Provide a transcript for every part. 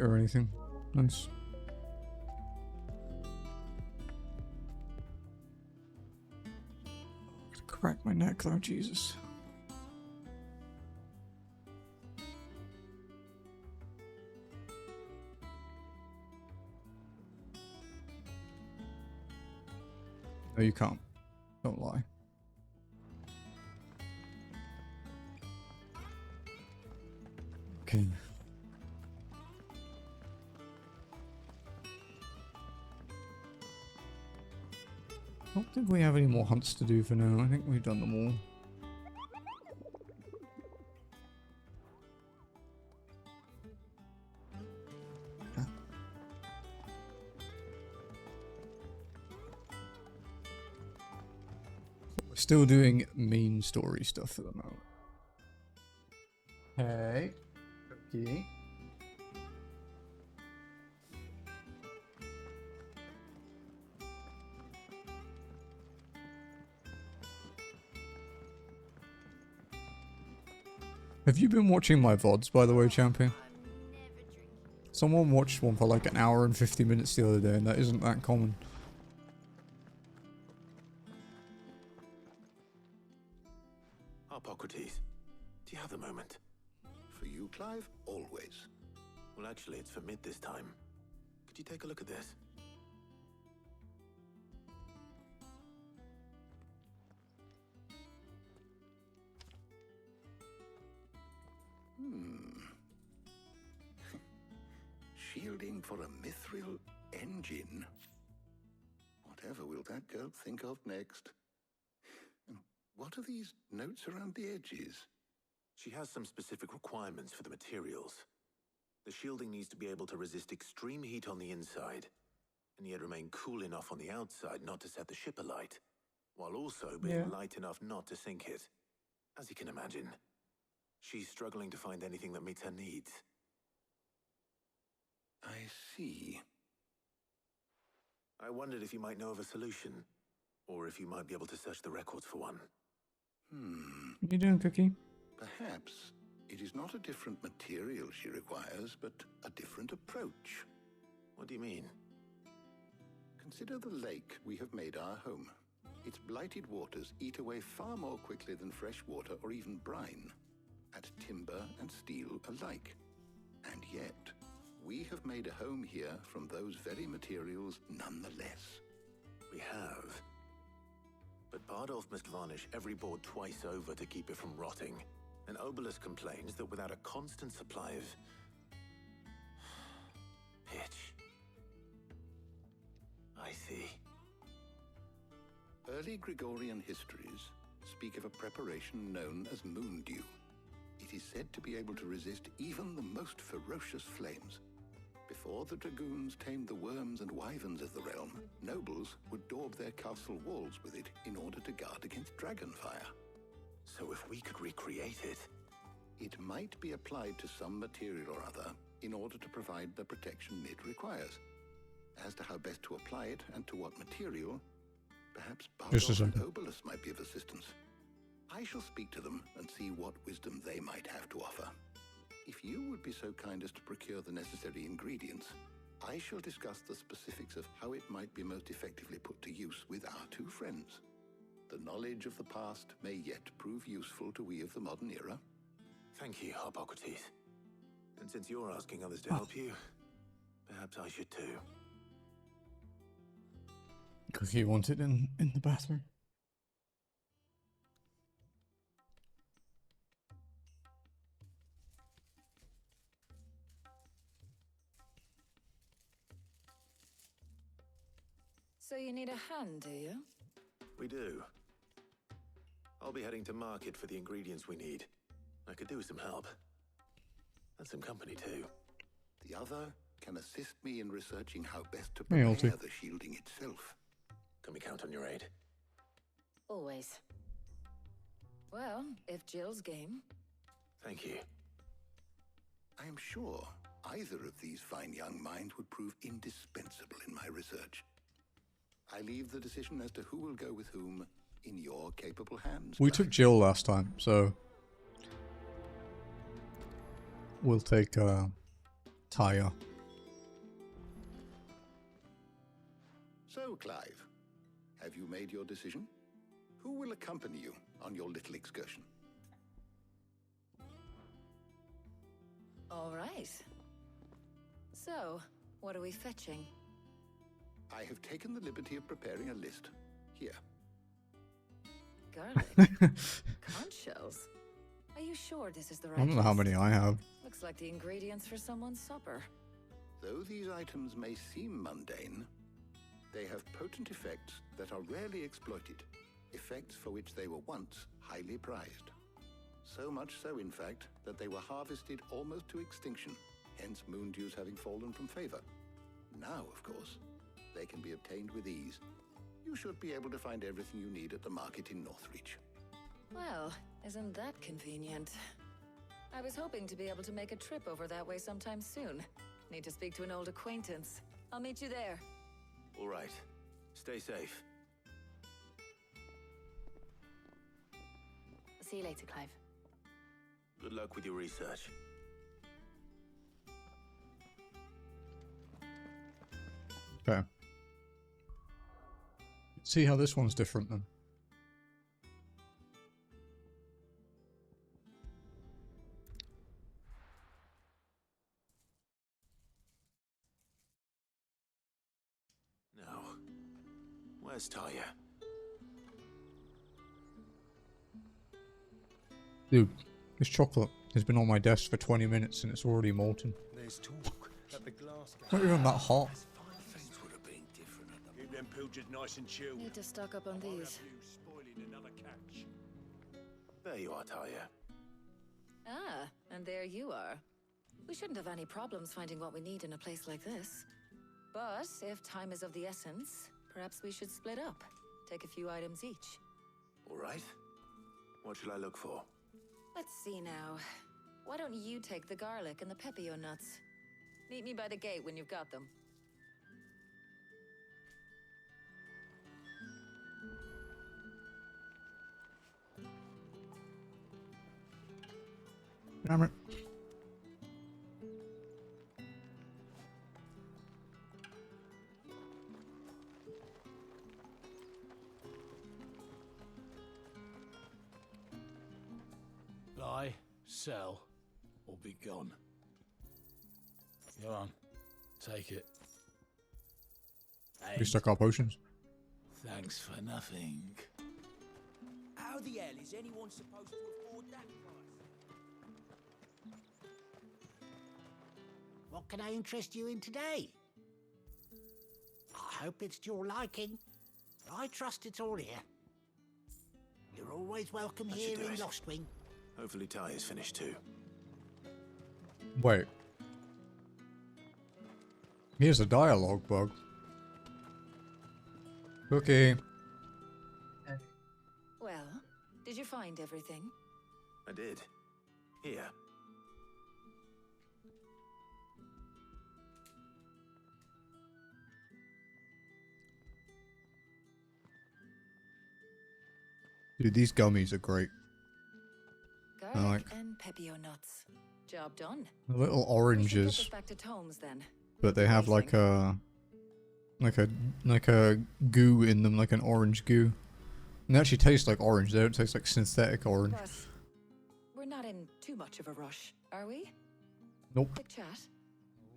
or anything. Nice. Crack my neck though, Jesus. No, you can't. Don't lie. Okay. I don't think we have any more hunts to do for now. I think we've done them all. Yeah. We're still doing main story stuff for the moment. Hey. Okay. Have you been watching my VODs, by the way, Champion? Someone watched one for like an hour and 50 minutes the other day, and that isn't that common. Hippocrates, do you have a moment? For you, Clive? Always. Well, actually, it's for mid this time. Could you take a look at this? Shielding for a mithril engine. Whatever will that girl think of next? And what are these notes around the edges? She has some specific requirements for the materials. The shielding needs to be able to resist extreme heat on the inside, and yet remain cool enough on the outside not to set the ship alight, while also being light enough not to sink it. As you can imagine, she's struggling to find anything that meets her needs. I see. I wondered if you might know of a solution, or if you might be able to search the records for one. What are you doing, Cookie? Perhaps it is not a different material she requires, but a different approach. What do you mean? Consider the lake we have made our home. Its blighted waters eat away far more quickly than fresh water or even brine, at timber and steel alike. And yet, we have made a home here from those very materials nonetheless. We have. But Bardolph must varnish every board twice over to keep it from rotting. And Obelus complains that without a constant supply of pitch. I see. Early Gregorian histories speak of a preparation known as moon dew. It is said to be able to resist even the most ferocious flames. Before the dragoons tamed the worms and wyverns of the realm, nobles would daub their castle walls with it in order to guard against dragonfire. So if we could recreate it... It might be applied to some material or other in order to provide the protection it requires. As to how best to apply it and to what material, perhaps Bardolph and Obelus might be of assistance. I shall speak to them and see what wisdom they might have to offer. If you would be so kind as to procure the necessary ingredients, I shall discuss the specifics of how it might be most effectively put to use with our two friends. The knowledge of the past may yet prove useful to we of the modern era. Thank you, Hippocrates. And since you're asking others to help you, perhaps I should too. Cookie wanted in the bathroom. So you need a hand, do you? We do. I'll be heading to market for the ingredients we need. I could do with some help. And some company too. The other can assist me in researching how best to prepare the shielding itself. Can we count on your aid? Always. Well, if Jill's game. Thank you. I am sure either of these fine young minds would prove indispensable in my research. I leave the decision as to who will go with whom in your capable hands. We took Jill last time, so we'll take Taya So, Clive, have you made your decision? Who will accompany you on your little excursion? All right. So, what are we fetching? I have taken the liberty of preparing a list. Here. Garlic? Conch shells? Are you sure this is the right I don't know how list? many I have. Looks like the ingredients for someone's supper. Though these items may seem mundane, they have potent effects that are rarely exploited, effects for which they were once highly prized. So much so, in fact, that they were harvested almost to extinction, hence moon dews having fallen from favor. Now, of course, they can be obtained with ease. You should be able to find everything you need at the market in Northreach. Well, isn't that convenient? I was hoping to be able to make a trip over that way sometime soon. Need to speak to an old acquaintance. I'll meet you there. All right. Stay safe. See you later, Clive. Good luck with your research. Okay. See how this one's different then. Now, where's Taya? Dude, this chocolate has been on my desk for 20 minutes and it's already molten. There's talk that the glass Not even that hot. Things would have been different at the Keep them pilchards nice and chilled. Need to stock up on I'll have these. you spoiling another catch. There you are, Taya. Ah, and there you are. We shouldn't have any problems finding what we need in a place like this. But if time is of the essence, perhaps we should split up. Take a few items each. All right. What shall I look for? Let's see now. Why don't you take the garlic and the pepio nuts? Meet me by the gate when you've got them. Damn it. Buy, sell, or be gone. Go on, take it. We And stuck our potions. thanks for nothing. How the hell is anyone supposed to afford that price? What can I interest you in today? I hope it's to your liking. I trust it's all here. You're always welcome That should here do in it. Lostwing. Hopefully Taya's finished too. Wait. Here's a dialogue bug. Okay. Well, did you find everything? I did. Here. Dude, these gummies are great. Garlic like- and pepio nuts. Job done. The little We should get oranges, this back to Tomes then. but they have like a goo in them, like an orange goo. And they actually taste like orange. They don't taste like synthetic orange. Plus, we're not in too much of a rush, are we? Nope. Quick chat.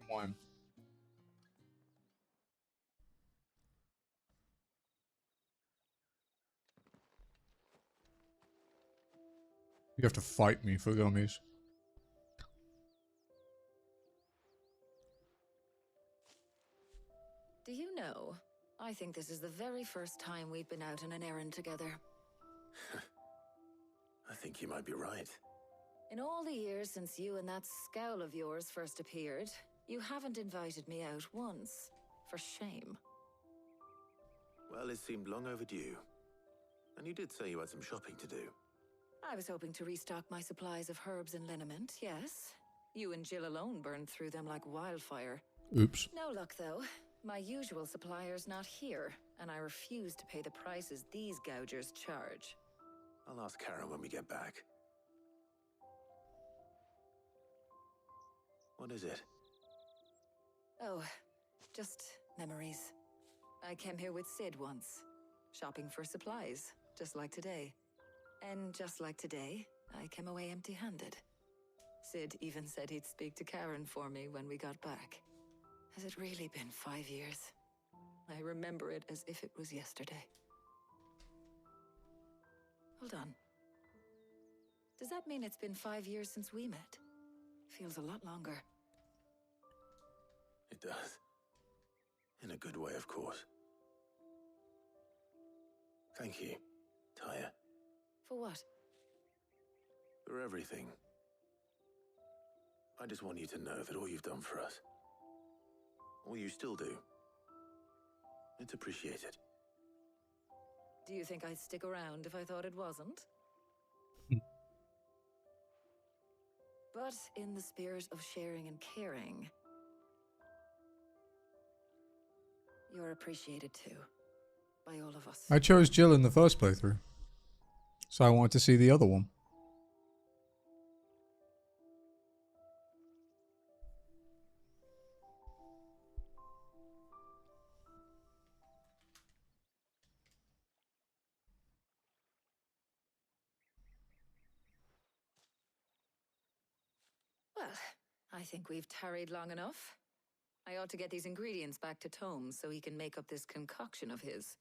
Wine. You have to fight me for gummies. Do you know, I think this is the very first time we've been out on an errand together. I think you might be right. In all the years since you and that scowl of yours first appeared, you haven't invited me out once. For shame. Well, it seemed long overdue. And you did say you had some shopping to do. I was hoping to restock my supplies of herbs and liniment, yes. You and Jill alone burned through them like wildfire. Oops. No luck, though. My usual supplier's not here, and I refuse to pay the prices these gougers charge. I'll ask Karen when we get back. What is it? Oh, just memories. I came here with Sid once, shopping for supplies, just like today. And just like today, I came away empty-handed. Sid even said he'd speak to Karen for me when we got back. Has it really been 5 years? I remember it as if it was yesterday. Hold on. Does that mean it's been 5 years since we met? Feels a lot longer. It does. In a good way, of course. Thank you, Tyre. For what? For everything. I just want you to know that all you've done for us, all you still do, it's appreciated. Do you think I'd stick around if I thought it wasn't? But in the spirit of sharing and caring, you're appreciated too, by all of us. I chose Jill in the first playthrough, so I wanted to see the other one. Well, I think we've tarried long enough. I ought to get these ingredients back to Tomes so he can make up this concoction of his.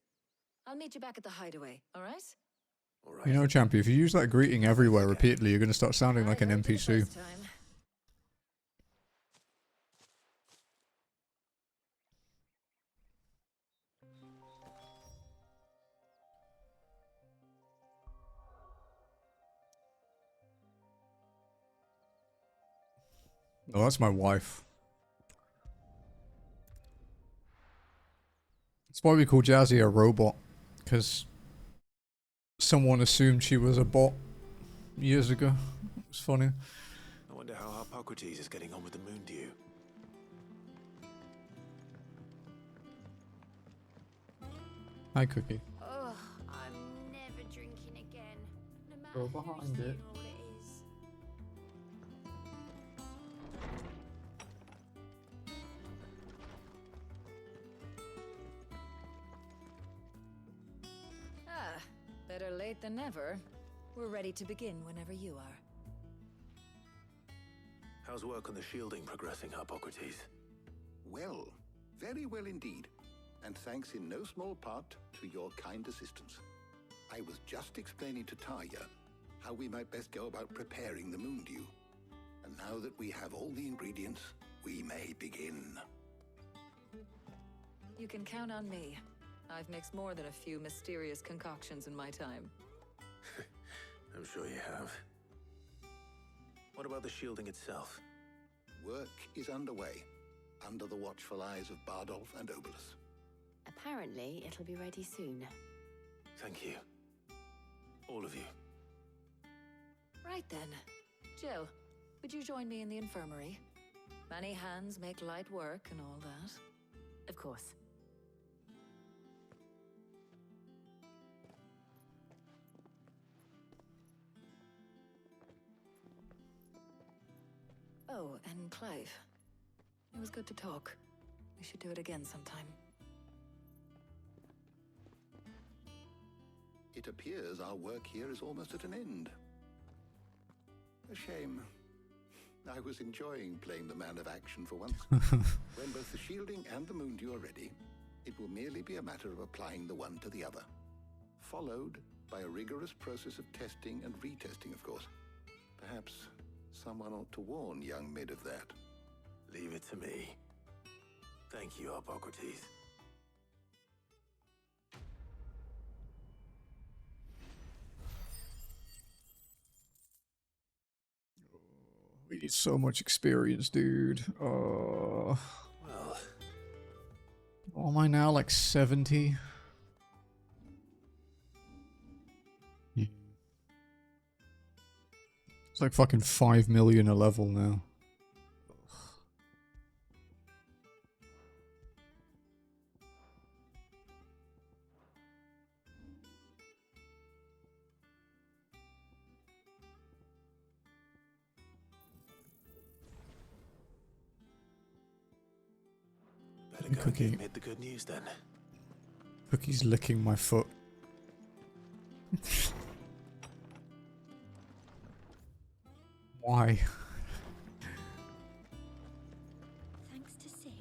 I'll meet you back at the hideaway, all right? All right. You know, Champy, if you use that greeting everywhere repeatedly, you're going to start sounding like an I heard you the NPC. first time. Oh, that's my wife. That's why we call Jazzy a robot, because someone assumed she was a bot years ago. It's funny. I wonder how Hippocrates is getting on with the moon dew. Hi, Cookie. Oh, I'm never drinking again. No matter Go who's behind doing it. all it is. Ah, better late than never. We're ready to begin whenever you are. How's work on the shielding progressing, Hippocrates? Well, very well indeed. And thanks in no small part to your kind assistance. I was just explaining to Tarja how we might best go about preparing the moon dew. And now that we have all the ingredients, we may begin. You can count on me. I've mixed more than a few mysterious concoctions in my time. I'm sure you have. What about the shielding itself? Work is underway, under the watchful eyes of Bardolph and Obolus. Apparently, it'll be ready soon. Thank you. All of you. Right then. Jill, would you join me in the infirmary? Many hands make light work and all that. Of course. Oh, and Clive. It was good to talk. We should do it again sometime. It appears our work here is almost at an end. A shame. I was enjoying playing the man of action for once. When both the shielding and the moon dew are ready, it will merely be a matter of applying the one to the other. Followed by a rigorous process of testing and retesting, of course. Perhaps someone ought to warn young Mid of that. Leave it to me. Thank you, Hippocrates. We need so much experience, dude. Well, Am I now like 70? It's like fucking 5 million a level now. better go and Cookie. give Mid the good news then. Cookie's licking my foot. Why? Thanks to Sid.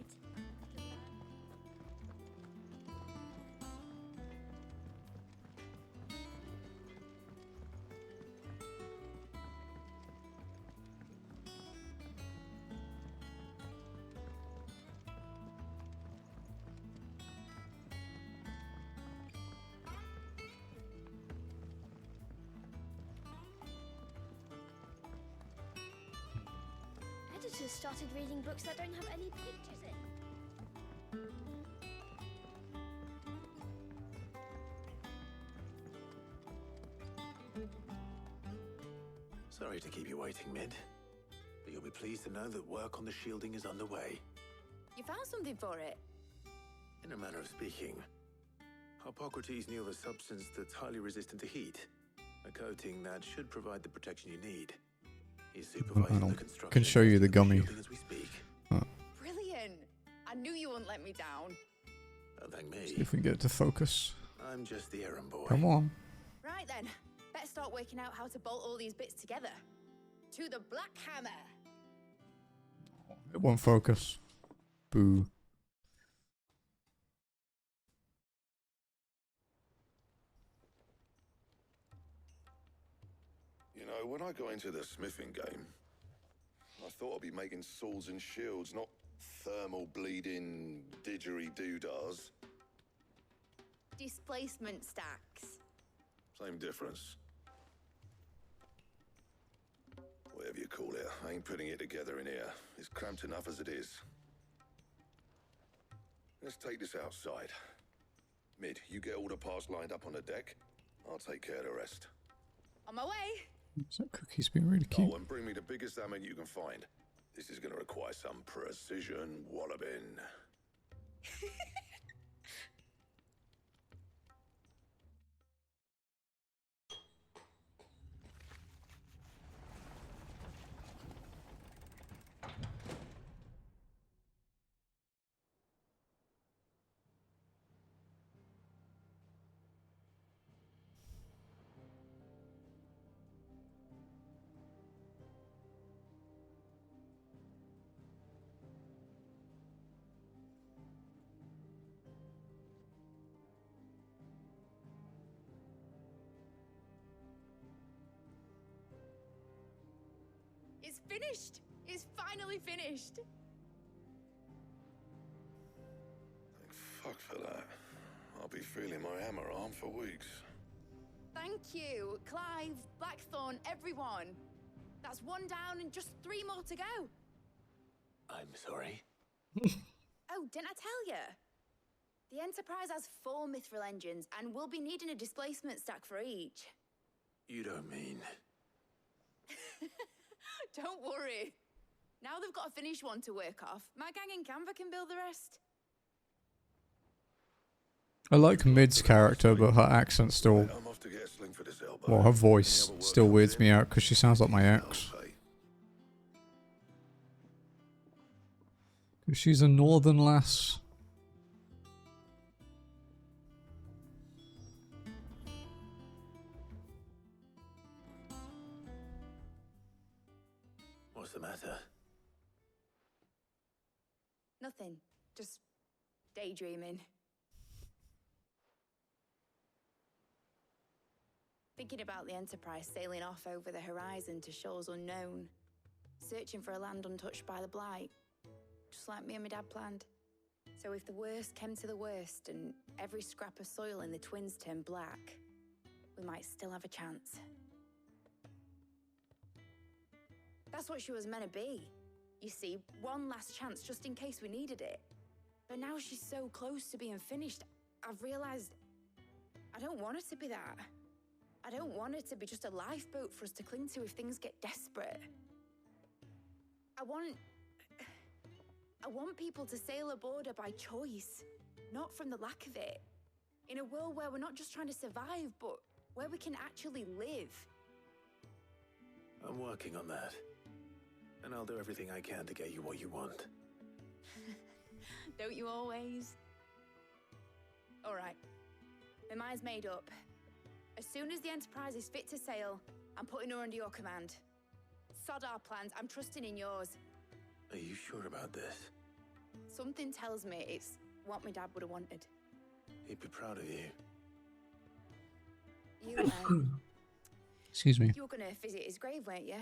Editors started reading books that don't have any pictures in. Sorry to keep you waiting, Mid. But you'll be pleased to know that work on the shielding is underway. You found something for it? In a manner of speaking, Hippocrates knew of a substance that's highly resistant to heat. A coating that should provide the protection you need. He's supervising the construction. Can show you the gummy. Shielding as we speak. Brilliant! I knew you wouldn't let me down. Don't thank me. See if we can get it to focus. I'm just the errand boy. Come on. Right then, better start working out how to bolt all these bits together. To the Black Hammer! It won't focus. Boo. You know, when I got into the smithing game, I thought I'd be making swords and shields, not thermal bleeding didgeridoo-dahs. Displacement stacks. Same difference. Whatever you call it, I ain't putting it together in here. It's cramped enough as it is. Let's take this outside. Mid, you get all the parts lined up on the deck. I'll take care of the rest. On my way! Is that Cookie's being really cute? Oh, and bring me the biggest hammer you can find. This is going to require some precision walloping. It's finished! It's finally finished! Thank fuck for that. I'll be feeling my hammer arm for weeks. Thank you, Clive, Blackthorn, everyone. That's one down and just 3 more to go. I'm sorry. Oh, didn't I tell you? The Enterprise has 4 mithril engines and we'll be needing a displacement stack for each. You don't mean... Don't worry. Now they've got a finished one to work off. My gang in Canva can build the rest. I like Mid's character, but her accent still... I'm off to get a sling for this elbow. Well, her voice still weirds me out because she sounds like my ex. 'Cause she's a northern lass. What's the matter? Nothing. Just daydreaming. Thinking about the Enterprise sailing off over the horizon to shores unknown. Searching for a land untouched by the Blight. Just like me and my dad planned. So if the worst came to the worst and every scrap of soil in the Twins turned black, we might still have a chance. That's what she was meant to be. You see, one last chance just in case we needed it. But now she's so close to being finished, I've realized I don't want it to be that. I don't want it to be just a lifeboat for us to cling to if things get desperate. I want people to sail aboard her by choice, not from the lack of it. In a world where we're not just trying to survive, but where we can actually live. I'm working on that. And I'll do everything I can to get you what you want. Don't you always? All right, My mind's made up. As soon as the Enterprise is fit to sail, I'm putting her under your command. Sod our plans, I'm trusting in yours. Are you sure about this? Something tells me it's what my dad would have wanted. He'd be proud of you. You, Excuse me. you were gonna visit his grave, weren't you?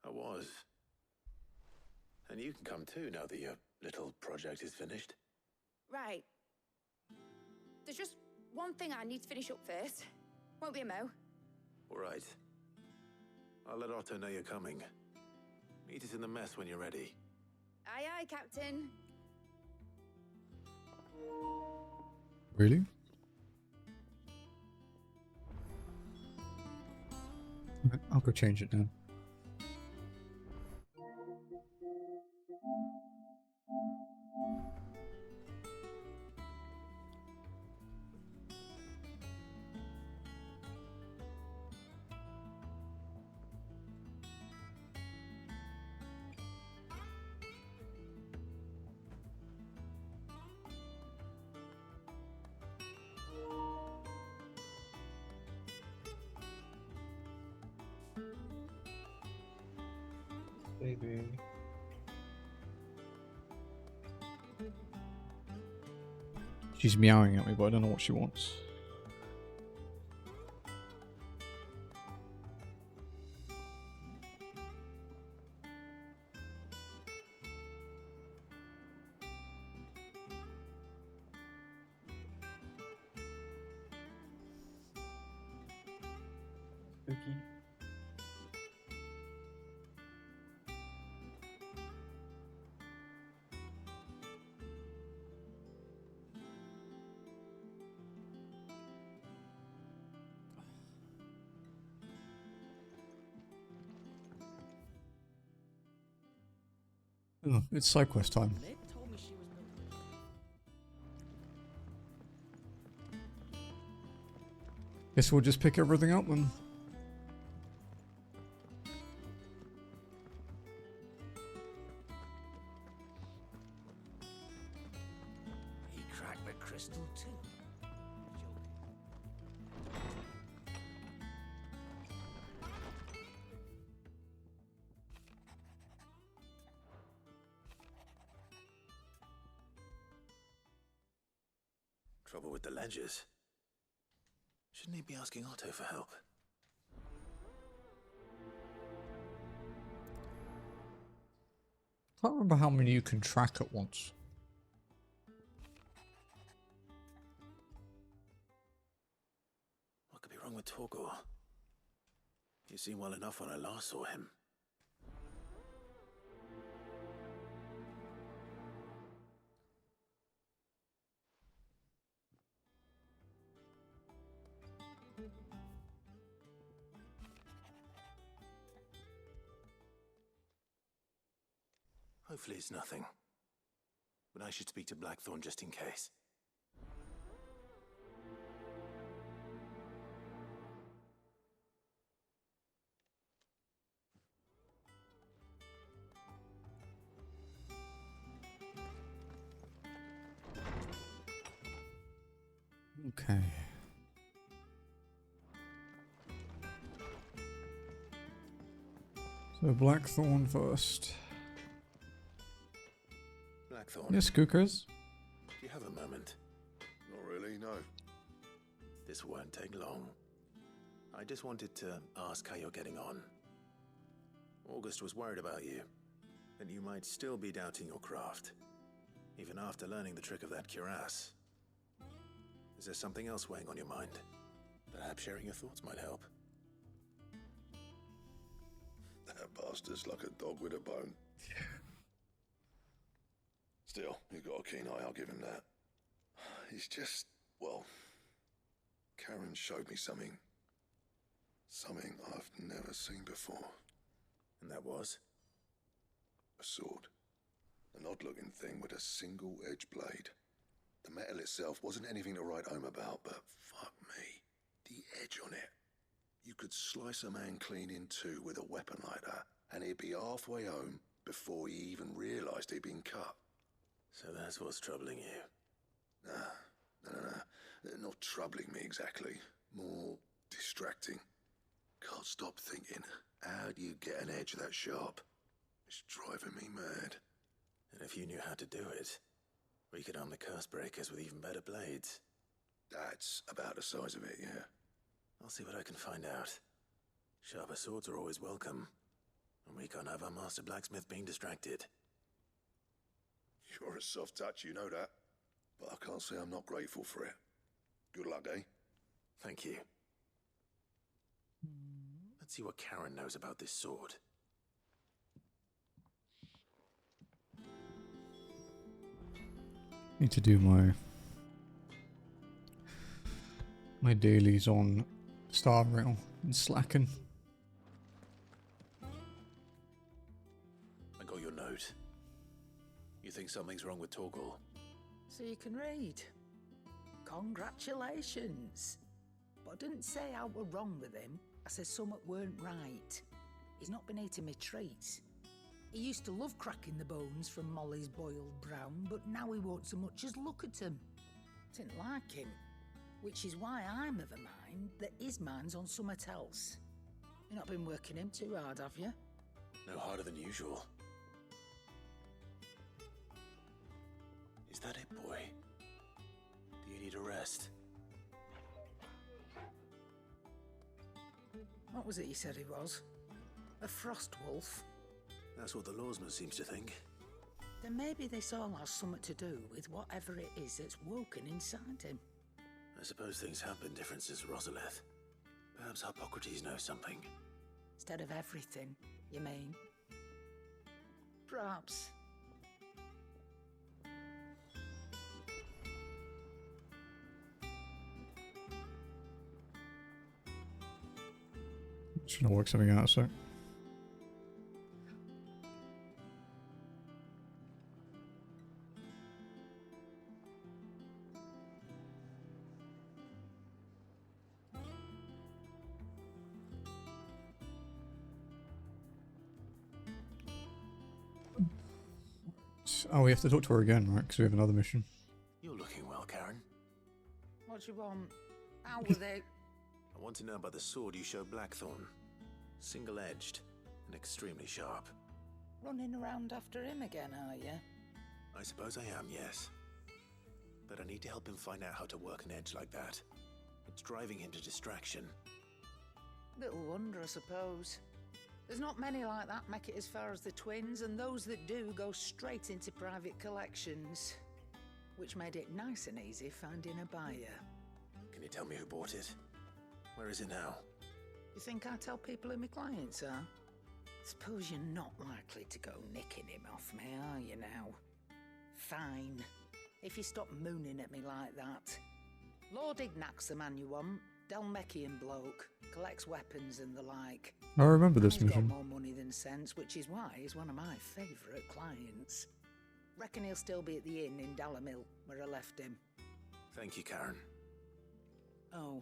I was. And you can come too now that your little project is finished. Right. There's just one thing I need to finish up first. Won't be a mo. All right. I'll let Otto know you're coming. Meet us in the mess when you're ready. Aye, aye, Captain. Really? Okay, I'll go change it now. Baby. She's meowing at me, but I don't know what she wants. Spooky. Oh, it's side quest time. Meg told me she was building. Guess we'll just pick everything up then. He cracked the crystal too. Trouble with the ledgers. Shouldn't he be asking Otto for help? I can't remember how many you can track at once. What could be wrong with Torgor? He seemed well enough when I last saw him. Hopefully it's nothing. But I should speak to Blackthorn just in case. Okay. So Blackthorn first. Blackthorn. Yes, Cookers. Do you have a moment? Not really, no. This won't take long. I just wanted to ask how you're getting on. August was worried about you, that you might still be doubting your craft, even after learning the trick of that cuirass. Is there something else weighing on your mind? Perhaps sharing your thoughts might help. That bastard's like a dog with a bone. Still, you've got a keen eye, I'll give him that. He's just, well, Karen showed me something. Something I've never seen before. And that was? A sword. An odd-looking thing with a single-edged blade. The metal itself wasn't anything to write home about, but fuck me. The edge on it. You could slice a man clean in two with a weapon like that, and he'd be halfway home before he even realised he'd been cut. So that's what's troubling you. Nah. Not troubling me exactly, more distracting. Can't stop thinking, how do you get an edge that sharp? It's driving me mad. And if you knew how to do it, we could arm the curse breakers with even better blades. That's about the size of it, yeah. I'll see what I can find out. Sharper swords are always welcome, and we can't have our master blacksmith being distracted. You're a soft touch, you know that. But I can't say I'm not grateful for it. Good luck, eh? Thank you. Let's see what Karen knows about this sword. Need to do my dailies on Star Rail and Slacken. I got your note. You think something's wrong with Torgal? So you can read. Congratulations. But I didn't say I were wrong with him. I said something weren't right. He's not been eating me treats. He used to love cracking the bones from Molly's boiled brown, but now he won't so much as look at them. Didn't like him. Which is why I'm of a mind that his mind's on something else. You've not been working him too hard, have you? No harder than usual. Is that it, boy? Do you need a rest? What was it you said he was? A frost wolf? That's what the lawsman seems to think. Then maybe this all has something to do with whatever it is that's woken inside him. I suppose things have been different since Rosalith. Perhaps Hippocrates knows something. Instead of everything, you mean? Perhaps. Just gonna work something out, so. Oh, we have to talk to her again, right? Because we have another mission. You're looking well, Karen. What do you want? How were they? I want to know about the sword you showed Blackthorn. Single-edged and extremely sharp. Running around after him again, are you? I suppose I am, yes. But I need to help him find out how to work an edge like that. It's driving him to distraction. Little wonder, I suppose. There's not many like that make it as far as the twins, and those that do go straight into private collections. Which made it nice and easy finding a buyer. Can you tell me who bought it? Where is it now? You think I tell people who my clients are? Suppose you're not likely to go nicking him off me, are you now? Fine. If you stop mooning at me like that. Lord Ignac's the man you want. Dalmekian bloke. Collects weapons and the like. I remember this He's mission. got more money than sense, which is why he's one of my favourite clients. Reckon he'll still be at the inn in Dalamil, where I left him. Thank you, Karen. Oh.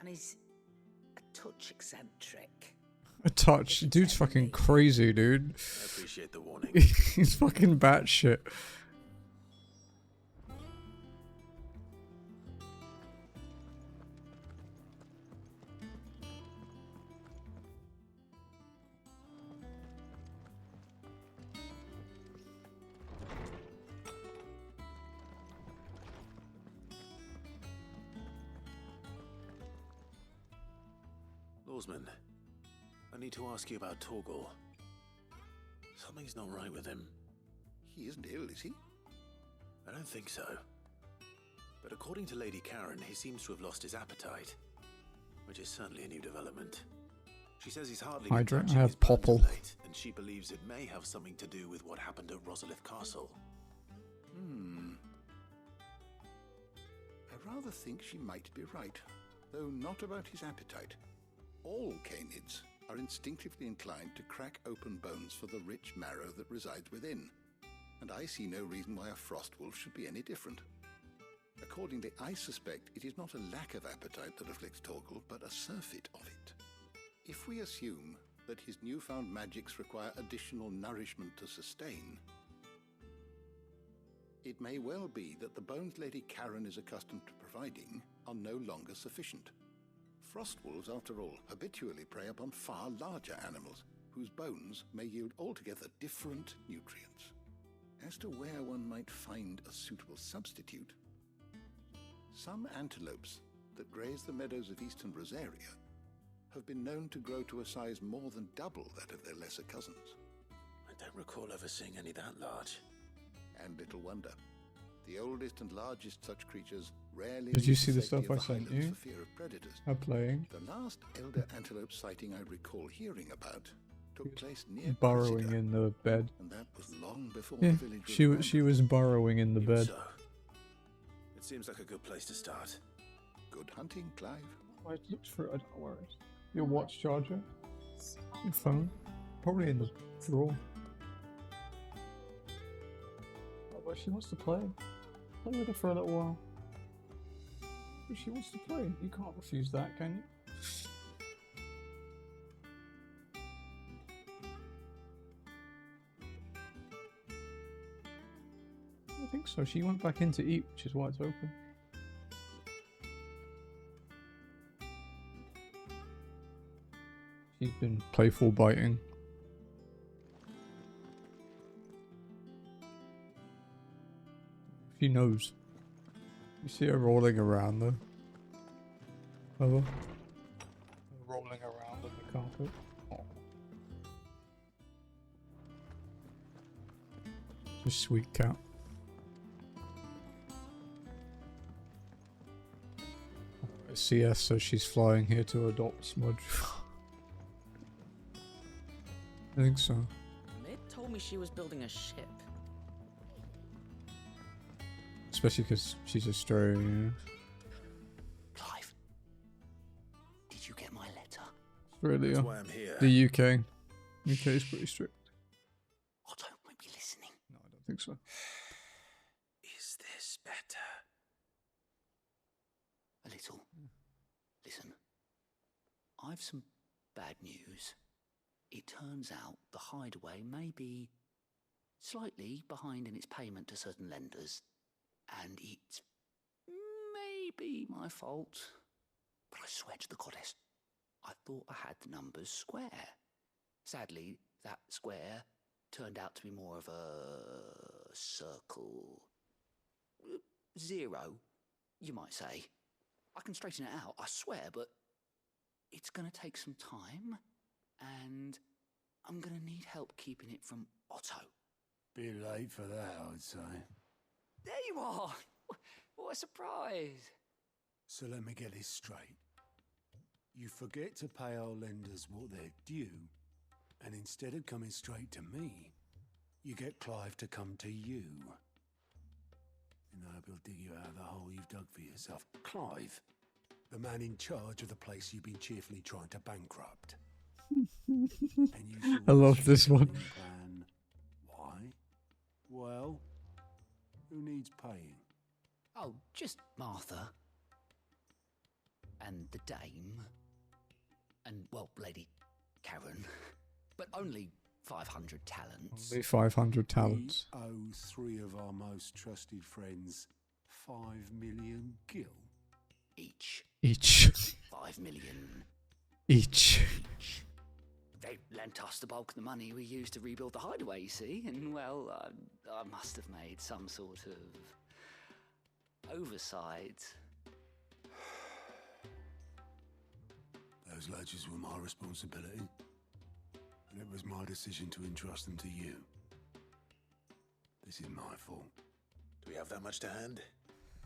And he's a touch eccentric. A touch. Dude's fucking crazy, dude. I appreciate the warning. He's fucking batshit. Lawsman, I need to ask you about Torgal. Something's not right with him. He isn't ill, is he? I don't think so. But according to Lady Karen, he seems to have lost his appetite, which is certainly a new development. She says he's hardly been Hydrate, touching I have his bones Popple. of late, and she believes it may have something to do with what happened at Rosalith Castle. I rather think she might be right, though not about his appetite. All canids are instinctively inclined to crack open bones for the rich marrow that resides within, and I see no reason why a frost wolf should be any different. Accordingly, I suspect it is not a lack of appetite that afflicts Torgal, but a surfeit of it. If we assume that his newfound magics require additional nourishment to sustain, It may well be that the bones Lady Karen is accustomed to providing are no longer sufficient. Frost wolves, after all, habitually prey upon far larger animals, whose bones may yield altogether different nutrients. As to where one might find a suitable substitute, some antelopes that graze the meadows of eastern Rosaria have been known to grow to a size more than double that of their lesser cousins. I don't recall ever seeing any that large. And little wonder. The oldest and largest such creatures rarely Did you leave see the safety stuff of I the sent highlands you? for fear of predators. I'm playing. The last elder antelope sighting I recall hearing about took place near Burrowing Cressida, in the bed. and that was long before Yeah, the village was she was burrowing in the Even bed. so, it seems like a good place to start. Good hunting, Clive. I looked for it. I don't know where it is. Your watch charger? Your phone? Probably in the drawer. Oh, but she wants to play. Play with her for a little while. If she wants to play, you can't refuse that, can you? I don't think so. She went back in to eat, which is why it's open. She's been playful biting. She knows. You see her rolling around though. Over. Rolling around on the carpet. Oh. Just sweet cat. CS says she's flying here to adopt Smudge. I think so. Mid told me she was building a ship. Especially because she's Australian. Clive, did you get my letter? Australia. That's why I'm here. The UK. UK is pretty strict. Otto won't be listening. No, I don't think so. Is this better? A little. Listen, I've some bad news. It turns out the hideaway may be slightly behind in its payment to certain lenders, and it may be my fault. But I swear to the goddess, I thought I had the numbers square. Sadly, that square turned out to be more of a circle. 0, you might say. I can straighten it out, I swear, but it's going to take some time, and I'm going to need help keeping it from Otto. Bit late for that, I'd say. There you are! What a surprise! So let me get this straight. You forget to pay our lenders what they're due, and instead of coming straight to me, you get Clive to come to you. And I hope he'll dig you out of the hole you've dug for yourself. Clive, the man in charge of the place you've been cheerfully trying to bankrupt. And you I love this one. Plan. Why? Well, who needs paying? Oh, just Martha. And the dame. And, well, Lady Karen. But only 500 talents. Only 500 talents. We owe 3 of our most trusted friends 5 million gil. Each. 5 million. Each. They lent us the bulk of the money we used to rebuild the hideaway, you see, and, well, I must have made some sort of oversight. Those ledgers were my responsibility, and it was my decision to entrust them to you. This is my fault. Do we have that much to hand?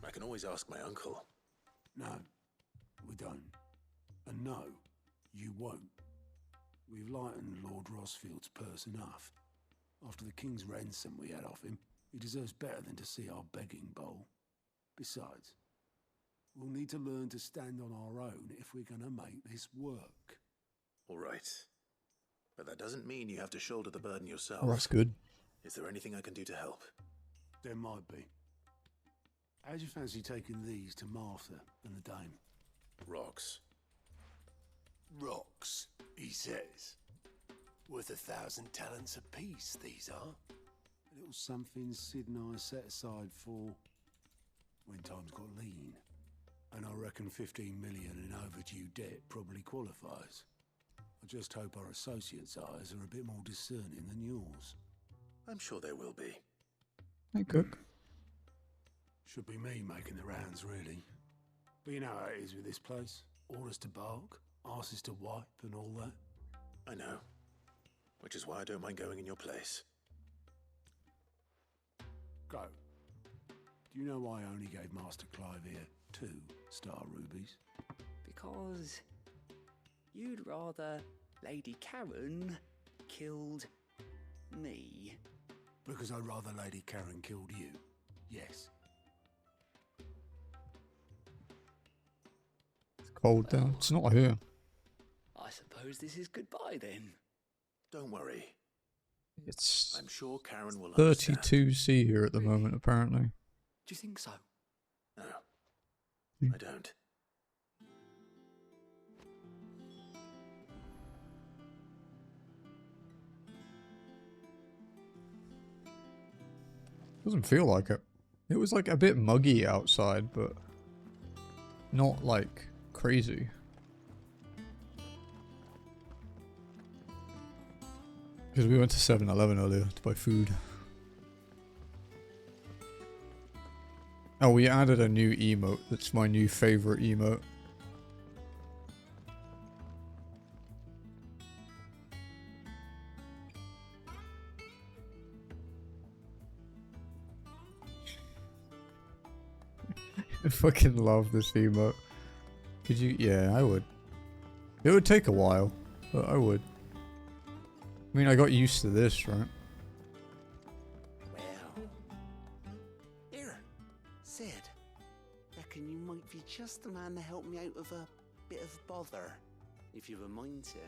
I can always ask my uncle. No, we don't. And no, you won't. We've lightened Lord Rosfield's purse enough. After the king's ransom we had off him, he deserves better than to see our begging bowl. Besides, we'll need to learn to stand on our own if we're going to make this work. All right. But that doesn't mean you have to shoulder the burden yourself. Oh, that's good. Is there anything I can do to help? There might be. How'd you fancy taking these to Martha and the dame? Rocks. Rocks, he says. Worth 1,000 talents apiece, these are. little something Sid and I set aside for when times got lean. And I reckon 15 million in overdue debt probably qualifies. I just hope our associates' eyes are a bit more discerning than yours. I'm sure they will be. Hey, Cook. Should be me making the rounds, really. But you know how it is with this place. Orders to bark, arses to wipe, and all that. I know. Which is why I don't mind going in your place. Go. Do you know why I only gave Master Clive here 2 star rubies? Because you'd rather Lady Karen killed me. Because I'd rather Lady Karen killed you. Yes. It's cold down. It's not here. I suppose this is goodbye then. Don't worry. It's I'm sure Karen will understand. 32C here at the moment, apparently. Do you think so? No, I don't. Doesn't feel like it. It was like a bit muggy outside, but not like crazy. Because we went to 7-Eleven earlier to buy food. Oh, we added a new emote. That's my new favorite emote. I fucking love this emote. Could you? Yeah, I would. It would take a while, but I would. I mean, I got used to this, right? Well, here, Sid. Reckon you might be just the man to help me out of a bit of bother, if you've a mind to.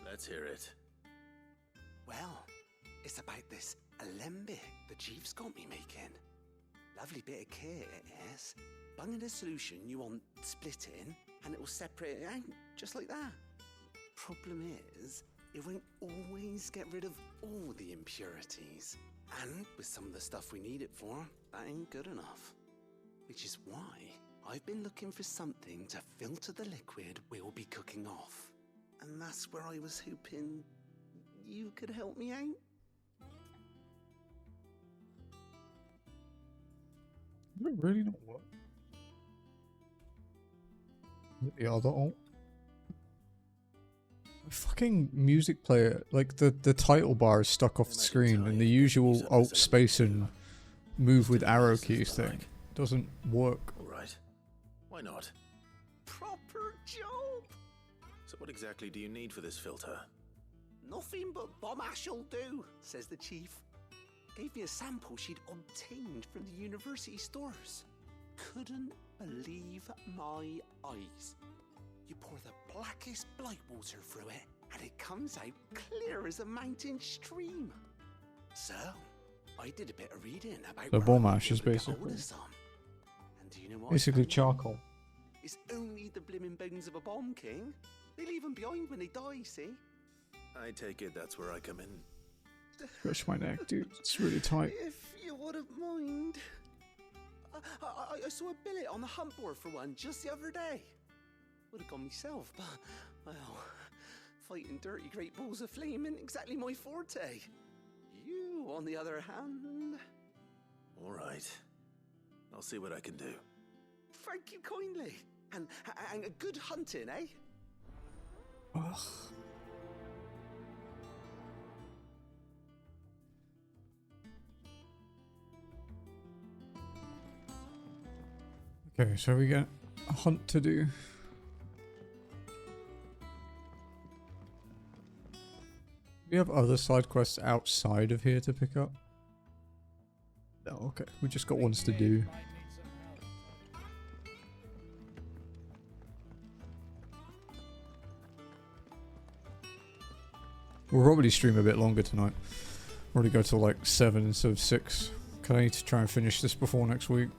Let's hear it. Well, it's about this alembic the chief's got me making. Lovely bit of kit it is. Bung in a solution you want splitting, and it will separate it out, just like that. Problem is, it won't always get rid of all the impurities. And with some of the stuff we need it for, that ain't good enough. Which is why I've been looking for something to filter the liquid we'll be cooking off. And that's where I was hoping you could help me out. Does it really not work? Is it the other alt? My fucking music player, like the title bar is stuck off the screen, and the usual alt space and move with arrow keys thing doesn't work. Alright. Why not? Proper job! So what exactly do you need for this filter? Nothing but bomb ash'll do, says the chief. Gave me a sample she'd obtained from the university stores. Couldn't believe my eyes. You pour the blackest blight water through it, and it comes out clear as a mountain stream. So, I did a bit of reading about The where bomb I ash might is be able to get hold basically of some. And do you know what? basically charcoal. It's only the blimmin' bones of a bomb king. They leave them behind when they die, see? I take it that's where I come in. Scratch my neck, dude. It's really tight. If you wouldn't mind. I saw a billet on the hunt board for one just the other day. Would have gone myself, but, well, fighting dirty great balls of flame isn't exactly my forte. You, on the other hand... Alright. I'll see what I can do. Thank you kindly. And a good hunting, eh? Ugh. Okay, so we got a hunt to do. We have other side quests outside of here to pick up. No, okay. We just got ones to do. We'll probably stream a bit longer tonight. Probably go till like 7 instead of 6. Cause I need to try and finish this before next week.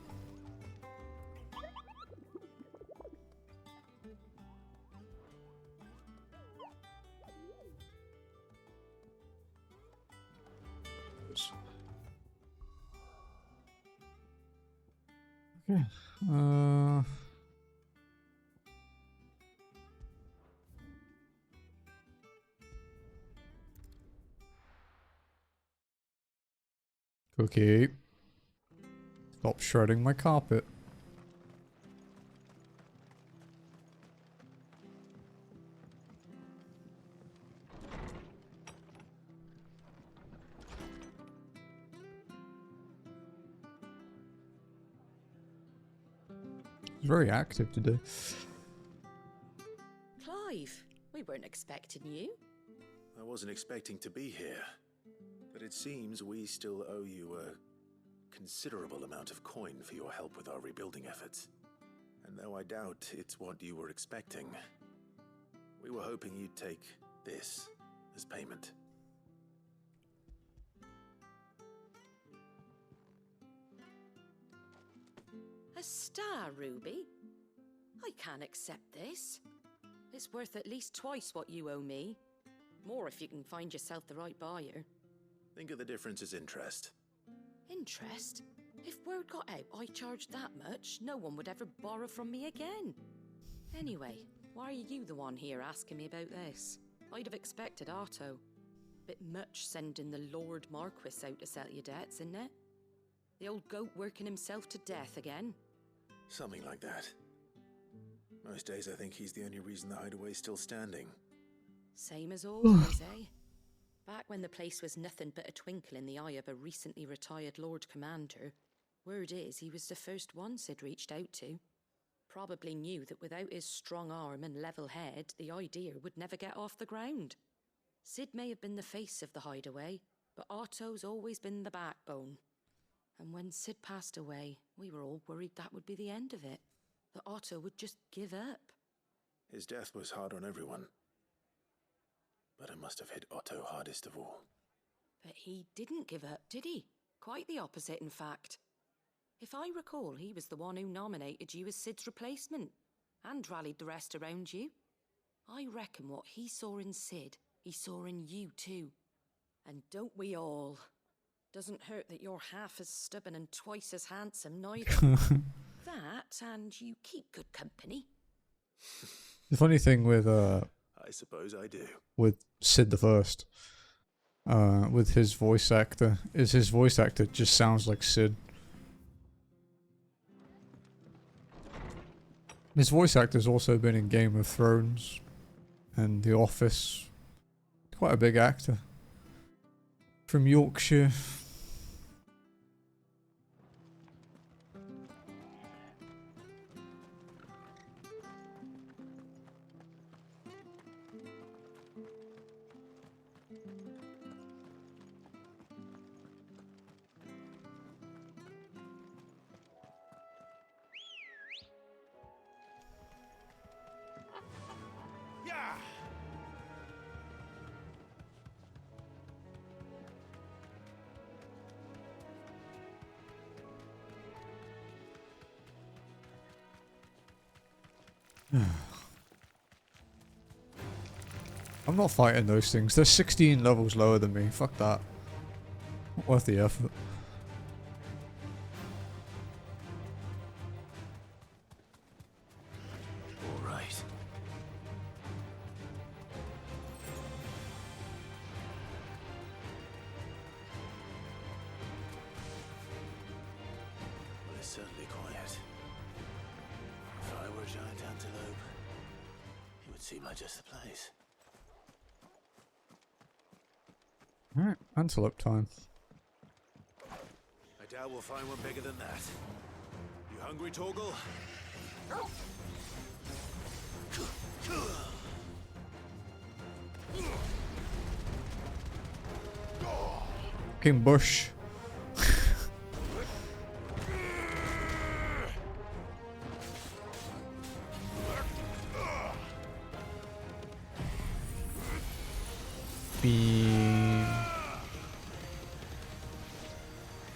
Okay. Cookie. Stop shredding my carpet. It's very active today. Clive, we weren't expecting you. I wasn't expecting to be here, but it seems we still owe you a considerable amount of coin for your help with our rebuilding efforts. And though I doubt it's what you were expecting, we were hoping you'd take this as payment. A star, Ruby? I can't accept this. It's worth at least twice what you owe me. More if you can find yourself the right buyer. Think of the difference as interest. Interest? If word got out I charged that much, no one would ever borrow from me again. Anyway, why are you the one here asking me about this? I'd have expected Otto. Bit much sending the Lord Marquis out to settle your debts, isn't it? The old goat working himself to death again? Something like that. Most days I think he's the only reason the hideaway's still standing. Same as always, eh? Back when the place was nothing but a twinkle in the eye of a recently retired Lord Commander, word is he was the first one Sid reached out to. Probably knew that without his strong arm and level head, the idea would never get off the ground. Sid may have been the face of the hideaway, but Otto's always been the backbone. And when Sid passed away, we were all worried that would be the end of it. That Otto would just give up. His death was hard on everyone. But it must have hit Otto hardest of all. But he didn't give up, did he? Quite the opposite, in fact. If I recall, he was the one who nominated you as Sid's replacement, and rallied the rest around you. I reckon what he saw in Sid, he saw in you too. And don't we all? Doesn't hurt that you're half as stubborn and twice as handsome, neither. That, and you keep good company. The funny thing with I suppose I do. With Sid the First, with his voice actor, is his voice actor just sounds like Sid. His voice actor's also been in Game of Thrones and The Office. Quite a big actor. From Yorkshire. I'm not fighting those things. They're 16 levels lower than me. Fuck that. Not worth the effort. All right. Well, it's certainly quiet. If I were a giant antelope, it would seem like just the place. Alright, antelope time. I doubt we'll find one bigger than that. You hungry, Torgal? King Bush. Beam.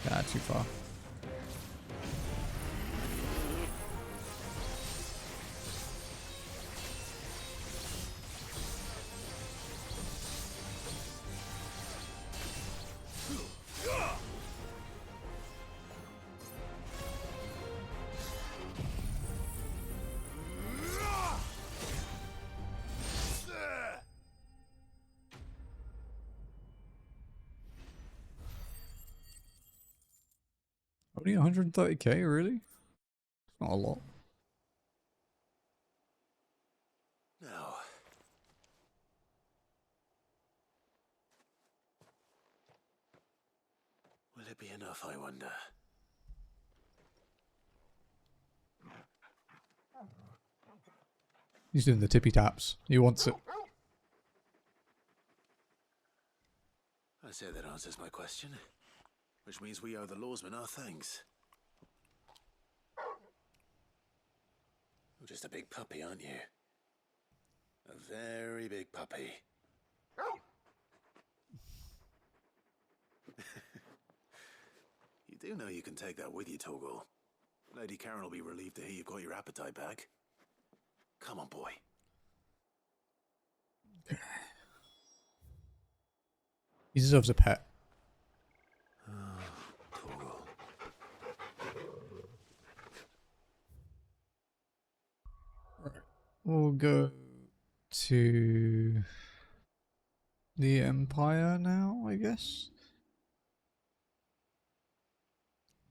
Yeah, too far. Only 130k, really? Not a lot. Now, will it be enough, I wonder? He's doing the tippy taps. He wants it. I say that answers my question. Which means we owe the lawsman our thanks. You're just a big puppy, aren't you? A very big puppy. You do know you can take that with you, Torgal. Lady Karen will be relieved to hear you've got your appetite back. Come on, boy. He deserves a pet. Torgal. We'll go to the Empire now, I guess.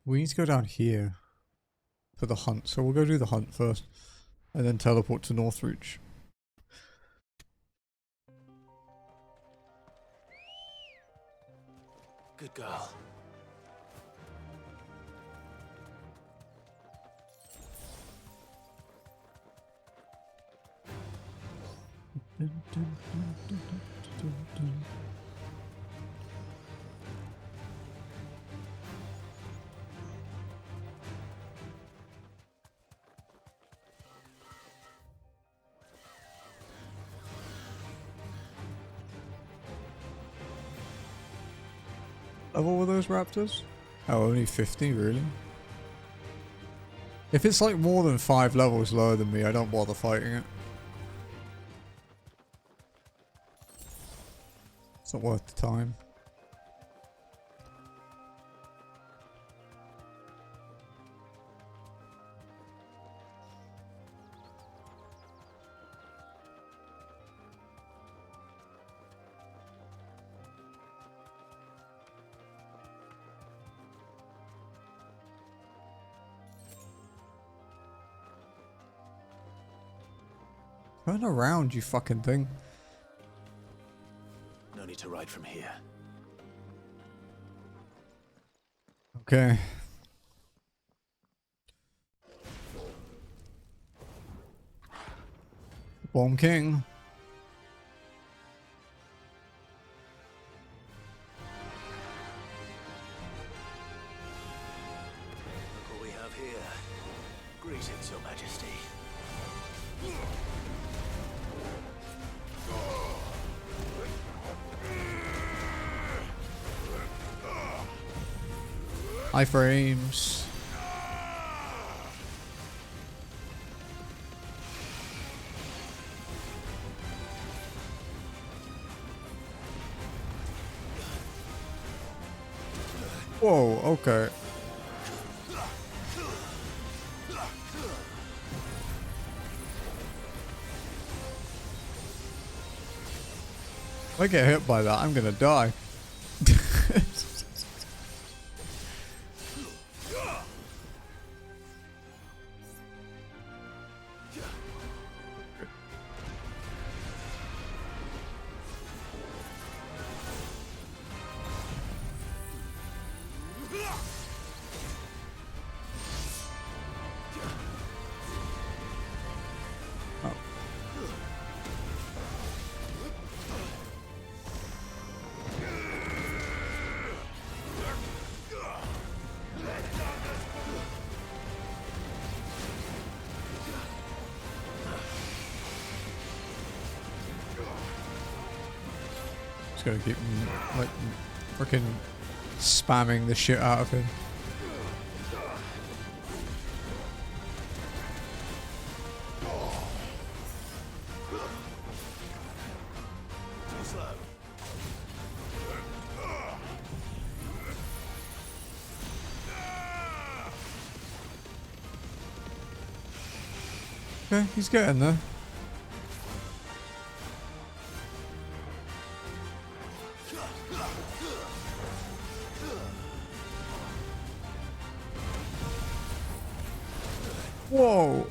We need to go down here for the hunt, so we'll go do the hunt first and then teleport to Northreach. Good girl. Level were those raptors? Oh, only 50, really? If it's like more than 5 levels lower than me, I don't bother fighting it. It's not worth the time. Turn around, you fucking thing. No need to ride from here. Okay. Bomb King. Look what we have here. Greetings, Your Majesty. Iframes. Whoa, okay. If I get hit by that, I'm gonna die. Just gotta keep like freaking spamming the shit out of him. Okay, he's getting there. Whoa.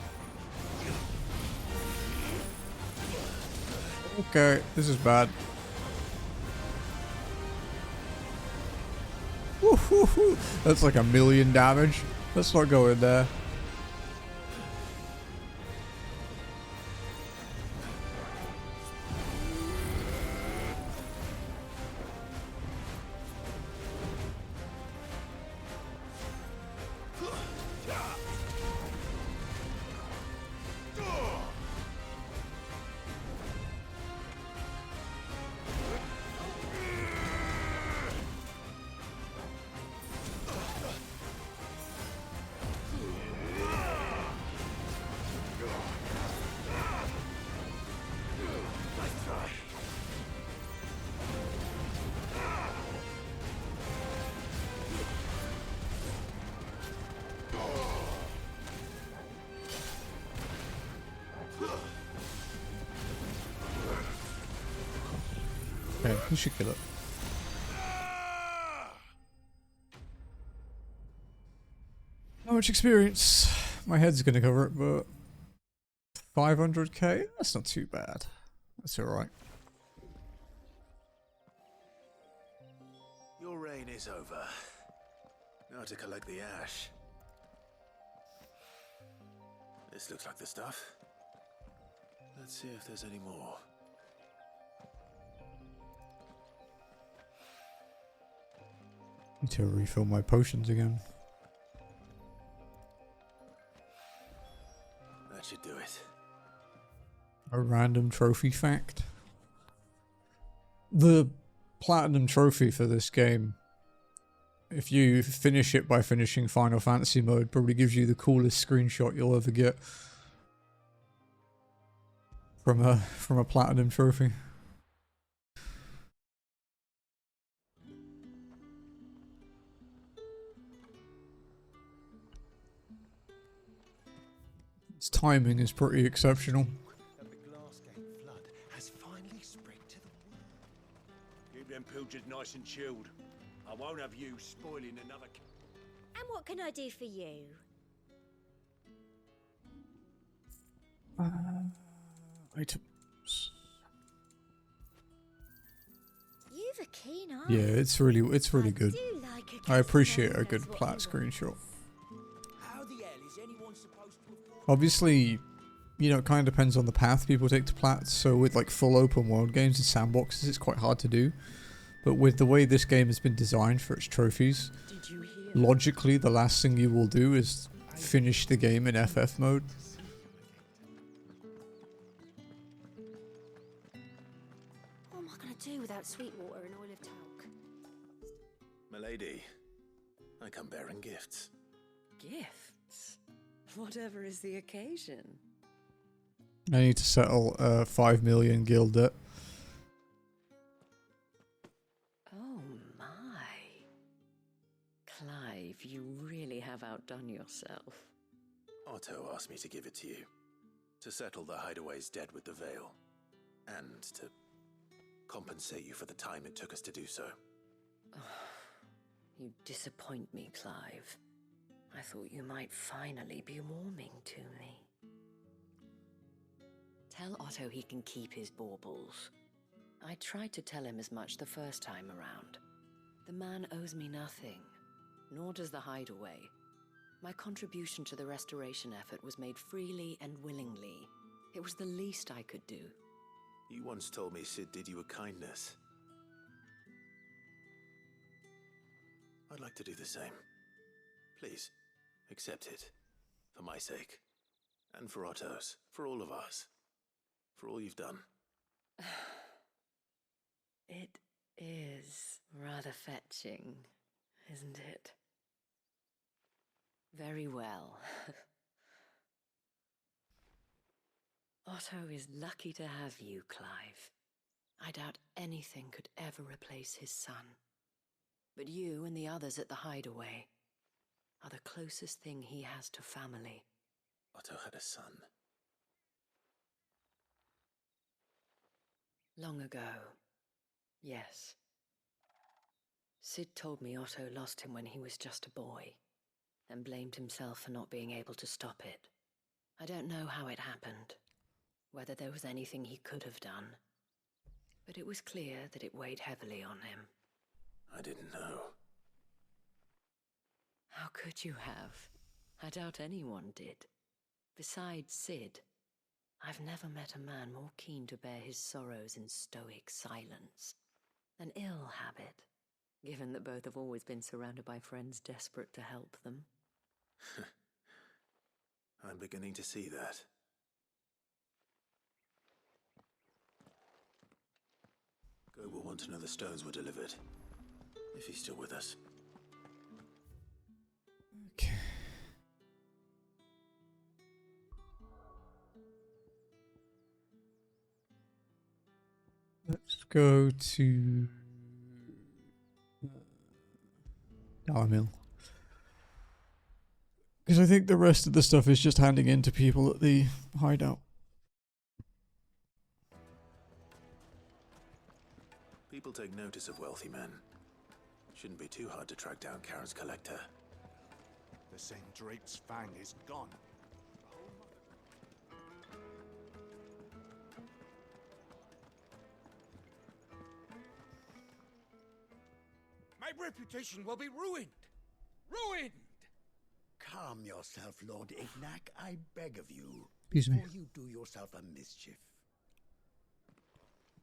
Okay, this is bad. Woo-hoo-hoo. That's like 1,000,000 damage. Let's not go in there. Okay, we should kill it. Not much experience. My head's gonna cover it, but 500k? That's not too bad. That's alright. Your reign is over. Now to collect the ash. This looks like the stuff. Let's see if there's any more. Need to refill my potions again. That should do it. A random trophy fact. The platinum trophy for this game, if you finish it by finishing Final Fantasy mode, probably gives you the coolest screenshot you'll ever get from a platinum trophy. Its timing is pretty exceptional. Keep them pilchers nice and chilled. I won't have you spoiling another. And what can I do for you? Items. You've a keen eye. Yeah, it's really good. do like a I appreciate a customer good who knows what plat he screenshot. How the hell is anyone supposed to afford? Obviously, you know, it kind of depends on the path people take to plats. So with like full open world games and sandboxes, it's quite hard to do. But with the way this game has been designed for its trophies, logically the last thing you will do is finish the game in FF mode. What am I going to do without sweet water and oil of talc? Milady, I come bearing gifts. Gifts? Whatever is the occasion. I need to settle 5 million guild debt. Oh my. Clive, you really have outdone yourself. Otto asked me to give it to you. To settle the Hideaway's debt with the Veil. And to compensate you for the time it took us to do so. You disappoint me, Clive. I thought you might finally be warming to me. Tell Otto he can keep his baubles. I tried to tell him as much the first time around. The man owes me nothing, nor does the Hideaway. My contribution to the restoration effort was made freely and willingly. It was the least I could do. You once told me Sid did you a kindness. I'd like to do the same. Please, accept it. For my sake. And for Otto's. For all of us. For all you've done. It is rather fetching, isn't it? Very well. Otto is lucky to have you, Clive. I doubt anything could ever replace his son. But you and the others at the Hideaway are the closest thing he has to family. Otto had a son. Long ago, yes. Sid told me Otto lost him when he was just a boy, and blamed himself for not being able to stop it. I don't know how it happened, whether there was anything he could have done, but it was clear that it weighed heavily on him. I didn't know. How could you have? I doubt anyone did. Besides Sid, I've never met a man more keen to bear his sorrows in stoic silence. An ill habit, given that both have always been surrounded by friends desperate to help them. I'm beginning to see that. Go will want to know the stones were delivered. If he's still with us. Okay. Let's go to Dallamil. Because I think the rest of the stuff is just handing in to people at the hideout. People take notice of wealthy men. Shouldn't be too hard to track down Karen's collector. The St. Drape's fang is gone. My reputation will be ruined! Ruined! Calm yourself, Lord Ignac, I beg of you. Excuse me. Before you do yourself a mischief.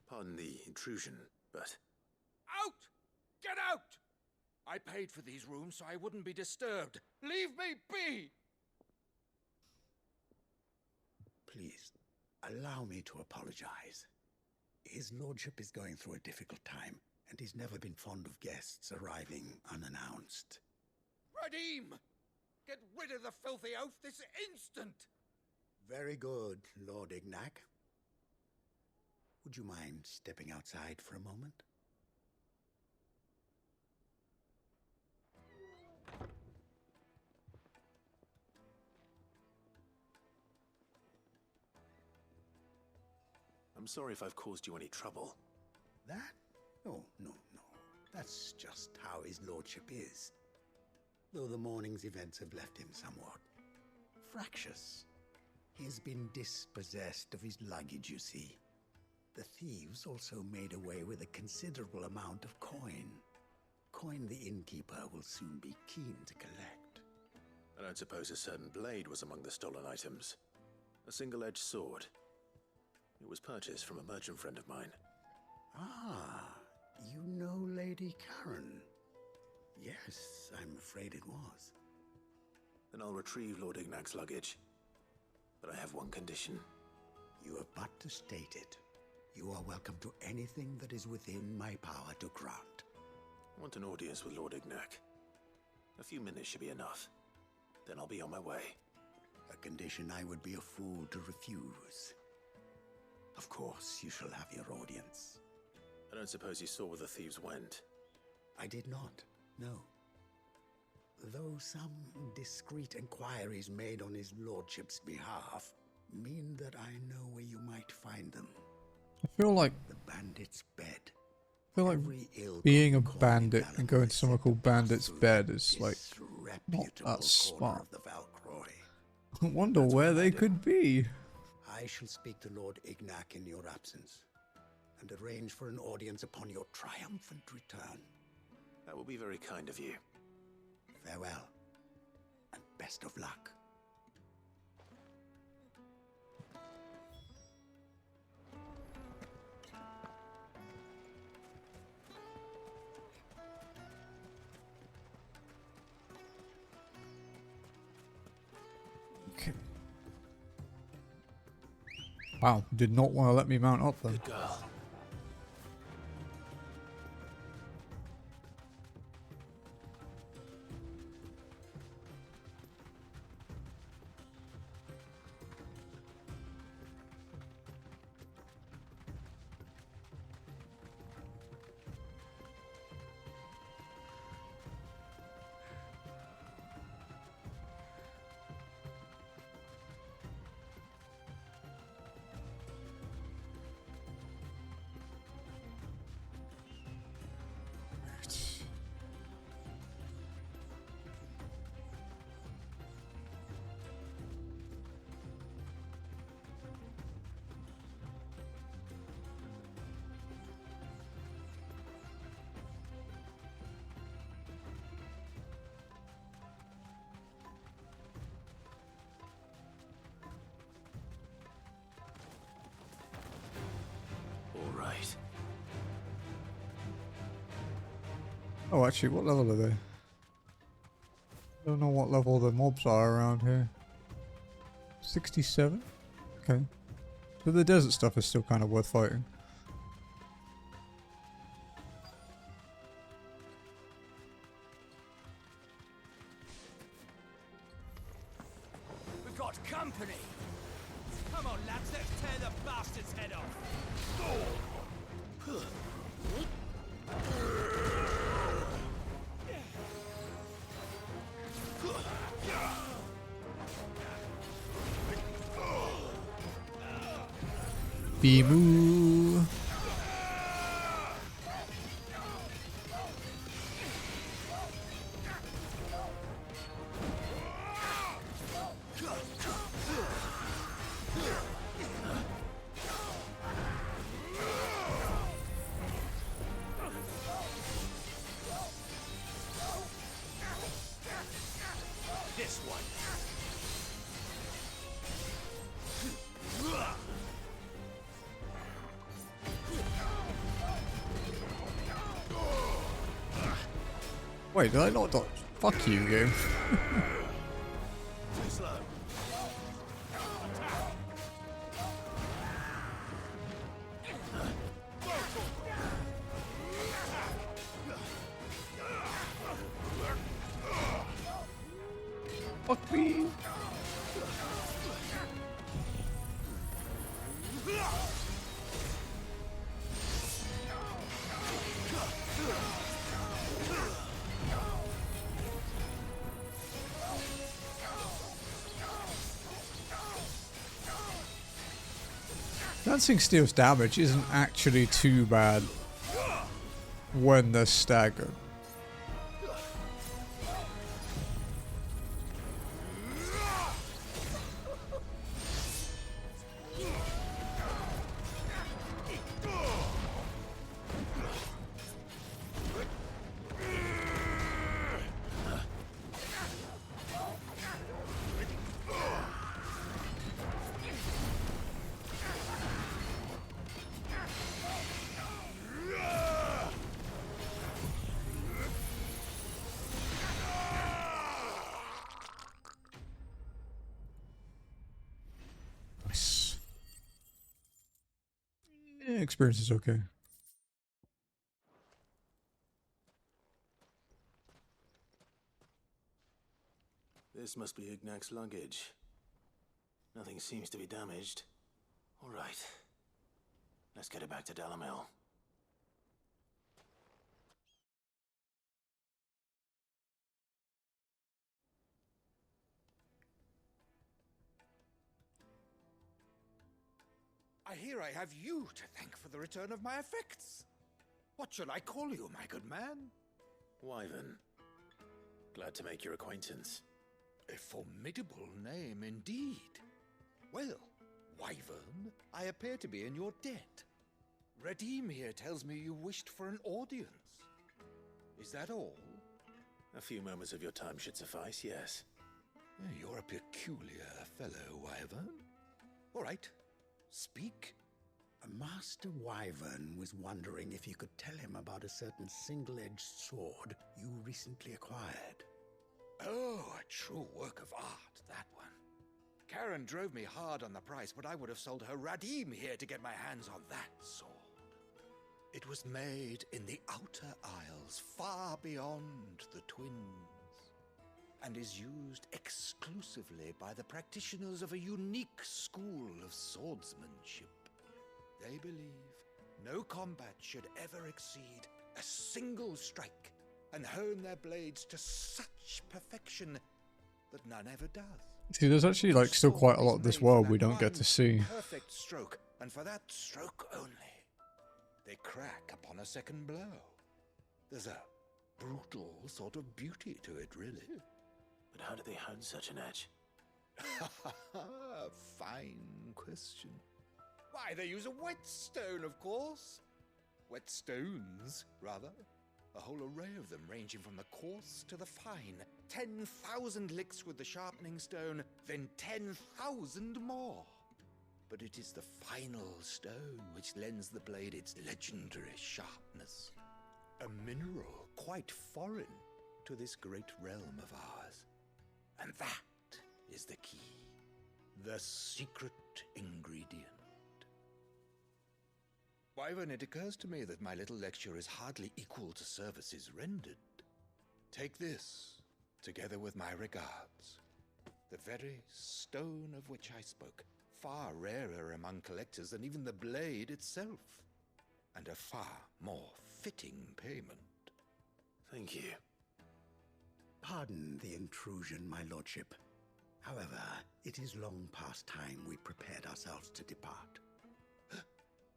Pardon the intrusion, but... Out! Get out! I paid for these rooms so I wouldn't be disturbed. Leave me be! Please, allow me to apologize. His lordship is going through a difficult time, and he's never been fond of guests arriving unannounced. Radim! Get rid of the filthy oaf this instant! Very good, Lord Ignac. Would you mind stepping outside for a moment? I'm sorry if I've caused you any trouble. That? Oh, no. That's just how his lordship is. Though the morning's events have left him somewhat fractious. He's been dispossessed of his luggage, you see. The thieves also made away with a considerable amount of coin. Coin the innkeeper will soon be keen to collect. I don't suppose a certain blade was among the stolen items. A single-edged sword. It was purchased from a merchant friend of mine. Ah, you know Lady Karen? Yes, I'm afraid it was. Then I'll retrieve Lord Ignac's luggage. But I have one condition. You have but to state it. You are welcome to anything that is within my power to grant. I want an audience with Lord Ignac. A few minutes should be enough. Then I'll be on my way. A condition I would be a fool to refuse. Of course, you shall have your audience. I don't suppose you saw where the thieves went. I did not, no. Though some discreet inquiries made on his lordship's behalf mean that I know where you might find them. I feel like the bandit's bed. Being a bandit and going to somewhere called Bandit's Bed is like not that smart. I wonder where they could be. I shall speak to Lord Ignac in your absence and arrange for an audience upon your triumphant return. That will be very kind of you. Farewell, and best of luck. Okay. Wow, did not want to let me mount up then. Good girl. Oh, actually, what level are they? I don't know what level the mobs are around here. 67? Okay. But the desert stuff is still kind of worth fighting. We've got company! Come on, lads, let's tear the bastard's head off! Bimu. This one. Wait, did I not dodge? Fuck you, game. Too slow. Fuck me. Dancing Steel's damage isn't actually too bad when they're staggered. Experience is okay. This must be Ignac's luggage. Nothing seems to be damaged. All right. Let's get it back to Dalamel. I hear I have you to thank for the return of my effects. What shall I call you, my good man? Wyvern. Glad to make your acquaintance. A formidable name indeed. Well, Wyvern, I appear to be in your debt. Redeem here tells me you wished for an audience. Is that all? A few moments of your time should suffice, yes. You're a peculiar fellow, Wyvern. All right. Speak. Master Wyvern was wondering if you could tell him about a certain single-edged sword you recently acquired. Oh, a true work of art, that one. Karen drove me hard on the price, but I would have sold her Radim here to get my hands on that sword. It was made in the Outer Isles, far beyond the Twins, and is used exclusively by the practitioners of a unique school of swordsmanship. They believe no combat should ever exceed a single strike, and hone their blades to such perfection that none ever does. See, there's actually like still quite a lot of this world we don't get to see. Perfect stroke, and for that stroke only, they crack upon a second blow. There's a brutal sort of beauty to it, really. But how do they hone such an edge? Fine question. Why, they use a whetstone, of course. Whetstones, rather. A whole array of them, ranging from the coarse to the fine. 10,000 licks with the sharpening stone, then 10,000 more. But it is the final stone which lends the blade its legendary sharpness. A mineral quite foreign to this great realm of ours. And that is the key. The secret ingredient. Wyvern, it occurs to me that my little lecture is hardly equal to services rendered. Take this, together with my regards. The very stone of which I spoke, far rarer among collectors than even the blade itself, and a far more fitting payment. Thank you. Pardon the intrusion, my lordship. However, it is long past time we prepared ourselves to depart.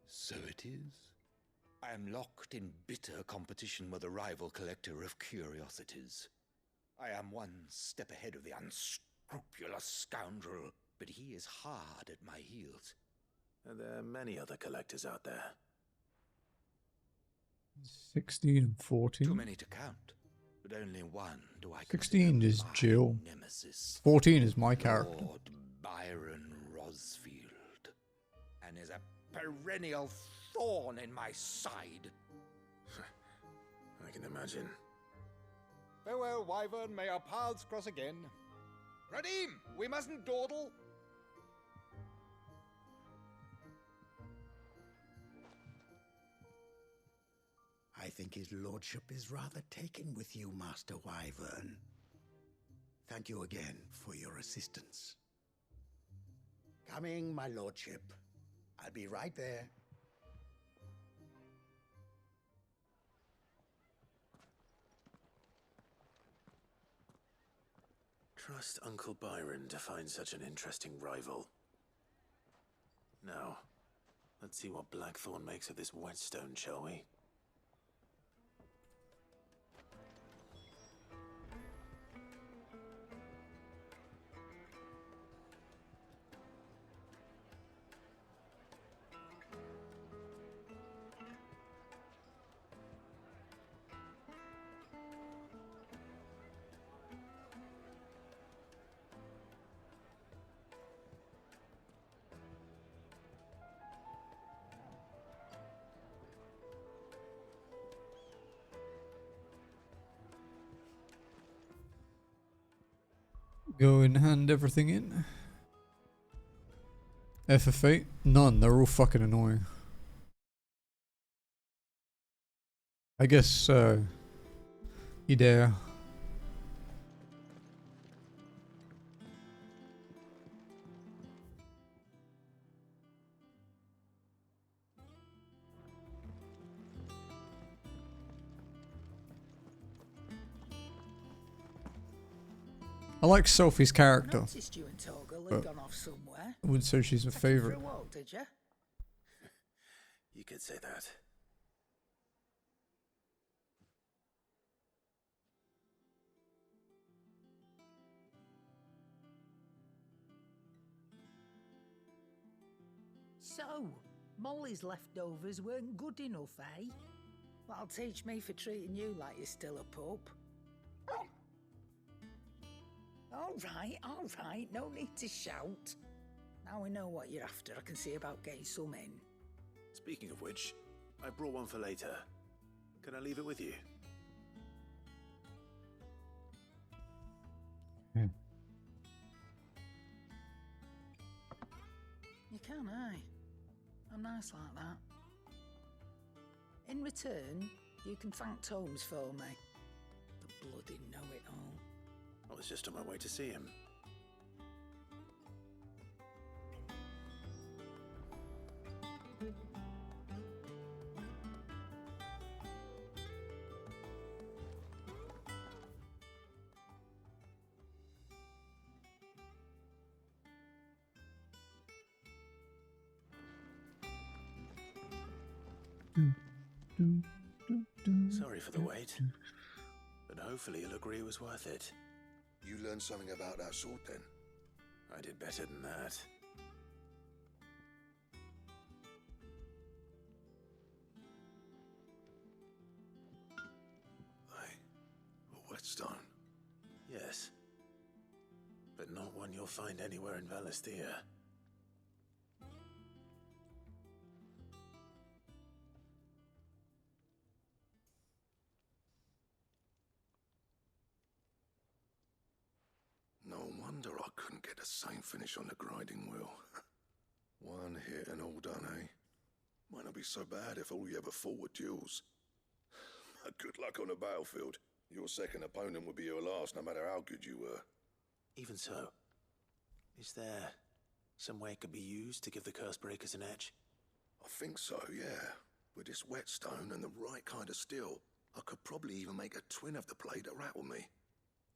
So it is. I am locked in bitter competition with a rival collector of curiosities. I am one step ahead of the unscrupulous scoundrel, but he is hard at my heels. And there are many other collectors out there. 16 and 14. Too many to count, but only one do I 16 is my Jill. nemesis. 14 is my character. Lord Byron Rosfield, and is a perennial thorn in my side. I can imagine. Farewell, Wyvern. May our paths cross again. Radim, we mustn't dawdle. I think his lordship is rather taken with you, Master Wyvern. Thank you again for your assistance. Coming, my lordship. I'll be right there. Trust Uncle Byron to find such an interesting rival. Now, let's see what Blackthorn makes of this whetstone, shall we? Go and hand everything in. FF8? None. They're all fucking annoying. I guess, you dare. I like Sophie's character. I noticed you and Torgal had gone off somewhere. I wouldn't say she's my Took you for favourite. a walk, did you? You could say that. So, Molly's leftovers weren't good enough, eh? That'll teach me for treating you like you're still a pup. All right, no need to shout. Now we know what you're after, I can see about getting some in. Speaking of which, I brought one for later. Can I leave it with you? You can, eh? I'm nice like that. In return, you can thank Tomes for me. The bloody know-it-all. I was just on my way to see him. Sorry for the wait, but hopefully you'll agree it was worth it. You learned something about that sword then? I did better than that. A whetstone? Yes. But not one you'll find anywhere in Valisthea. same finish on the grinding wheel. One hit and all done, eh? Might not be so bad if all you ever fought were duels. Good luck on the battlefield. Your second opponent would be your last, no matter how good you were. Even so, is there some way it could be used to give the curse breakers an edge? I think so, yeah. With this whetstone and the right kind of steel, I could probably even make a twin of the blade that rattled me.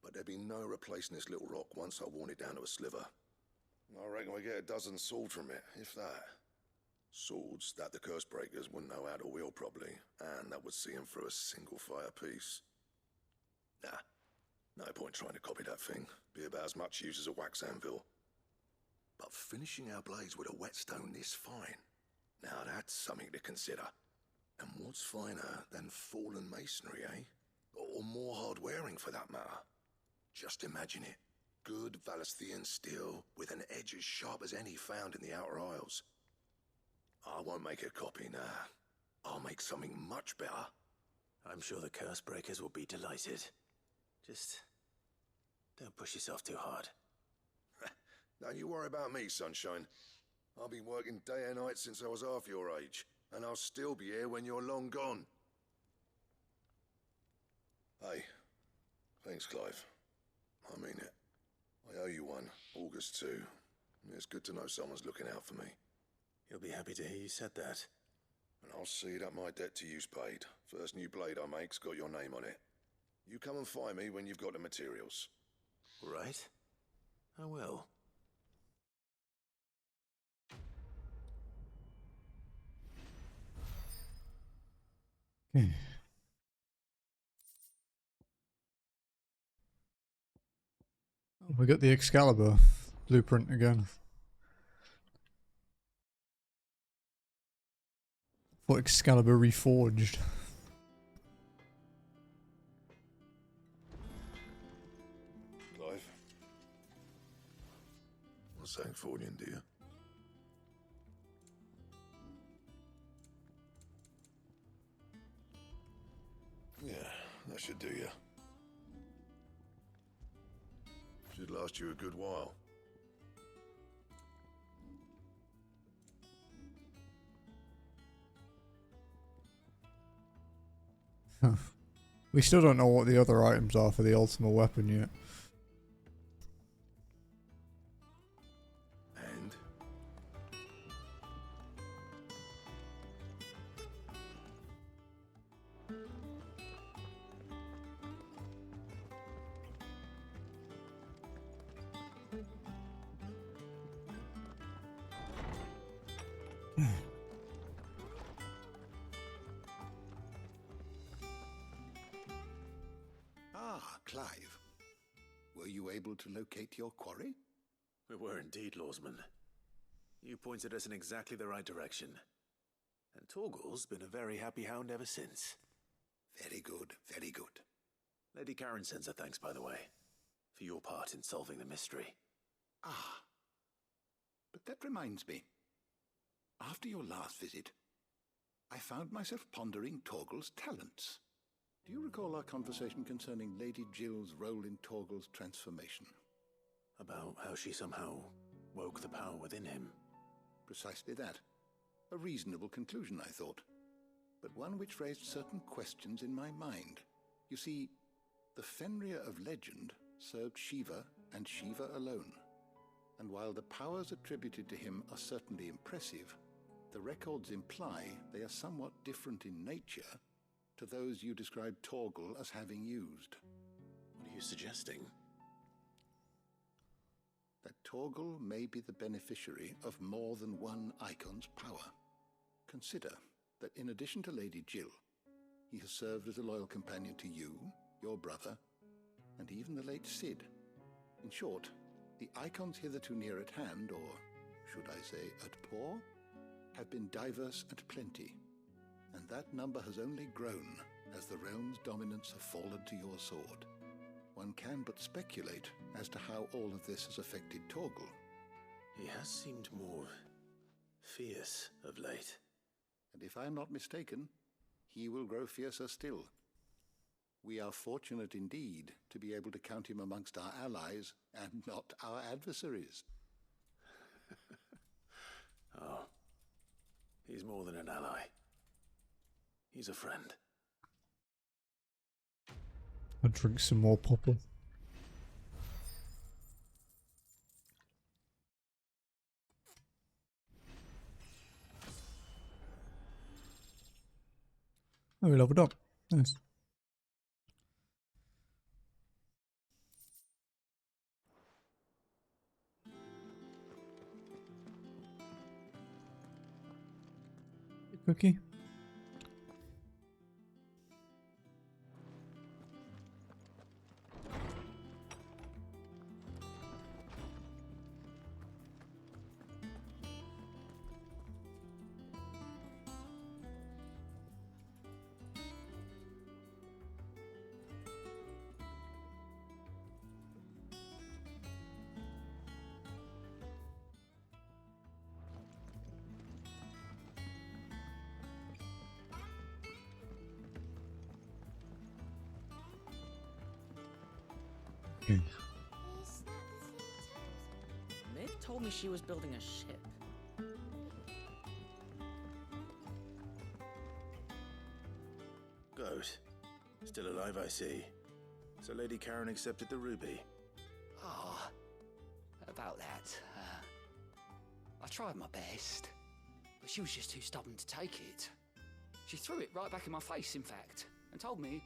But there'd be no replacing this little rock once I worn it down to a sliver. I reckon we get a dozen swords from it, if that. Swords that the curse breakers wouldn't know how to wield properly, and that would see them through a single fire piece. Nah, no point trying to copy that thing. Be about as much use as a wax anvil. But finishing our blades with a whetstone this fine, now that's something to consider. And what's finer than fallen masonry, eh? Or more hard-wearing, for that matter. Just imagine it. Good Valesthian steel with an edge as sharp as any found in the Outer Isles. I won't make a copy, nah. I'll make something much better. I'm sure the curse breakers will be delighted. Just don't push yourself too hard. Don't you worry about me, sunshine. I've been working day and night since I was half your age, and I'll still be here when you're long gone. Hey, thanks, Clive. I mean it. I owe you one, August too. It's good to know someone's looking out for me. He'll be happy to hear you said that. And I'll see that my debt to you's paid. First new blade I make's got your name on it. You come and find me when you've got the materials. Right. I will. Okay. We got the Excalibur blueprint again. For Excalibur Reforged. Clive? What's that for you, dear? Yeah, that should do you. Should last you a good while. We still don't know what the other items are for the ultimate weapon yet. And? Clive, were you able to locate your quarry? We were indeed, Lawsman. You pointed us in exactly the right direction. And Torgal's been a very happy hound ever since. Very good, very good. Lady Karen sends her thanks, by the way, for your part in solving the mystery. Ah, but that reminds me. After your last visit, I found myself pondering Torgal's talents. Do you recall our conversation concerning Lady Jill's role in Torgal's transformation? About how she somehow woke the power within him. Precisely that. A reasonable conclusion, I thought. But one which raised certain questions in my mind. You see, the Fenrir of legend served Shiva and Shiva alone. And while the powers attributed to him are certainly impressive, the records imply they are somewhat different in nature to those you described Torgal as having used. What are you suggesting? That Torgal may be the beneficiary of more than one icon's power. Consider that in addition to Lady Jill, he has served as a loyal companion to you, your brother, and even the late Cid. In short, the icons hitherto near at hand, or should I say at paw, have been diverse and plenty. And that number has only grown as the realm's dominance have fallen to your sword. One can but speculate as to how all of this has affected Torgal. He has seemed more fierce of late. And if I am not mistaken, he will grow fiercer still. We are fortunate indeed to be able to count him amongst our allies and not our adversaries. Oh, he's more than an ally. He's a friend. I'll drink some more popper. Oh, we leveled up. Nice. Cookie. Okay. Mid told me she was building a ship. Good. Still alive, I see. So Lady Karen accepted the ruby. Oh, about that. I tried my best, but she was just too stubborn to take it. She threw it right back in my face, in fact, and told me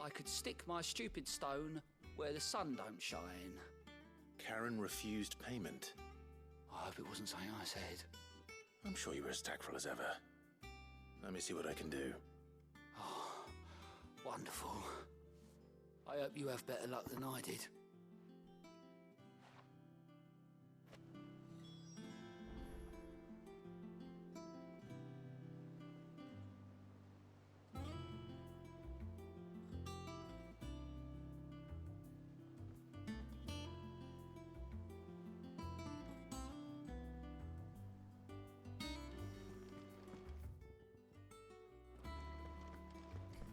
I could stick my stupid stone where the sun don't shine. Karen refused payment. I hope it wasn't something I said. I'm sure you were as tactful as ever. Let me see what I can do. Oh, wonderful. I hope you have better luck than I did.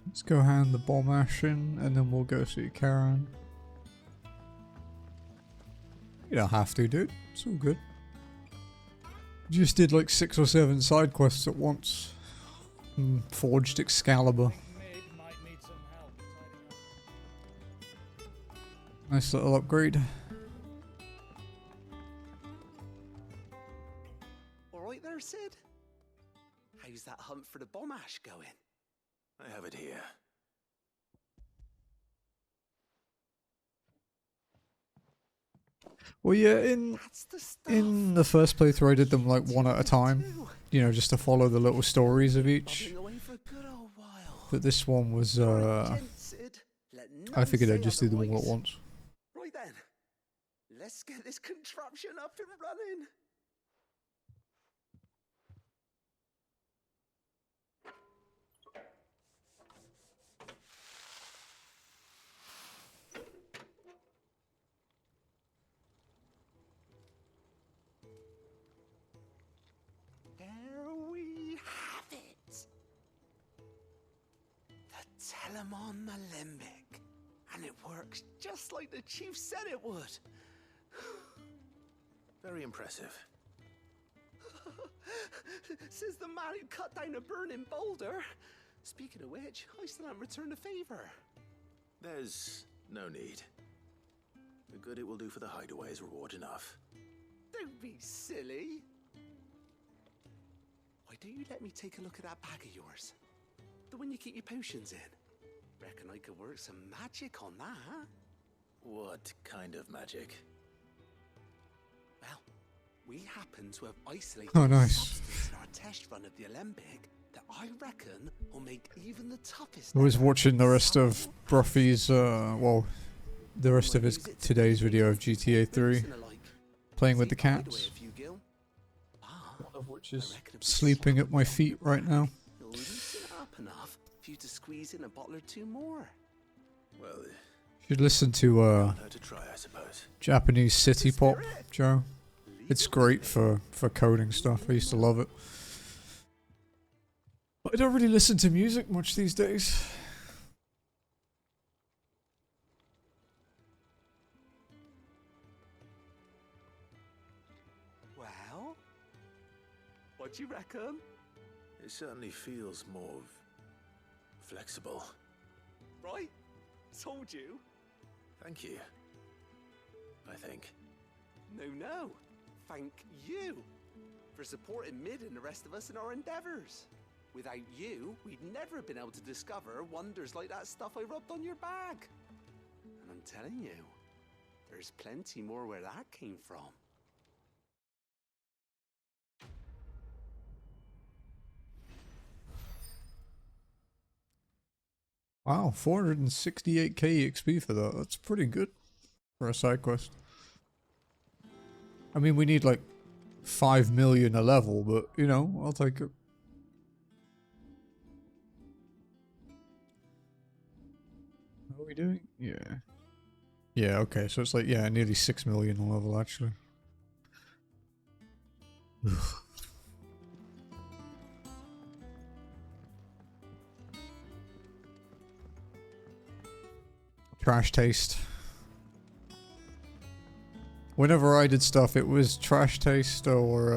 Let's go hand the bomb ash in, and then we'll go see Karen. You don't have to, dude. It's all good. Just did like 6 or 7 side quests at once. Forged Excalibur. Nice little upgrade. Alright there, Sid? How's that hunt for the bomb ash going? I have it here. Well, yeah, in the first playthrough I did them like one at a time, you know, just to follow the little stories of each. But this one was, I figured I'd just do them all at once. Right then, let's get this contraption up and running. There we have it. The Telemon Alembic. And it works just like the chief said it would. Very impressive. Says the man who cut down a burning boulder. Speaking of which, I still haven't returned the favor. There's no need. The good it will do for the hideaway is reward enough. Don't be silly. Why don't you let me take a look at that bag of yours? The one you keep your potions in. Reckon I could work some magic on that, huh? What kind of magic? Well, we happen to have isolated nice. substance in our test run of the Alembic that I reckon will make even the toughest. I was watching the rest of Bruffy's, well, the rest of his today's video of GTA 3, playing with the cats. One of which is sleeping at my feet right now. Up enough for you to squeeze in a bottle or two more. Well, Should listen to try, I suppose. Japanese city pop, Joe. It's great for coding stuff. I used to love it. But I don't really listen to music much these days. What do you reckon? It certainly feels more flexible. Right? Told you. Thank you. I think. No. Thank you for supporting Mid and the rest of us in our endeavors. Without you, we'd never have been able to discover wonders like that stuff I rubbed on your bag. And I'm telling you, there's plenty more where that came from. Wow, 468k XP for that. That's pretty good for a side quest. I mean, we need like 5 million a level, but you know, I'll take it. How are we doing? Yeah. Yeah, okay, so it's like, yeah, nearly 6 million a level actually. Trash taste. Whenever I did stuff, it was trash taste or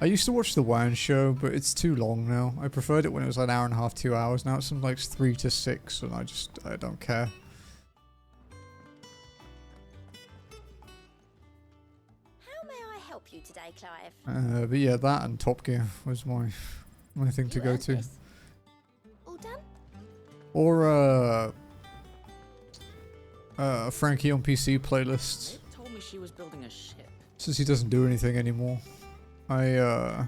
I used to watch the WAN show, but it's too long now. I preferred it when it was like an hour and a half, 2 hours. Now it's something like 3 to 6, and I don't care. How may I help you today, Clive? But yeah, that and Top Gear was my thing to go to. All done? Or Frankie on PC playlists. It told me she was building a ship. Since he doesn't do anything anymore, I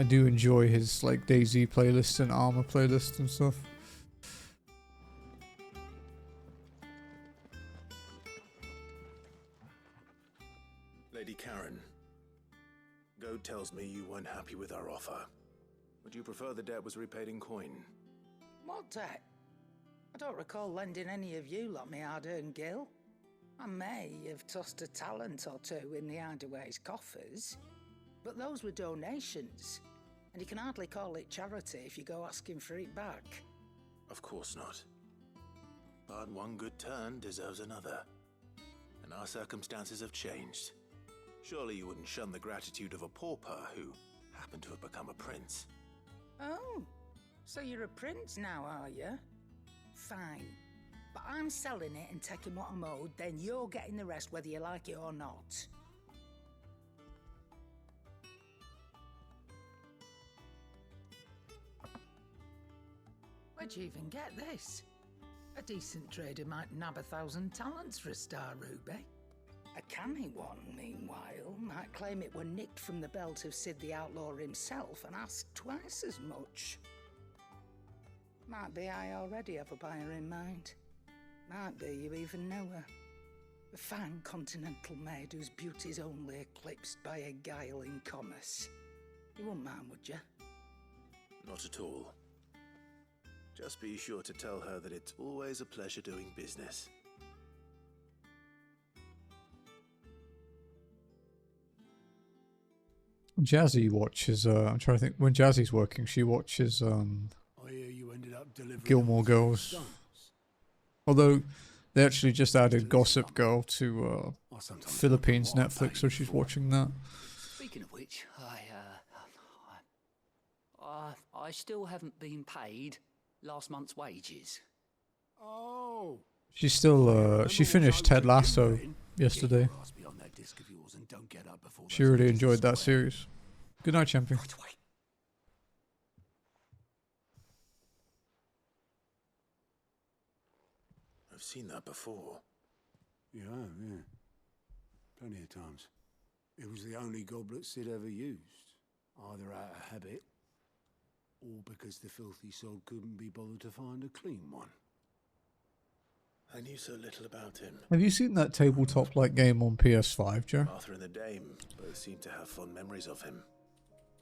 do enjoy his like DayZ playlist and Armor playlist and stuff. Lady Karen, Goad tells me you weren't happy with our offer. Would you prefer the debt was repaid in coin? What debt? I don't recall lending any of you lot me hard-earned gil. I may have tossed a talent or two in the Hideaway's coffers, but those were donations, and you can hardly call it charity if you go asking for it back. Of course not. But one good turn deserves another. And our circumstances have changed. Surely you wouldn't shun the gratitude of a pauper who happened to have become a prince. Oh, so you're a prince now, are you? Fine. But I'm selling it and taking what I'm owed, then you're getting the rest whether you like it or not. Where'd you even get this? A decent trader might nab 1,000 talents for a star ruby. A canny one, meanwhile, might claim it were nicked from the belt of Sid the Outlaw himself and ask twice as much. Might be I already have a buyer in mind. Might be you even know her. A fine continental maid whose beauty's only eclipsed by a guile in commerce. You wouldn't mind, would you? Not at all. Just be sure to tell her that it's always a pleasure doing business. Jazzy watches, I'm trying to think, when Jazzy's working, she watches I hear you ended up delivering Gilmore Girls. Although they actually just added Gossip Girl to Philippines Netflix, so she's watching that. Speaking of which, I still haven't been paid last month's wages. Oh. She's still, she finished Ted Lasso yesterday. She really enjoyed that series. Good night, champion. I've seen that before. Yeah. Plenty of times. It was the only goblet Sid ever used, either out of habit, or because the filthy soul couldn't be bothered to find a clean one. I knew so little about him. Have you seen that tabletop-like game on PS5, Joe? Arthur and the Dame both seem to have fond memories of him.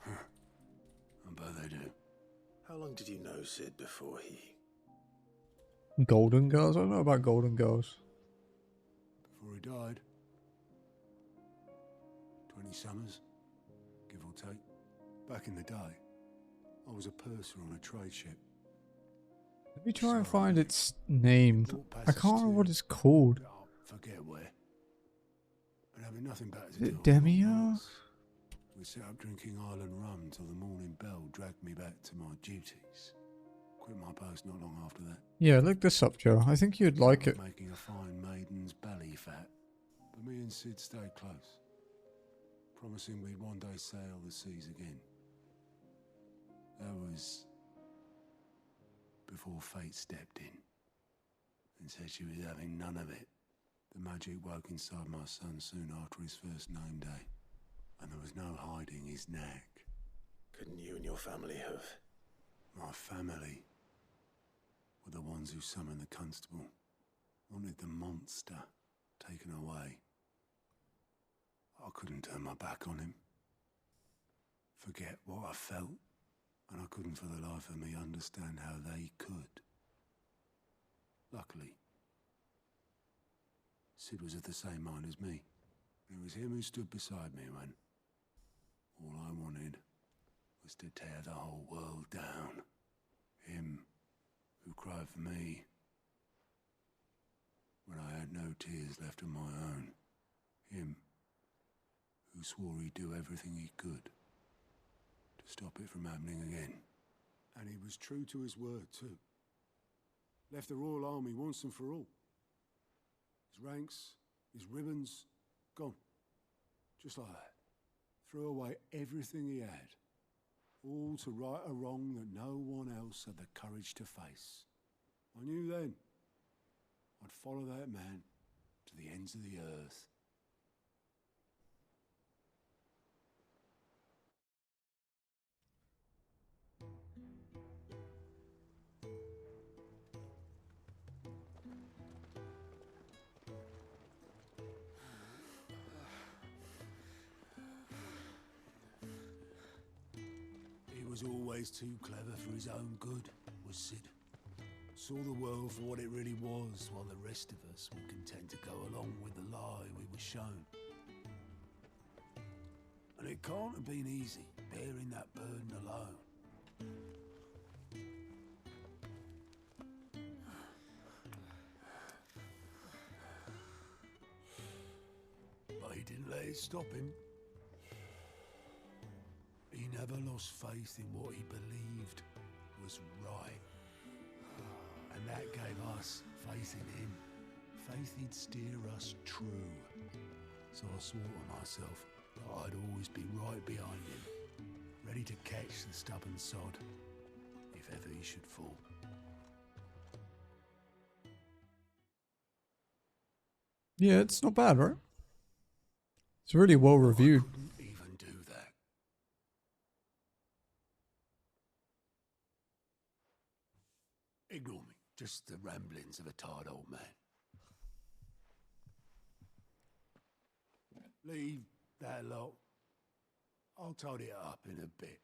I bet they do. How long did you know Sid before he... Golden Girls? I don't know about Golden Girls. Before he died. 20 summers, give or take. Back in the day, I was a purser on a trade ship. Let me try and find its name. I can't remember what it's called. Forget where. And having nothing better to Is do. it Demia? We set up drinking Island rum till the morning bell dragged me back to my duties. Quit my post not long after that. Yeah, look this up, Joe. I think you'd like it. Making a fine maiden's belly fat. But me and Sid stayed close, promising we'd one day sail the seas again. That was before fate stepped in and said she was having none of it. The magic woke inside my son soon after his first name day, and there was no hiding his knack. Couldn't you and your family have? My family were the ones who summoned the constable, wanted the monster taken away. I couldn't turn my back on him, forget what I felt, and I couldn't for the life of me understand how they could. Luckily, Sid was of the same mind as me. It was him who stood beside me when all I wanted was to tear the whole world down. Him who cried for me when I had no tears left of my own. Him who swore he'd do everything he could to stop it from happening again. And he was true to his word too. Left the Royal Army once and for all. His ranks, his ribbons, gone. Just like that. Threw away everything he had. All to right a wrong that no one else had the courage to face. I knew then I'd follow that man to the ends of the earth. He was always too clever for his own good, was Sid. Saw the world for what it really was, while the rest of us were content to go along with the lie we were shown. And it can't have been easy, bearing that burden alone. But he didn't let it stop him. He never lost faith in what he believed was right. And that gave us faith in him. Faith he'd steer us true. So I swore to myself that I'd always be right behind him, ready to catch the stubborn sod, if ever he should fall. Yeah, it's not bad, right? It's really well reviewed. Even do that. Ignore me. Just the ramblings of a tired old man. Leave that lot. I'll tidy it up in a bit.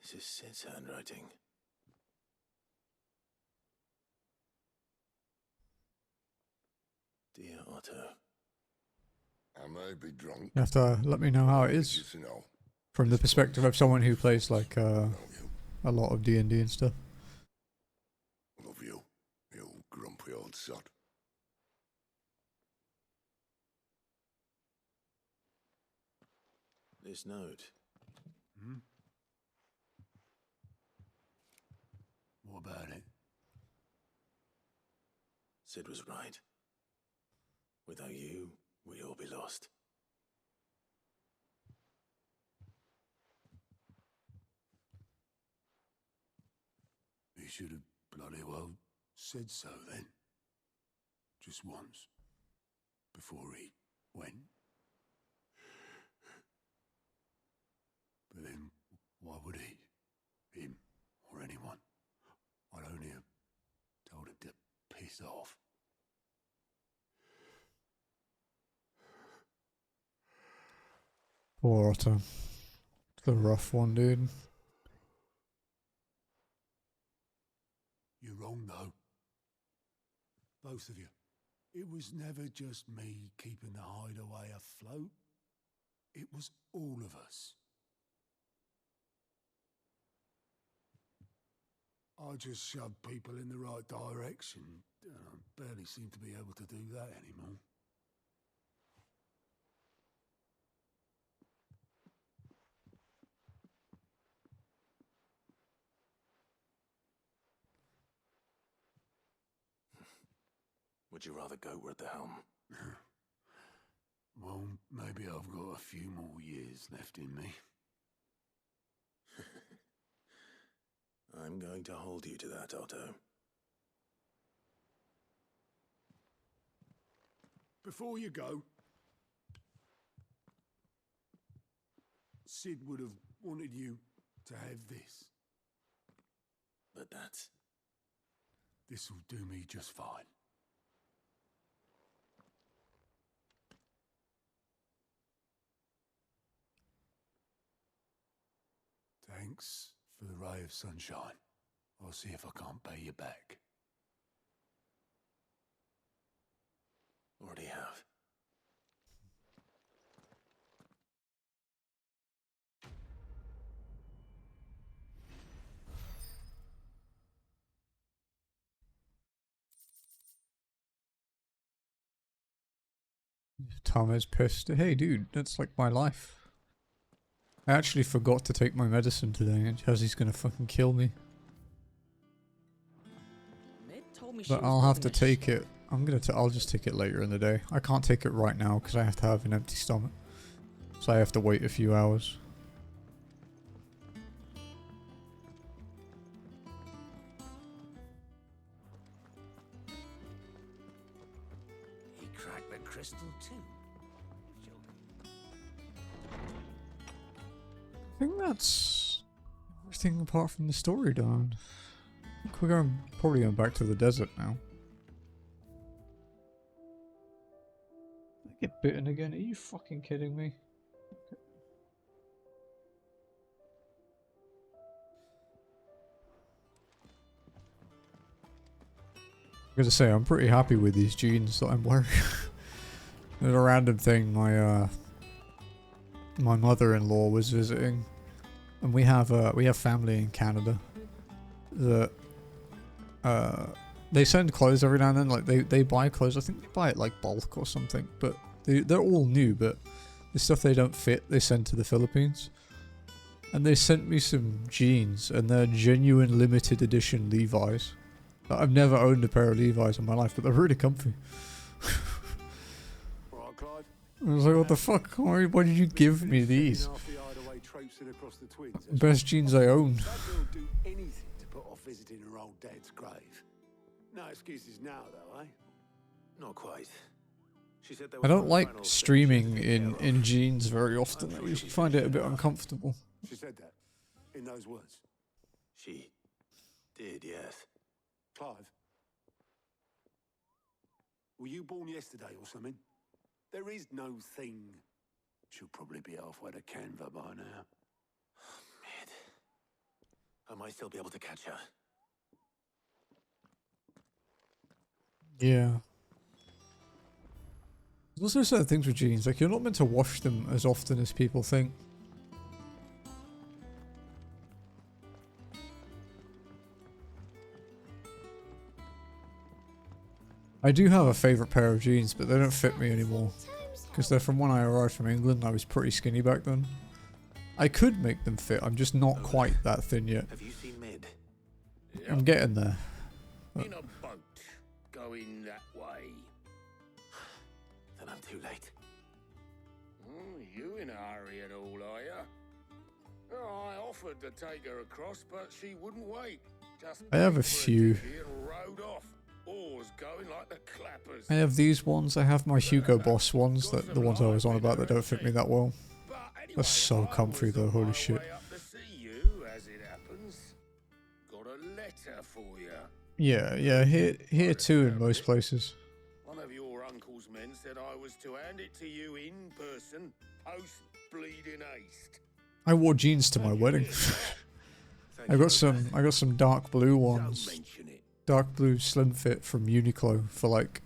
This is Sid's handwriting. Dear Otto. I may be drunk. You have to let me know how it is. You know, From the perspective of someone who plays like a lot of D&D and stuff. love you, you grumpy old sod. This note. Hmm? What about it? Sid was right. Without you, we'd all be lost. He should have bloody well said so then. Just once. Before he went. But then, why would he? Him, or anyone? I'd only have told him to piss off. Poor Otto. It's a rough one, dude. You're wrong, though. Both of you. It was never just me keeping the hideaway afloat. It was all of us. I just shove people in the right direction. I barely seem to be able to do that anymore. Would you rather go at the helm? Well, maybe I've got a few more years left in me. I'm going to hold you to that, Otto. Before you go, Sid would have wanted you to have this. But that's... This'll do me just fine. Thanks for the ray of sunshine. I'll see if I can't pay you back. Already have. Tom is pissed. Hey dude, that's like my life. I actually forgot to take my medicine today and Jesse's gonna fucking kill me. But I'll have to take it. I'll just take it later in the day. I can't take it right now because I have to have an empty stomach. So I have to wait a few hours. He cracked the crystal too. I think that's everything apart from the story done. I think we're probably going back to the desert now. Did I get bitten again? Are you fucking kidding me? I'm gonna say I'm pretty happy with these jeans that I'm wearing. There's a random thing. My mother-in-law was visiting, and we have family in Canada that they send clothes every now and then. Like they buy clothes. I think they buy it like bulk or something, but they're all new. But the stuff they don't fit, they send to the Philippines. And they sent me some jeans, and they're genuine limited edition Levi's. I've never owned a pair of Levi's in my life, but they're really comfy. I was like, what the fuck? Why did you give me these? Best jeans I own. That will do anything to put off visiting her old dad's grave. No excuses now, though, eh? Not quite. She said there I was don't one like final streaming in jeans very often. I usually find it a bit uncomfortable. She said that in those words. She did, yes. Clive, were you born yesterday or something? There is no thing. She'll probably be halfway to Canva by now. Mid. I might still be able to catch her. Yeah. There's also certain things with jeans, like you're not meant to wash them as often as people think. I do have a favourite pair of jeans, but they don't fit me anymore. Because they're from when I arrived from England, I was pretty skinny back then. I could make them fit, I'm just not quite that thin yet. Have you seen Mid? I'm getting there. In a boat, going that way. Then I'm too late. You in a hurry at all, are you? Oh, I offered to take her across, but she wouldn't wait. Just I have a paid for few. ticket and rode off. Oars going like the clappers. I have these ones, I have my Hugo Boss ones, the ones I was on about that don't fit me that well. They're so comfy though, holy shit. As it happens, got a letter for you. Yeah, here too in most places. One of your uncle's men said I was to hand it to you in person, post bleeding haste. I wore jeans to my wedding. I got some dark blue ones. Dark blue slim fit from Uniqlo for like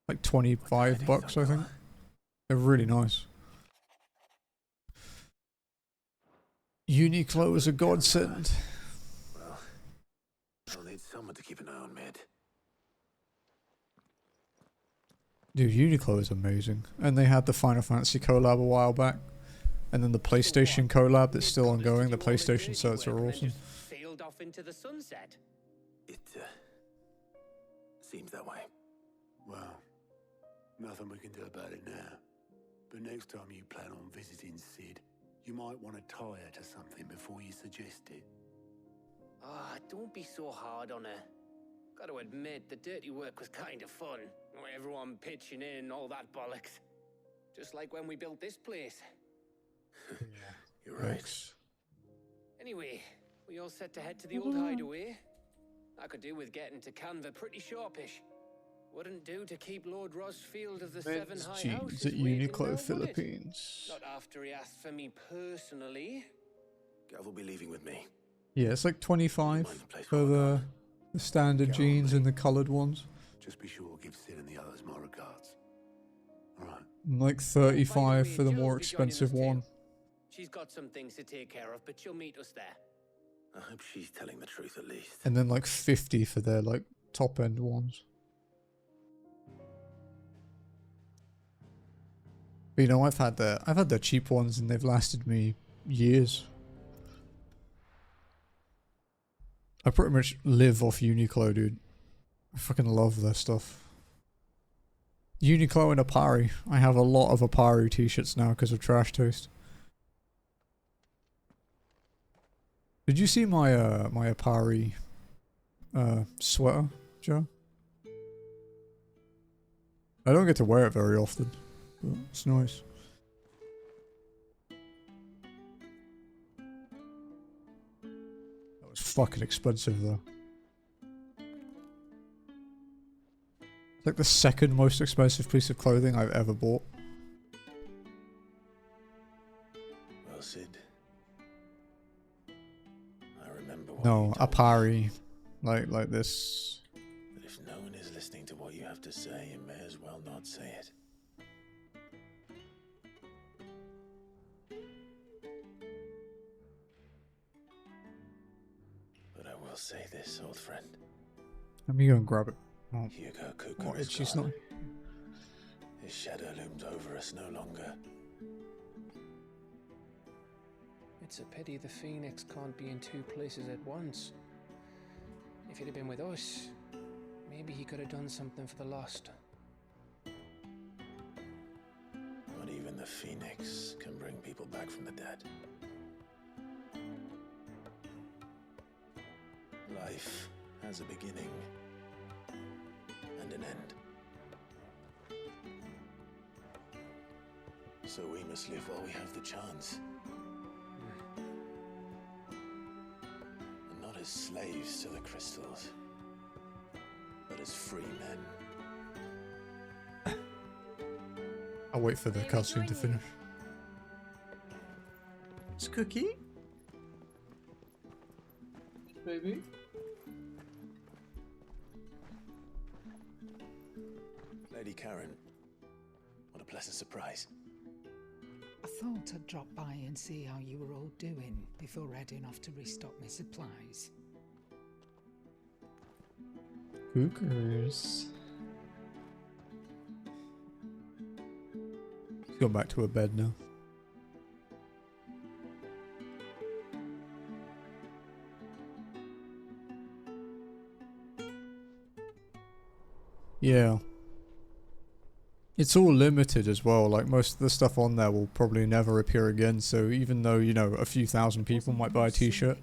$25, I think. They're really nice. Uniqlo is a godsend. someone to keep an eye on Mid. Dude, Uniqlo is amazing. And they had the Final Fantasy collab a while back. And then the PlayStation collab that's still ongoing. The PlayStation certs are awesome. Sailed off into the sunset. It seems that way. Well, nothing we can do about it now. But next time you plan on visiting Sid, you might want to tie her to something before you suggest it. Ah, don't be so hard on her. Gotta admit, the dirty work was kind of fun. Everyone pitching in and all that bollocks. Just like when we built this place. You're right. Anyway, we all set to head to the old hideaway. I could do with getting to Canva pretty sharpish. Wouldn't do to keep Lord Rosfield of the Seven High Houses at waiting Uniqlo now, would it? Philippines. Not after he asked for me personally. Gav will be leaving with me. Yeah, it's like 25 for the standard jeans and the coloured ones. Just be sure to give Sid and the others my regards. Alright. And like 35 for the more expensive one. She's got some things to take care of, but she'll meet us there. I hope she's telling the truth at least. And then like 50 for their like top end ones. But, you know, I've had the cheap ones and they've lasted me years. I pretty much live off Uniqlo, dude. I fucking love their stuff. Uniqlo and Apari. I have a lot of Apari t-shirts now because of Trash Taste. Did you see my my Apari sweater, Joe? I don't get to wear it very often, but it's nice. That was fucking expensive though. It's like the second most expensive piece of clothing I've ever bought. Well, Sid. I remember what No, you told me. Apari. Like this. But if no one is listening to what you have to say, you may as well not say it. But I will say this, old friend. Let me go and grab it. Oh. Hugo Cuckoo What, is she's gone. not. His shadow looms over us no longer. It's a pity the Phoenix can't be in two places at once. If he'd have been with us, maybe he could have done something for the lost. Not even the Phoenix can bring people back from the dead. Life has a beginning and an end. So we must live while we have the chance. And not as slaves to the crystals, but as free men. I'll wait for the cutscene to finish. It's Cookie. Baby. Lady Karen, what a pleasant surprise. I thought I'd drop by and see how you were all doing before heading off to restock my supplies. Cougars. Let's go back to her bed now. Yeah. It's all limited as well, like most of the stuff on there will probably never appear again, so even though, you know, a few thousand people might buy a t-shirt,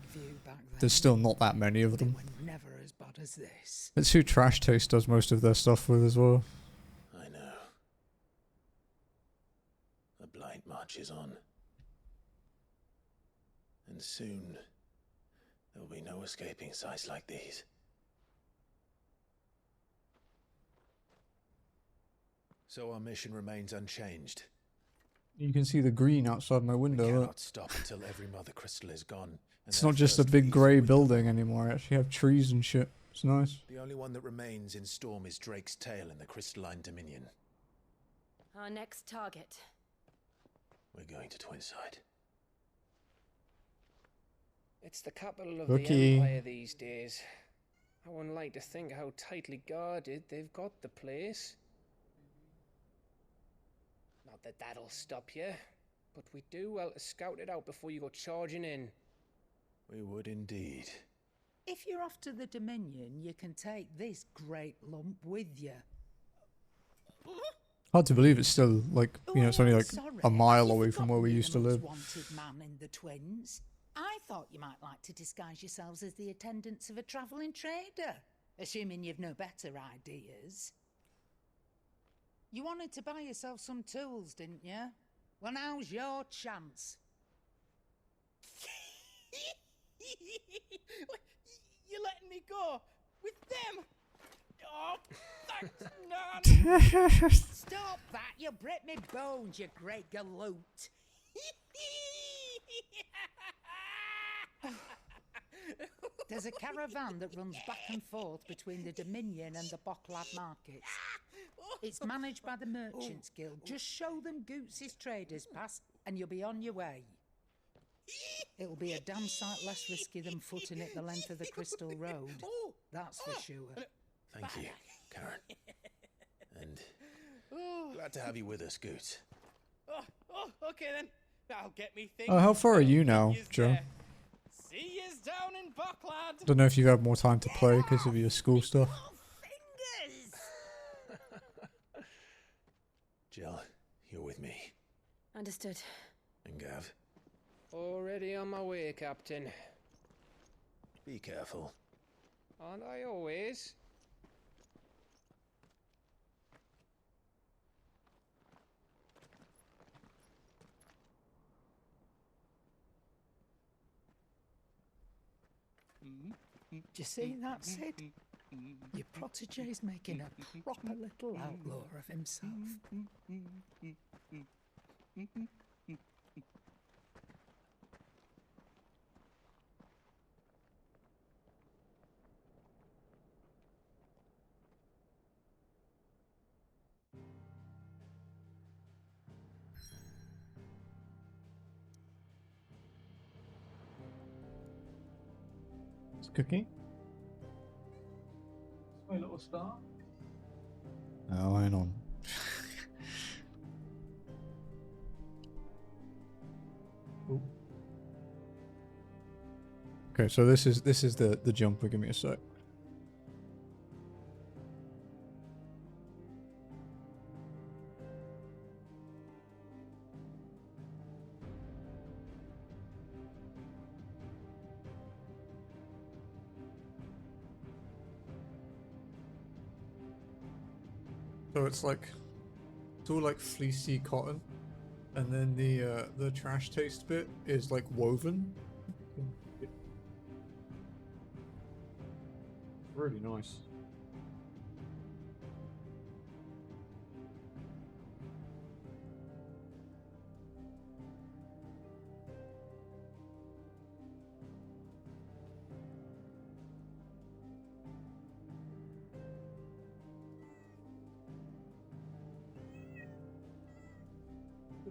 there's still not that many of them. Never as bad as this. It's who Trash Taste does most of their stuff with as well. I know. The blight marches on. And soon, there will be no escaping sights like these. So our mission remains unchanged. You can see the green outside my window. We Look. cannot stop until every mother crystal is gone. and It's that not just a first big leaf grey withers. building anymore, I actually have trees and shit. It's nice. The only one that remains in Storm is Drake's tail in the crystalline dominion. Our next target. We're going to Twinside. It's the capital of Cookie. the Empire these days. I wouldn't like to think how tightly guarded they've got the place. Not that that'll stop you, but we do well to scout it out before you go charging in. We would indeed. If you're off to the Dominion, you can take this great lump with you. Hard to believe it's still, like, you know, it's only like a mile away from where we used to live. Wanted man in the Twins. I thought you might like to disguise yourselves as the attendants of a travelling trader, assuming you've no better ideas. You wanted to buy yourself some tools, didn't you? Well, now's your chance. You're letting me go with them? Oh, thanks, Nan. Stop that! You break me bones, you great galoot. There's a caravan that runs back and forth between the Dominion and the Bocklad markets. It's managed by the Merchants Guild. Just show them Goots' traders pass and you'll be on your way. It'll be a damn sight less risky than footing it the length of the Crystal Road. That's for sure. Thank you, Karen. And glad to have you with us, Goot. Okay then. That'll get me thinking. Oh, how far are you now, Joe? See yous down in Bocklad. Don't know if you've had more time to play because of your school stuff. Jill, you're with me. Understood. And Gav, Already on my way, Captain. be careful. Aren't I always? Do you see that, Sid? Your protege's making a proper little outlaw of himself. It's cookie. My little star. Oh, hang on. Ooh. Okay, so this is the jumper. Give me a sec. So it's all like fleecy cotton, and then the trash taste bit is like woven. Really nice.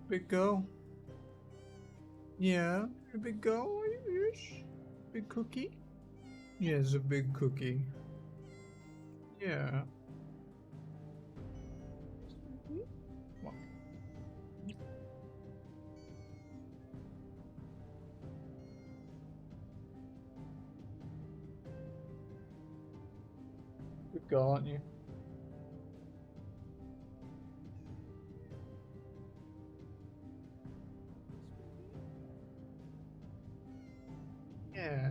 Big girl? Yeah, a big girl? Yes. Big cookie? Yes, a big cookie. Yeah. What? Good girl, aren't you? Yeah.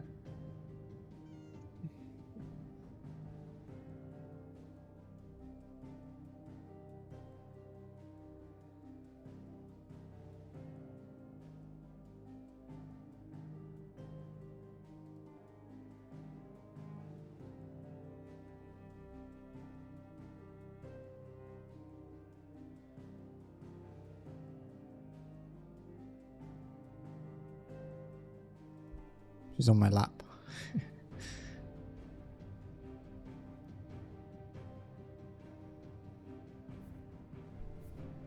She's on my lap.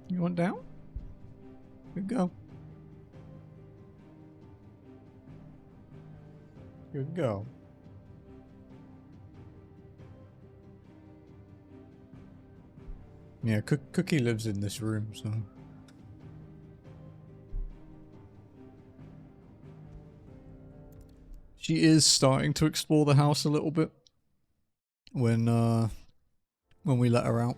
You want down? Good go. Good go. Yeah, Cookie lives in this room, so... She is starting to explore the house a little bit when we let her out.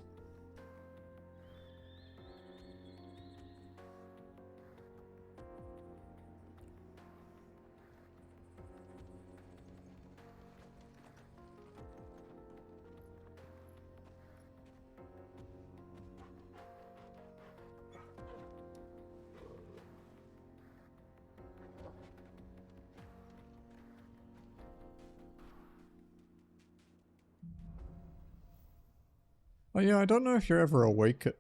Oh yeah, I don't know if you're ever awake at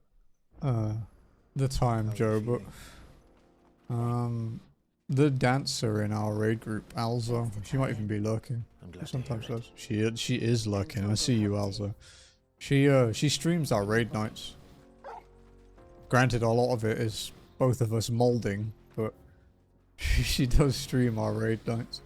the time, Joe, but the dancer in our raid group, Alza, she might even be lurking. Sometimes does. She is lurking. I see you, Alza. She streams our raid nights. Granted, a lot of it is both of us molding, but she does stream our raid nights.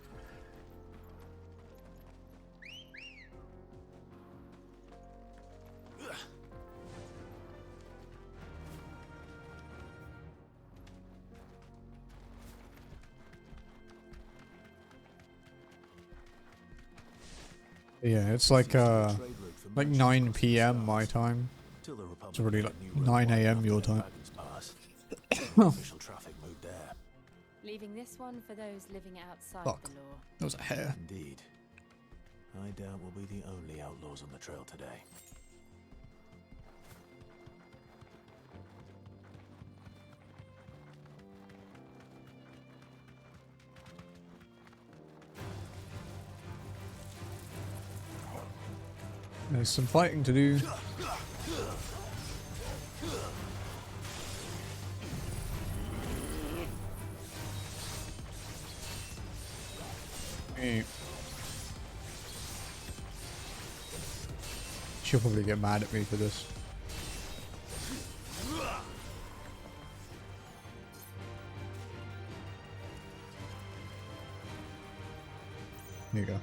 Yeah, it's like 9 PM my time. It's already like 9 AM your time. Official traffic moved there. Leaving this one for those living outside Fuck. the law. That was a hair. Indeed. I doubt we'll be the only outlaws on the trail today. There's some fighting to do. Hey. She'll probably get mad at me for this. Here you go.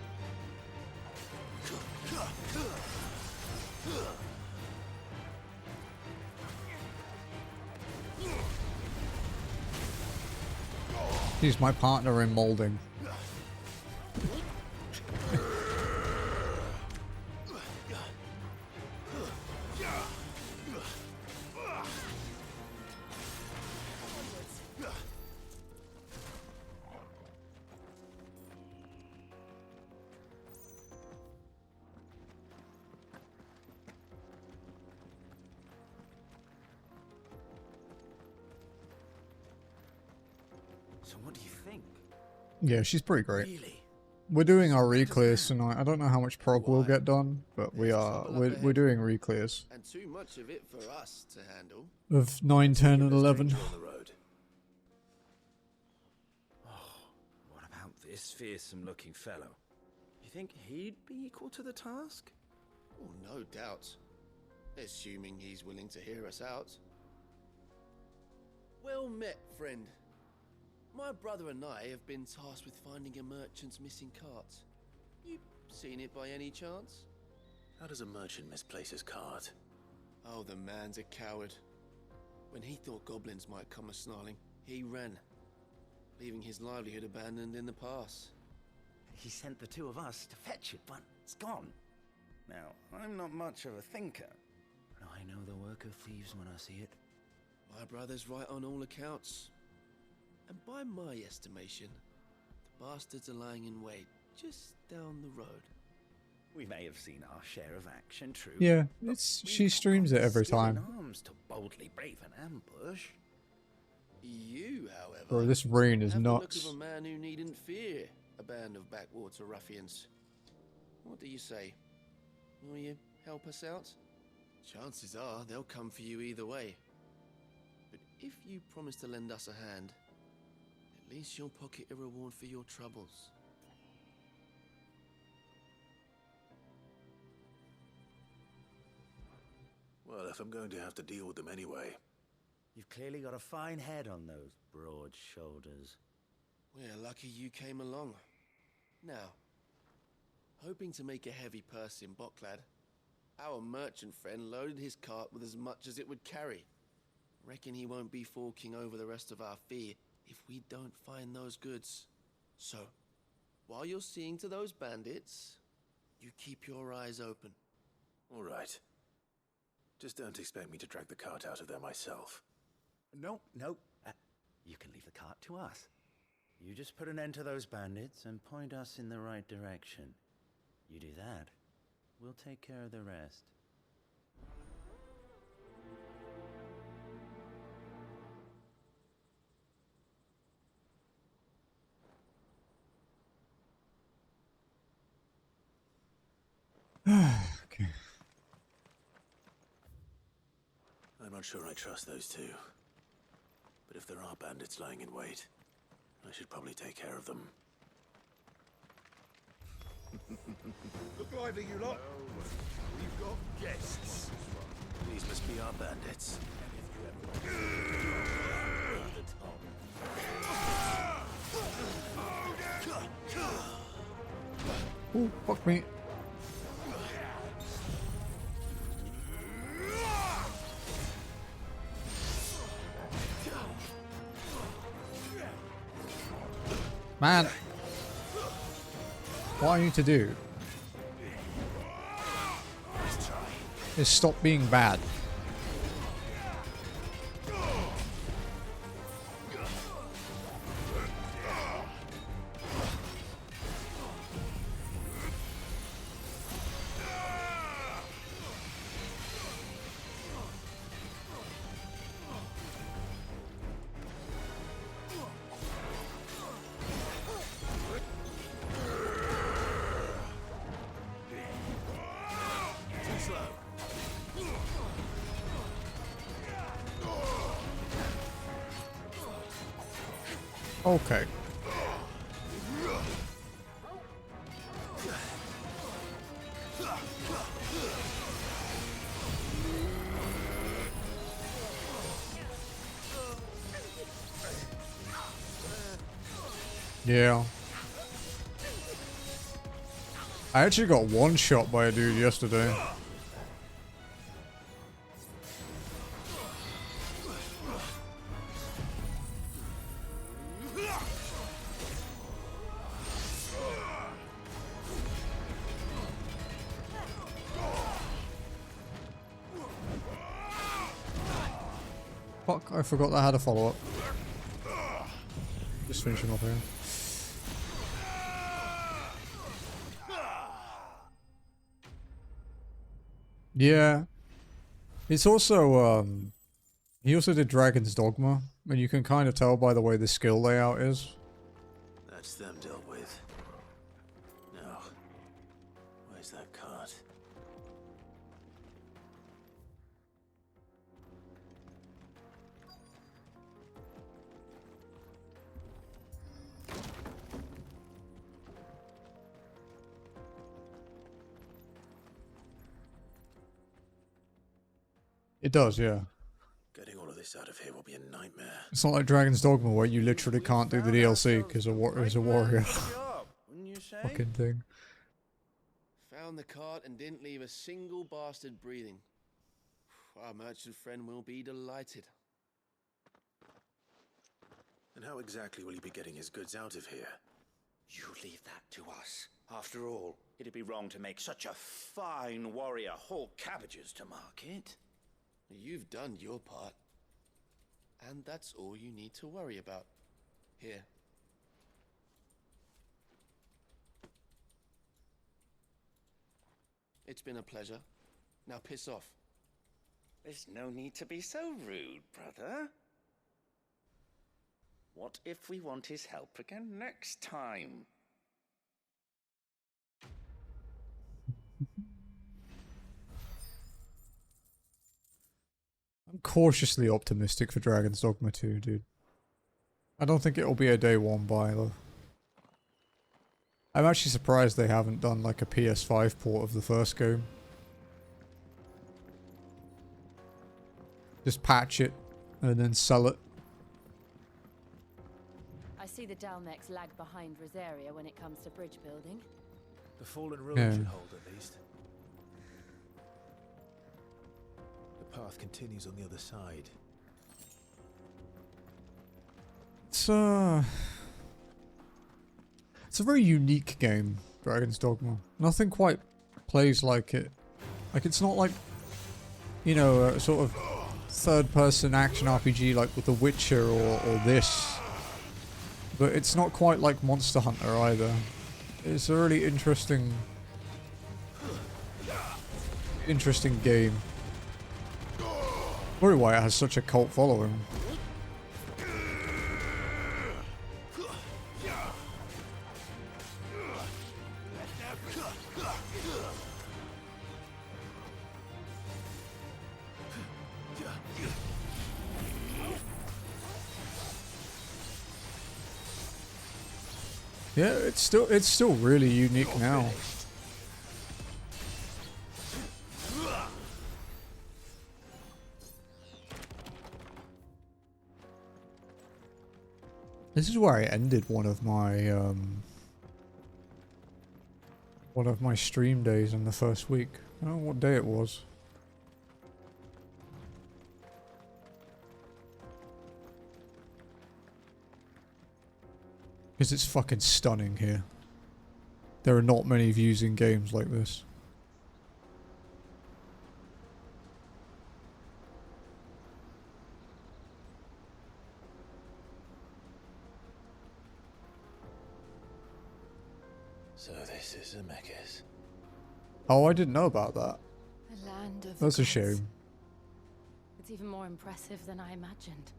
He's my partner in molding. So what do you think? Yeah, she's pretty great. We're doing our re-clears tonight. I don't know how much prog we'll get done, but we're doing re-clears And too much of it for us to handle. of 9, 10, and 11. What about this fearsome-looking fellow? You think he'd be equal to the task? Oh, no doubt. Assuming he's willing to hear us out. Well met, friend. My brother and I have been tasked with finding a merchant's missing cart. You seen it by any chance? How does a merchant misplace his cart? Oh, the man's a coward. When he thought goblins might come a-snarling, he ran, leaving his livelihood abandoned in the pass. He sent the two of us to fetch it, but it's gone. Now, I'm not much of a thinker, but I know the work of thieves when I see it. My brother's right on all accounts. And by my estimation, the bastards are lying in wait just down the road. We may have seen our share of action, true. Yeah, she streams it every time. Arms to boldly brave an ambush. You, however, Bro, this rain is have the look nuts. of a man who needn't fear a band of backwater ruffians. What do you say? Will you help us out? Chances are they'll come for you either way. But if you promise to lend us a hand, at least you'll pocket a reward for your troubles. Well, if I'm going to have to deal with them anyway. You've clearly got a fine head on those broad shoulders. We're lucky you came along. Now, hoping to make a heavy purse in Bocklad, Our merchant friend loaded his cart with as much as it would carry. Reckon he won't be forking over the rest of our fee if we don't find those goods. So, while you're seeing to those bandits, you keep your eyes open. All right. Just don't expect me to drag the cart out of there myself. No. You can leave the cart to us. You just put an end to those bandits and point us in the right direction. You do that, we'll take care of the rest. Okay. I'm not sure I trust those two. But if there are bandits lying in wait, I should probably take care of them. Look lively, you lot. We've got guests. These must be our bandits. Oh, fuck me. Man, what I need to do is stop being bad. Okay. Yeah. I actually got one shot by a dude yesterday. Fuck, I forgot that I had a follow-up. Just finish him off here. Yeah. It's also, he also did Dragon's Dogma, and you can kind of tell by the way the skill layout is. That's them dealt with. Now, where's that cart? It does, yeah. Getting all of this out of here will be a nightmare. It's not like Dragon's Dogma where you literally can't do the DLC because there's a warrior. Fucking thing. Found the cart and didn't leave a single bastard breathing. Our merchant friend will be delighted. And how exactly will he be getting his goods out of here? You leave that to us. After all, it'd be wrong to make such a fine warrior haul cabbages to market. You've done your part. And that's all you need to worry about. Here. It's been a pleasure. Now piss off. There's no need to be so rude, brother. What if we want his help again next time? I'm cautiously optimistic for Dragon's Dogma 2, dude. I don't think it'll be a day one buy, though. I'm actually surprised they haven't done like a PS5 port of the first game. Just patch it and then sell it. I see the Dalmex lag behind Rosaria when it comes to bridge building. The fallen ruin should hold at least. path continues on the other side. It's a very unique game, Dragon's Dogma. Nothing quite plays like it. Like, it's not like, you know, a sort of third-person action RPG like with The Witcher or this. But it's not quite like Monster Hunter either. It's a really interesting game. Probably why it has such a cult following. Yeah, it's still really unique now. This is where I ended one of my stream days in the first week. I don't know what day it was. Because it's fucking stunning here. There are not many views in games like this. So this is Zemeckis. Oh, I didn't know about that. The land of That's the a gods. shame. It's even more impressive than I imagined.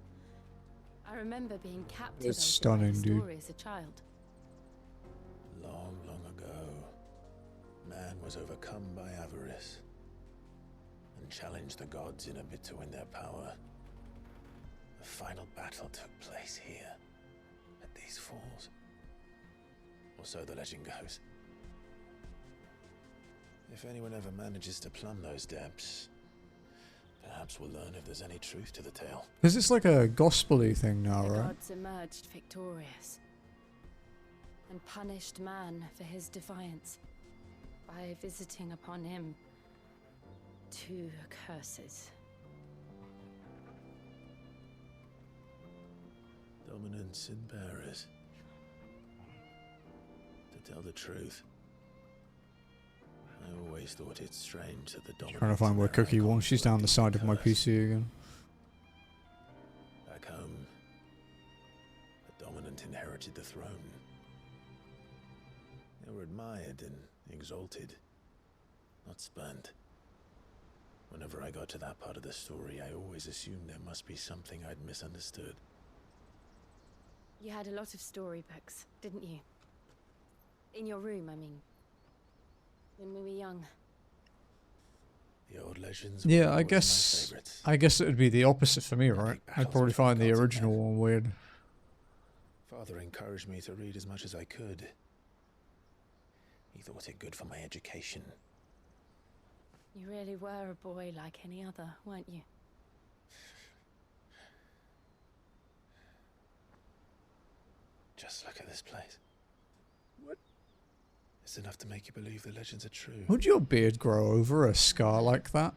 I remember being captivated It's stunning, by the dude. story as a child. Long, long ago, man was overcome by avarice and challenged the gods in a bid to win their power. The final battle took place here, at these falls. Or so the legend goes. If anyone ever manages to plumb those depths, perhaps we'll learn if there's any truth to the tale. Because it's like a gospel-y thing now, The right? gods emerged victorious and punished man for his defiance by visiting upon him 2 curses. Dominance in bearers. To tell the truth, I always thought it strange that the dominant... Trying to find where Cookie was. She's down the side of my PC again. Back home, the dominant inherited the throne. They were admired and exalted, not spurned. Whenever I got to that part of the story, I always assumed there must be something I'd misunderstood. You had a lot of storybooks, didn't you? In your room, I mean. When we were young. The old legends. Yeah, were I always my guess favorites. it would be the opposite for me, right? I'd probably find the original one weird. Father encouraged me to read as much as I could. He thought it good for my education. You really were a boy like any other, weren't you? Just look at this place. What? It's enough to make you believe the legends are true. Would your beard grow over a scar like that?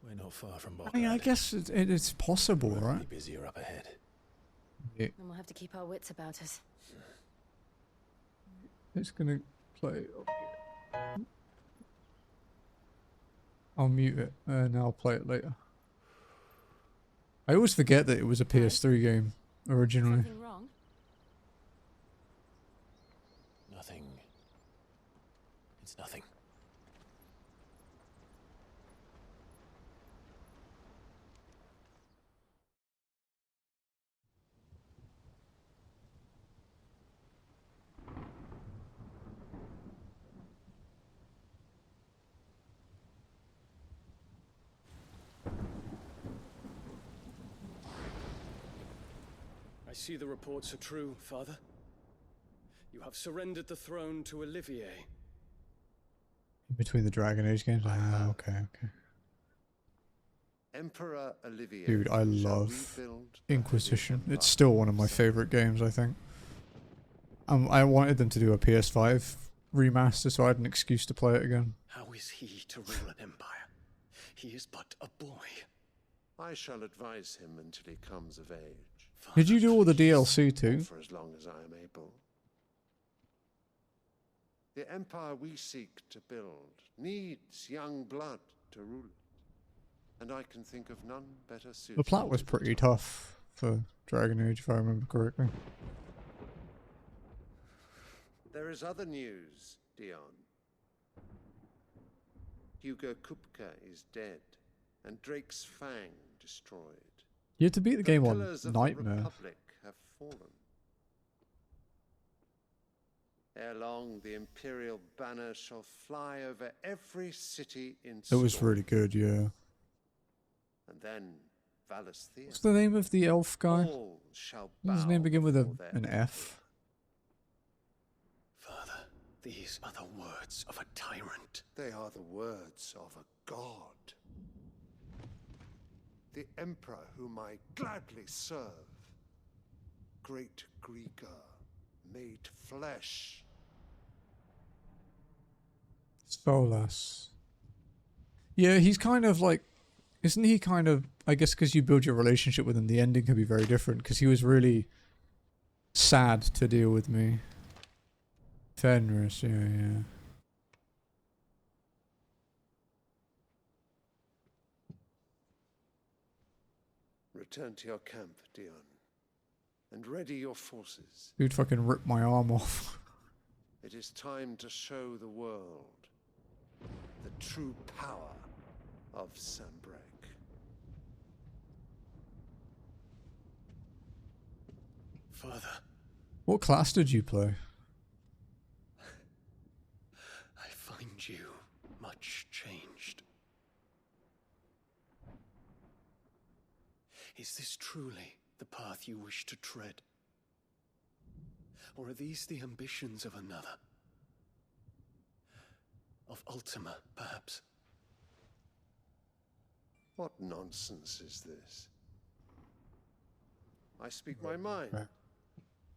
We're not far from I mean, I guess it's possible, We'll right? be busier up ahead. Yeah. And we'll have to keep our wits about us. It's gonna play. I'll mute it and I'll play it later. I always forget that it was a PS3 game originally. Something wrong? Nothing. It's nothing. I see the reports are true, Father. You have surrendered the throne to Olivier. In between the Dragon Age games. Ah, okay, okay. Emperor Olivier. Dude, I shall love rebuild Inquisition. It's still one of my favorite games, I think. I wanted them to do a PS5 remaster, so I had an excuse to play it again. How is he to rule an empire? He is but a boy. I shall advise him until he comes of age. Did you do all the DLC too? For as long as I am able. The empire we seek to build needs young blood to rule it, and I can think of none better suited. The plot was pretty tough for Dragon Age, if I remember correctly. There is other news, Dion. Hugo Kupka is dead, and Drake's Fang destroyed. You had to beat the game on pillars of Nightmare. The Republic have fallen. Ere long, the Imperial banner shall fly over every city in It was Storm. really good, yeah. And then Valisthea. What's the name of the elf guy? All shall Does his bow name begin with before their an F? Father, these are the words of a tyrant. They are the words of a god. The Emperor whom I gladly serve. Great Greeker, made flesh. Solas. Yeah, he's kind of like... Isn't he kind of... I guess because you build your relationship with him, the ending could be very different, because he was really sad to deal with me. Fenris, yeah. Return to your camp, Dion, and ready your forces. Dude fucking ripped my arm off. It is time to show the world the true power of Sanbreque. Father. What class did you play? I find you much changed. Is this truly the path you wish to tread? Or are these the ambitions of another? Of Ultima, perhaps? What nonsense is this? I speak my mind,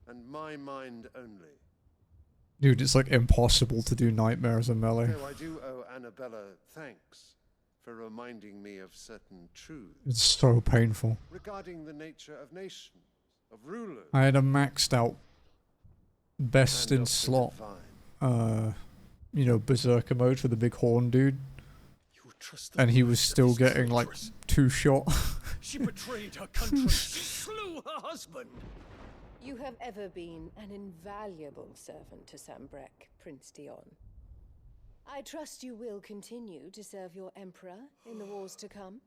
and my mind only. Dude, it's like impossible to do Nightmare as a melee. Though I do owe Annabella thanks for reminding me of certain truths. It's so painful. Regarding the nature of nations, of rulers. I had a maxed out best in slot, you know, berserker mode for the big horn dude. And he was still getting like 2 shot. She betrayed her country. She slew her husband. You have ever been an invaluable servant to Sanbreque, Prince Dion. I trust you will continue to serve your emperor in the wars to come.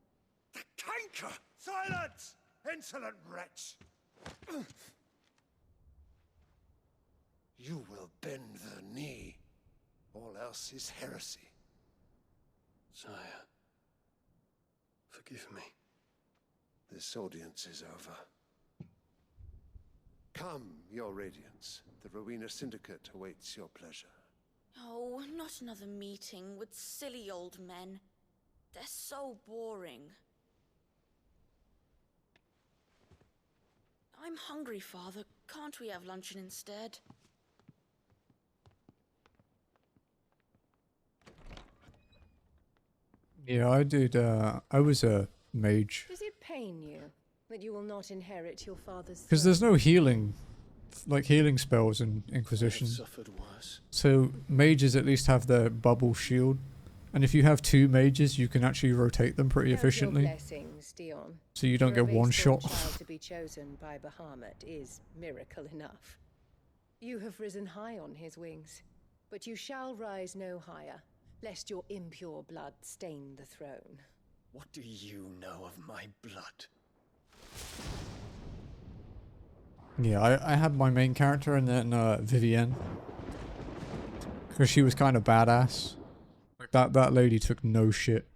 The canker! Silence! Insolent wretch! You will bend the knee. All else is heresy. Sire, forgive me. This audience is over. Come, your radiance. The Rowena Syndicate awaits your pleasure. Oh, not another meeting with silly old men. They're so boring. I'm hungry, Father. Can't we have luncheon instead? Yeah, I did. I was a mage. Does it pain you that you will not inherit your father's throne? Because there's no healing, like healing spells in Inquisition. Suffered worse. So mages at least have their bubble shield. And if you have 2 mages, you can actually rotate them pretty efficiently. Your blessings, Dion. So you don't For a get one restored shot. child to be chosen by Bahamut is miracle enough. You have risen high on his wings, but you shall rise no higher, lest your impure blood stain the throne. What do you know of my blood? Yeah, I had my main character and then Vivienne. Because she was kind of badass. Like that lady took no shit.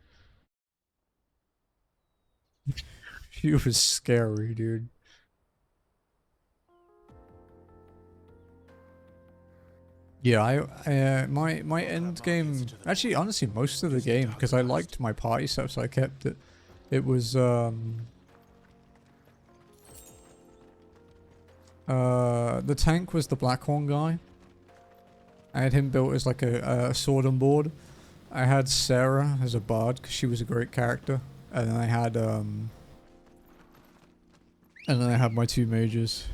She was scary, dude. Yeah, my end game, actually honestly most of the game, because I liked my party stuff, so I kept it. It was the tank was the Blackhorn guy, I had him built as like a sword and board. I had Sarah as a bard because she was a great character, and then I had my 2 mages.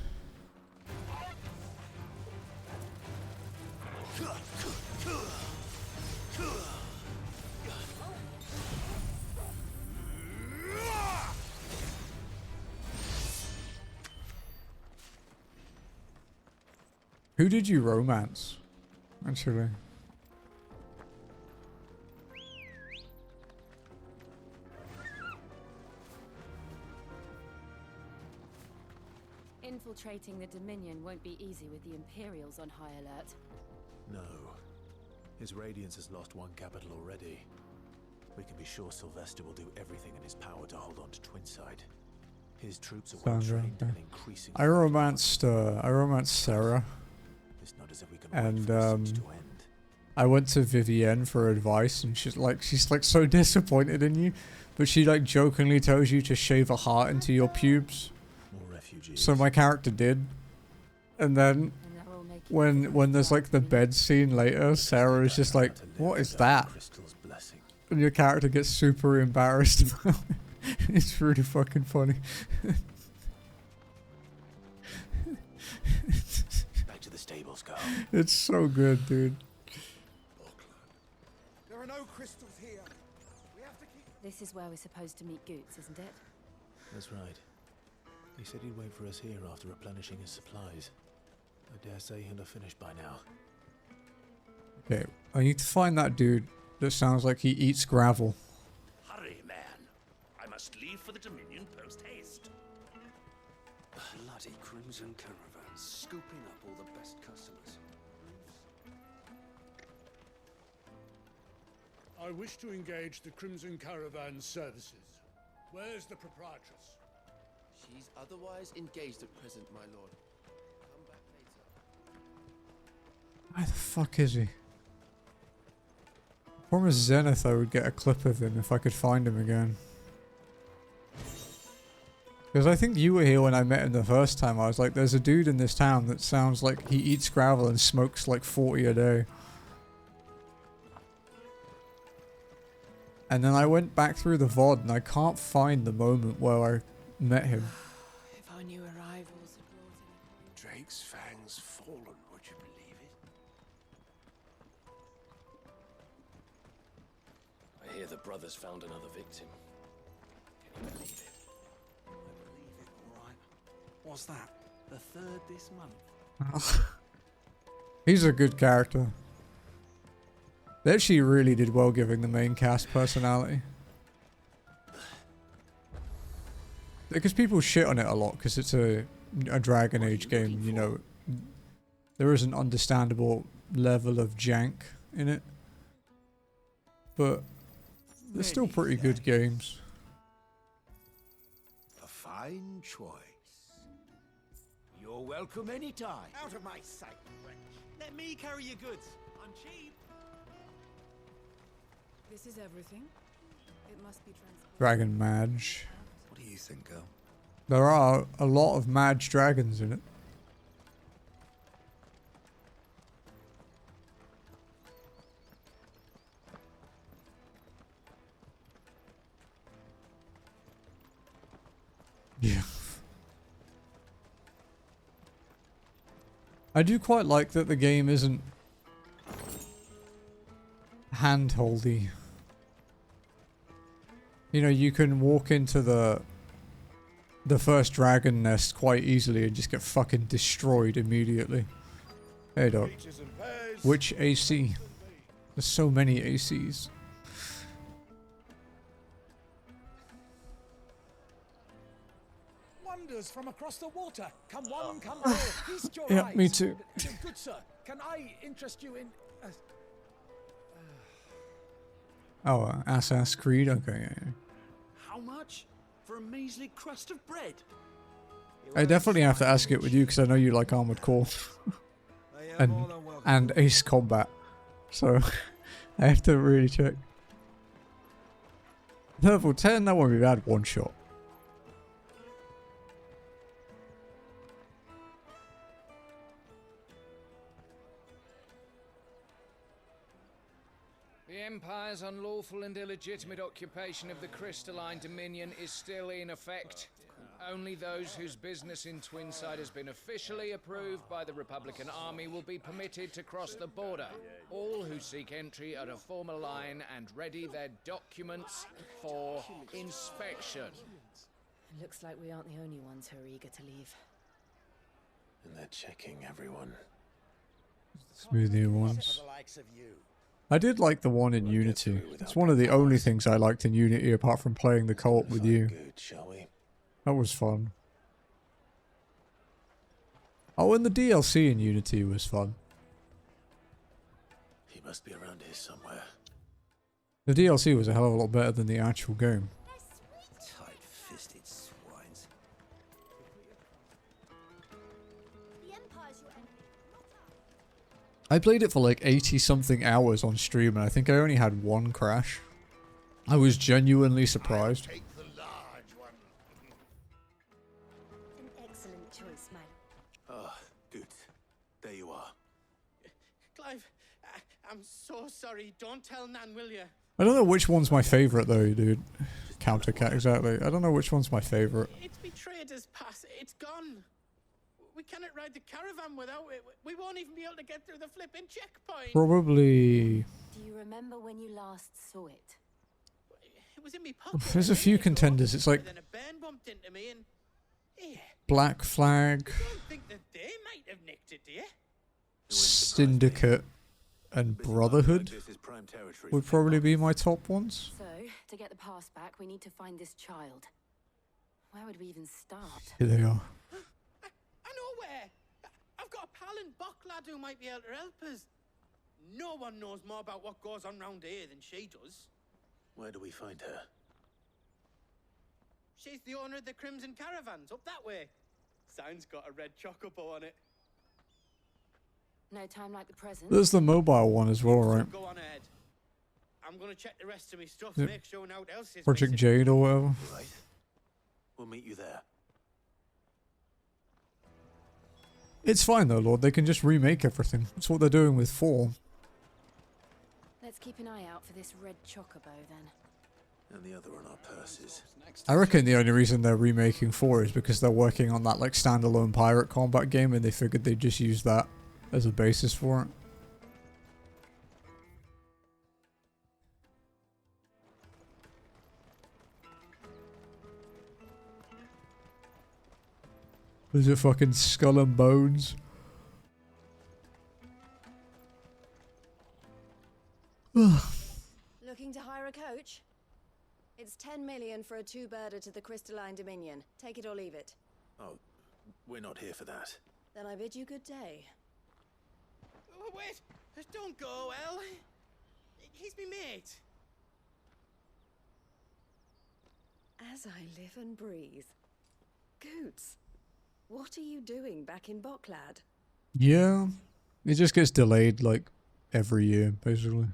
Who did you romance? Actually. Infiltrating the Dominion won't be easy with the Imperials on high alert. No. His Radiance has lost 1 capital already. We can be sure Sylvester will do everything in his power to hold on to Twinside. His troops are well trained and increasingly... I romanced Sarah. It's not as if we can And I went to Vivienne for advice, and she's like so disappointed in you, but she like jokingly tells you to shave a heart into your pubes. More refugees. So my character did, and then when there's like the bed scene later, Sarah is just like, "What is that?" And your character gets super embarrassed. It's really fucking funny. Back to the stables, Carl. It's so good, dude. There are no crystals here. We have to keep... This is where we're supposed to meet Goots, isn't it? That's right. He said he'd wait for us here after replenishing his supplies. I dare say he'll have finished by now. Okay, I need to find that dude that sounds like he eats gravel. Hurry, man. I must leave for the Dominion post-haste. Bloody Crimson Caravan, scooping up all the best customers. I wish to engage the Crimson Caravan services. Where's the proprietress? She's otherwise engaged at present, my lord. Come back later. Where the fuck is he? I promised Zenith I would get a clip of him if I could find him again. Because I think you were here when I met him the first time. I was like, there's a dude in this town that sounds like he eats gravel and smokes like 40 a day. And then I went back through the VOD and I can't find the moment where I met him. If our new arrivals had brought in... Drake's fangs fallen, would you believe it? I hear the brothers found another victim. Can you believe it? I believe it, all right. What's that? The 3rd this month? He's a good character. They actually really did well giving the main cast personality. Because people shit on it a lot because it's a Dragon Age game, you know. There is an understandable level of jank in it. But they're still pretty good games. A fine choice. You're welcome anytime. Out of my sight, wench. Let me carry your goods. I'm cheap. This is everything. It must be transported. Dragon Mage. What do you think, girl? There are a lot of Mage dragons in it. Yeah. I do quite like that the game isn't handholdy. You know, you can walk into the first dragon nest quite easily and just get fucking destroyed immediately. Hey Doc. Which AC? There's so many ACs. Wonders from across the water. Come one, come all. Feast your Yeah, eyes. me too. Good sir, can I interest you in... Oh, Assassin's Creed? Okay, yeah. How much? For a measly crust of bread? I definitely have to ask it with you because I know you like Armored Core. and Ace Combat. So, I have to really check. Level 10, that one we've had one shot. Empire's unlawful and illegitimate occupation of the crystalline dominion is still in effect. Only those whose business in Twinside has been officially approved by the Republican Army will be permitted to cross the border. All who seek entry are to form a line and ready their documents for inspection. It looks like we aren't the only ones who are eager to leave. And they're checking everyone. Smoothier ones. I did like the one in Unity. It's one of the only things I liked in Unity apart from playing the co-op with you. Good, shall we? That was fun. Oh, and the DLC in Unity was fun. He must be around here somewhere. The DLC was a hell of a lot better than the actual game. Tight-fisted swines. I played it for like 80 something hours on stream and I think I only had one crash. I was genuinely surprised. Ah, good. There you are. Clive, I'm so sorry. Don't tell Nan, will you? I don't know which one's my favourite though, dude. Countercat, exactly. I don't know which one's my favourite. It's betrayed us past. It's gone. We cannot ride the caravan without it. We won't even be able to get through the flipping checkpoint. Probably... Do you remember when you last saw it? It was in me pocket. There's a few contenders. It's like Then a band bumped into me and... Yeah. Black Flag, I don't think that they might have nicked it, do you? Syndicate, and Brotherhood would probably be my top ones. So, to get the pass back, we need to find this child. Where would we even start? Here they are. I know where. I've got a pal in Bocklad who might be able to help us. No one knows more about what goes on round here than she does. Where do we find her? She's the owner of the Crimson Caravans, up that way. Sign's got a red chocobo on it. No time like the present. There's the mobile one as well, right? Go on ahead. I'm gonna check the rest of my stuff, Yeah. make sure no one else is Project missing. Jade or whatever. Right. We'll meet you there. It's fine though, Lord. They can just remake everything. That's what they're doing with 4. Let's keep an eye out for this red chocobo then. And the other on our purses. I reckon the only reason they're remaking 4 is because they're working on that like standalone pirate combat game and they figured they'd just use that as a basis for it. Is it fucking Skull and Bones? Looking to hire a coach? It's 10 million for a 2-birder to the Crystalline Dominion. Take it or leave it. Oh, we're not here for that. Then I bid you good day. Oh, wait! Don't go, El. He's me mate. As I live and breathe. Goots, what are you doing back in Bocklad? Yeah. It just gets delayed like every year, basically.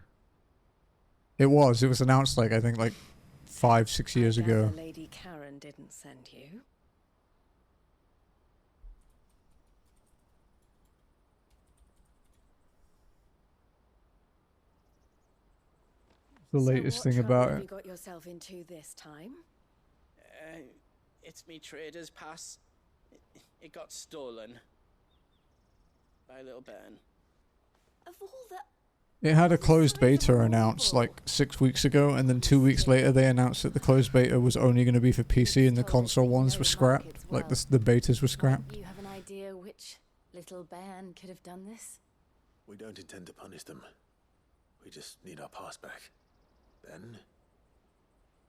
It was announced like I think like 5-6 years ago. Lady Karen didn't send you. The latest thing about What it. you got yourself into this time? It's me trader's pass. It got stolen. By little Ben. Of all the... It had a closed beta announced like 6 weeks ago, and then 2 weeks later they announced that the closed beta was only going to be for PC and the console ones were scrapped. Like the betas were scrapped. You have an idea which little band could have done this? We don't intend to punish them. We just need our pass back. Then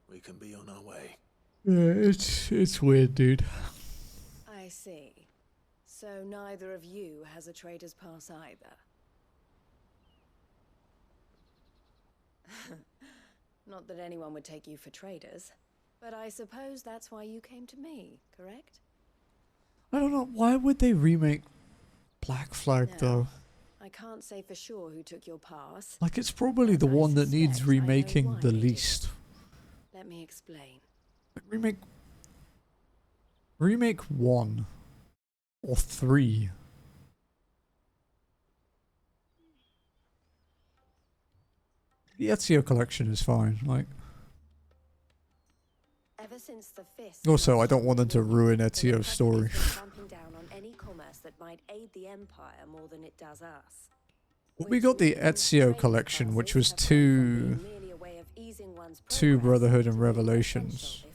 we can be on our way. Yeah, it's weird, dude. I see. So neither of you has a trader's pass either. Not that anyone would take you for traders, but I suppose that's why you came to me, correct? I don't know, why would they remake Black Flag though? I can't say for sure who took your pass. Like it's probably the one that needs remaking the least. Let me explain. Like, remake 1 or 3. The Ezio collection is fine. Like, Ever since the Fist also, I don't want them to ruin Ezio's story. clamping down on any commerce that might aid the Empire more than it does us. We got the Ezio collection, which was two Brotherhood and Revelations.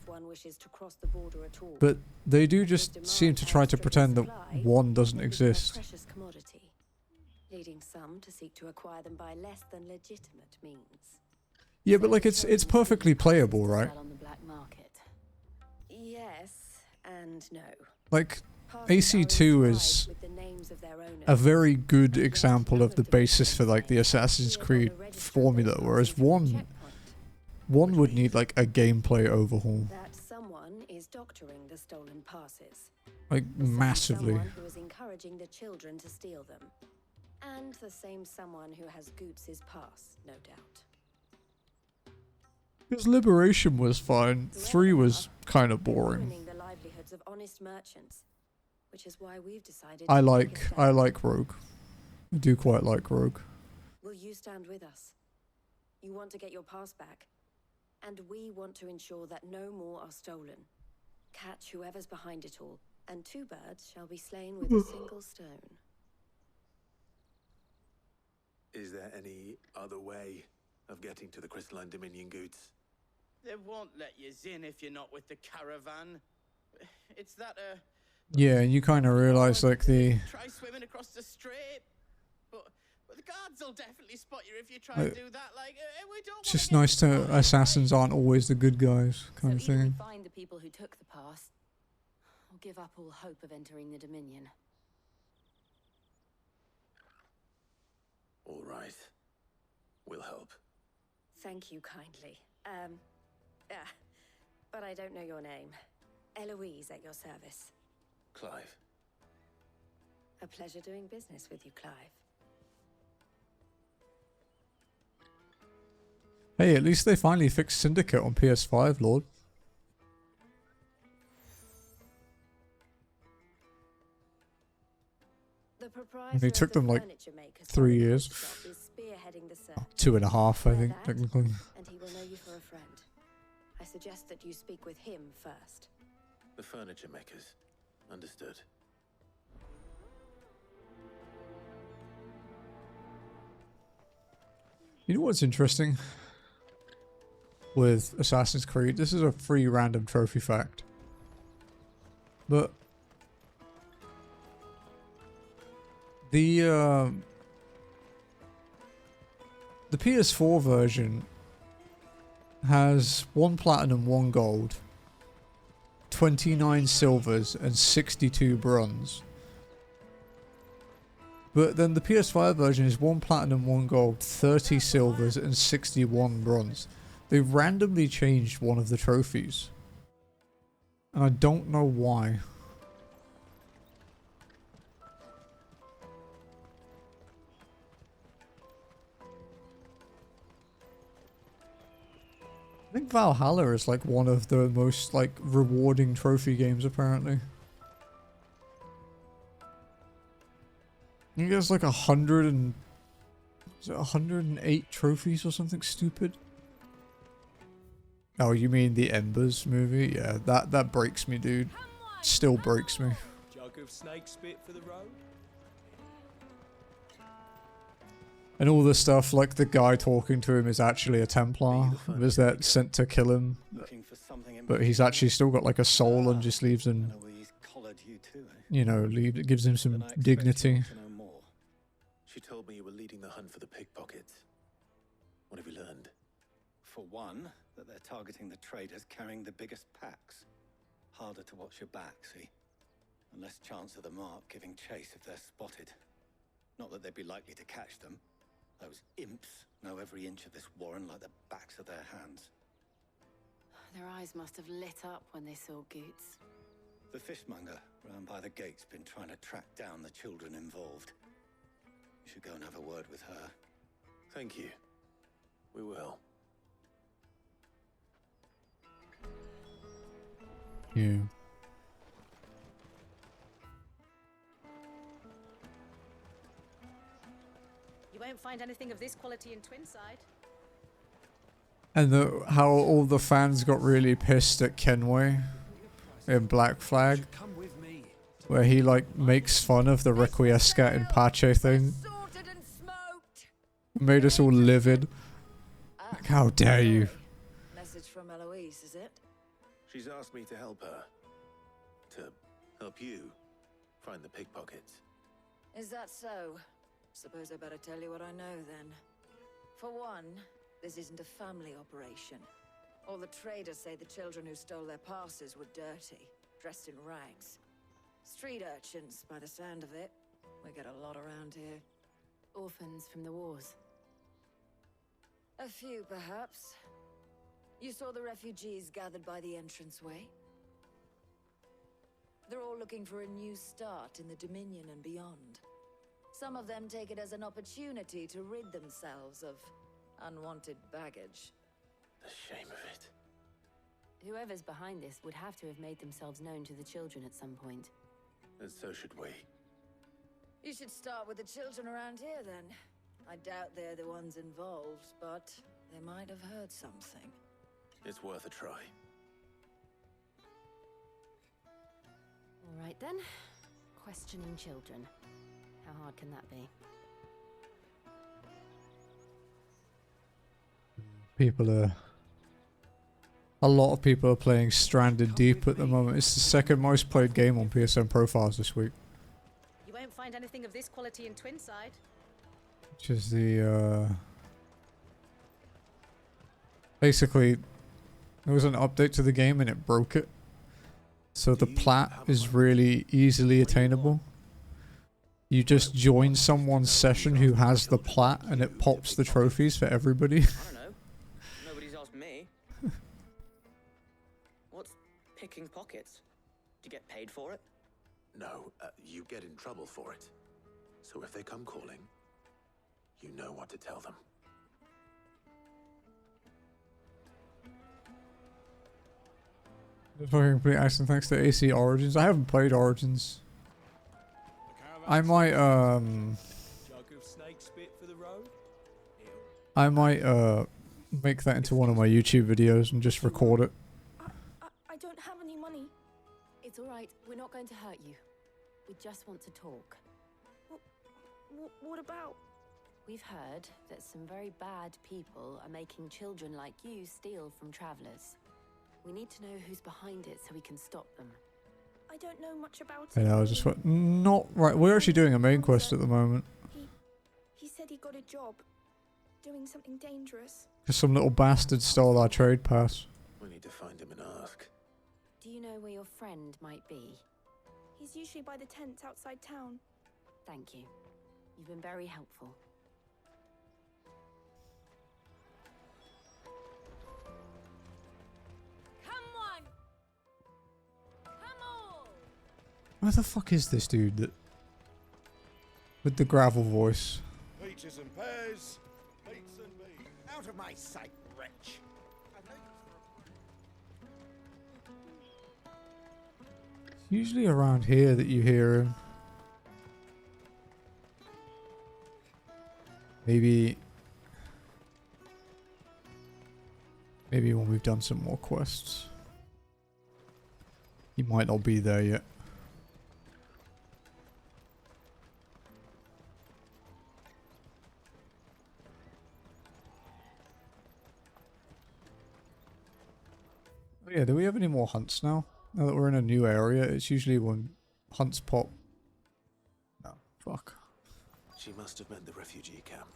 But they do just seem to try to pretend that one doesn't exist. Precious commodity, leading some to seek to acquire them by less than legitimate means. Yeah, but like it's perfectly playable, right? On the black market. Yes and no. Like AC2 is a very good example of the basis for like the Assassin's Creed formula, whereas one would need like a gameplay overhaul. That someone is doctoring the stolen passes. Like massively. Someone who is encouraging the children to steal them. And the same someone who has Goots' pass, no doubt. Because Liberation was fine, 3 was kind of boring. Ruining the livelihoods of honest merchants, which is why we've decided I to like Rogue. I do quite like Rogue. Will you stand with us? You want to get your pass back, and we want to ensure that no more are stolen. Catch whoever's behind it all, and 2 birds shall be slain with a single stone. Is there any other way of getting to the Crystalline Dominion Goots? They won't let you in if you're not with the caravan. It's that, Yeah, and you kind of realize like the... Try swimming across the strait. But the guards will definitely spot you if you try Like, to do that. Like, we don't It's just nice to... Assassins aren't always the good guys, kind of thing. Find the people who took the pass, or give up all hope of entering the Dominion. All right. We'll help. Thank you kindly. But I don't know your name. Eloise at your service. Clive. A pleasure doing business with you, Clive. Hey, at least they finally fixed Syndicate on PS5, Lord. The And it took them like 3 years. is spearheading the search. 2.5, I Wear think, that, technically. And he will know you for a friend. I suggest that you speak with him first. The furniture makers. Understood. You know what's interesting? With Assassin's Creed, this is a free random trophy fact. But the PS4 version has 1 platinum, 1 gold, 29 silvers, and 62 bronze. But then the PS5 version is 1 platinum, 1 gold, 30 silvers, and 61 bronze. They randomly changed one of the trophies. And I don't know why. I think Valhalla is like one of the most like rewarding trophy games apparently. I think there's like 108 trophies or something stupid. Oh, you mean the Embers movie? Yeah, that breaks me, dude. Still breaks me. Jug of snake spit for the road. And all this stuff, like the guy talking to him is actually a Templar. Was that sent to kill him? But he's actually still got like a soul and just leaves him, you know, it gives him some dignity. She told me you were leading the hunt for the pickpockets. What have you learned? For one, that they're targeting the traders carrying the biggest packs. Harder to watch your back, see? And less chance of the mark giving chase if they're spotted. Not that they'd be likely to catch them. Those imps know every inch of this warren like the backs of their hands. Their eyes must have lit up when they saw Goots. The fishmonger round by the gate's been trying to track down the children involved. You should go and have a word with her. Thank you. We will. Yeah. You won't find anything of this quality in Twinside. And how all the fans got really pissed at Kenway in Black Flag, where he like makes fun of the Requiescat in Pache thing. Made us all livid. Like, how dare you? Message from Eloise, is it? She's asked me to help her. To help you find the pickpockets. Is that so? Suppose I better tell you what I know then. For one, this isn't a family operation. All the traders say the children who stole their passes were dirty, dressed in rags. Street urchins, by the sound of it. We get a lot around here. Orphans from the wars. A few, perhaps. You saw the refugees gathered by the entranceway? They're all looking for a new start in the Dominion and beyond. Some of them take it as an opportunity to rid themselves of unwanted baggage. The shame of it. Whoever's behind this would have to have made themselves known to the children at some point. And so should we. You should start with the children around here, then. I doubt they're the ones involved, but they might have heard something. It's worth a try. All right then. Questioning children. How hard can that be? People are... A lot of people are playing Stranded Deep at the moment. It's the second most played game on PSN profiles this week. You won't find anything of this quality in Twinside. Which is the, basically, there was an update to the game and it broke it. So the plat is really easily attainable. You just join someone's session who has the plat and it pops the trophies for everybody. I don't know. Nobody's asked me. What's picking pockets? Do you get paid for it? No, you get in trouble for it. So if they come calling, you know what to tell them. Just fucking complete accident thanks to AC Origins. I haven't played Origins. I might make that into one of my YouTube videos and just record it. I don't have any money. It's alright, we're not going to hurt you. We just want to talk. What about? We've heard that some very bad people are making children like you steal from travelers. We need to know who's behind it so we can stop them. I don't know much about it. Yeah, I was just not right. We're actually doing a main quest at the moment. He said he got a job doing something dangerous. Because some little bastard stole our trade pass. We need to find him and ask. Do you know where your friend might be? He's usually by the tents outside town. Thank you. You've been very helpful. Where the fuck is this dude that with the gravel voice? Peaches and pears, beets and beans. Out of my sight, wretch. It's usually around here that you hear him. Maybe when we've done some more quests. He might not be there yet. Oh yeah, do we have any more hunts now? Now that we're in a new area, it's usually when hunts pop. No, fuck. She must have meant the refugee camp.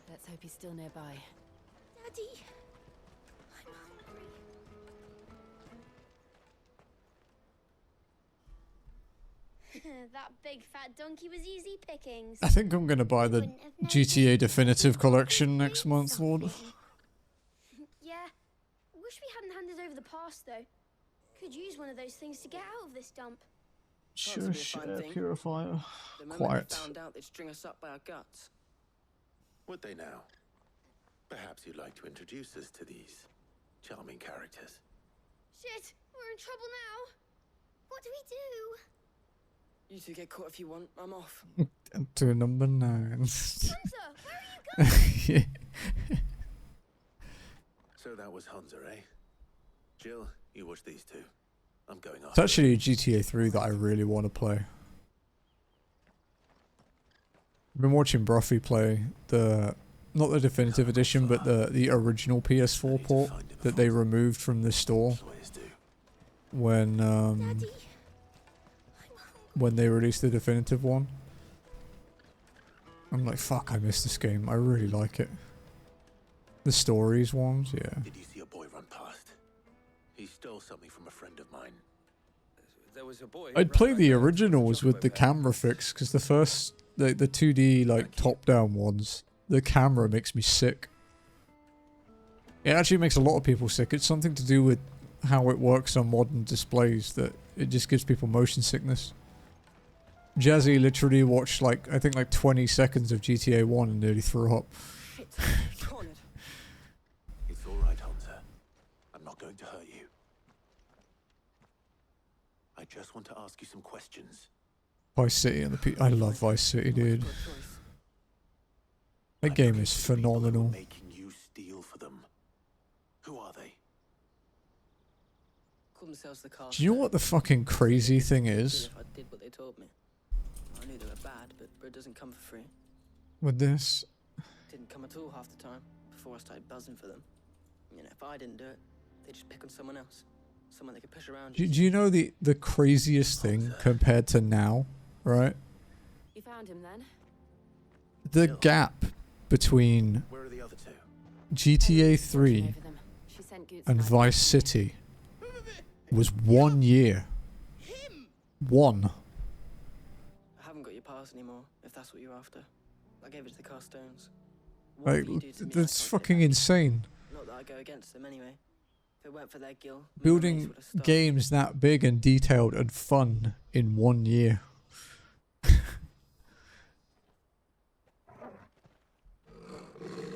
Let's hope he's still nearby. Daddy, I'm hungry. That big fat donkey was easy pickings. I think I'm gonna buy the GTA Definitive Collection next month, Lord. Yeah. Wish we hadn't handed over the pass, though. Could use one of those things to get out of this dump. Shush, air purifier. The moment Quiet. they found out, they'd string us up by our guts. Would they now? Perhaps you'd like to introduce us to these charming characters. Shit, we're in trouble now. What do we do? You two get caught if you want. I'm off. To number 9. Hunter, where are you going? So that was Hunter, eh? Jill, you watch these two. I'm going off. It's actually a GTA 3 that I really want to play. I've been watching Bruffy play not the definitive edition, but the original PS4 port that they removed from the store when they released the definitive one. I'm like, fuck, I miss this game. I really like it. The stories ones, yeah. Did you see a boy run past? He stole something from a friend of mine. There was a boy. I'd play the originals with the camera fix, because the first, the 2D, like, top-down ones, the camera makes me sick. It actually makes a lot of people sick. It's something to do with how it works on modern displays, that it just gives people motion sickness. Jazzy literally watched, like, I think like 20 seconds of GTA 1 and nearly threw up. It's alright, Hunter. I'm not going to hurt you. I just want to ask you some questions. Vice City and I love Vice City, dude. That game is phenomenal. Making you steal for them. Who are they? Call themselves the cast. Do you know what the fucking crazy thing is? If I did what they told me. I knew they were bad, but bread doesn't come for free. With this? Didn't come at all half the time, before I started buzzing for them. You know, if I didn't do it, they'd just pick on someone else. Someone they could push around. Do you know the craziest thing compared to now, right? You found him then? The gap between Where are the other two? GTA 3 and Vice City was 1 year. One. I haven't got your pass anymore, if that's what you're after. I gave it to the cast stones. Like, that's fucking insane. Not that I go against them anyway. If it weren't for their guild, Building games that big and detailed and fun in 1 year.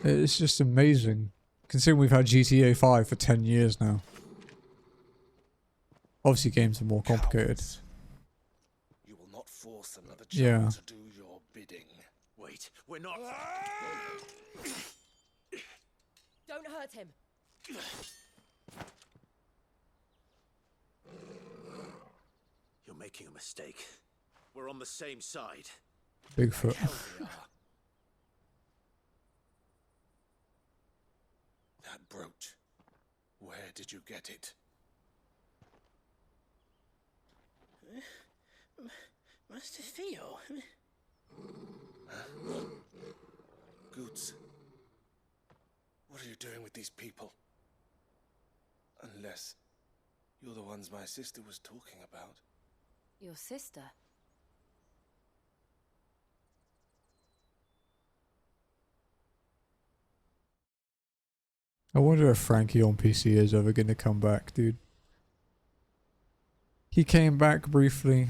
It's just amazing. Considering we've had GTA 5 for 10 years now. Obviously games are more complicated. You will not force another child Yeah. to do your bidding. Wait, we're not. Don't hurt him. You're making a mistake. We're on the same side. Bigfoot. Hell we are. That brooch. Where did you get it? Master Theo. Goods. What are you doing with these people? Unless you're the ones my sister was talking about. Your sister? I wonder if Frankie on PC is ever going to come back, dude. He came back briefly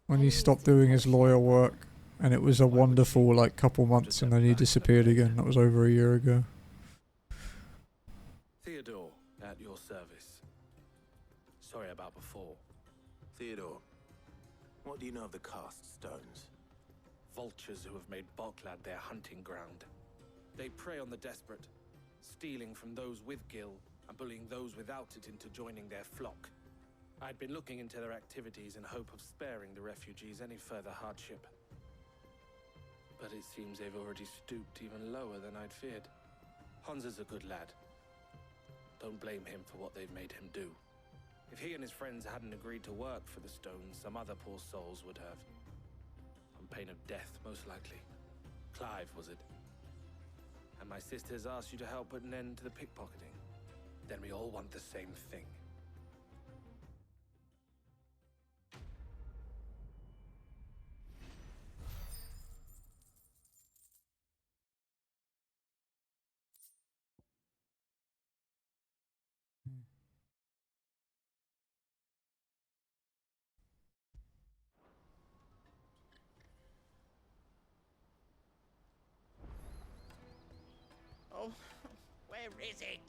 when he stopped doing his lawyer work, and it was a wonderful, like, couple months, and then he disappeared again. That was over a year ago. Theodore, at your service. Sorry about before. Theodore, what do you know of the cast stones? Vultures who have made Boklad their hunting ground. They prey on the desperate, stealing from those with gil and bullying those without it into joining their flock. I'd been looking into their activities in hope of sparing the refugees any further hardship. But it seems they've already stooped even lower than I'd feared. Hansa's a good lad. Don't blame him for what they've made him do. If he and his friends hadn't agreed to work for the stones, some other poor souls would have. On pain of death, most likely. Clive, was it? And my sisters asked you to help put an end to the pickpocketing. Then we all want the same thing. Oh, where is it?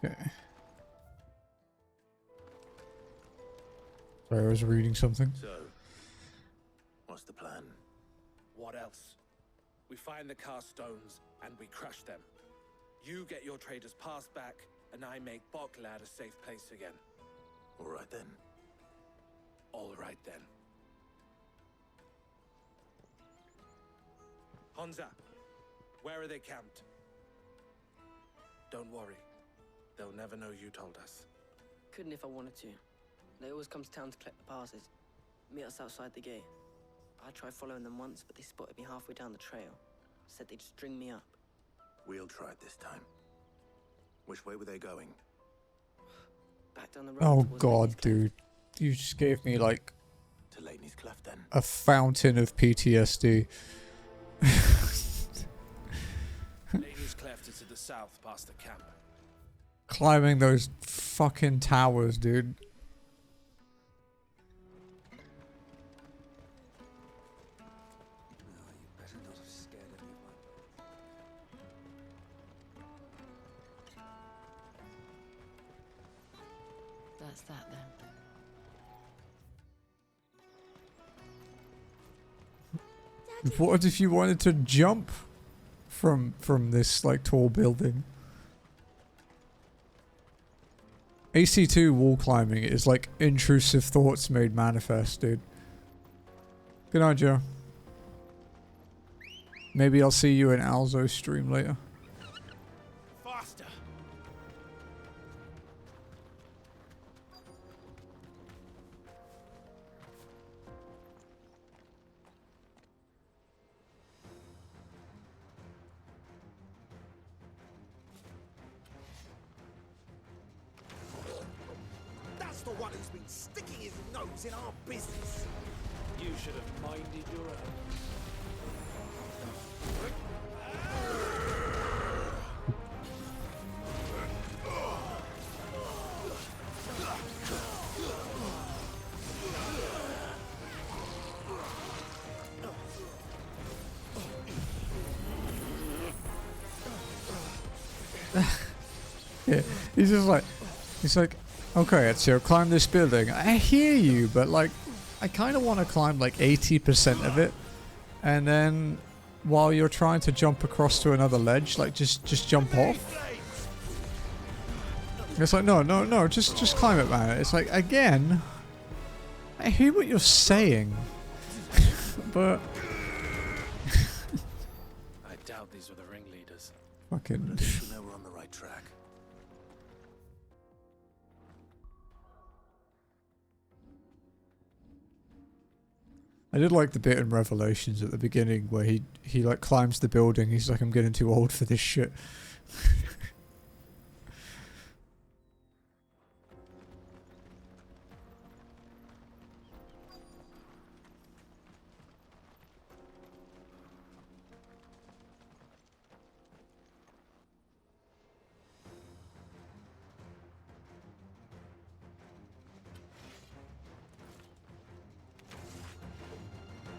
Okay. Sorry, I was reading something. So, what's the plan? What else? We find the cast stones and we crush them. You get your trader's pass back, and I make Boklad a safe place again. All right then. All right then. Honza, where are they camped? Don't worry. They'll never know you told us. Couldn't if I wanted to. They always come to town to collect the passes. Meet us outside the gate. I tried following them once, but they spotted me halfway down the trail. Said they'd string me up. We'll try it this time. Which way were they going? Back down the road. Oh towards god, Lady's Cleft. dude. You just gave me like To Ladeney's Cleft then. a fountain of PTSD. Lady's Cleft is to the south past the camp. Climbing those fucking towers, dude. That's that then. What if you wanted to jump from this like tall building? AC2 wall climbing is like intrusive thoughts made manifest, dude. Good night, Joe. Maybe I'll see you in Alzo's stream later. Faster! That's the one who's been sticking his nose in our business. You should have minded your own. Yeah, he's just like, okay, Ezio, climb this building. I hear you, but like, I kind of want to climb like 80% of it, and then while you're trying to jump across to another ledge, like just jump off. It's like, no, just climb it, man. It's like, again, I hear what you're saying, but I doubt these were the ringleaders. fucking. We know we're on the right track. I did like the bit in Revelations at the beginning where he like climbs the building. He's like, I'm getting too old for this shit.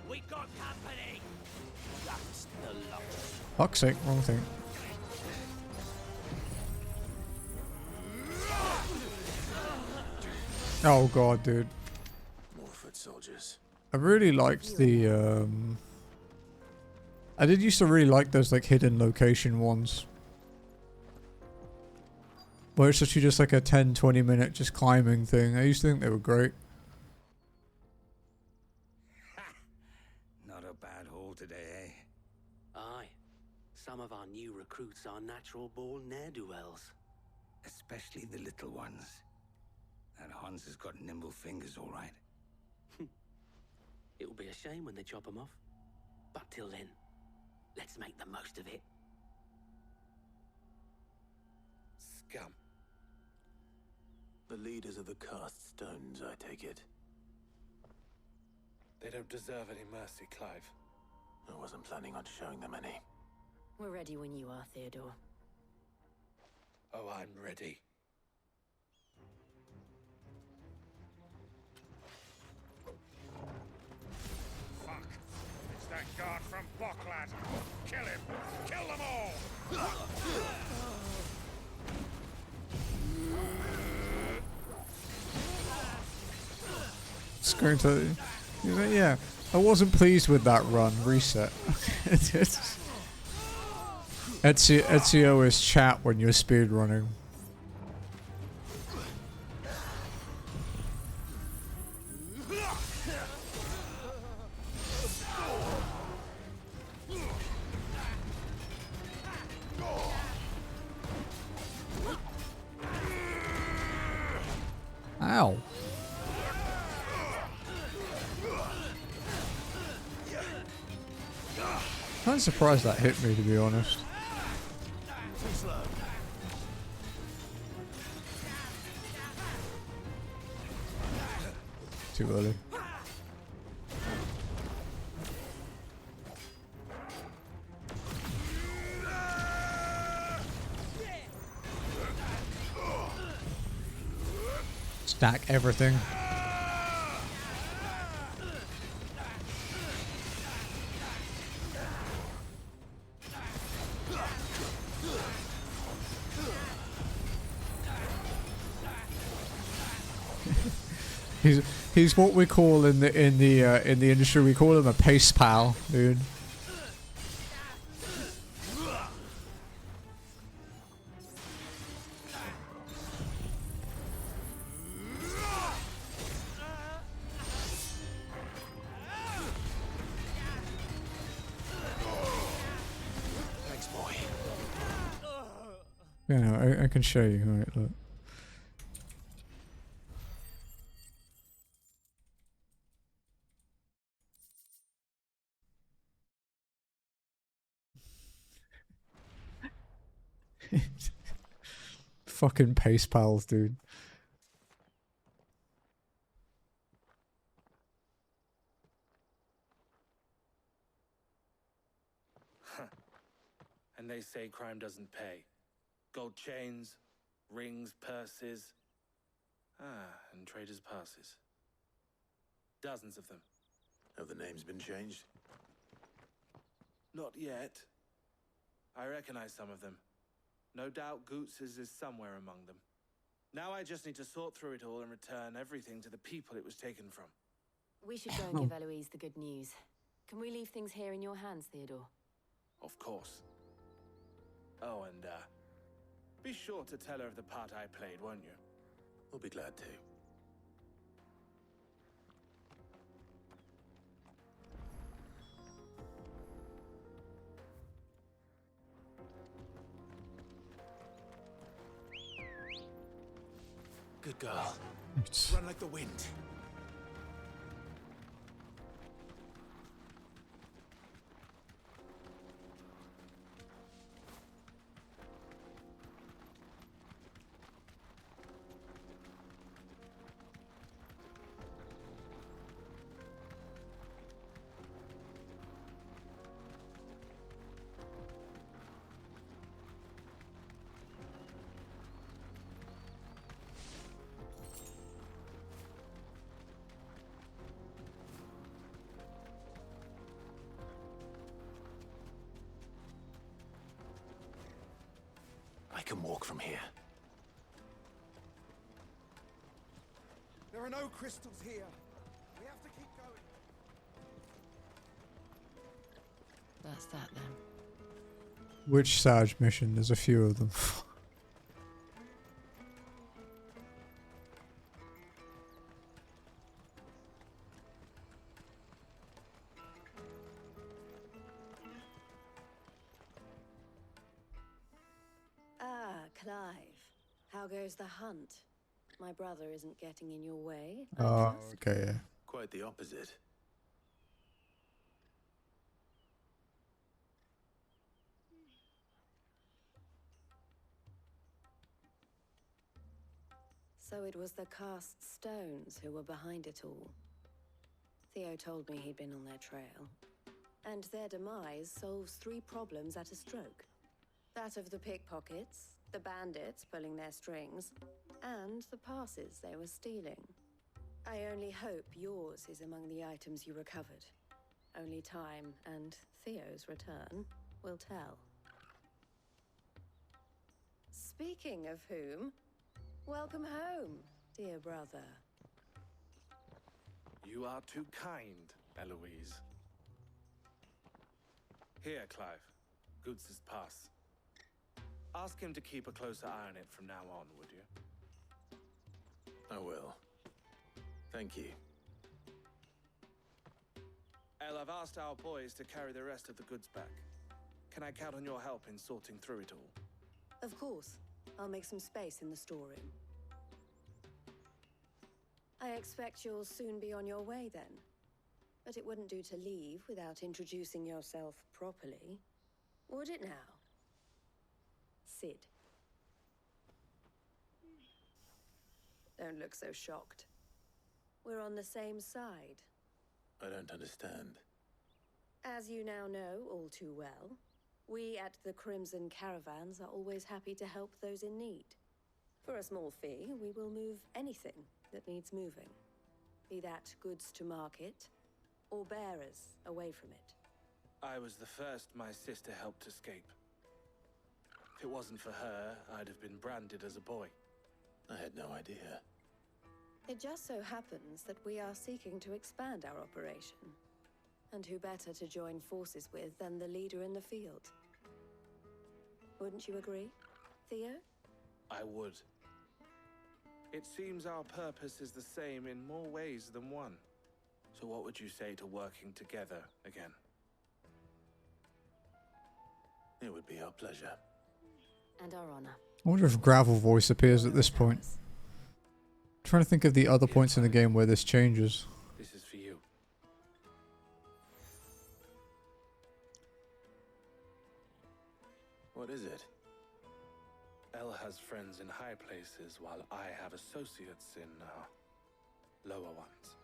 We got company. That's the lot. Fuck's sake, wrong thing. Oh god, dude. More foot soldiers. I really liked the I did used to really like those like hidden location ones. Where it's actually just like a 10-20 minute just climbing thing. I used to think they were great. Not a bad haul today, eh? Aye. Some of our new recruits are natural-born ne'er-do-wells. Especially the little ones. That Hans has got nimble fingers, all right. It will be a shame when they chop them off. But till then, let's make the most of it. Scum. The leaders of the cast stones, I take it. They don't deserve any mercy, Clive. I wasn't planning on showing them any. We're ready when you are, Theodore. Oh, I'm ready. Fuck. It's that guard from Boklad. Kill him. Kill them all. It's going to... Yeah, I wasn't pleased with that run. Reset. Ezio is chat when you're speedrunning. Ow. I'm surprised that hit me, to be honest. Too early. Stack everything. He's what we call in the industry, we call him a pace pal, dude. Thanks, boy. Yeah, no, I can show you. All right, look. Fucking pace pals, dude. And they say crime doesn't pay. Gold chains, rings, purses. And traders' passes. Dozens of them. Have the names been changed? Not yet. I recognize some of them. No doubt Goots's is somewhere among them. Now I just need to sort through it all and return everything to the people it was taken from. We should go and give Eloise the good news. Can we leave things here in your hands, Theodore? Of course. Oh, and be sure to tell her of the part I played, won't you? We'll be glad to. Good girl. Run like the wind. I can walk from here. There are no crystals here. We have to keep going. That's that then. Which Sarge mission? There's a few of them. Clive. How goes the hunt? My brother isn't getting in your way. Oh, okay, yeah. Quite the opposite. So it was the cast stones who were behind it all. Theo told me he'd been on their trail. And their demise solves 3 problems at a stroke. That of the pickpockets, the bandits pulling their strings, and the passes they were stealing. I only hope yours is among the items you recovered. Only time and Theo's return will tell. Speaking of whom, welcome home, dear brother. You are too kind, Eloise. Here, Clive. Goods' pass. Ask him to keep a closer eye on it from now on, would you? I will. Thank you. El, I've asked our boys to carry the rest of the goods back. Can I count on your help in sorting through it all? Of course. I'll make some space in the storeroom. I expect you'll soon be on your way then. But it wouldn't do to leave without introducing yourself properly. Would it now? Sid. Don't look so shocked. We're on the same side. I don't understand. As you now know all too well, we at the Crimson Caravans are always happy to help those in need. For a small fee, we will move anything that needs moving. Be that goods to market, or bearers away from it. I was the first my sister helped escape. If it wasn't for her, I'd have been branded as a boy. I had no idea. It just so happens that we are seeking to expand our operation. And who better to join forces with than the leader in the field? Wouldn't you agree, Theo? I would. It seems our purpose is the same in more ways than one. So what would you say to working together again? It would be our pleasure. And our honor. I wonder if Gravel Voice appears at this point. I'm trying to think of the other points in the game where this changes. This is for you. What is it? El has friends in high places, while I have associates in lower ones.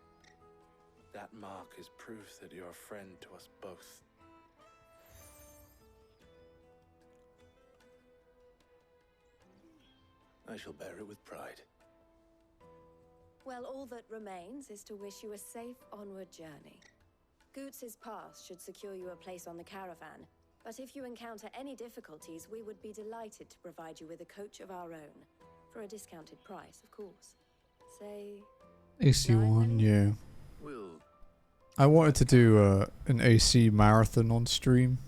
That mark is proof that you're a friend to us both. I shall bear it with pride. Well, all that remains is to wish you a safe onward journey. Goots' pass should secure you a place on the caravan, but if you encounter any difficulties, we would be delighted to provide you with a coach of our own. For a discounted price, of course. Say... AC1, yeah. We'll... I wanted to do an AC marathon on stream.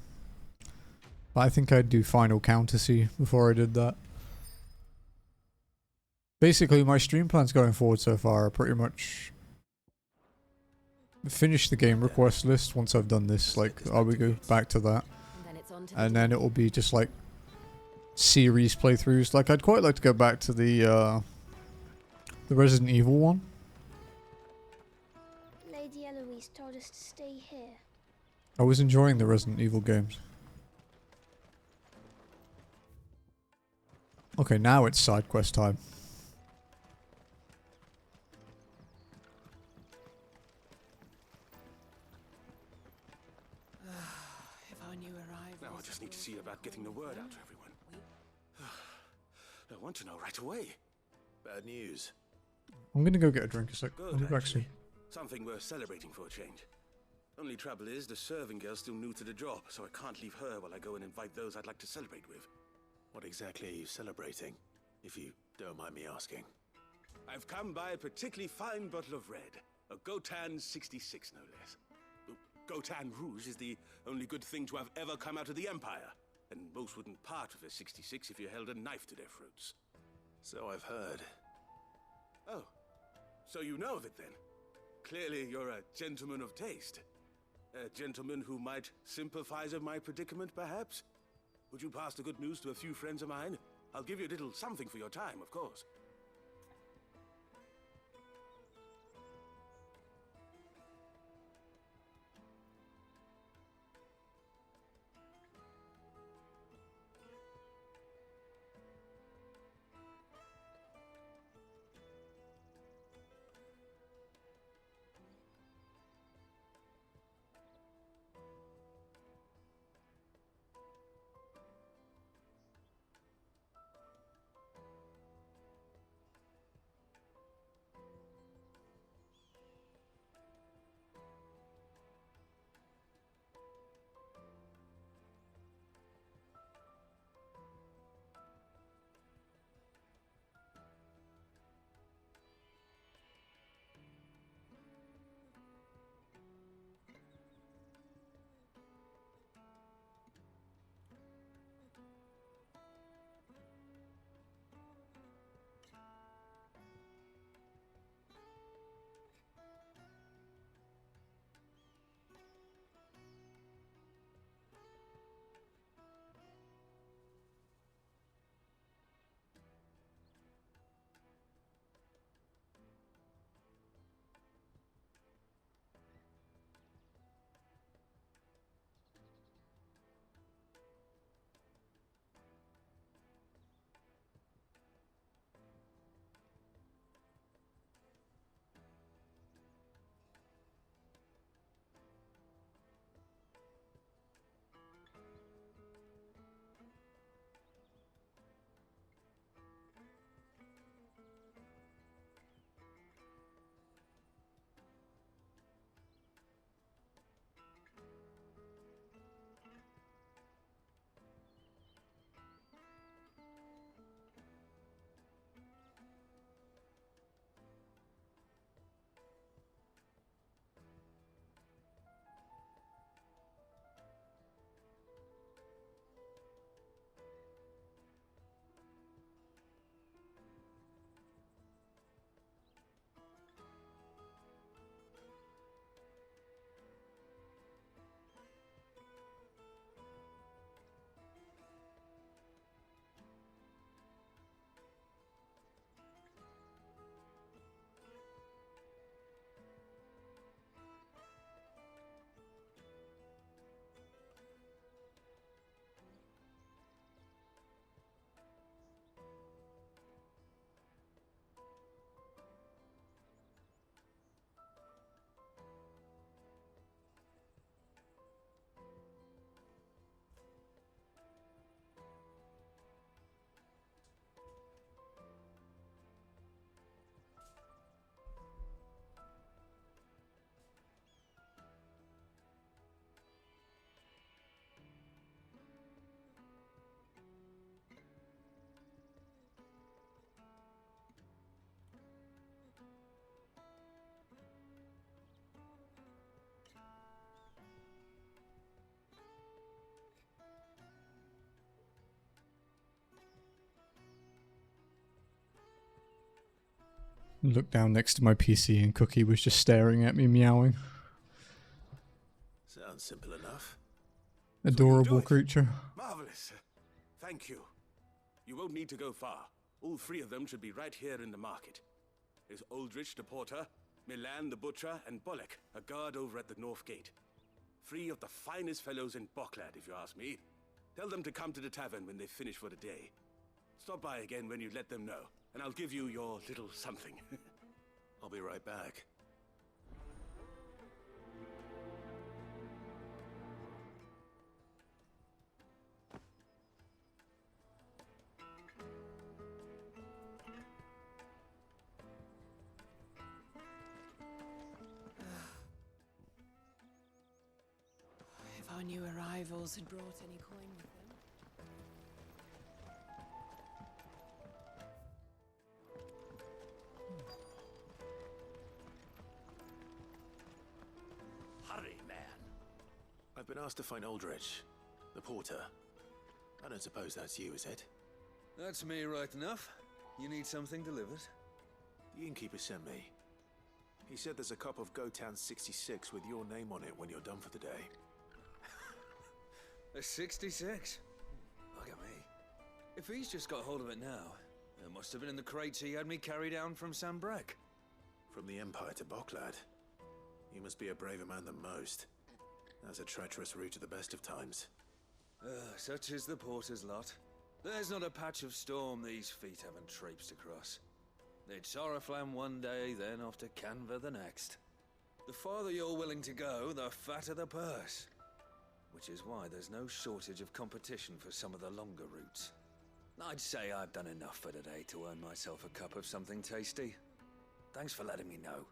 But I think I'd do Final Fantasy before I did that. Basically, my stream plans going forward so far are pretty much... finish the game request list once I've done this, like, I will go back to that. And then it will be just like series playthroughs. Like, I'd quite like to go back to the Resident Evil one. Lady Eloise told us to stay here. I was enjoying the Resident Evil games. Okay, now it's side quest time. Now I just need to see about getting the word out to everyone. I want to know right away. Bad news. I'm gonna go get a drink a sec. Good, I'll be back soon. Something worth celebrating for a change. Only trouble is, the serving girl's still new to the job, so I can't leave her while I go and invite those I'd like to celebrate with. What exactly are you celebrating, if you don't mind me asking? I've come by a particularly fine bottle of red. A Gotan 66, no less. Gotan Rouge is the only good thing to have ever come out of the Empire. And most wouldn't part with a 66 if you held a knife to their throats. So I've heard. Oh, so you know of it then? Clearly you're a gentleman of taste. A gentleman who might sympathize with my predicament, perhaps? Would you pass the good news to a few friends of mine? I'll give you a little something for your time, of course. Looked down next to my PC and Cookie was just staring at me, meowing. Sounds simple enough. Adorable creature. Marvelous. Thank you. You won't need to go far. All three of them should be right here in the market. There's Aldrich the porter, Milan the butcher, and Bolek, a guard over at the north gate. Three of the finest fellows in Boklad, if you ask me. Tell them to come to the tavern when they finish for the day. Stop by again when you let them know, and I'll give you your little something. I'll be right back. If our new arrivals had brought any coin with them. Hurry, man. I've been asked to find Aldrich, the porter. I don't suppose that's you, is it? That's me right enough. You need something delivered? The innkeeper sent me. He said there's a cup of Gotown 66 with your name on it when you're done for the day. A 66? Look at me. If he's just got hold of it now, it must have been in the crates he had me carry down from Sambrek. From the Empire to Boklad. You must be a braver man than most. That's a treacherous route at the best of times. Such is the porter's lot. There's not a patch of storm these feet haven't traipsed across. It's Oriflamme one day, then off to Canva the next. The farther you're willing to go, the fatter the purse. Which is why there's no shortage of competition for some of the longer routes. I'd say I've done enough for today to earn myself a cup of something tasty. Thanks for letting me know.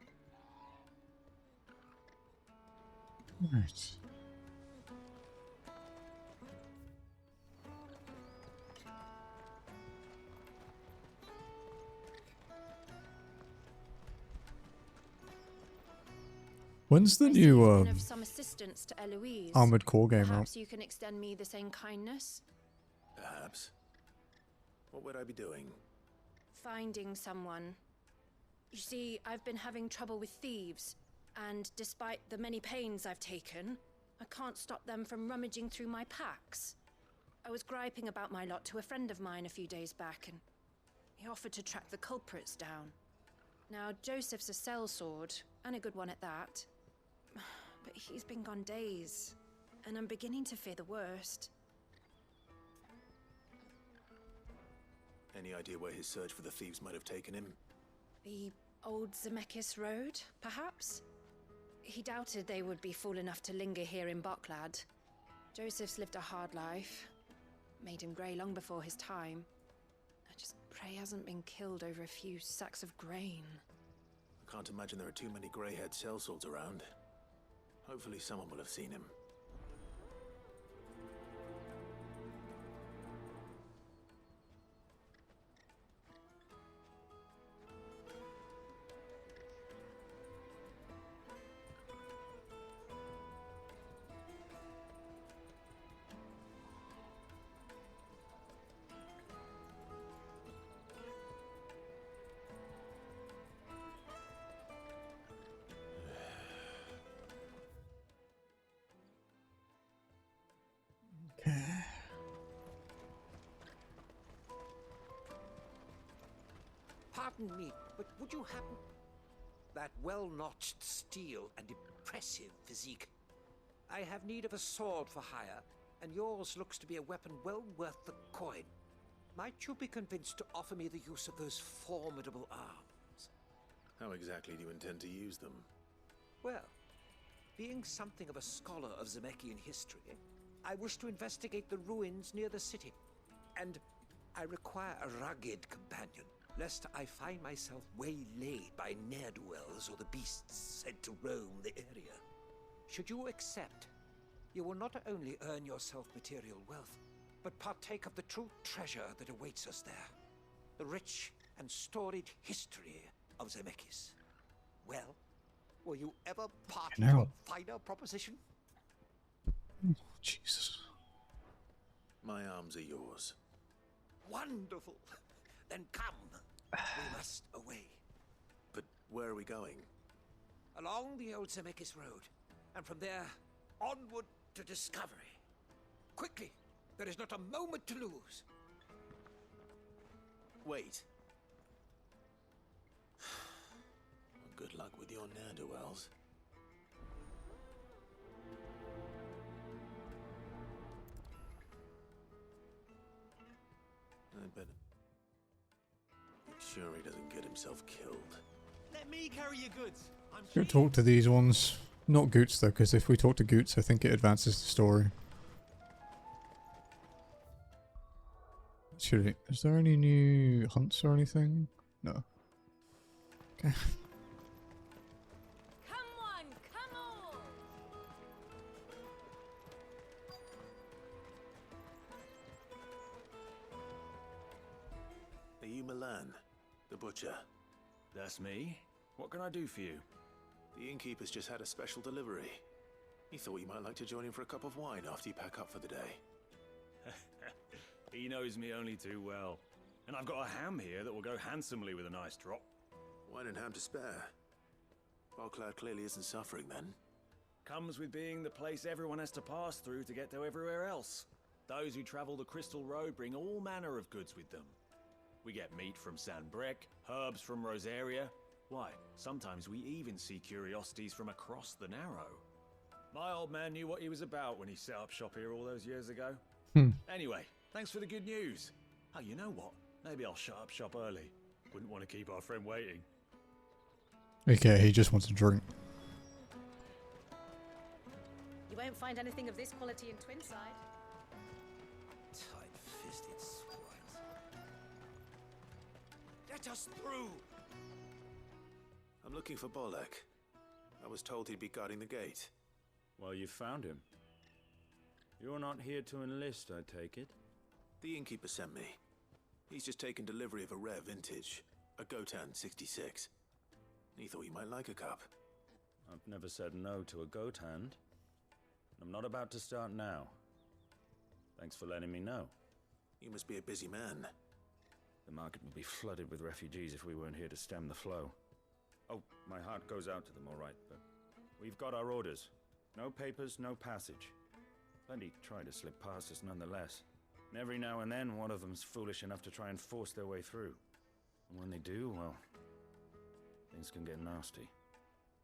Right. When's the new Of some assistance to Eloise. Armored Core game out? Perhaps you can extend me the same kindness. Perhaps. What would I be doing? Finding someone. You see, I've been having trouble with thieves, and despite the many pains I've taken, I can't stop them from rummaging through my packs. I was griping about my lot to a friend of mine a few days back, and he offered to track the culprits down. Now, Joseph's a sellsword, and a good one at that. But he's been gone days, and I'm beginning to fear the worst. Any idea where his search for the thieves might have taken him? The old Zemeckis Road, perhaps? He doubted they would be fool enough to linger here in Boklad. Joseph's lived a hard life. Made him grey long before his time. I just pray he hasn't been killed over a few sacks of grain. I can't imagine there are too many grey-haired sellswords around. Hopefully someone will have seen him. Pardon me, but would you happen... That well-notched steel and impressive physique. I have need of a sword for hire, and yours looks to be a weapon well worth the coin. Might you be convinced to offer me the use of those formidable arms? How exactly do you intend to use them? Well, being something of a scholar of Zemeckis history, I wish to investigate the ruins near the city. And I require a rugged companion, lest I find myself waylaid by ne'er-do-wells or the beasts sent to roam the area. Should you accept, you will not only earn yourself material wealth, but partake of the true treasure that awaits us there. The rich and storied history of Zemeckis. Well, were you ever party to a finer proposition? Oh, Jesus. My arms are yours. Wonderful! Then come. We must away. Where are we going? Along the old Zemeckis Road, and from there, onward to discovery. Quickly! There is not a moment to lose. Wait. Well, good luck with your ne'er-do-wells. I better make sure he doesn't get himself killed. Let me carry your goods. I'm Go talk to these ones. Not Goots though, because if we talk to Goots, I think it advances the story. Is there any new hunts or anything? No. Okay. Come on, come on! Are you Milan, the butcher? That's me. What can I do for you? The innkeeper's just had a special delivery. He thought you might like to join him for a cup of wine after you pack up for the day. He knows me only too well. And I've got a ham here that will go handsomely with a nice drop. Wine and ham to spare. Bocklad clearly isn't suffering then. Comes with being the place everyone has to pass through to get to everywhere else. Those who travel the Crystal Road bring all manner of goods with them. We get meat from San Brec, herbs from Rosaria. Why, sometimes we even see curiosities from across the Narrow. My old man knew what he was about when he set up shop here all those years ago. Anyway, thanks for the good news. Oh, you know what? Maybe I'll shut up shop early. Wouldn't want to keep our friend waiting. Okay, he just wants a drink. You won't find anything of this quality in Twinside. Tight-fisted swines. Let us through! I'm looking for Bolek. I was told he'd be guarding the gate. Well, you found him. You're not here to enlist, I take it? The innkeeper sent me. He's just taken delivery of a rare vintage, a Gotan 66. He thought you might like a cup. I've never said no to a goat hand. I'm not about to start now. Thanks for letting me know. You must be a busy man. The market would be flooded with refugees if we weren't here to stem the flow. Oh, my heart goes out to them, all right, but we've got our orders. No papers, no passage. Plenty try to slip past us nonetheless. And every now and then, one of them's foolish enough to try and force their way through. And when they do, well, things can get nasty.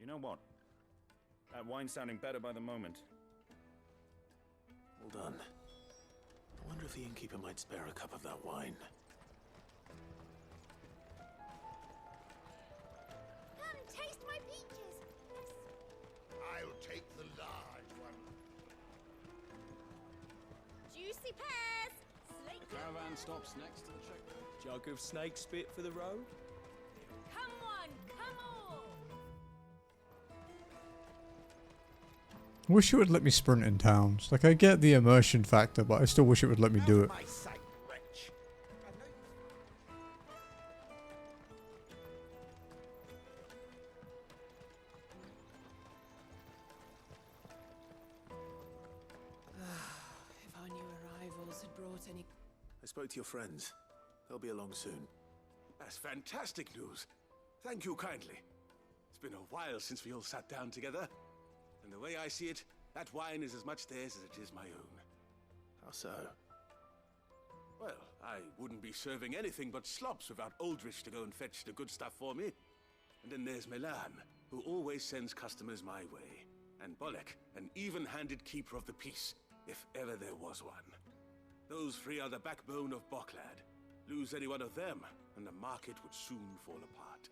You know what? That wine's sounding better by the moment. Well done. I wonder if the innkeeper might spare a cup of that wine. Come, taste my peaches. I'll take the large one. Juicy pears. Slate. The caravan stops next to the checkpoint. Jug of snake spit for the road. Come on, come on! I wish it would let me sprint in towns. Like, I get the immersion factor, but I still wish it would let me do it. My sight, wretch. If our new arrivals had brought any... I spoke to your friends. They'll be along soon. That's fantastic news. Thank you kindly. It's been a while since we all sat down together. And the way I see it, that wine is as much theirs as it is my own. How so? Well, I wouldn't be serving anything but slops without Aldrich to go and fetch the good stuff for me. And then there's Milan, who always sends customers my way. And Bolek, an even-handed keeper of the peace, if ever there was one. Those three are the backbone of Bocklad. Lose any one of them, and the market would soon fall apart.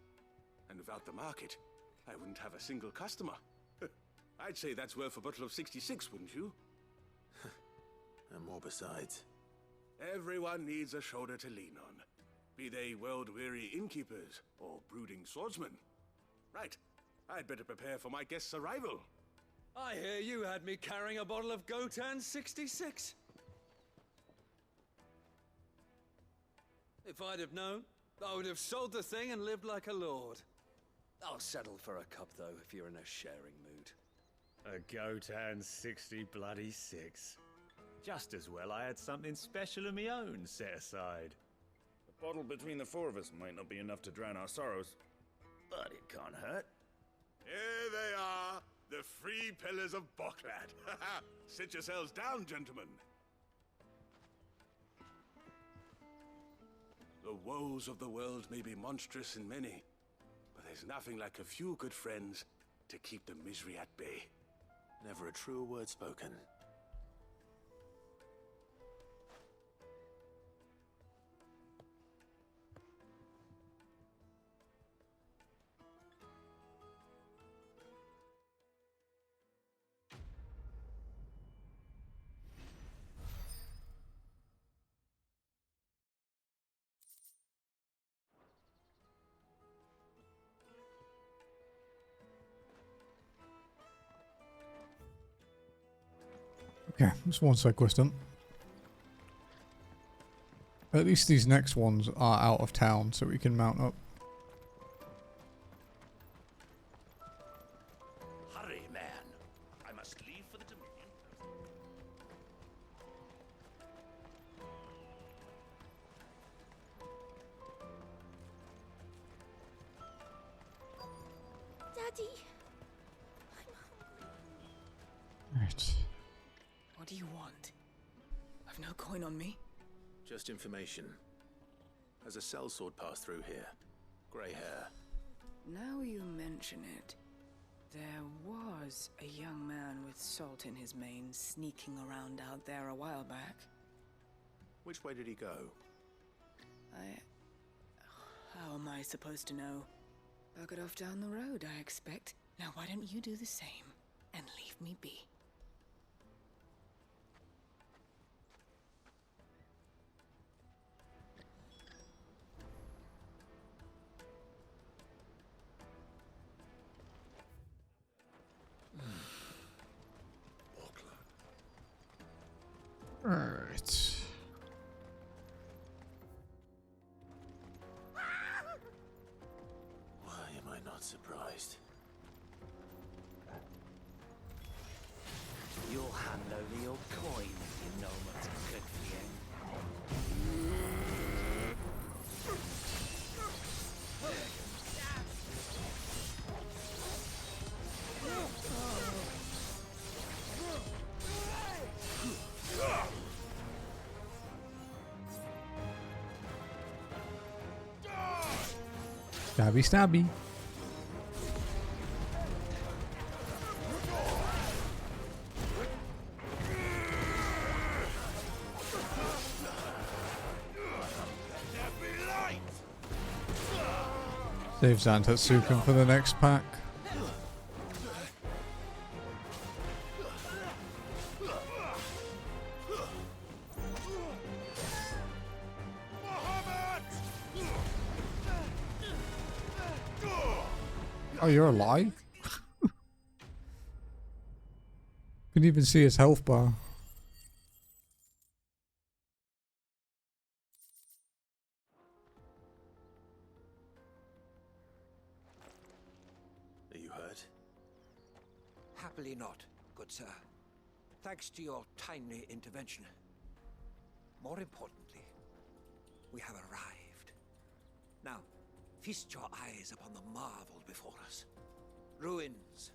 And without the market, I wouldn't have a single customer. I'd say that's worth a bottle of 66, wouldn't you? And more besides. Everyone needs a shoulder to lean on. Be they world-weary innkeepers or brooding swordsmen. Right, I'd better prepare for my guest's arrival. I hear you had me carrying a bottle of Gotan 66. If I'd have known, I would have sold the thing and lived like a lord. I'll settle for a cup, though, if you're in a sharing mood. A Gotan 60 bloody 6. Just as well I had something special of my own set aside. A bottle between the four of us might not be enough to drown our sorrows. but it can't hurt. Here they are, the free pillars of Boklad. Sit yourselves down, gentlemen. The woes of the world may be monstrous and many, but there's nothing like a few good friends to keep the misery at bay. Never a truer word spoken. Okay, that's one side quest done. At least these next ones are out of town, so we can mount up. Hurry, man. I must leave for the Dominion. Daddy. Right. What do you want? I've no coin on me. Just information. Has a sellsword passed through here? Grey hair. Now you mention it, there was a young man with salt in his mane sneaking around out there a while back. Which way did he go? How am I supposed to know? Buggered off down the road, I expect. Now why don't you do the same and leave me be? Alright. Why am I not surprised? You'll hand over your coin if you know what's good for you. Stabby stabby. Save Zantetsuken for the next pack. Oh, you're alive? Couldn't even see his health bar. Are you hurt? Happily not, good sir. Thanks to your timely intervention. More importantly, we have arrived. Now, feast your eyes upon the marvel before us. Ruins,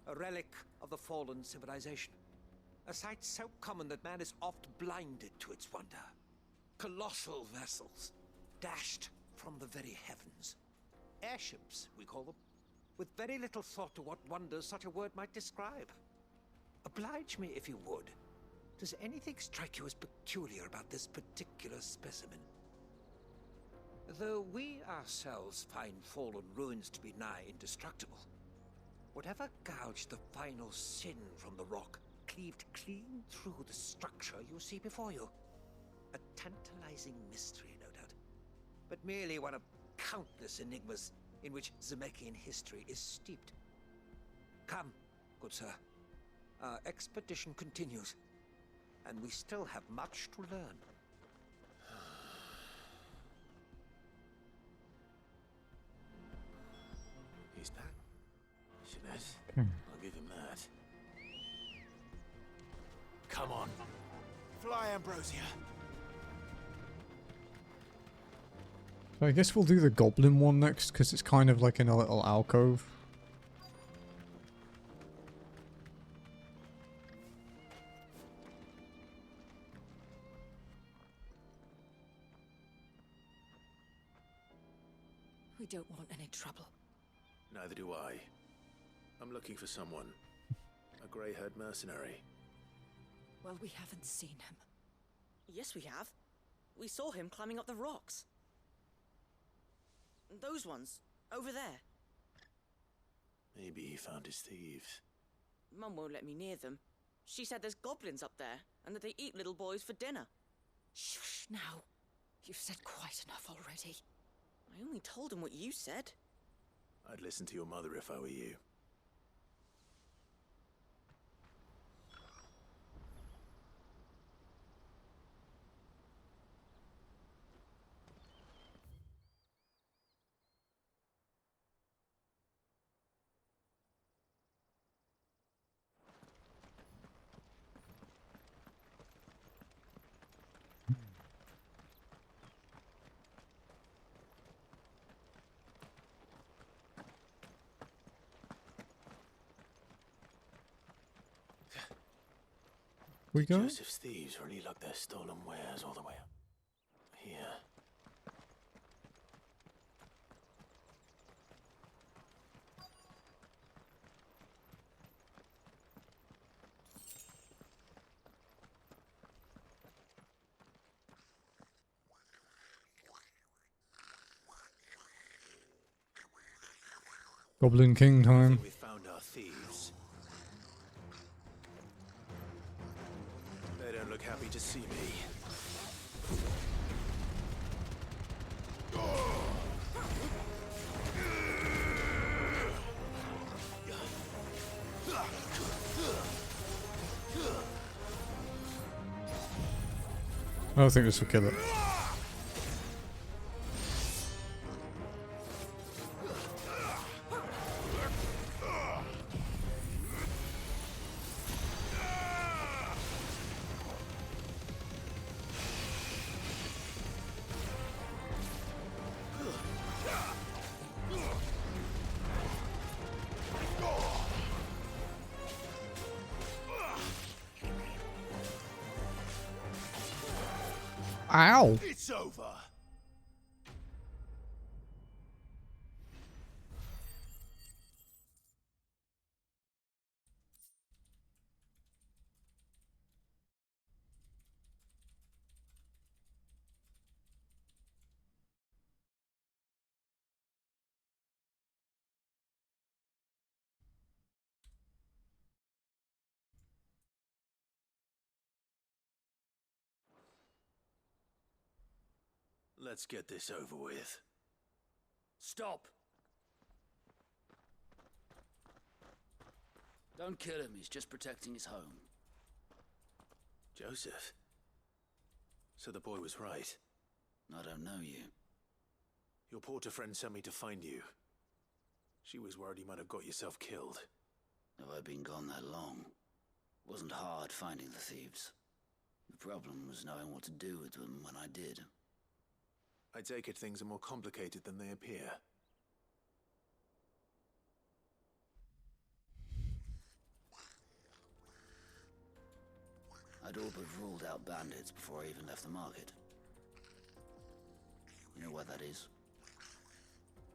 a relic of the fallen civilization. A sight so common that man is oft blinded to its wonder. Colossal vessels, dashed from the very heavens. Airships, we call them, with very little thought to what wonders such a word might describe. Oblige me if you would. Does anything strike you as peculiar about this particular specimen? Though we ourselves find fallen ruins to be nigh indestructible, whatever gouged the final sin from the rock cleaved clean through the structure you see before you. A tantalizing mystery, no doubt, but merely one of countless enigmas in which Zemeckis history is steeped. Come, good sir. Our expedition continues, and we still have much to learn. He's back. Jeanette, I'll give him that. Come on. Fly, Ambrosia. So I guess we'll do the goblin one next, because it's kind of like in a little alcove. We don't want any trouble. Neither do I. I'm looking for someone. A grey-haired mercenary. Well, we haven't seen him. Yes, we have. We saw him climbing up the rocks. Those ones, over there. Maybe he found his thieves. Mum won't let me near them. She said there's goblins up there, and that they eat little boys for dinner. Shush, now. You've said quite enough already. I only told him what you said. I'd listen to your mother if I were you. We go? Joseph's thieves really lug their stolen wares all the way up here. Goblin King time. We found our thieves. They don't look happy to see me. I don't think this will kill it. Ow! It's over. Let's get this over with. Stop! Don't kill him, he's just protecting his home. Joseph? So the boy was right. I don't know you. Your porter friend sent me to find you. She was worried you might have got yourself killed. Have I been gone that long? Wasn't hard finding the thieves. The problem was knowing what to do with them when I did. I take it things are more complicated than they appear. I'd all but ruled out bandits before I even left the market. You know why that is?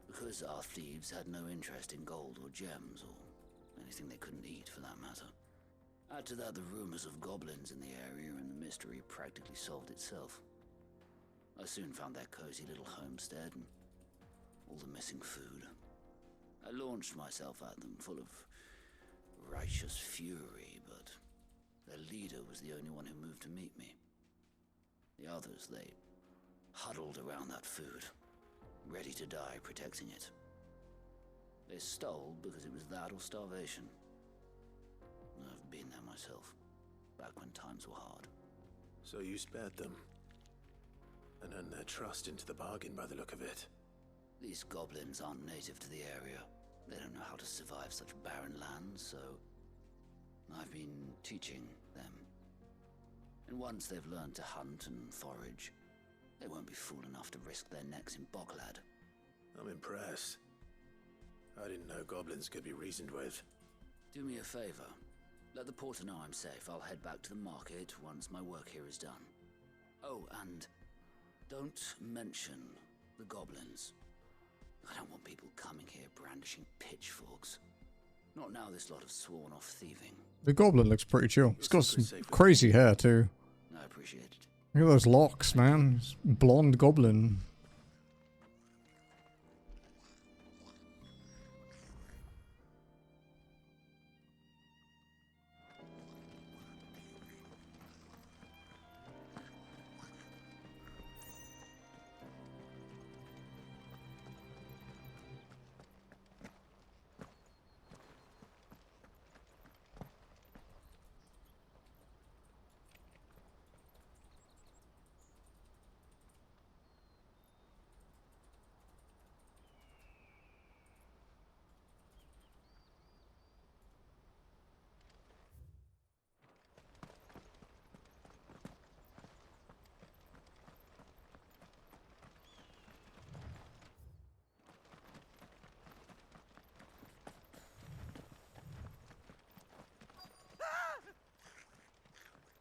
Because our thieves had no interest in gold or gems, or anything they couldn't eat for that matter. Add to that the rumors of goblins in the area, and the mystery practically solved itself. I soon found their cozy little homestead and all the missing food. I launched myself at them full of righteous fury, but their leader was the only one who moved to meet me. The others, they huddled around that food, ready to die protecting it. They stole because it was that or starvation. I've been there myself, back when times were hard. So you spared them? And earned their trust into the bargain by the look of it. These goblins aren't native to the area. They don't know how to survive such barren lands, so I've been teaching them. And once they've learned to hunt and forage, They won't be fool enough to risk their necks in Boglad. I'm impressed. I didn't know goblins could be reasoned with. Do me a favor. Let the porter know I'm safe. I'll head back to the market once my work here is done. Oh, and don't mention the goblins. I don't want people coming here brandishing pitchforks. Not now this lot have sworn off thieving. The goblin looks pretty chill. He's got some crazy hair too. I appreciate it. Look at those locks, man. It's blonde goblin.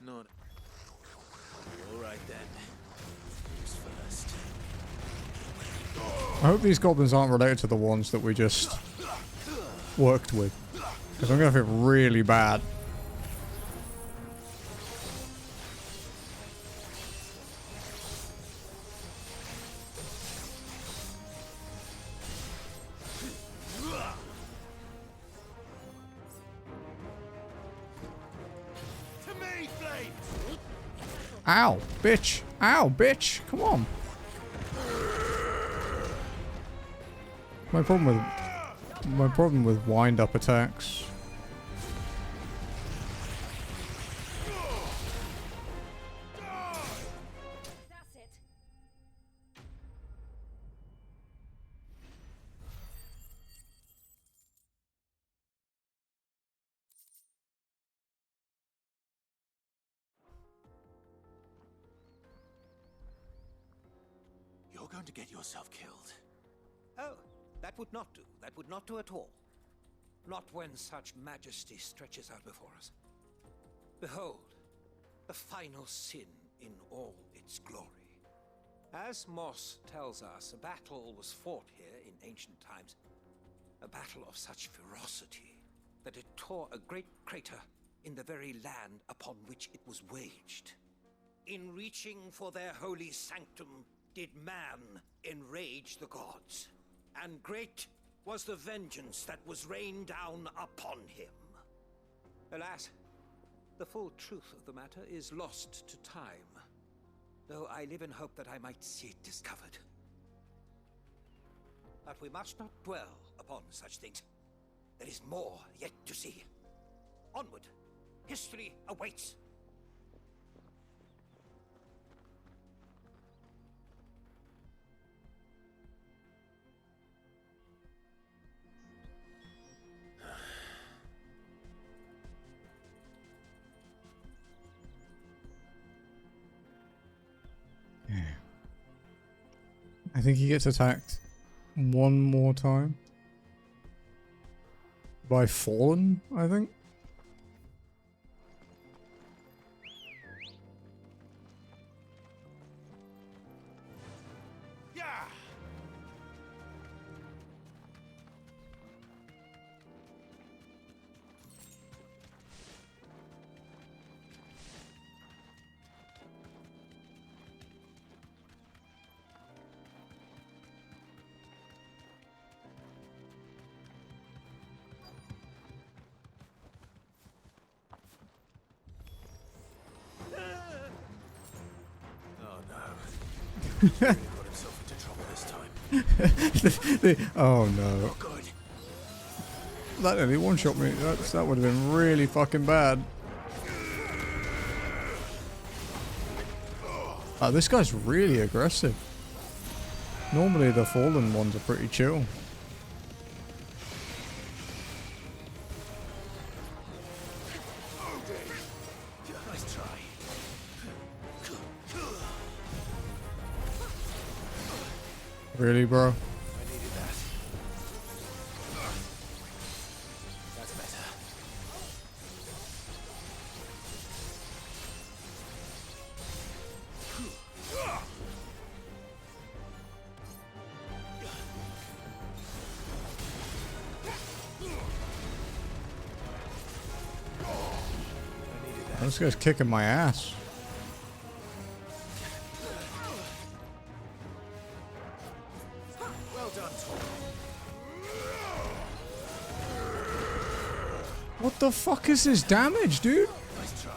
Not. All right then. Who's first? I hope these goblins aren't related to the ones that we just worked with, because I'm gonna feel really bad. Ow, bitch. Ow, bitch. Come on. My problem with wind-up attacks. You're going to get yourself killed. Oh, that would not do. That would not do at all. Not when such majesty stretches out before us. Behold, the final sin in all its glory. As Moss tells us, a battle was fought here in ancient times. A battle of such ferocity that it tore a great crater in the very land upon which it was waged. In reaching for their holy sanctum, did man enrage the gods, and great was the vengeance that was rained down upon him. Alas, the full truth of the matter is lost to time, though I live in hope that I might see it discovered. But we must not dwell upon such things. There is more yet to see. Onward, history awaits. I think he gets attacked one more time. By Fallen, I think. Got himself into trouble this time. Oh no. That only one-shot me. That would have been really fucking bad. This guy's really aggressive. Normally the Fallen ones are pretty chill. Nice try. Really, bro? I needed that. That's better. This guy's kicking my ass. Well done, Tom. What the fuck is this damage, dude? Nice try.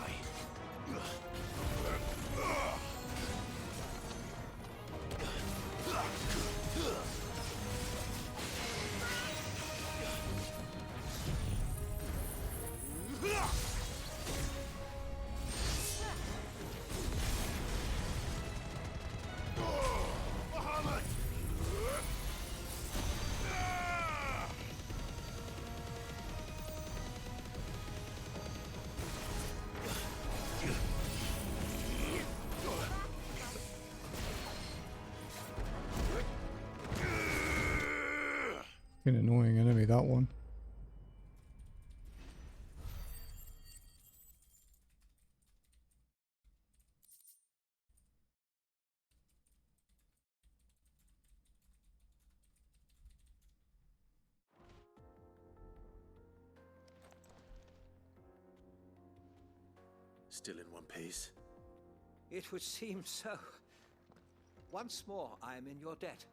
Fucking annoying enemy, that one. Still in one piece? It would seem so. Once more I am in your debt.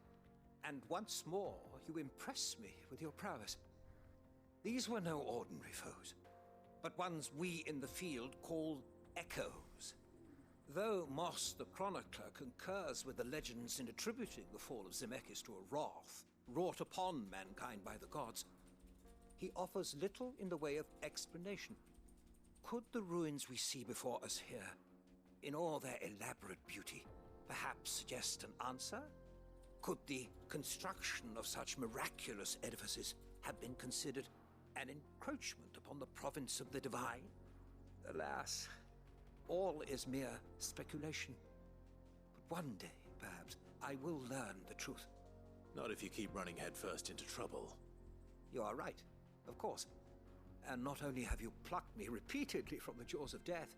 And once more you impress me with your prowess. These were no ordinary foes, but ones we in the field call echoes. Though Moss the Chronicler concurs with the legends in attributing the fall of Zemeckis to a wrath wrought upon mankind by the gods, he offers little in the way of explanation. Could the ruins we see before us here, in all their elaborate beauty, perhaps suggest an answer? Could the construction of such miraculous edifices have been considered an encroachment upon the province of the divine? Alas, all is mere speculation. But one day, perhaps, I will learn the truth. Not if you keep running headfirst into trouble. You are right, of course. And not only have you plucked me repeatedly from the jaws of death,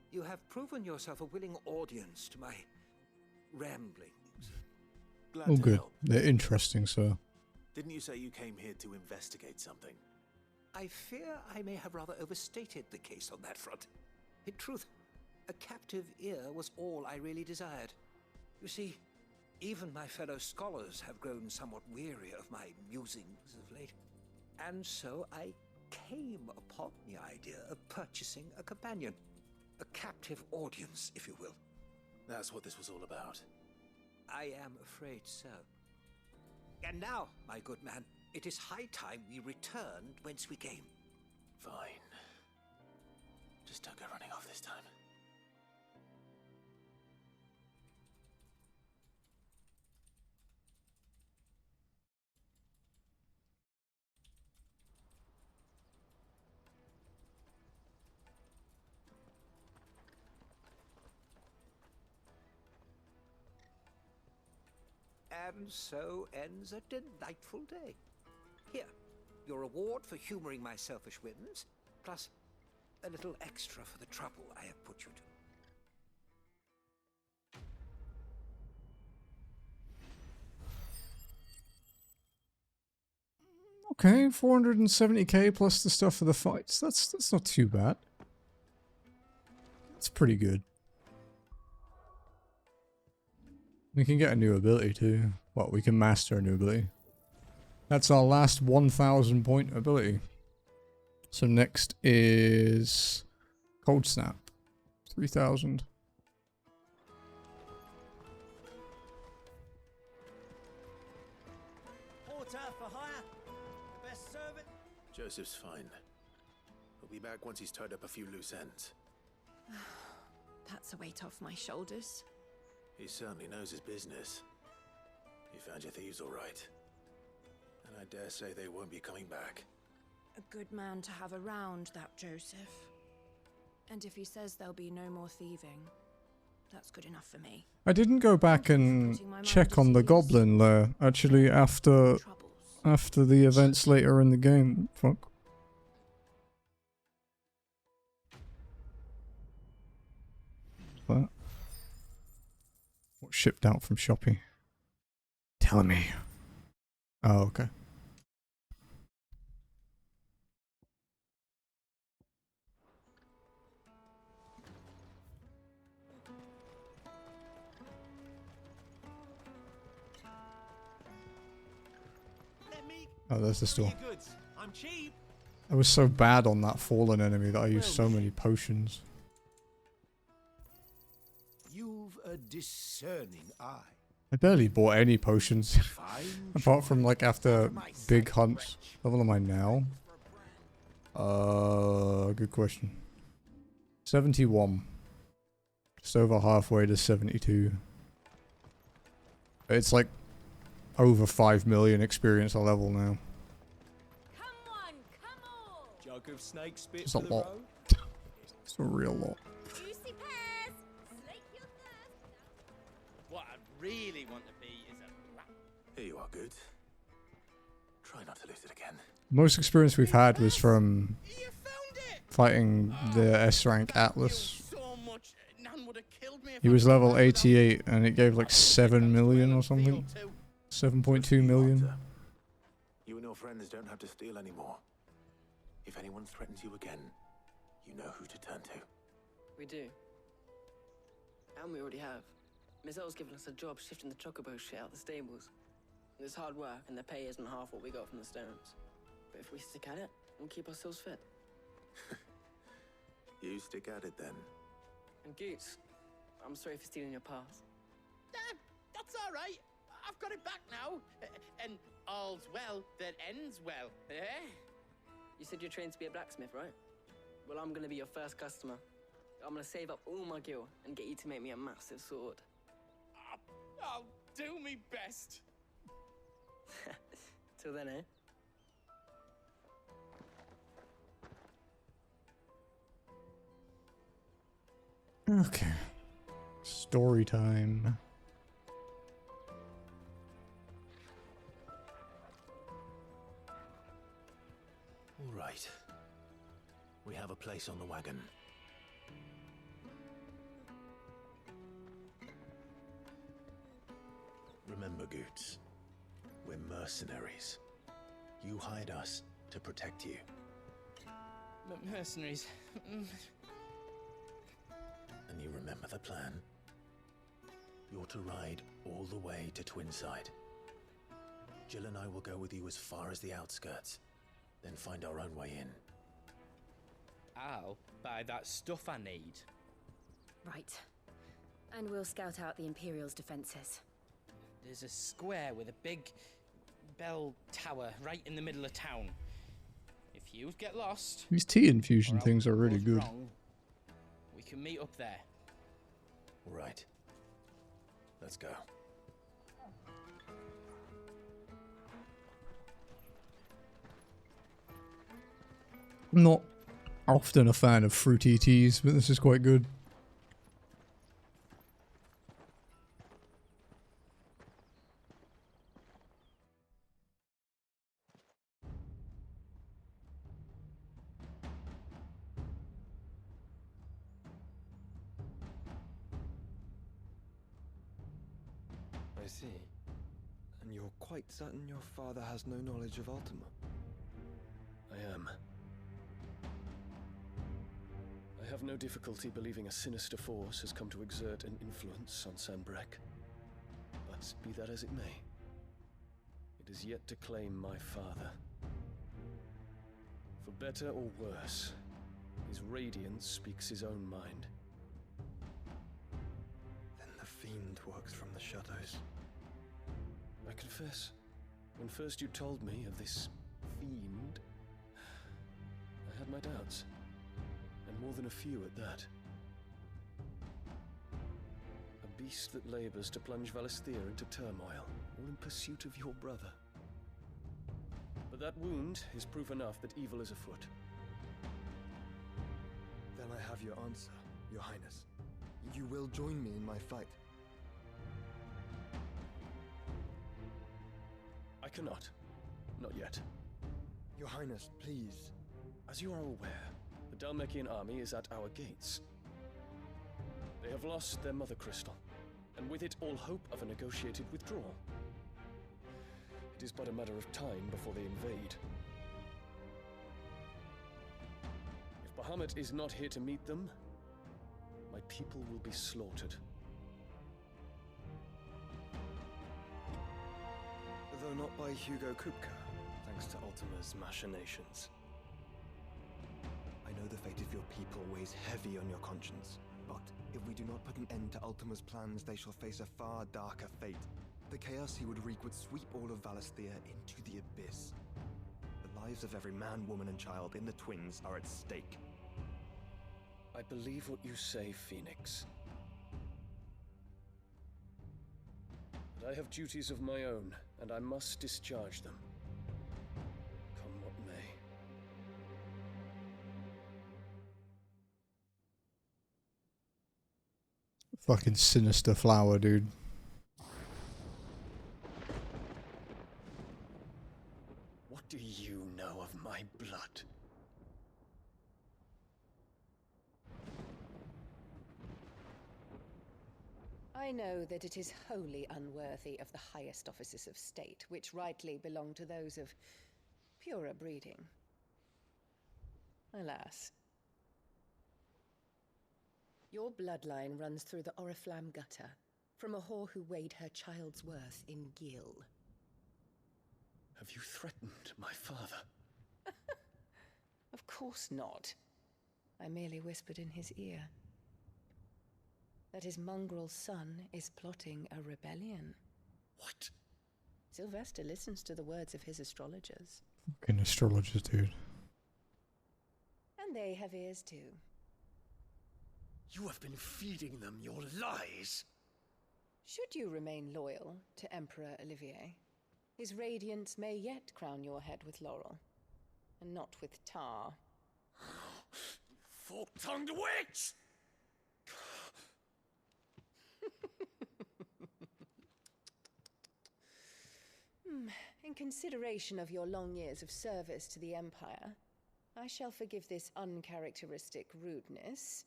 you have proven yourself a willing audience to my ramblings. Glad Oh, to good. help. They're interesting, sir. Didn't you say you came here to investigate something? I fear I may have rather overstated the case on that front. In truth, a captive ear was all I really desired. You see, even my fellow scholars have grown somewhat weary of my musings of late. And so I came upon the idea of purchasing a companion. A captive audience, if you will. That's what this was all about. I am afraid so. And now, my good man, it is high time we returned whence we came. Fine. Just don't go running off this time. And so ends a delightful day. Here, your reward for humoring my selfish whims, plus a little extra for the trouble I have put you to. Okay, 470k plus the stuff for the fights. That's not too bad. That's pretty good. We can get a new ability too. Well, we can master a new ability. That's our last 1000 point ability. So next is Cold Snap. 3000. Porter for hire. The best servant. Joseph's fine. He'll be back once he's tied up a few loose ends. That's a weight off my shoulders. He certainly knows his business. You found your thieves all right. And I dare say they won't be coming back. A good man to have around, that Joseph. And if he says there'll be no more thieving, That's good enough for me. I didn't go back and check on the goblin lair, actually, after the events later in the game. Fuck. What shipped out from Shopee? Tell me. Oh, okay. Oh, there's the store. I'm cheap. I was so bad on that fallen enemy that I used so many potions. You've a discerning eye. I barely bought any potions. Apart from like after big hunts. Level am I now? Good question. 71. Just over halfway to 72. It's like over 5 million experience a level now. Jug of snake spit It's a for the lot. road? It's a real lot. What I really want to be is a rat. Here you are, Goods. Try not to lose it again. Most experience we've had was from fighting the S rank Atlas. He was level 88 and it gave like 7 million or something. 7.2 million. You and your friends don't have to steal anymore. If anyone threatens you again, you know who to turn to. We do. And we already have. Miss L's given us a job shifting the chocobo shit out the stables. It's hard work, and the pay isn't half what we got from the stones. But if we stick at it, we'll keep ourselves fit. You stick at it then. And Goots, I'm sorry for stealing your pass. That's all right. I've got it back now. And all's well that ends well, eh? You said you're trained to be a blacksmith, right? Well, I'm gonna be your first customer. I'm gonna save up all my gil and get you to make me a massive sword. I'll do me best. Till then, eh? Okay. Story time. All right. We have a place on the wagon. Remember, Goots, we're mercenaries. You hired us to protect you. But mercenaries... And you remember the plan? You're to ride all the way to Twinside. Jill and I will go with you as far as the outskirts, then find our own way in. I'll buy that stuff I need. Right. And we'll scout out the Imperial's defenses. There's a square with a big bell tower right in the middle of town. If you get lost... These tea infusion things are really good. Wrong, we can meet up there. All right. Let's go. I'm not often a fan of fruity teas, but this is quite good. I see. And you're quite certain your father has no knowledge of Ultima? I am. I have no difficulty believing a sinister force has come to exert an influence on Sanbreque. But be that as it may, it is yet to claim my father. For better or worse, his radiance speaks his own mind. Then the fiend works from the shadows. I confess, when first you told me of this fiend, I had my doubts. And more than a few at that. A beast that labors to plunge Valisthea into turmoil, all in pursuit of your brother. But that wound is proof enough that evil is afoot. Then I have your answer, Your Highness. You will join me in my fight. I cannot. Not yet. Your Highness, please. As you are aware, the Dhalmekian army is at our gates. They have lost their mother crystal, and with it all hope of a negotiated withdrawal. It is but a matter of time before they invade. If Bahamut is not here to meet them, my people will be slaughtered. Though not by Hugo Kupka, thanks to Ultima's machinations. I know the fate of your people weighs heavy on your conscience, but if we do not put an end to Ultima's plans, they shall face a far darker fate. The chaos he would wreak would sweep all of Valisthea into the abyss. The lives of every man, woman, and child in the Twins are at stake. I believe what you say, Phoenix. But I have duties of my own, and I must discharge them. Come what may. Fucking sinister flower, dude. What do you know of my blood? I know that it is wholly unworthy of the highest offices of state, which rightly belong to those of purer breeding. Alas. Your bloodline runs through the Oriflamme gutter, from a whore who weighed her child's worth in gil. Have you threatened my father? Of course not. I merely whispered in his ear that his mongrel son is plotting a rebellion. What? Sylvester listens to the words of his astrologers. Fucking astrologers, dude. And they have ears too. You have been feeding them your lies! Should you remain loyal to Emperor Olivier, his radiance may yet crown your head with laurel, and not with tar. Fork-tongued witch! In consideration of your long years of service to the Empire, I shall forgive this uncharacteristic rudeness.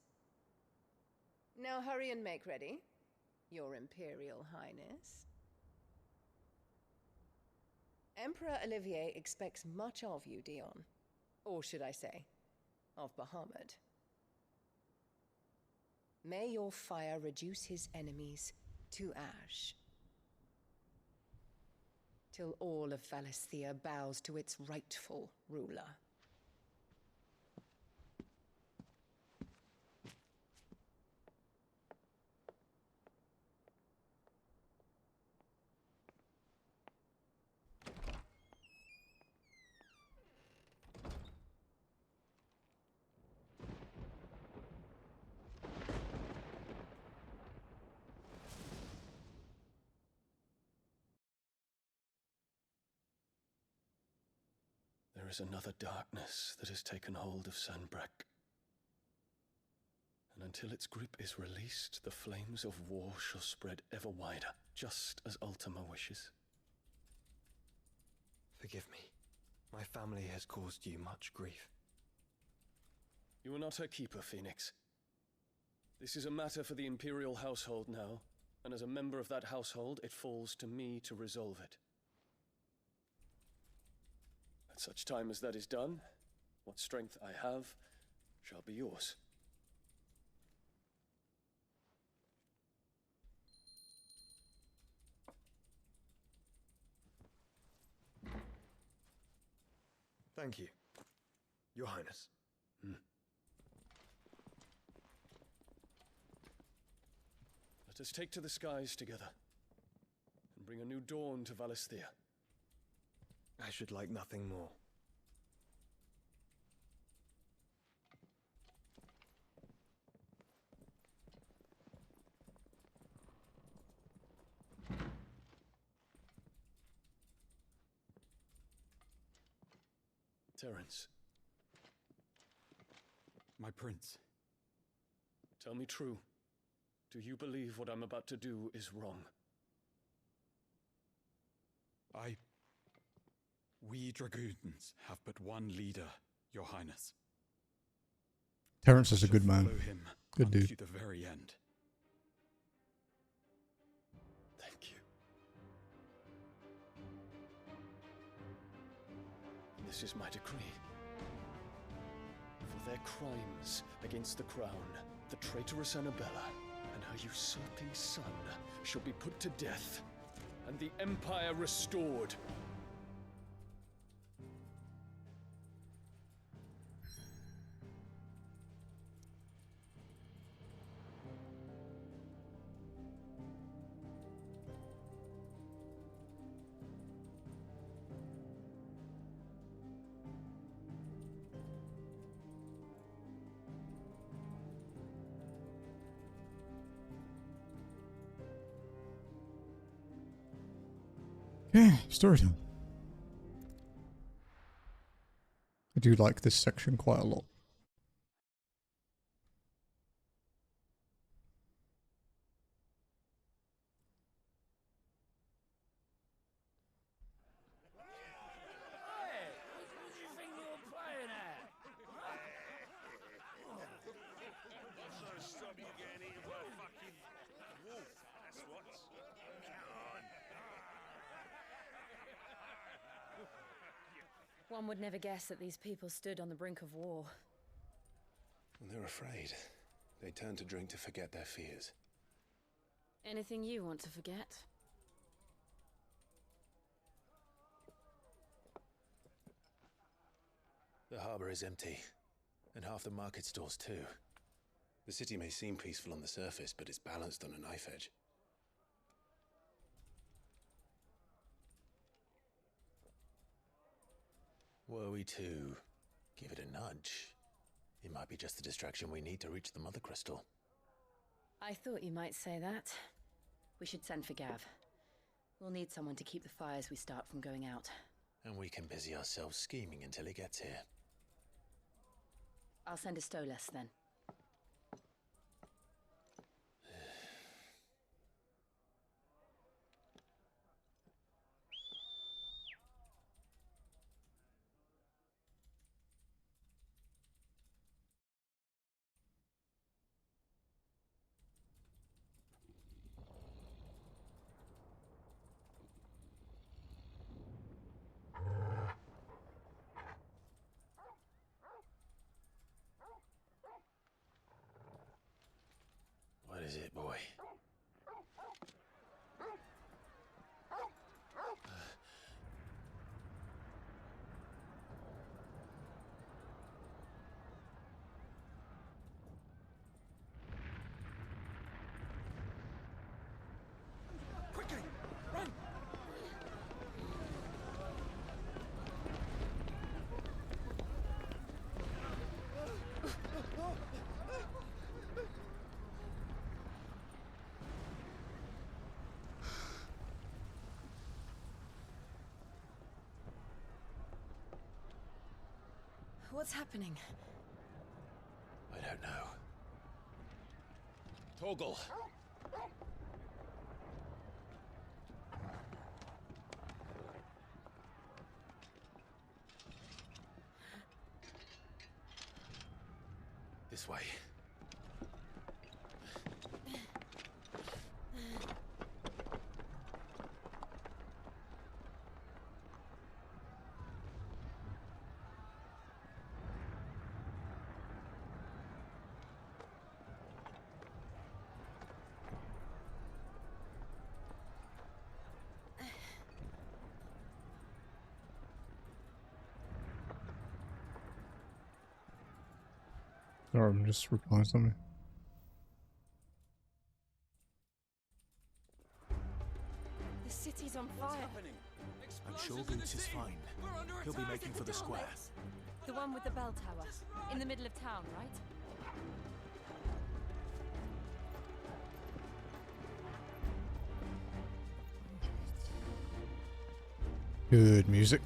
Now hurry and make ready, Your Imperial Highness. Emperor Olivier expects much of you, Dion. Or should I say, of Bahamut. May your fire reduce his enemies to ash, till all of Valisthea bows to its rightful ruler. There is another darkness that has taken hold of Sanbreque. And until its grip is released, the flames of war shall spread ever wider, just as Ultima wishes. Forgive me. My family has caused you much grief. You are not her keeper, Phoenix. This is a matter for the Imperial household now, and as a member of that household, it falls to me to resolve it. At such time as that is done, what strength I have shall be yours. Thank you, Your Highness. Let us take to the skies together, and bring a new dawn to Valisthea. I should like nothing more. Terence. My prince. Tell me true. Do you believe what I'm about to do is wrong? We Dragoons have but one leader, Your Highness. Terrence is a good man. Follow him Good dude. to the very end. Thank you. This is my decree. For their crimes against the crown, the traitorous Annabella and her usurping son shall be put to death, and the Empire restored. Yeah, story time. I do like this section quite a lot. One would never guess that these people stood on the brink of war. And they're afraid. They turn to drink to forget their fears. Anything you want to forget? The harbor is empty, and half the market stalls too. The city may seem peaceful on the surface, but it's balanced on a knife edge. Were we to give it a nudge, it might be just the distraction we need to reach the Mother Crystal. I thought you might say that. We should send for Gav. We'll need someone to keep the fires we start from going out. And we can busy ourselves scheming until he gets here. I'll send a Stolas then. What is it, boy? Quickly, run! What's happening? I don't know. Torgal! This way. Sorry, I'm just replying something. The city's on fire. I'm sure Boots is fine. He'll be making for the square. The one with the bell tower. In the middle of town, right? Good music.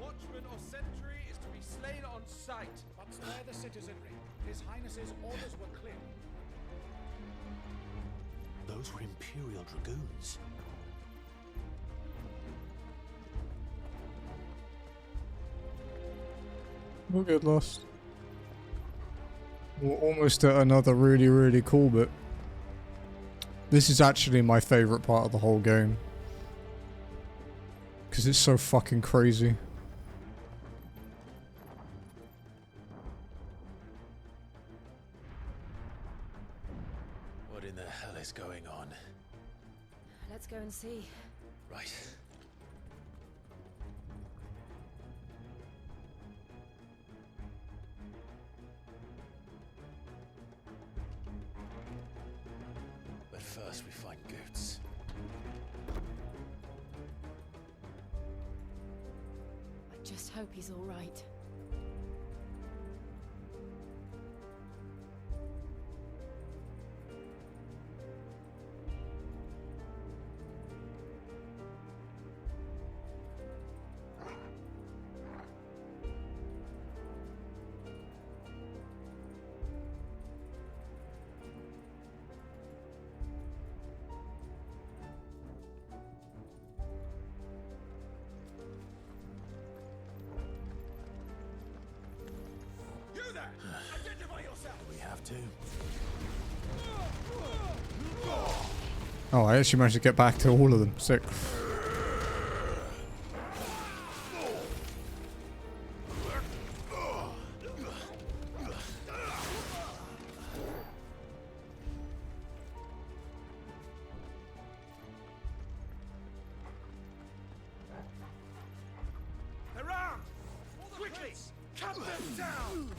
Watchman or sentry is to be slain on sight. But spare the citizenry. His Highness's orders were clear. were Imperial Dragoons. We'll get lost. We're almost at another really, really cool bit. This is actually my favorite part of the whole game. Because it's so fucking crazy. What in the hell is going on? Let's go and see. Right. But first we find Goots. I just hope he's all right. We have to. Oh, I actually managed to get back to all of them. Sick. They're armed! Quickly! Cut them down!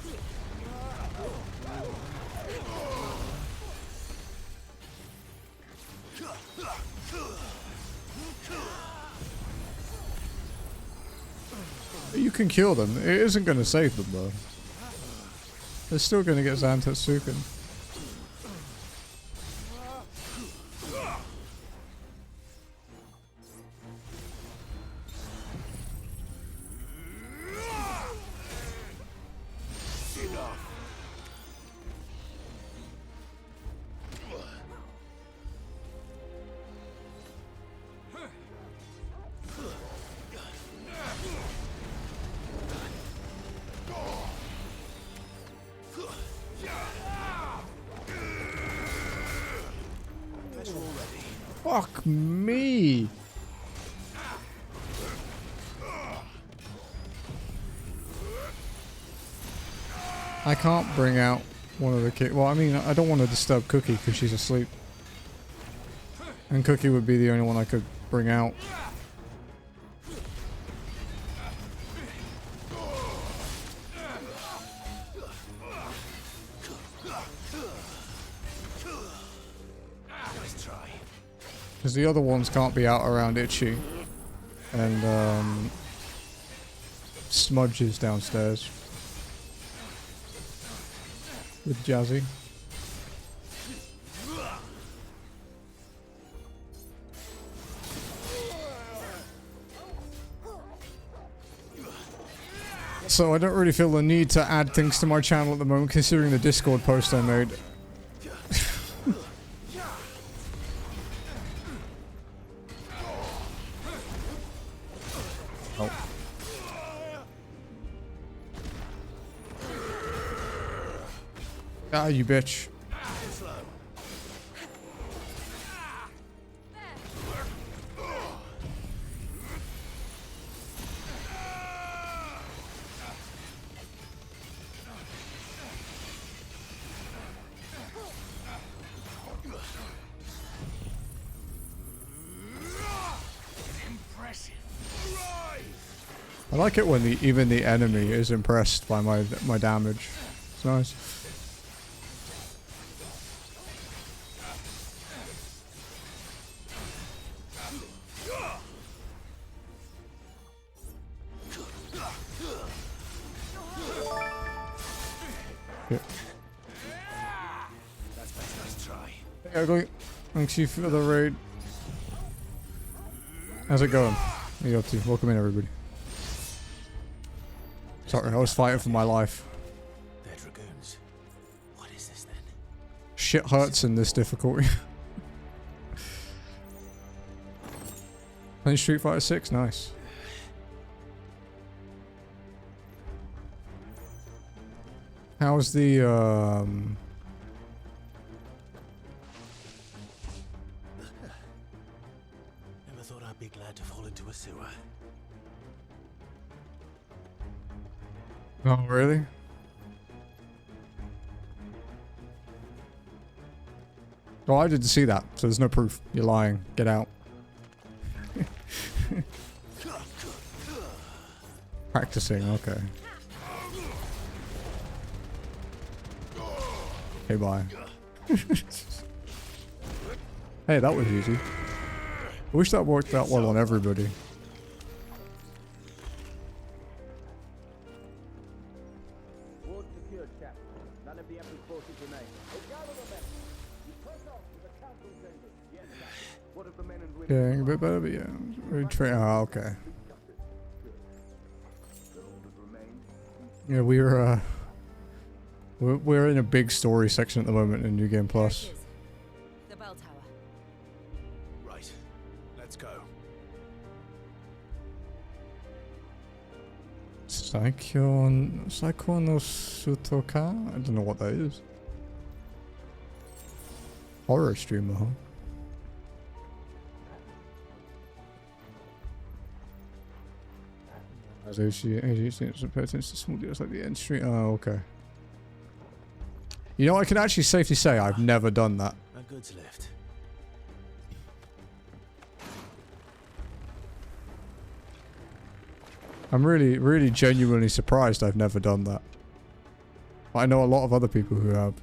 You can kill them. It isn't going to save them though. They're still going to get Zantetsuken. Fuck me! I can't bring out one of the kids. Well, I mean, I don't want to disturb Cookie because she's asleep. And Cookie would be the only one I could bring out. Because the other ones can't be out around Itchy. And, Smudge is downstairs. With Jazzy. So I don't really feel the need to add things to my channel at the moment, considering the Discord post I made. Oh. Ah, you bitch. I like it when even the enemy is impressed by my damage. It's nice. Yeah. Nice try. Hey, Ugly. Thanks you for the raid. How's it going? What are you up to? Welcome in, everybody. Sorry, I was fighting for my life. They're dragoons. What is this then? Shit hurts in this difficulty. Playing Street Fighter 6, nice. How's the Never thought I'd be glad to fall into a sewer. Oh, really? Oh, I didn't see that, so there's no proof. You're lying. Get out. Practicing, okay. Okay, bye. Hey, that was easy. I wish that worked that well on everybody. Yeah, a bit better, but yeah. Oh, okay. Yeah, we're in a big story section at the moment in New Game Plus. The bell tower. Right. Let's go. Saiko no Sutoka? I don't know what that is. Horror streamer, huh? As she pay attention to small deals like the end street. Oh, okay. You know, I can actually safely say I've never done that. A goods lift. I'm really genuinely surprised I've never done that. But I know a lot of other people who have.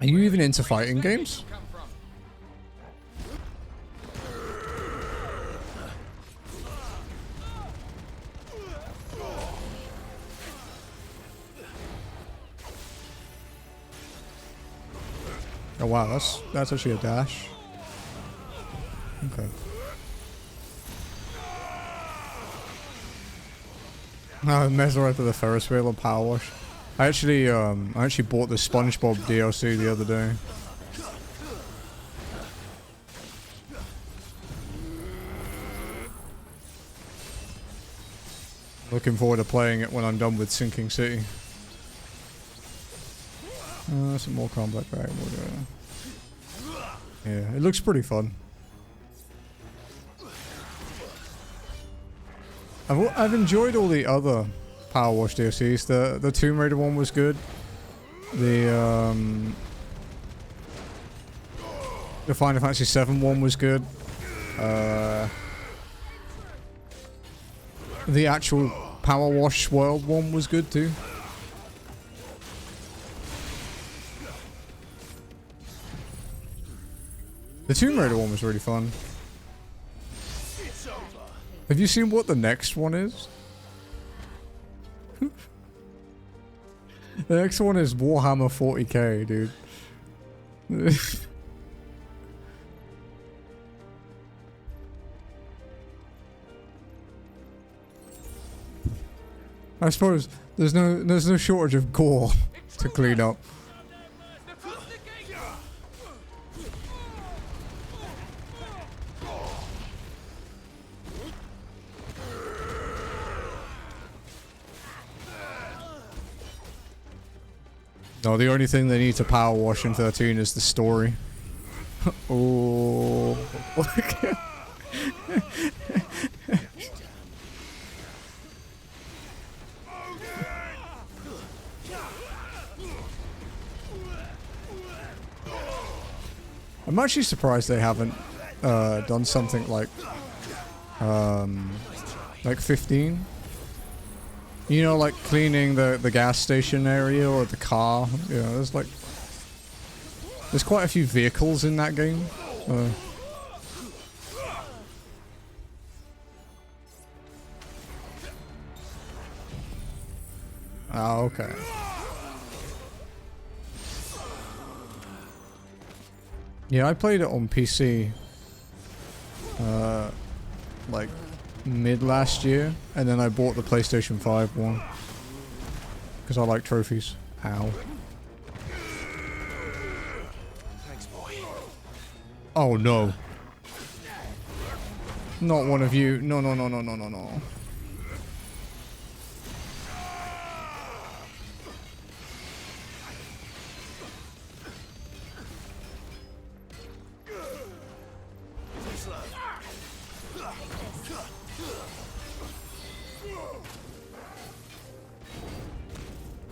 Are you even into fighting games? Oh wow, that's actually a dash. Okay. Oh, Mesmer for the Ferris wheel and Power Wash. I actually bought the SpongeBob DLC the other day. Looking forward to playing it when I'm done with Sinking City. Some more combat back. Yeah, it looks pretty fun. I've enjoyed all the other Power Wash DLCs. The Tomb Raider one was good. The Final Fantasy VII one was good. The actual Power Wash World one was good too. The Tomb Raider one was really fun. Have you seen what the next one is? The next one is Warhammer 40k, dude. I suppose there's no shortage of gore to clean up. No, the only thing they need to power wash in 13 is the story. Oh. I'm actually surprised they haven't done something like 15. You know, like cleaning the gas station area or the car. You know, there's quite a few vehicles in that game. Oh, okay. Yeah, I played it on PC like mid last year, and then I bought the PlayStation 5 one. because I like trophies. Ow. Thanks, boy. Oh no. Not one of you. No, no, no, no, no, no, no.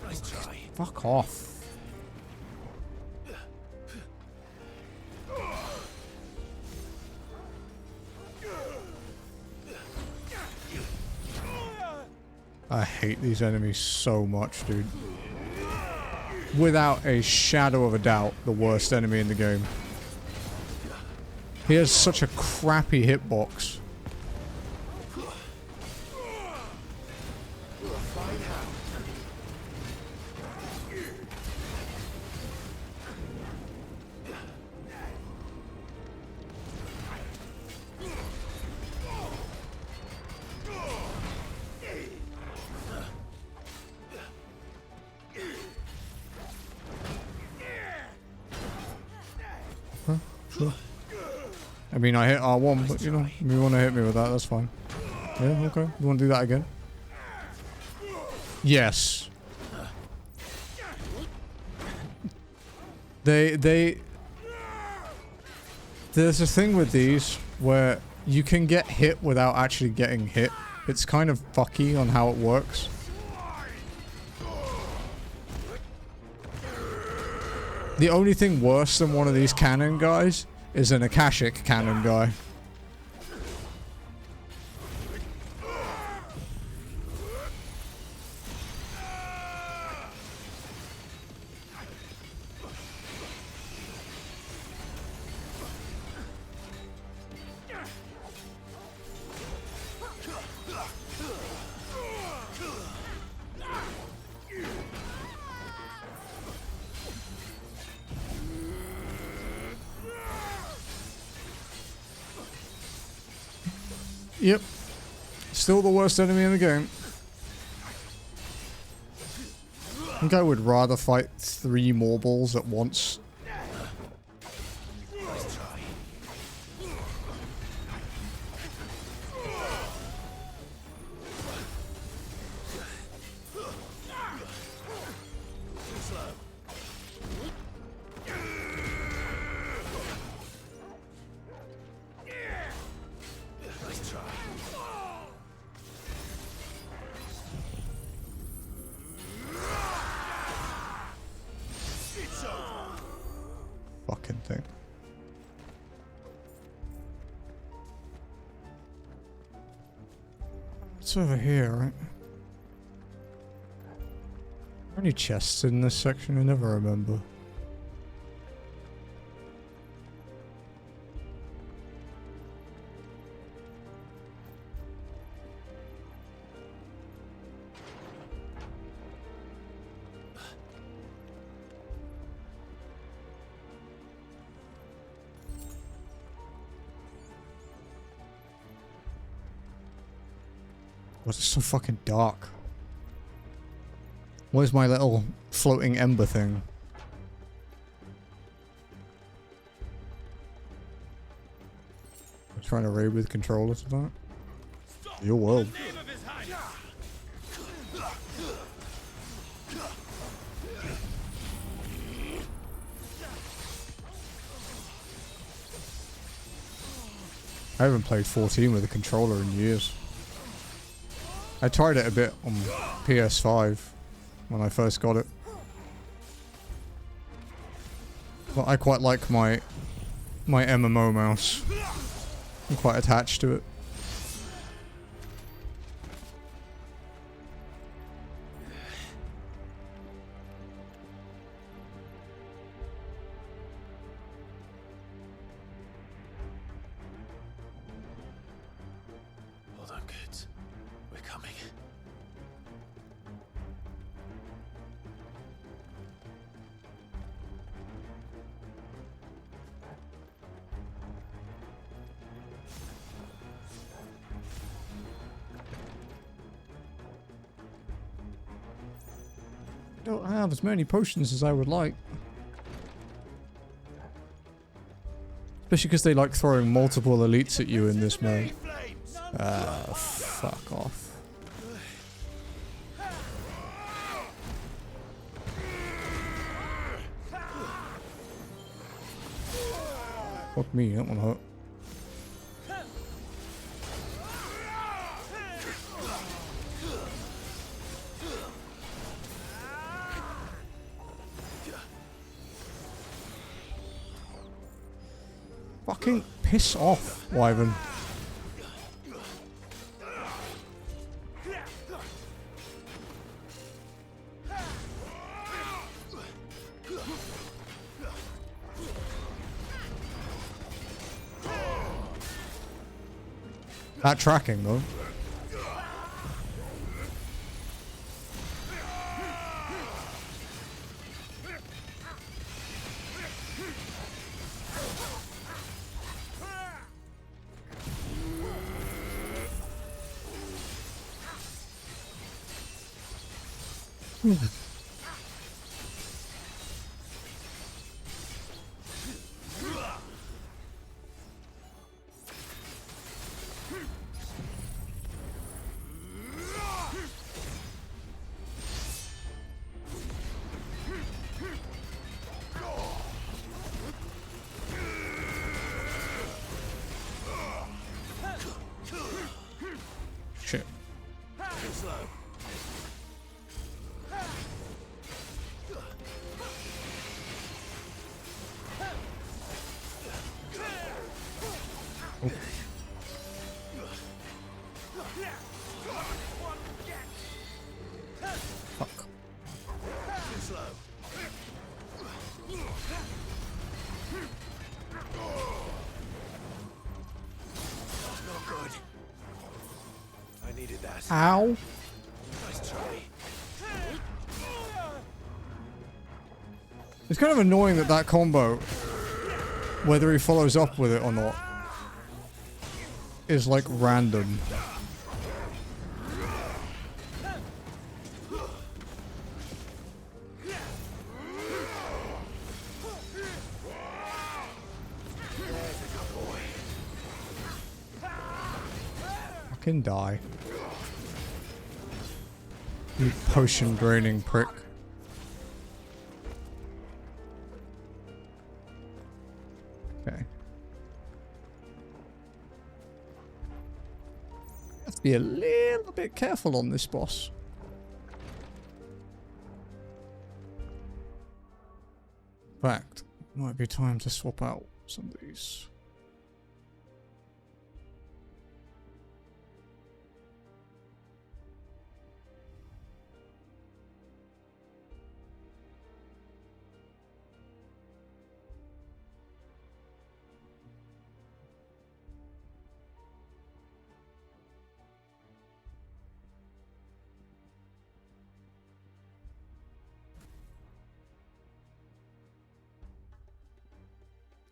Nice try. Fuck off. I hate these enemies so much, dude. Without a shadow of a doubt, the worst enemy in the game. He has such a crappy hitbox. I mean, I hit R1, but you know, if you want to hit me with that, that's fine. Yeah, okay. You want to do that again? Yes. There's a thing with these where you can get hit without actually getting hit. It's kind of fucky on how it works. The only thing worse than one of these cannon guys is an Akashic cannon guy. Yep. Still the worst enemy in the game. I think I would rather fight 3 more balls at once. Fucking thing. It's over here, right? Are there any chests in this section? I never remember. Why is it so fucking dark? Where's my little floating ember thing? I'm trying to raid with controllers with that? Your world. I haven't played 14 with a controller in years. I tried it a bit on PS5 when I first got it. But I quite like my MMO mouse. I'm quite attached to it. Hold on, kids. We're coming. I don't have as many potions as I would like. Especially because they like throwing multiple elites at you in this mode. Fuck off. Fuck me, that one hurt. Fucking piss off, Wyvern. That tracking though. Shit. Oh. Fuck. Not good. I needed that. Ow. Nice try. It's kind of annoying that that combo, whether he follows up with it or not, is like random. Fucking die. You potion draining prick. Okay. Have to be a little bit careful on this boss. In fact, might be time to swap out some of these.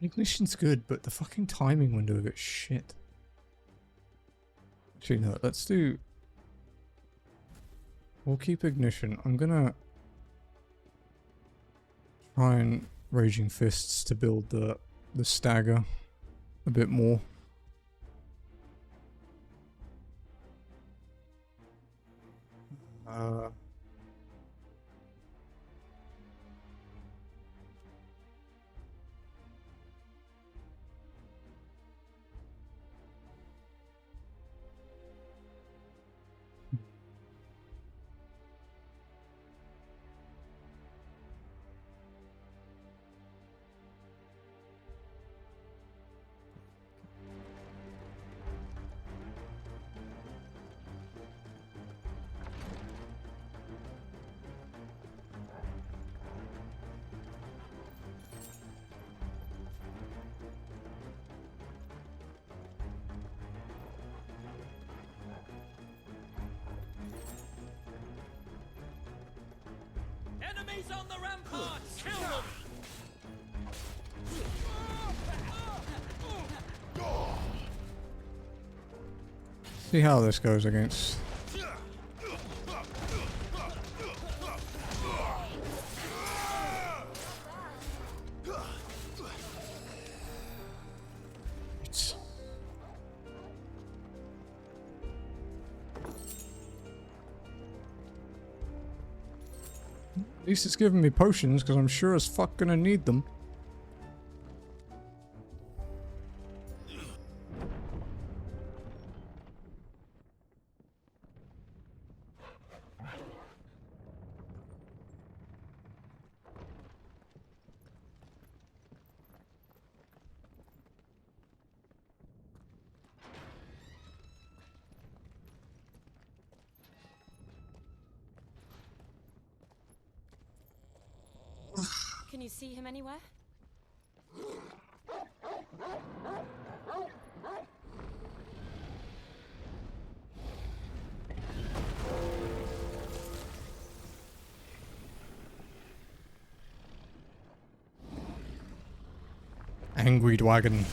Ignition's good, but the fucking timing window of it's shit. Actually, no, let's do... We'll keep ignition. I'm gonna try and Raging Fists to build the stagger a bit more. Enemies on the ramparts! Kill them! See how this goes against... At least it's giving me potions, because I'm sure as fuck gonna need them. Can you see him anywhere? Angry dragon.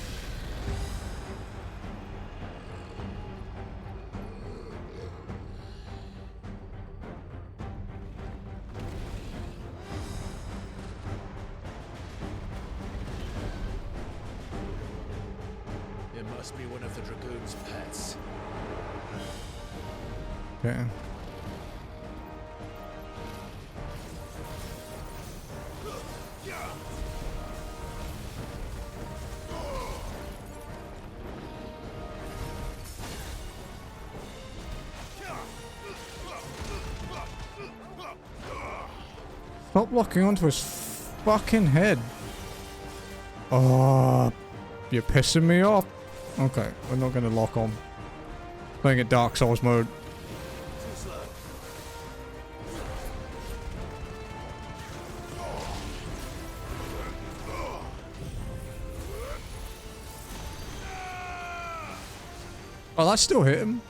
It must be one of the Dragoon's pets. Okay. Stop locking onto his fucking head. Oh, you're pissing me off. Okay, we're not gonna lock on. Playing at Dark Souls mode. Oh, that still hit him.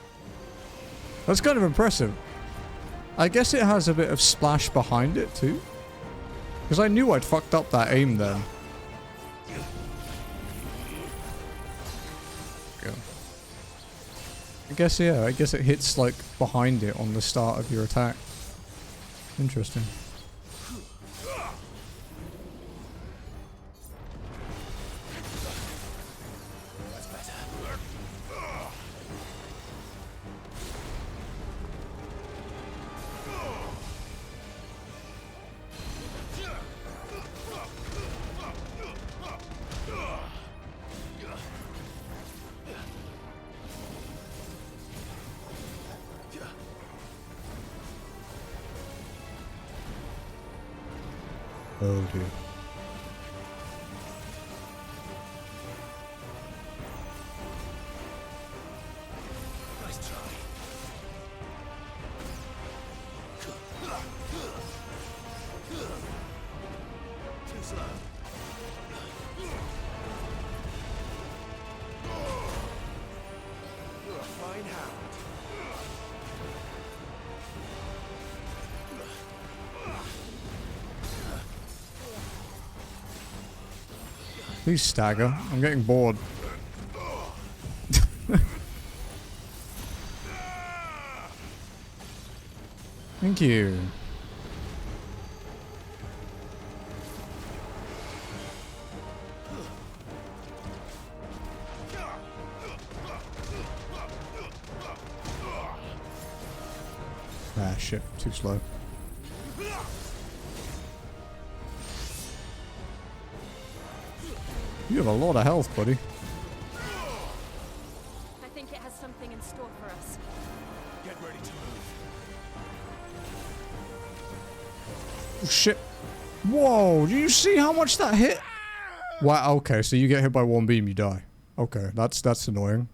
That's kind of impressive. I guess it has a bit of splash behind it too. Because I knew I'd fucked up that aim then. Go. I guess, yeah, I guess it hits like behind it on the start of your attack. Interesting. Oh dear. Nice try. Too slow. You're a fine hound. Please stagger. I'm getting bored. Thank you. Ah, shit. Too slow. You have a lot of health, buddy. I think it has something in store for us. Get ready to move. Oh, shit. Whoa, do you see how much that hit? Wow, okay, so you get hit by one beam, you die. Okay, that's annoying.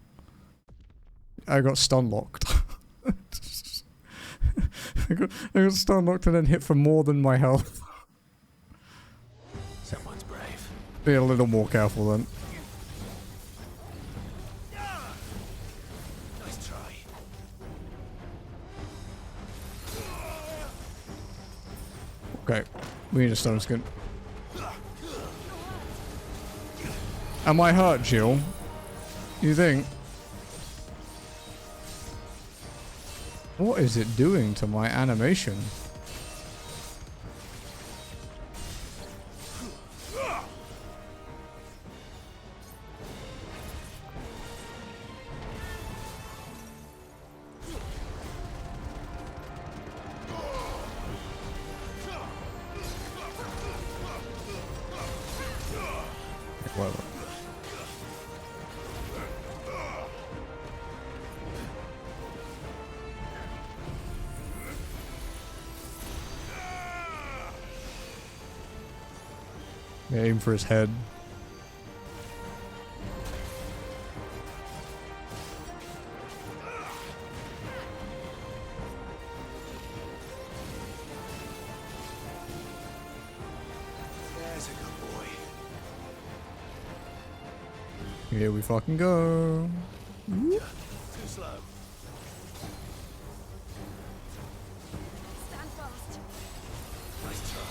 I got stun locked. I got stun locked and then hit for more than my health. Someone's brave. Be a little more careful then. Nice try. Okay, we need a stone skin. Am I hurt, Jill? You think? What is it doing to my animation? Aim for his head. There's a good boy. Here we fucking go. Too slow. Stand fast. Nice try.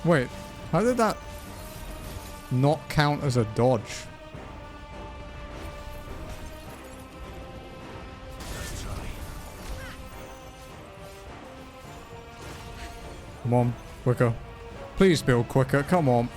Wait, how did that not count as a dodge? Come on, quicker. Please build quicker, come on.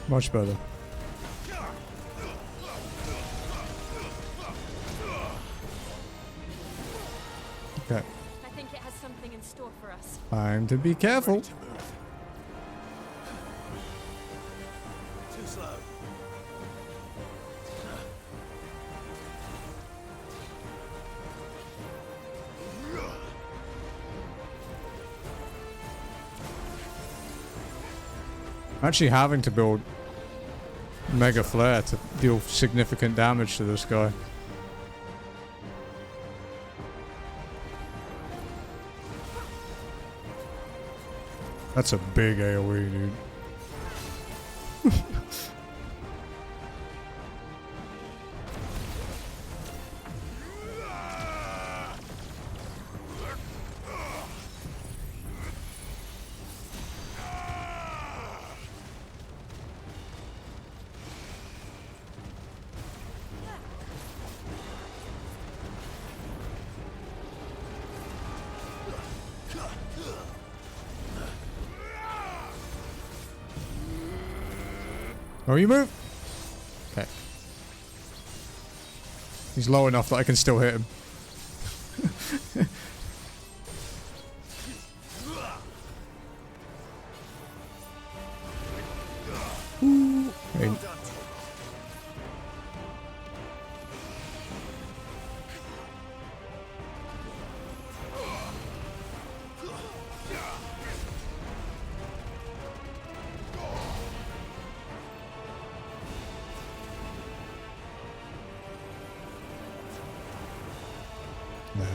Much better. Okay. I think it has something in store for us. Time to be careful. Too slow. Actually having to build Mega Flare to deal significant damage to this guy. That's a big AoE, dude. Oh, you move? Okay. He's low enough that I can still hit him. Ooh. Hey.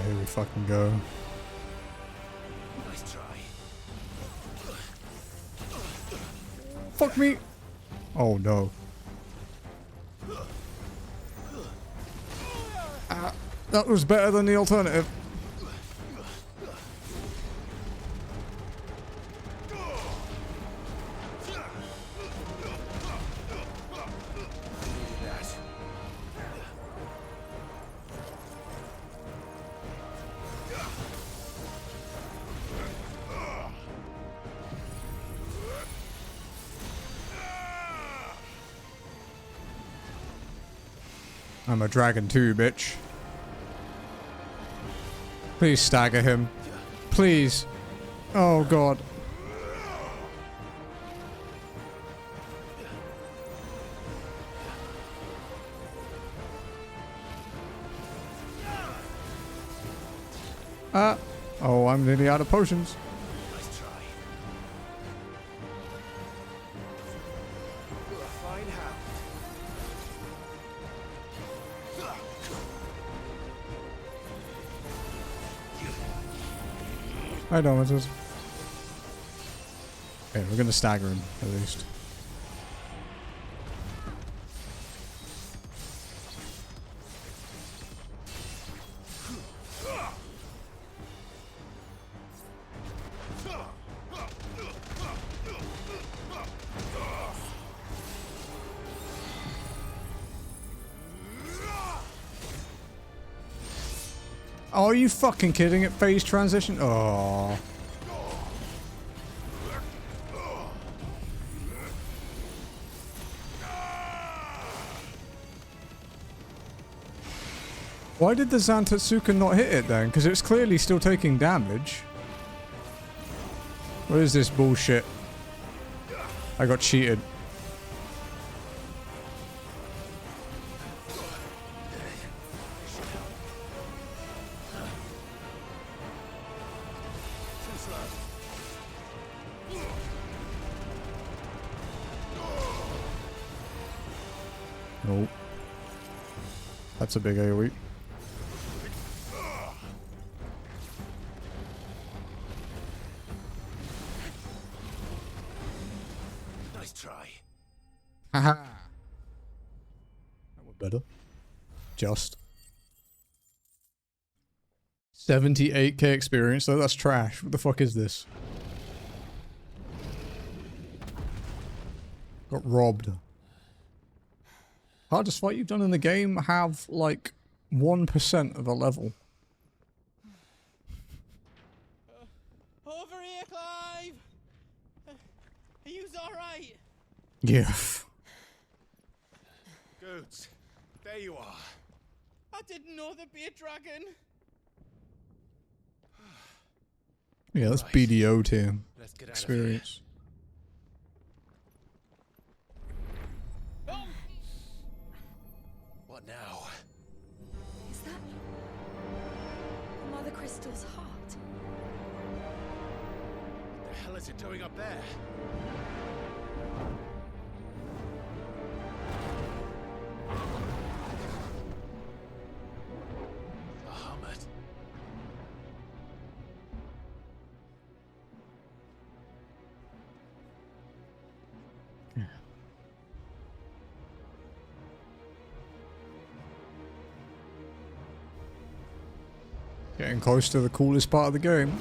Here we fucking go. Nice try. Fuck me! Oh no. That was better than the alternative. I'm a dragon too, bitch. Please stagger him. Please. Oh god. Oh, I'm nearly out of potions. Nice try. You're a fine hound. I know it is. Okay, we're gonna stagger him at least. Oh, are you fucking kidding? It phase transition? Oh. Why did the Zantetsuka not hit it then? Because it's clearly still taking damage. What is this bullshit? I got cheated. Nope. That's a big AoE. Nice try. Haha. That was better. Just. 78k experience though, that's trash. What the fuck is this? Got robbed. Hardest fight you've done in the game have like 1% of a level. Over here, Clive! Are you alright? Yeah. Goods, there you are. I didn't know there'd be a dragon. Yeah, that's BDO tier Let's get out experience. What now? Is that Mother Crystal's heart? What the hell is it doing up there? Bahamut. Getting close to the coolest part of the game.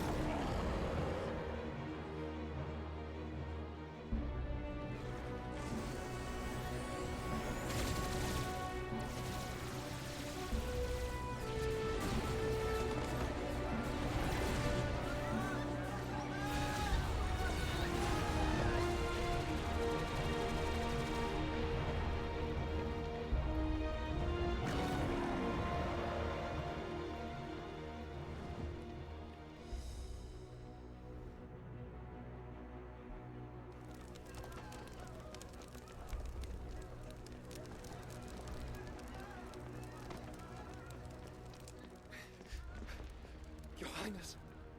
Your Highness,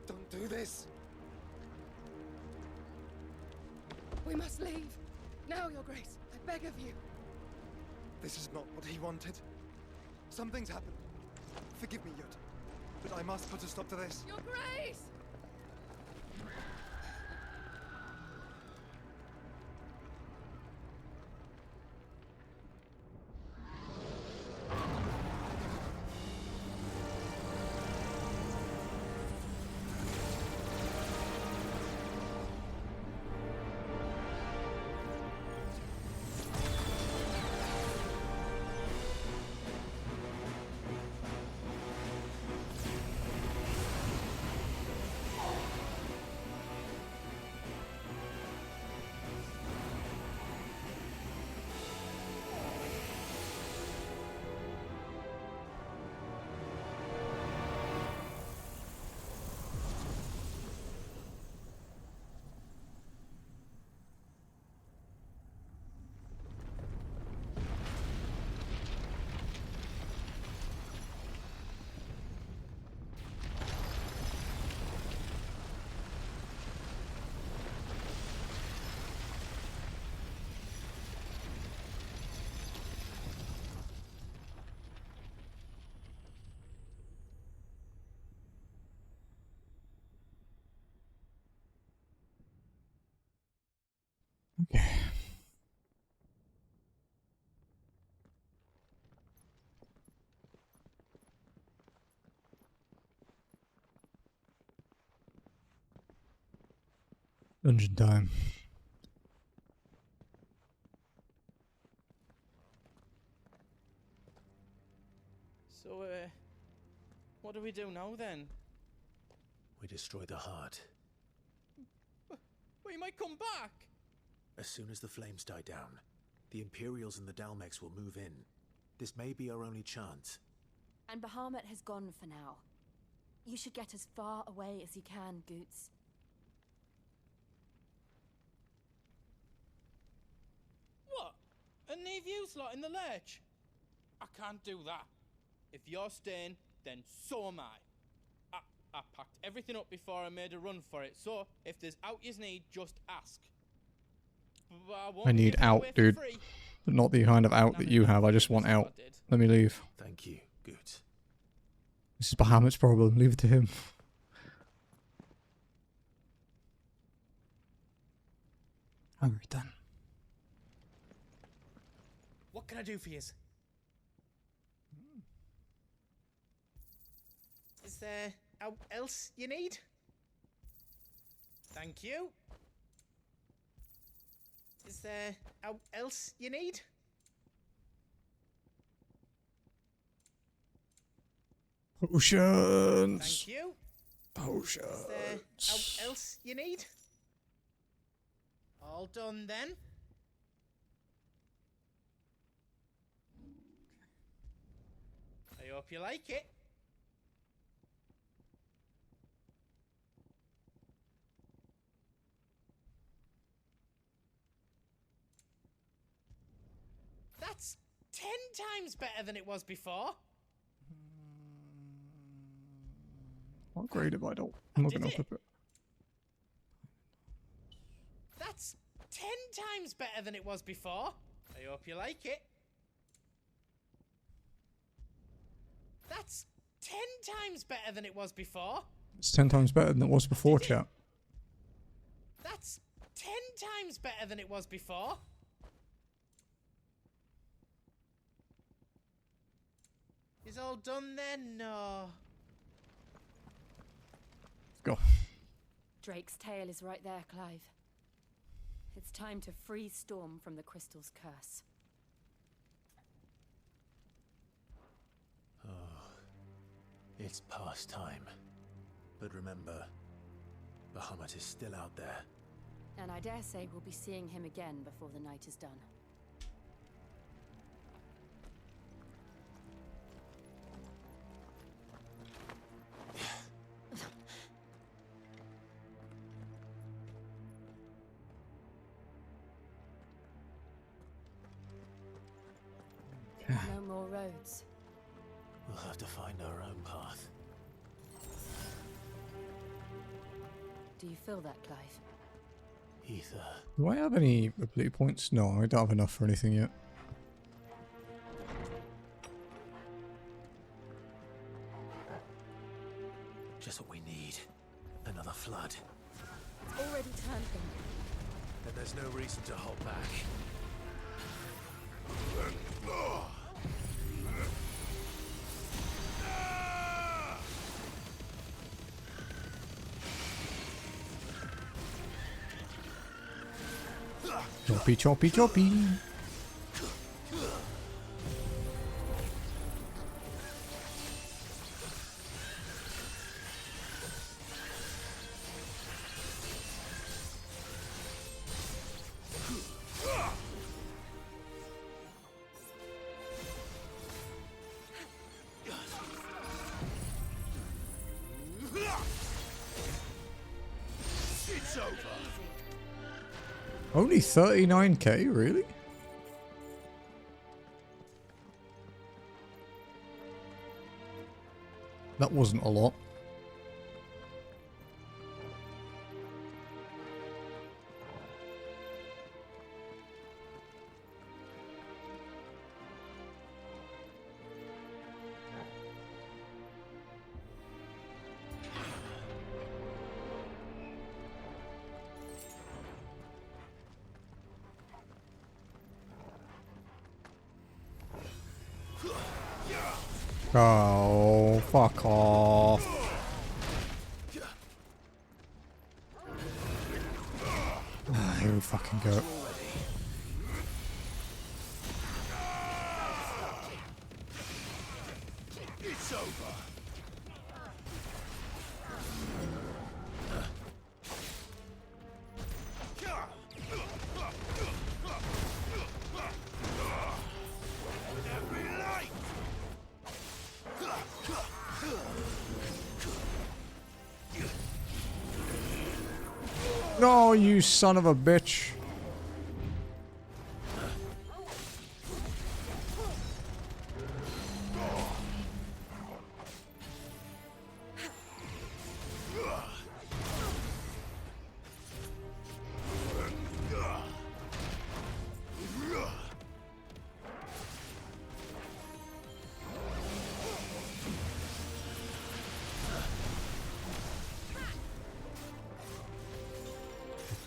don't do this. We must leave. Now, Your Grace. I beg of you. This is not what he wanted. Something's happened. Forgive me, Yud, but I must put a stop to this. Your Grace! Okay. Dungeon time. So, what do we do now then? We destroy the heart. We might come back! As soon as the flames die down, the Imperials and the Dalmex will move in. This may be our only chance. And Bahamut has gone for now. You should get as far away as you can, Goots. What? And leave you lot in the lurch? I can't do that. If you're staying, then so am I. I packed everything up before I made a run for it, so if there's out yous need, just ask. But I need out, dude. But not the kind of out that you have. I just want out. Let me leave. Thank you, Goots. This is Bahamut's problem. Leave it to him. Alright then. What can I do for yous? Is there out else you need? Thank you. Is there out else you need? Potions. Thank you. Potions. Is there out else you need? All done then. I hope you like it. That's 10 times better than it was before. Not great if I don't. I'm not gonna flip it. That's 10 times better than it was before. I hope you like it. That's 10 times better than it was before. It's 10 times better than it was before, chat. That's 10 times better than it was before. Is all done then? No. Go. Drake's tail is right there, Clive. It's time to free Storm from the crystal's curse. Oh, it's past time. But remember, Bahamut is still out there. And I dare say we'll be seeing him again before the night is done. No more roads. We'll have to find our own path. Do you feel that, Clive? Ether. Do I have any ability points? No, I don't have enough for anything yet. Just what we need. Another flood. It's already turned them. And there's no reason to hold back. Choppy, choppy, choppy. It's over. Only 39k, really? That wasn't a lot. Oh, fuck off. Ah, here we fucking go. It's over. No, you son of a bitch.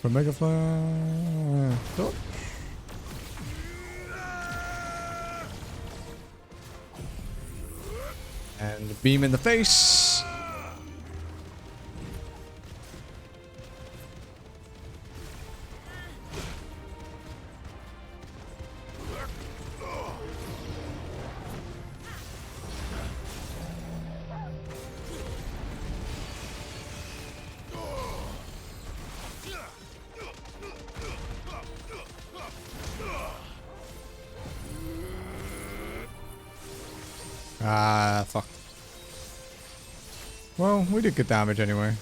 Pro Mk2. Oh. And beam in the face. Ah, fuck. Well, we did good damage anyway.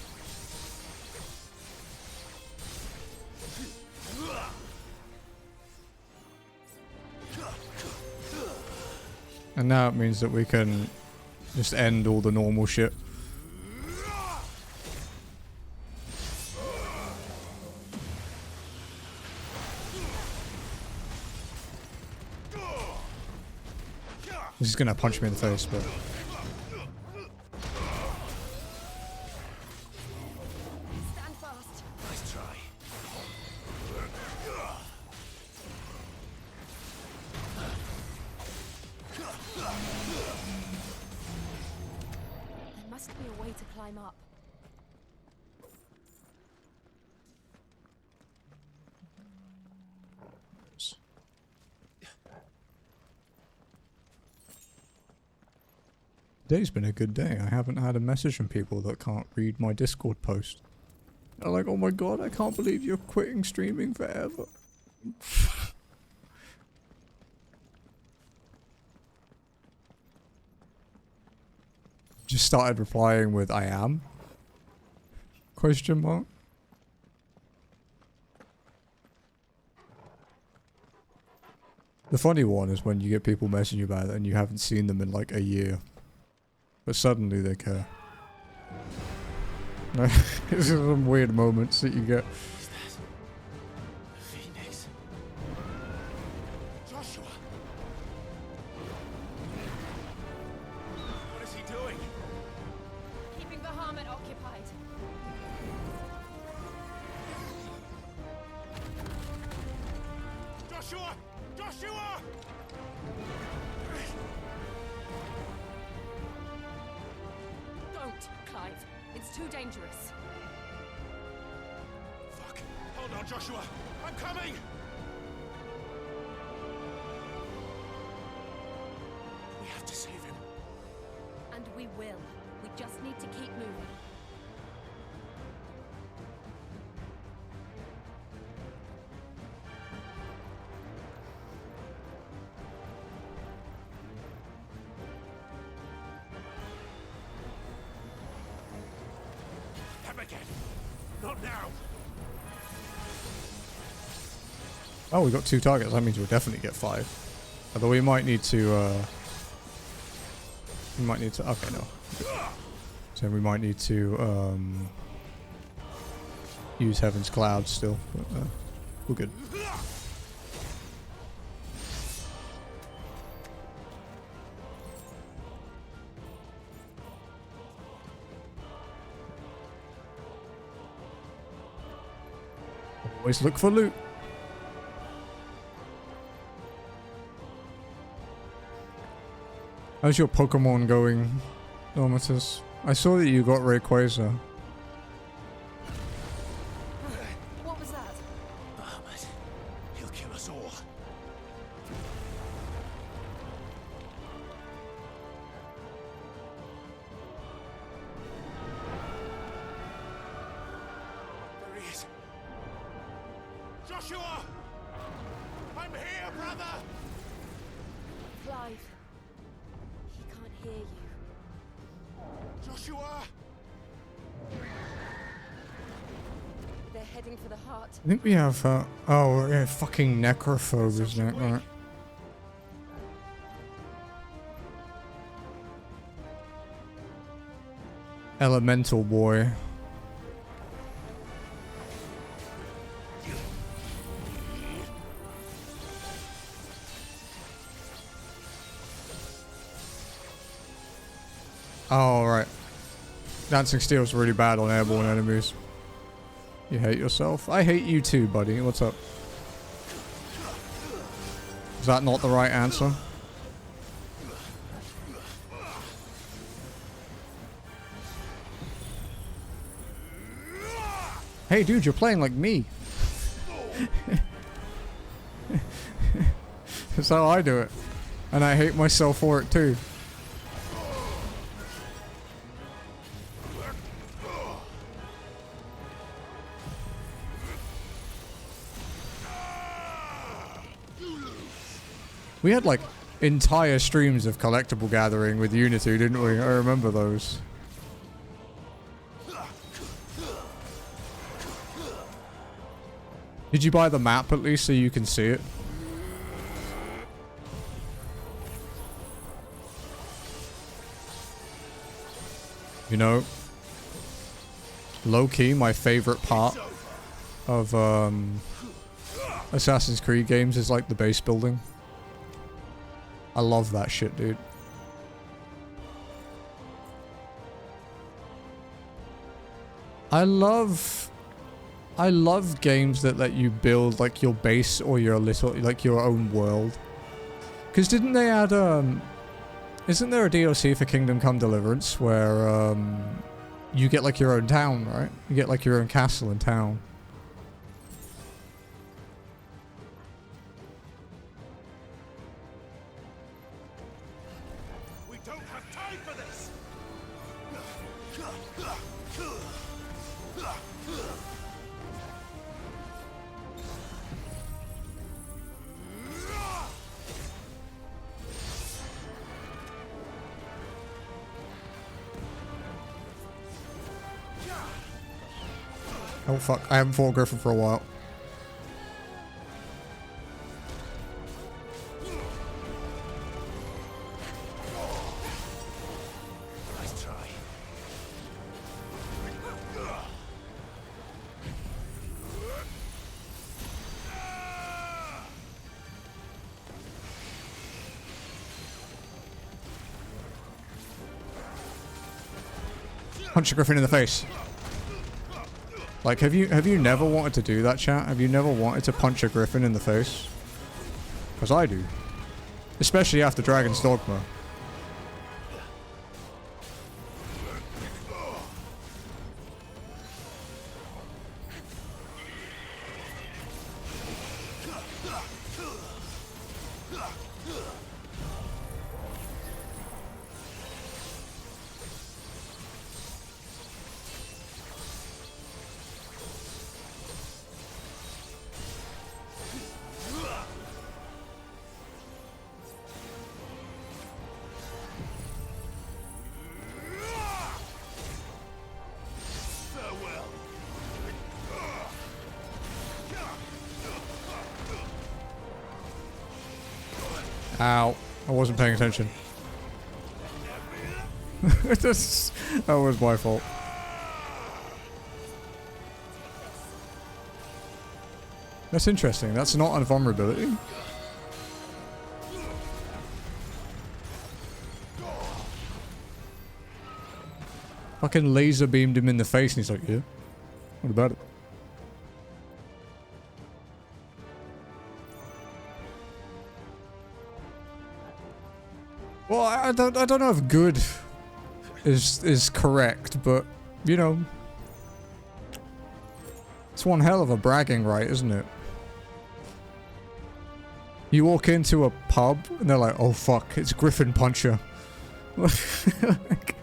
And now it means that we can just end all the normal shit. He's gonna punch me in the face, but... Stand fast. Nice try. There must be a way to climb up. Today's been a good day. I haven't had a message from people that can't read my Discord post. They're like, oh my god, I can't believe you're quitting streaming forever. Just started replying with I am? Question mark. The funny one is when you get people messaging you about it and you haven't seen them in like a year. But suddenly they care. These are some weird moments that you get. Phoenix. Joshua. What is he doing? Keeping Bahamut occupied. Joshua! Joshua! Don't, Clive. It's too dangerous. Fuck. Hold on, Joshua. I'm coming! We have to save him. And we will. We just need to keep moving. Them again. Not now. Oh, we got 2 targets. That means we'll definitely get 5. Although we might need to, okay, no. So we might need to, use Heaven's Cloud still, but, we're good. Always look for loot. How's your Pokemon going, Normatus? I saw that you got Rayquaza. What was that? Bahamut. He'll kill us all. There he is. Joshua! I'm here, brother! Clive. He can't hear you. Joshua! They're heading for the heart. I think we have, oh, yeah, fucking Necrophobe, isn't it? Right. Elemental boy. Oh, right. Dancing Steel's really bad on airborne enemies. You hate yourself? I hate you too, buddy. What's up? Is that not the right answer? Hey dude, you're playing like me. That's how I do it. And I hate myself for it too. We had like entire streams of collectible gathering with Unity, didn't we? I remember those. Did you buy the map at least so you can see it? You know, low-key, my favorite part of Assassin's Creed games is like the base building. I love that shit, dude. I love games that let you build like your base or your little, like your own world. Cause didn't they add isn't there a DLC for Kingdom Come Deliverance where you get like your own town, right? You get like your own castle and town. We don't have time for this! Oh fuck, I haven't fought Griffin for a while. Nice try. Punch a Griffin in the face. Like, have you never wanted to do that, chat? Have you never wanted to punch a Griffin in the face? Because I do. Especially after Dragon's Dogma. Ow. I wasn't paying attention. That was my fault. That's interesting. That's not a vulnerability. Fucking laser beamed him in the face and he's like, yeah. What about it? Well, I don't know if good is correct, but you know, it's one hell of a bragging right, isn't it? You walk into a pub and they're like, "Oh fuck, it's Griffin Puncher." Like,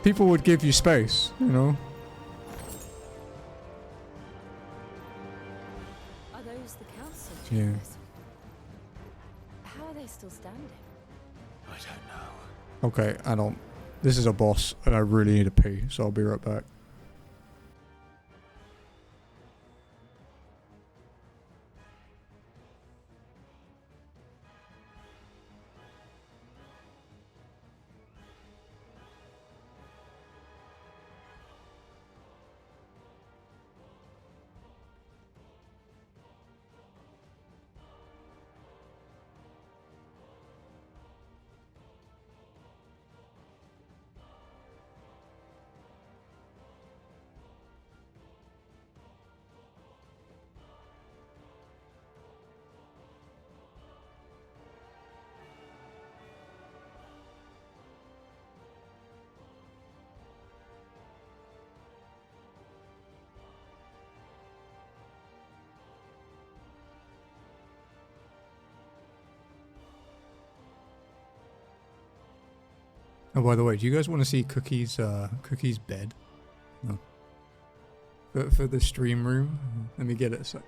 people would give you space, you know. Are those the council Yeah. chambers? How are they still standing? I don't know. Okay, I don't. This is a boss, and I really need to pee, so I'll be right back. Oh, by the way, do you guys want to see Cookie's bed? No. For the stream room? Let me get it a sec.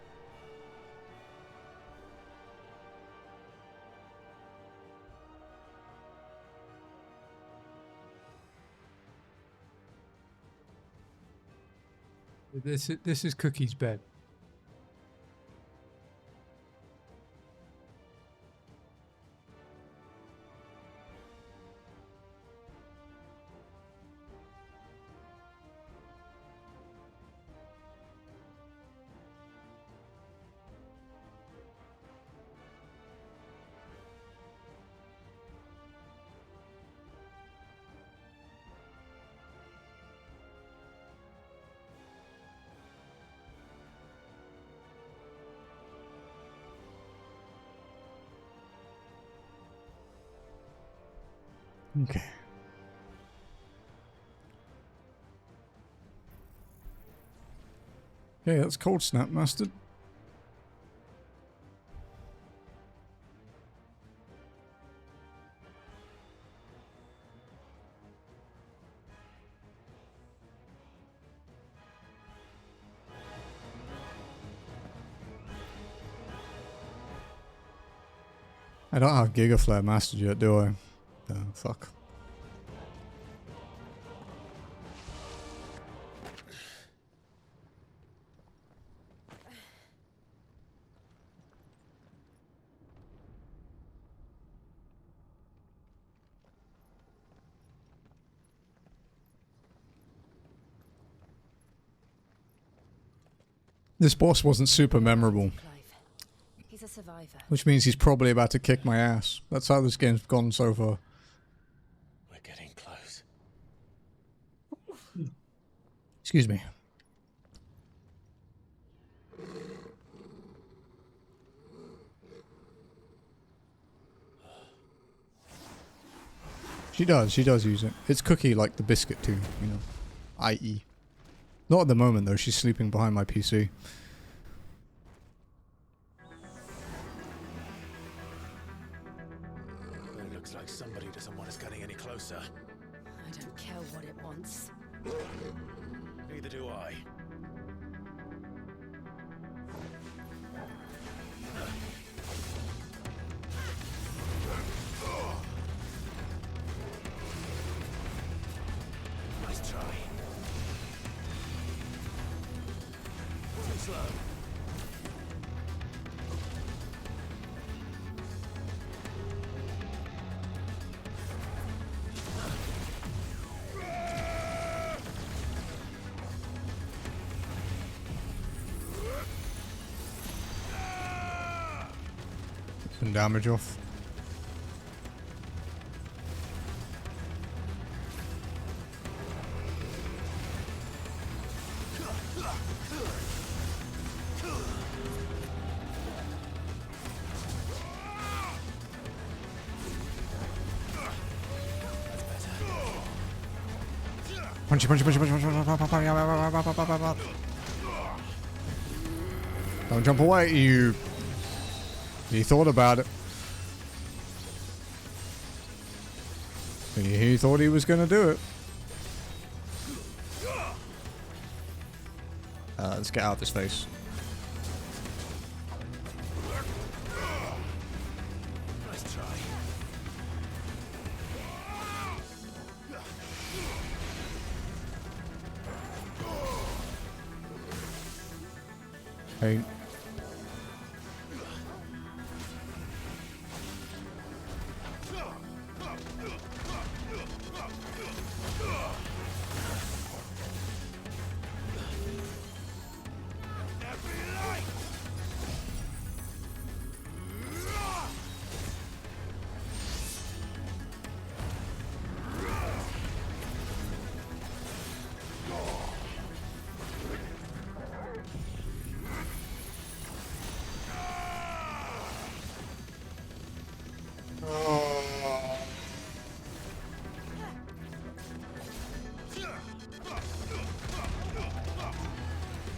This is Cookie's bed. Okay. Okay, that's cold snap, Mustard. I don't have Giga Flare mastered yet, do I? Oh, fuck. This boss wasn't super memorable. He's a survivor. Which means he's probably about to kick my ass. That's how this game's gone so far. We're getting close. Excuse me. She does use it. It's Cookie like the biscuit too, you know. I.e. Not at the moment though, she's sleeping behind my PC. It looks like somebody doesn't want us getting any closer. I don't care what it wants. Neither do I. Nice try. Too slow. Some damage off. Punchy, punchy, punchy, punchy, punchy. Don't jump away, you. He thought about it. He thought he was gonna do it. Let's get out of his face. Nice try. Hey.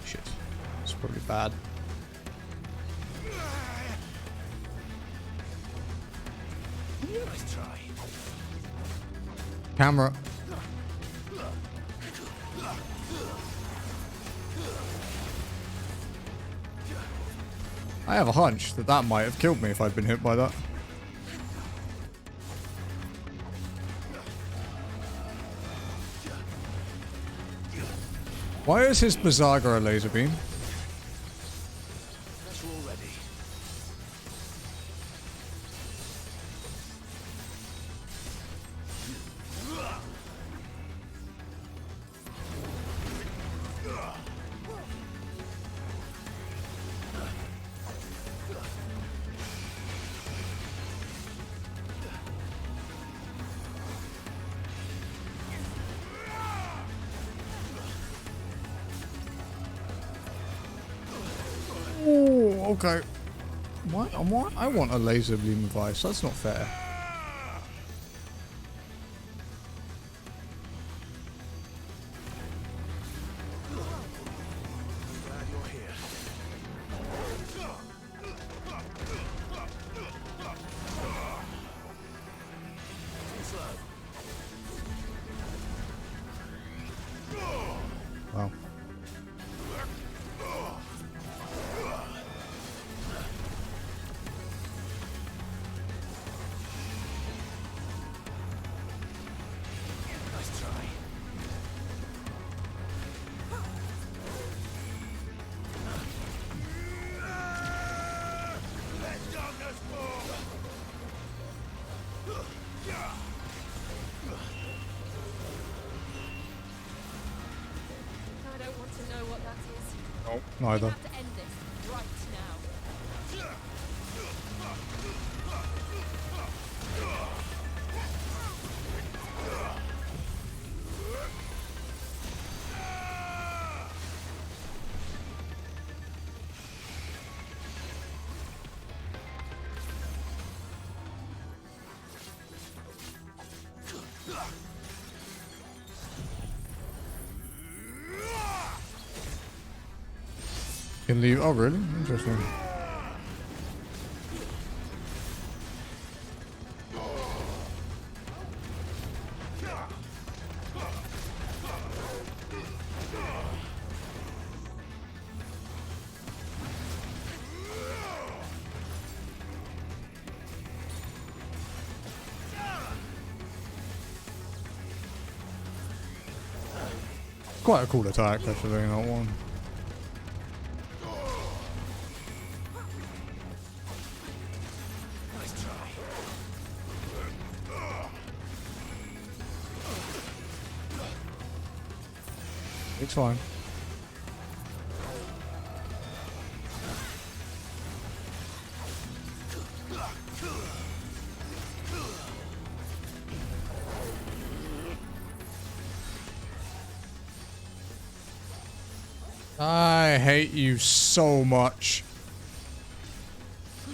Shit. It's probably bad. Nice try. Camera. I have a hunch that that might have killed me if I'd been hit by that. Why is his Bazaga a laser beam? That's all ready. Oh, okay. What? I want a laser beam device. That's not fair. Glad you're here. Too slow. Wow. Nice try. Let darkness fall. I don't want to know what that is. Nope, neither. We have to end this right now. Can leave. Oh, really? Interesting. Quite a cool attack, actually, that one. Nice try. It's fine. I hate you so much.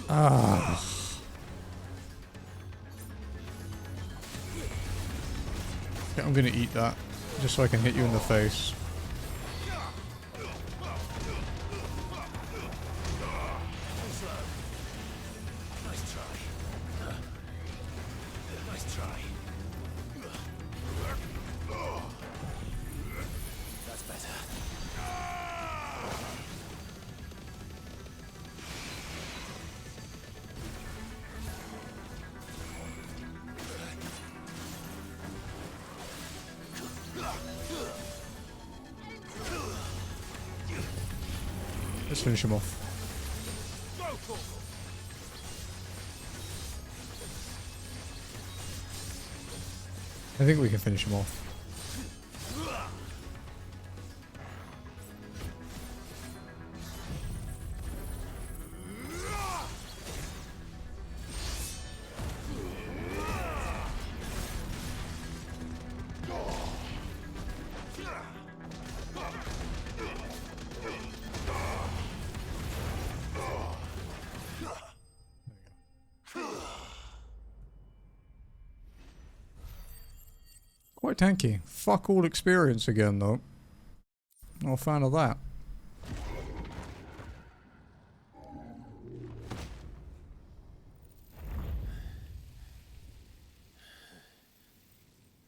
Ah. Okay, I'm gonna eat that. Just so I can hit you in the face. Nice try. Nice try. That's better. Let's finish him off. I think we can finish him off. Quite tanky. Fuck all experience again though. Not a fan of that.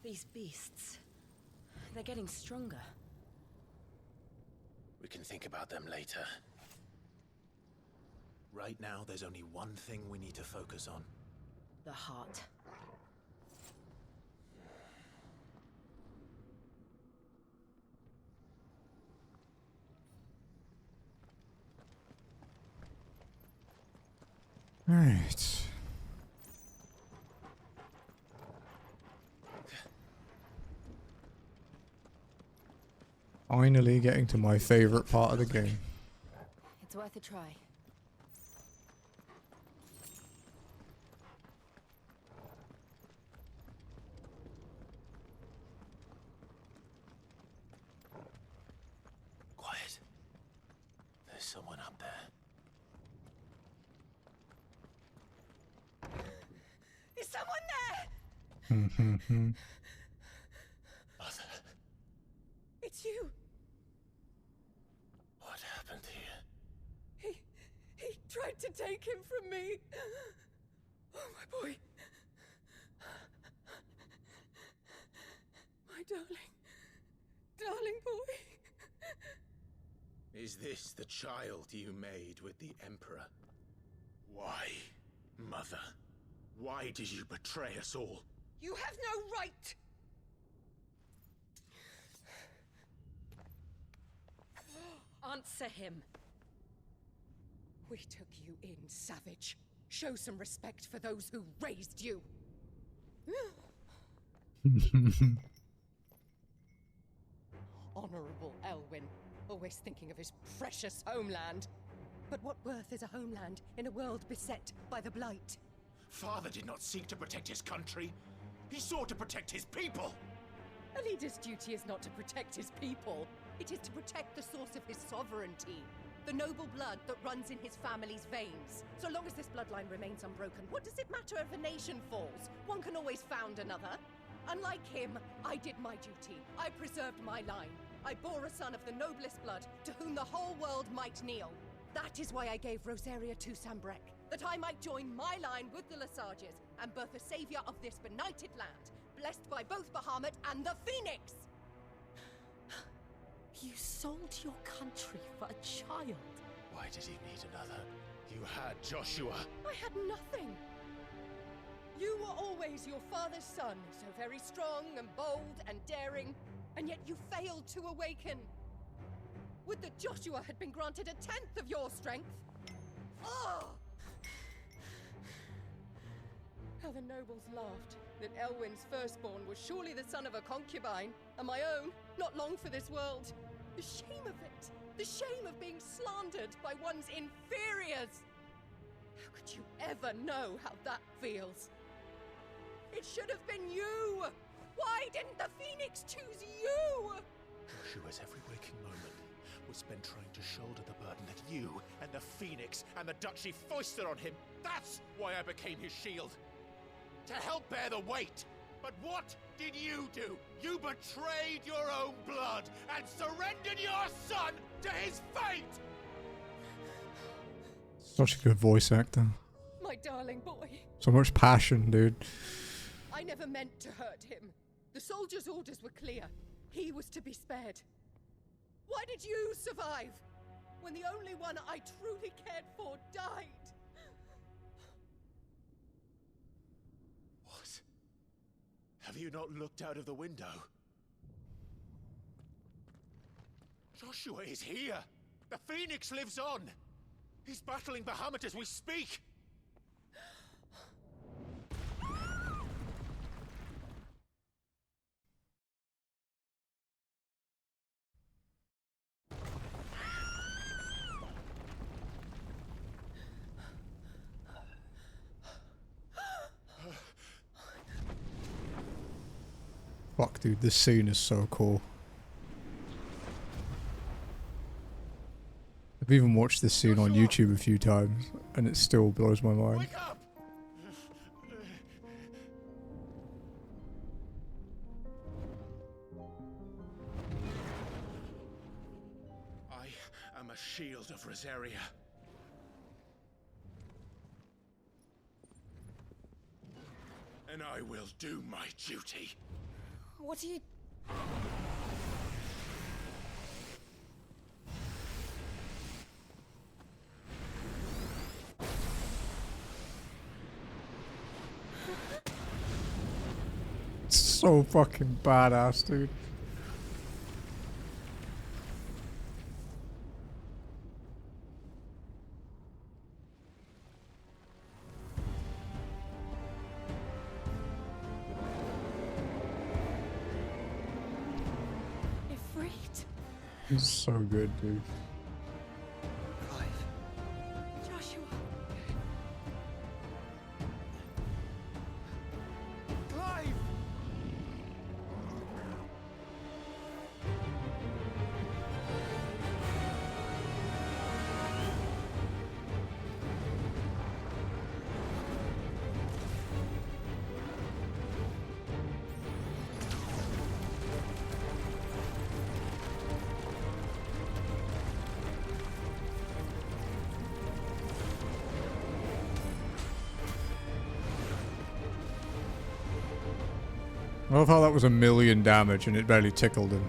These beasts, they're getting stronger. We can think about them later. Right now, there's only one thing we need to focus on. The heart. Alright. Finally getting to my favourite part of the game. It's worth a try. Quiet. There's someone up there. Is someone there? Mother, It's you. what happened here? He tried to take him from me. Oh, my boy. My darling boy. Is this the child you made with the Emperor? Why, Mother? Why did you betray us all? You have no right. Answer him. We took you in, savage. Show some respect for those who raised you. Honorable Elwyn, always thinking of his precious homeland. But what worth is a homeland in a world beset by the Blight? Father did not seek to protect his country. He sought to protect his people. A leader's duty is not to protect his people. It is to protect the source of his sovereignty. The noble blood that runs in his family's veins. So long as this bloodline remains unbroken, what does it matter if a nation falls? One can always found another. Unlike him, I did my duty. I preserved my line. I bore a son of the noblest blood, to whom the whole world might kneel. That is why I gave Rosaria to Sambrek, that I might join my line with the Lesages and birth a savior of this benighted land, blessed by both Bahamut and the Phoenix! You sold your country for a child. Why did he need another? You had Joshua. I had nothing. You were always your father's son, so very strong and bold and daring, and yet you failed to awaken. Would that Joshua had been granted 1/10 of your strength? Oh! How the nobles laughed that Elwyn's firstborn was surely the son of a concubine, and my own, not long for this world. The shame of it! The shame of being slandered by one's inferiors! How could you ever know how that feels? It should have been you! Why didn't the Phoenix choose you? Joshua's every waking moment was spent trying to shoulder the burden that you and the Phoenix and the Duchy foisted on him. That's why I became his shield. To help bear the weight. But what did you do? You betrayed your own blood and surrendered your son to his fate! Such a good voice actor. My darling boy. So much passion, dude. I never meant to hurt him. The soldiers' orders were clear. He was to be spared. Why did you survive when the only one I truly cared for died? What? Have you not looked out of the window? Joshua is here! The Phoenix lives on! He's battling Bahamut as we speak! Fuck, dude, this scene is so cool. I've even watched this scene on YouTube a few times, and it still blows my mind. Wake up! I am a shield of Rosaria. And I will do my duty. What are you... It's so fucking badass, dude. It's so good, dude. Joshua. Clive! I love how that was 1,000,000 damage and it barely tickled him.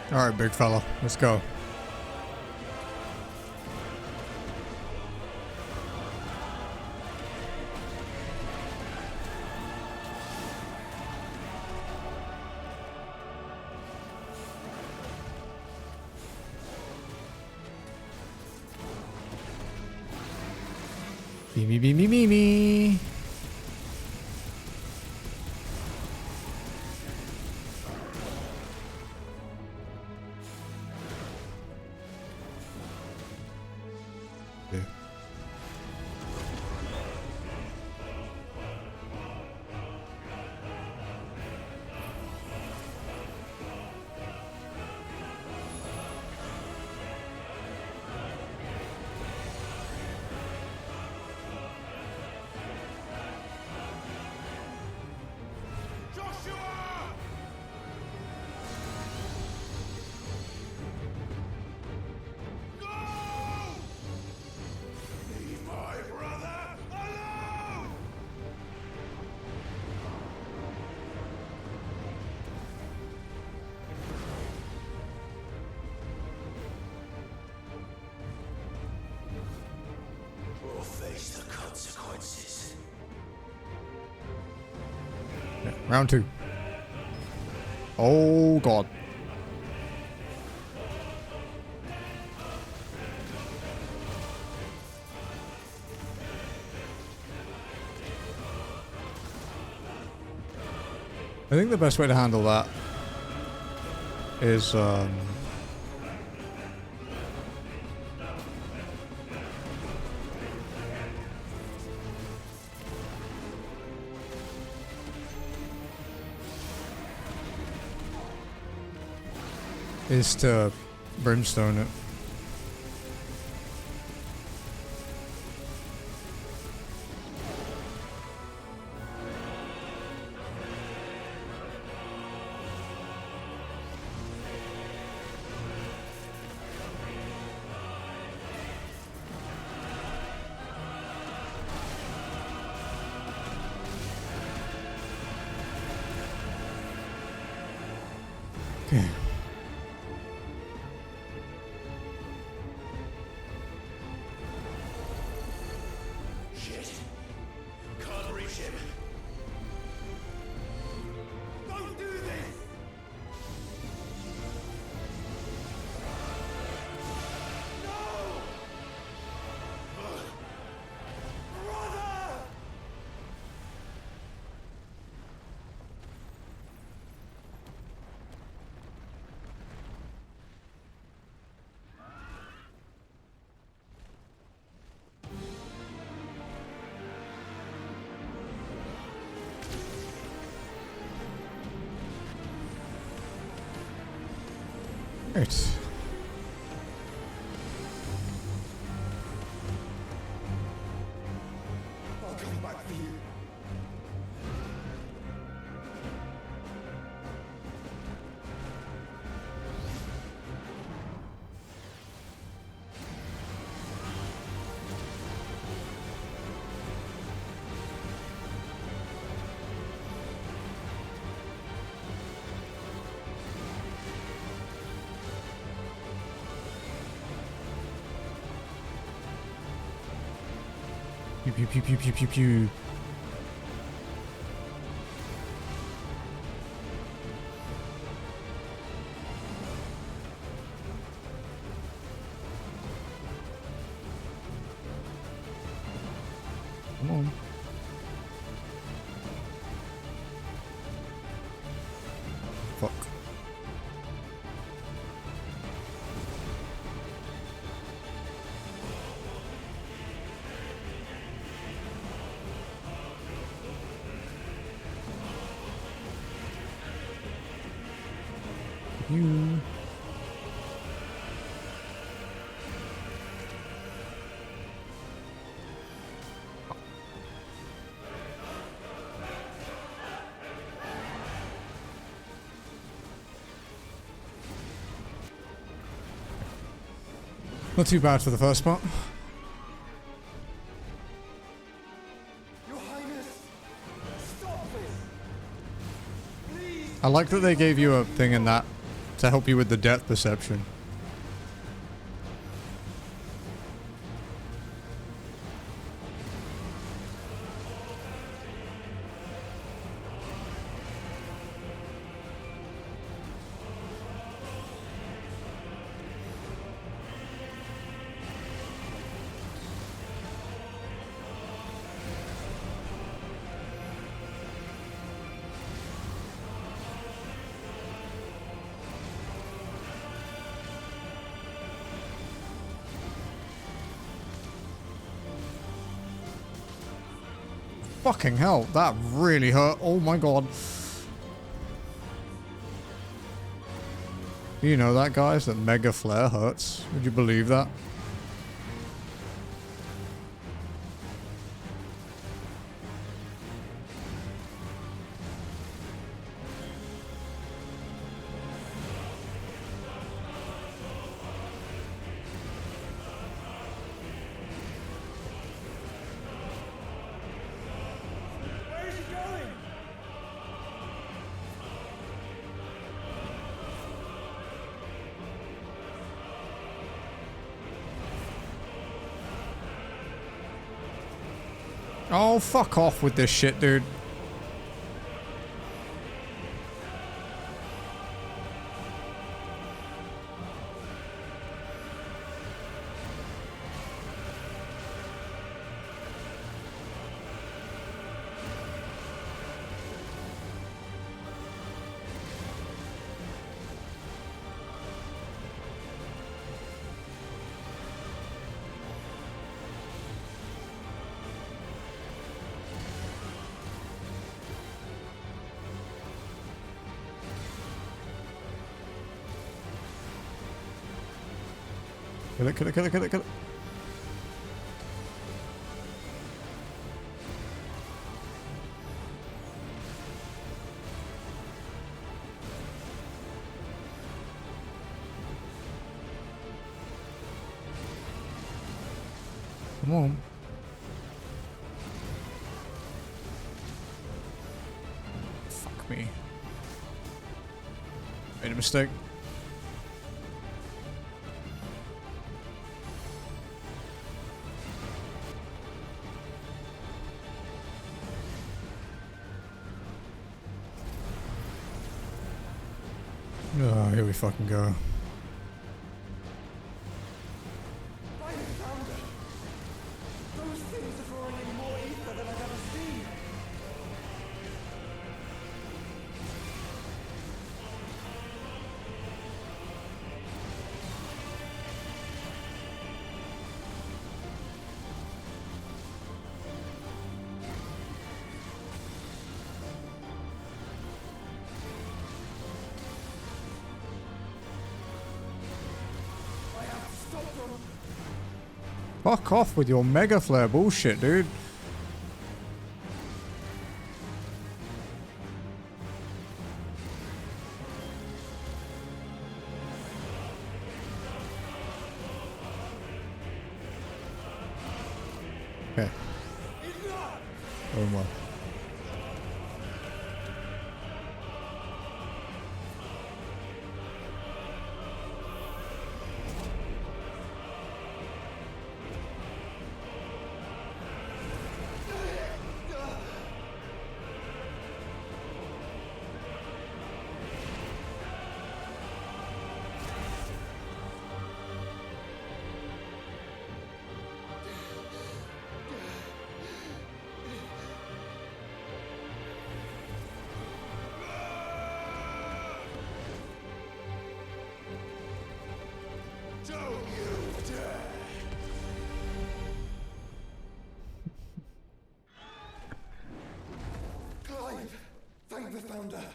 Alright, big fella. Let's go. Me. Yeah. Okay, round 2. Oh god. I think the best way to handle that is to brimstone it. Okay. Shit. Can't reach him. Don't do this! No! Brother! Right. I'll come back for you. Pew pew pew pew pew pew pew. Come on. Fuck. You. Not too bad for the first part. Your Highness, stop this! Please! I like that they gave you a thing in that to help you with the depth perception. Fucking hell, that really hurt. Oh my god. You know that, guys, that mega flare hurts. Would you believe that? Where is he going? Oh, fuck off with this shit, dude. Kill it, kill it, kill it, kill it, kill it. Come on. Fuck me. Made a mistake. Oh, here we fucking go. Those things are throwing in more ether than I've ever seen. I have to stop them. Fuck off with your mega flare bullshit, dude. Okay. Oh well. Don't you dare! Clive, thank the Founder.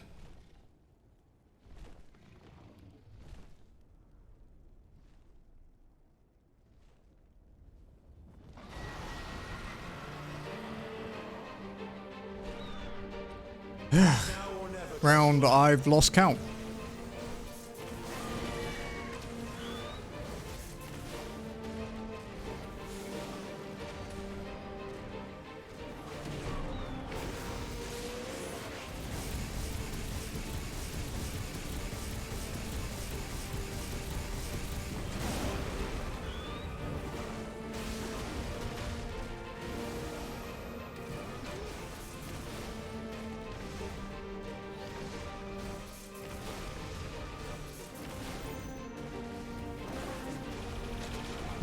Round I've lost count.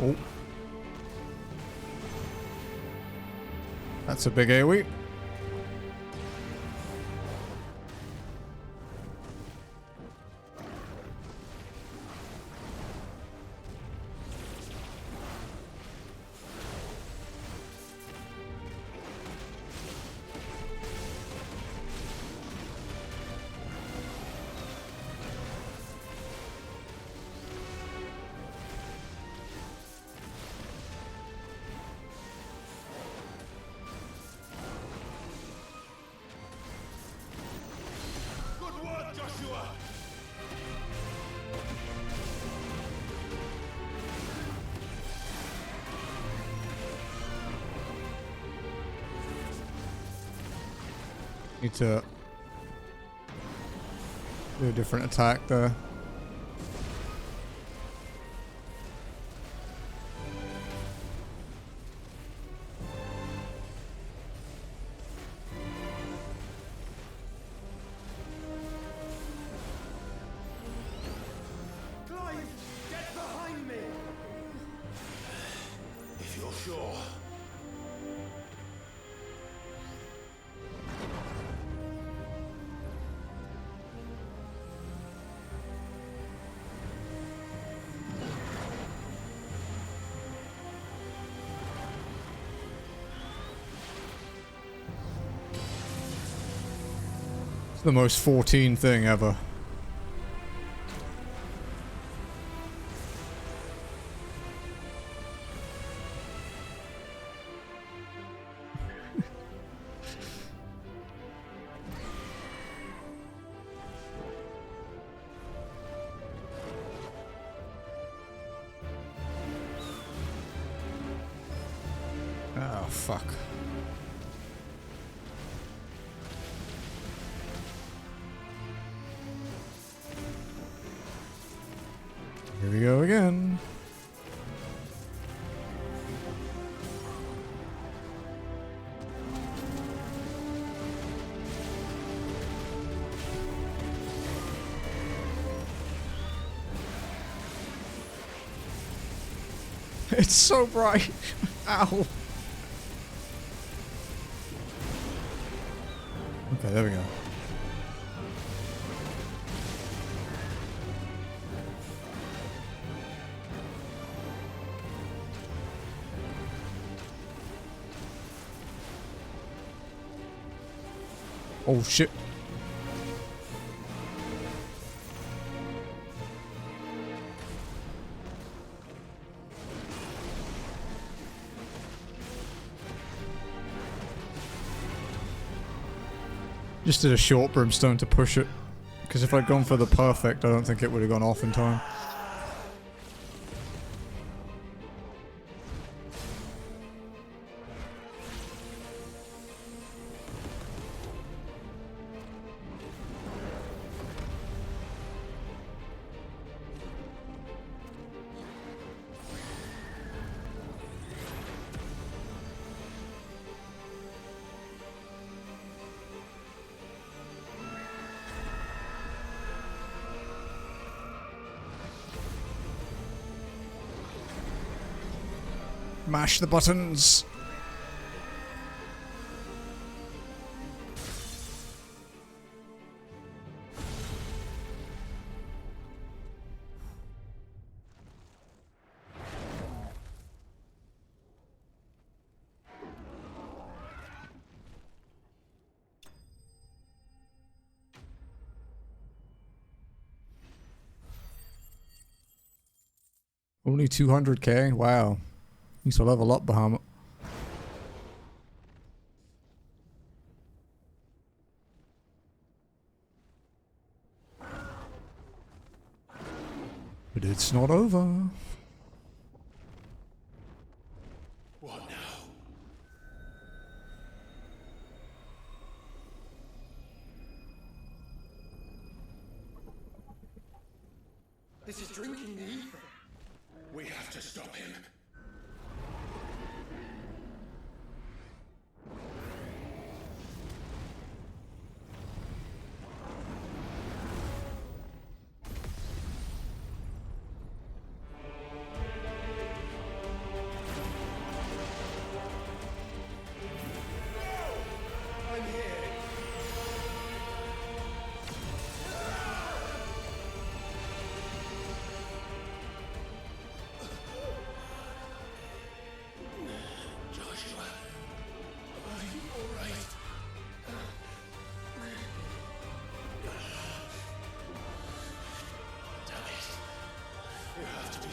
Oh. That's a big AoE. Good work, Joshua! Need to do a different attack there. Clive, get behind me! If you're sure. It's the most 14 thing ever. fuck. Here we go again. It's so bright. Ow. Okay, there we go. Oh shit. Just did a short brimstone to push it, because if I'd gone for the perfect, I don't think it would have gone off in time. Mash the buttons. Only 200k? Wow. Needs to level up, Bahamut. But it's not over. What now? This is drinking the ether. We have to stop him.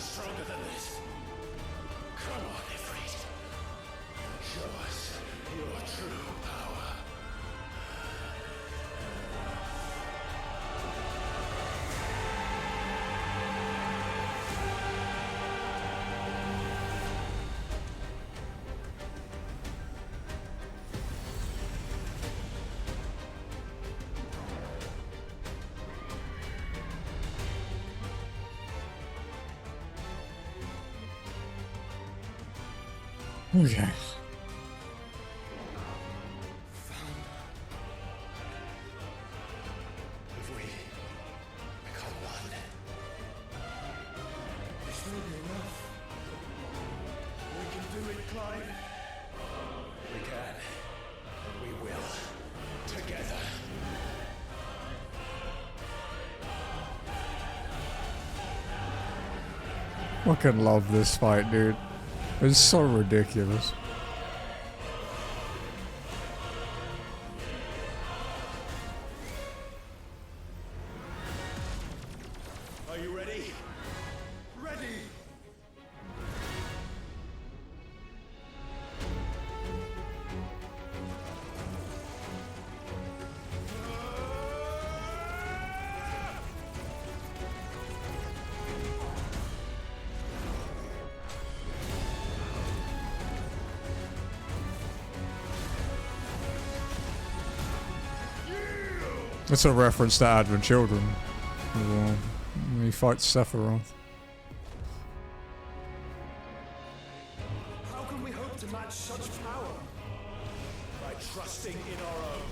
Stronger than this. Come on, Ifrit. Show us your true power. Okay. If we become one, this may be enough. We can do it, Clive. We can. And we will. Together. Fucking love this fight, dude. It's so ridiculous. Are you ready? Ready! It's a reference to Advent Children. When he fights Sephiroth. How can we hope to match such power? By trusting in our own.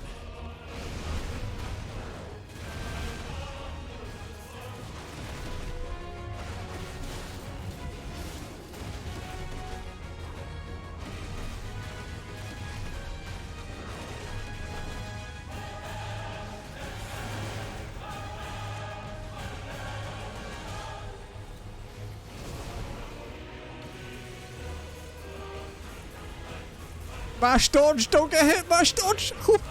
Mash dodge! Don't get hit! Mash dodge! Oh,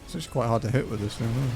it's actually quite hard to hit with this thing, isn't it?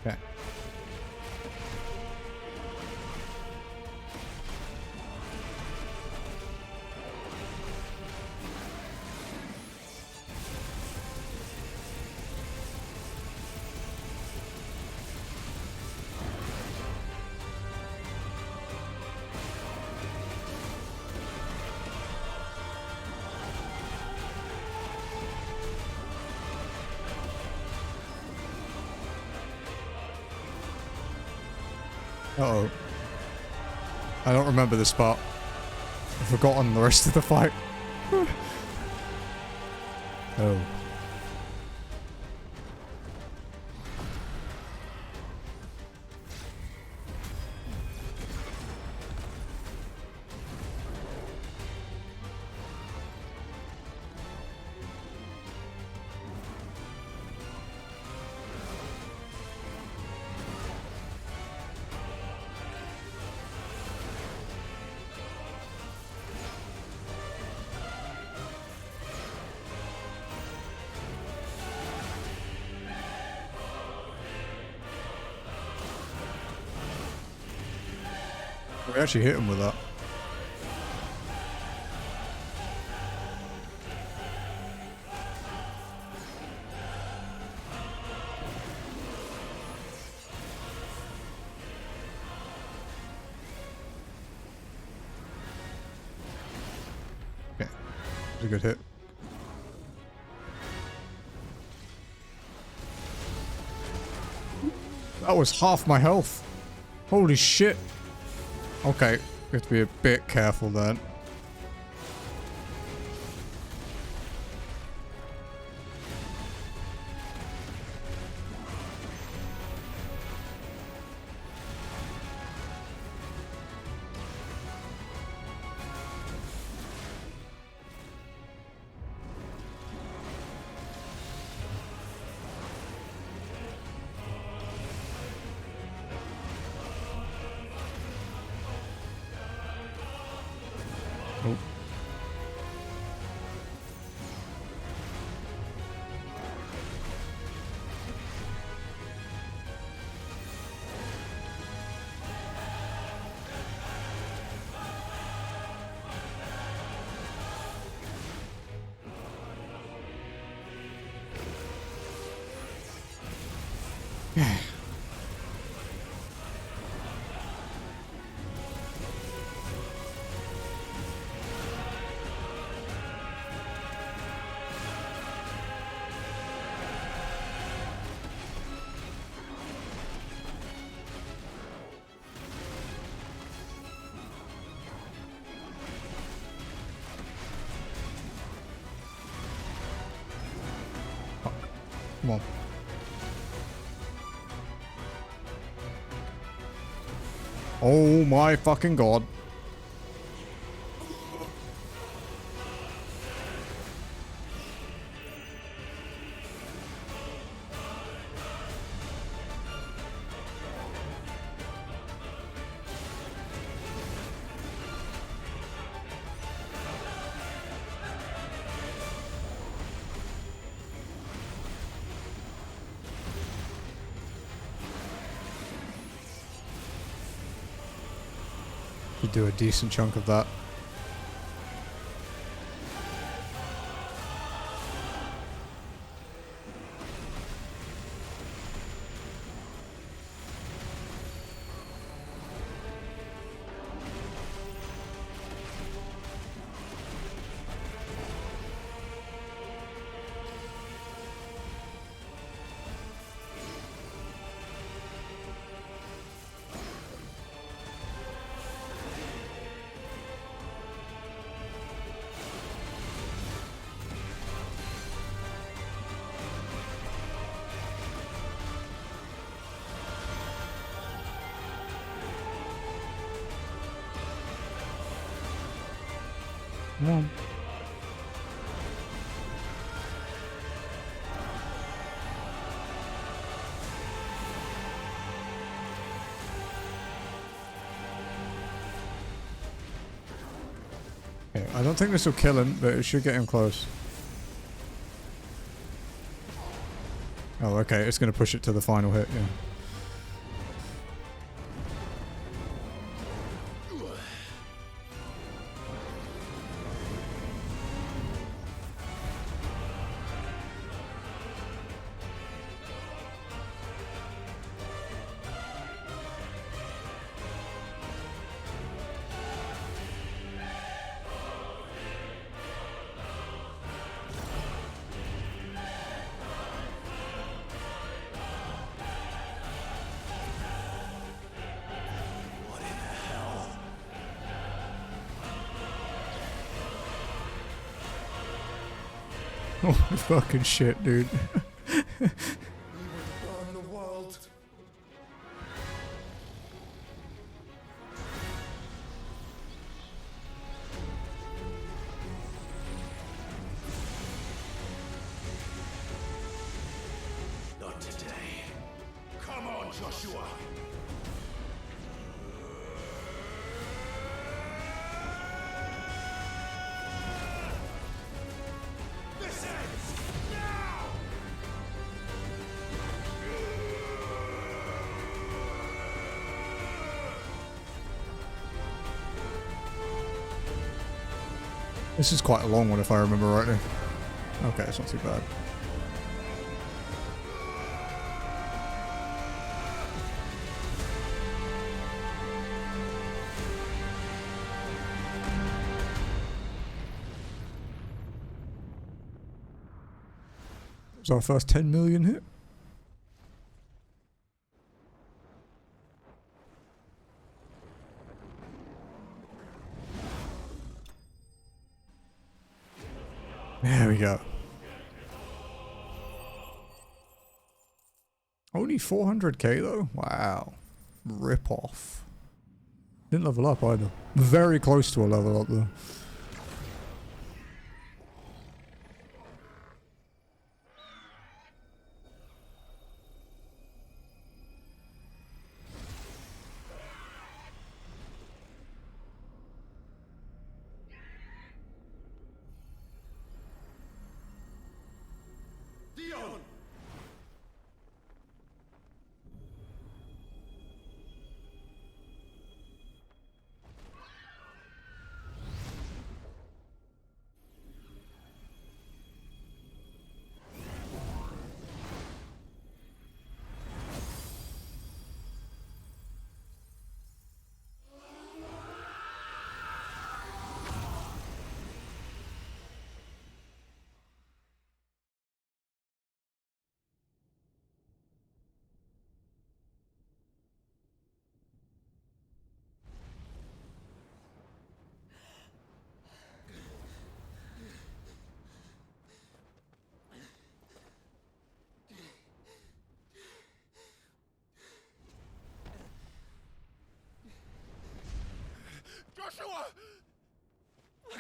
Okay. Uh-oh. I don't remember this part. I've forgotten the rest of the fight. Oh. We actually hit him with that. Okay. That's a good hit. That was half my health. Holy shit. Okay, we have to be a bit careful then. Oh. Come on. Oh my fucking god. You do a decent chunk of that. Come on. Okay, I don't think this will kill him, but it should get him close. Oh, okay, it's going to push it to the final hit, yeah. Oh, fucking shit, dude. Burn the world. Not today. Come on, Joshua. This ends now. This is quite a long one if I remember rightly. Okay, it's not too bad. It was our first 10 million hit. There we go. Only 400k though? Wow. Rip off. Didn't level up either. Very close to a level up though. Dion!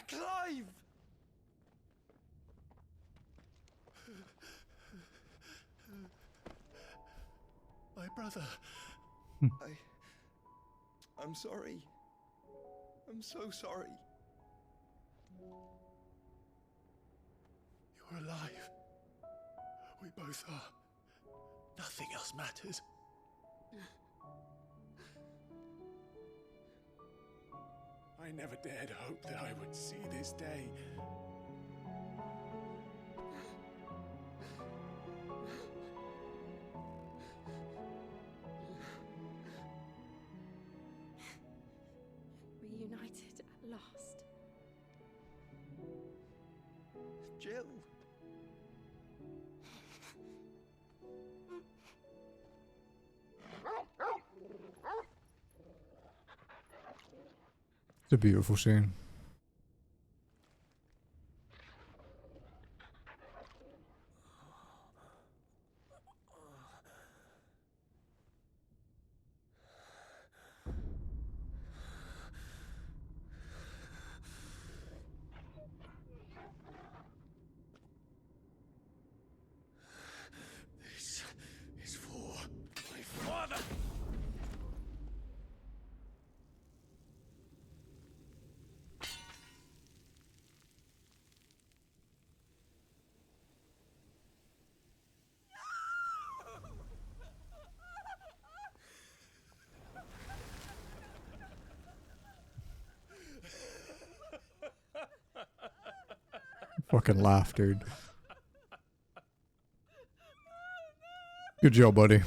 Clive! My brother. I'm sorry. I'm so sorry. You're alive. We both are. Nothing else matters. I never dared hope that I would see this day. Reunited at last. Jill. It's a beautiful scene. This is for my father. Fucking laugh, dude. Good job, buddy.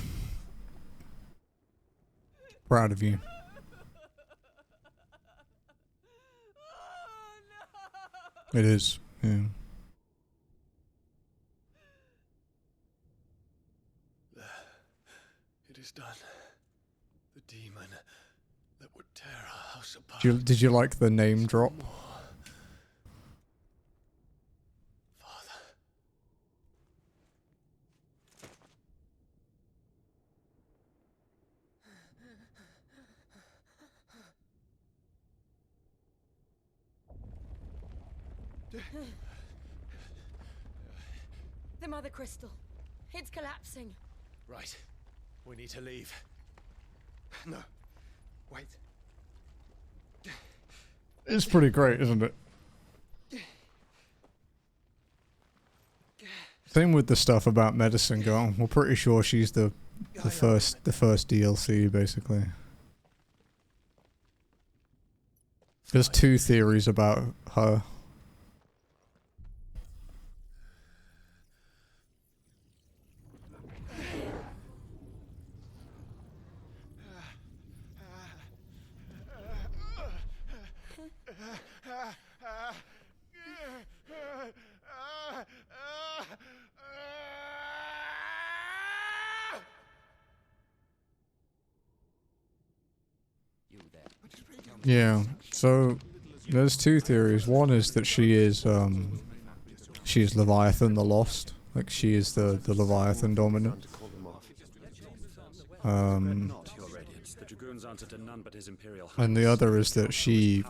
Proud of you. It is, yeah. It is done. The demon that would tear our house apart. Did you like the name drop? The Mother Crystal. It's collapsing. Right. We need to leave. No. Wait. It's pretty great, isn't it? Same with the stuff about Medicine Girl. We're pretty sure she's the first DLC, basically. There's two theories about her. Yeah, so there's two theories. One is that she is Leviathan the Lost. Like she is the Leviathan dominant. And the other is that she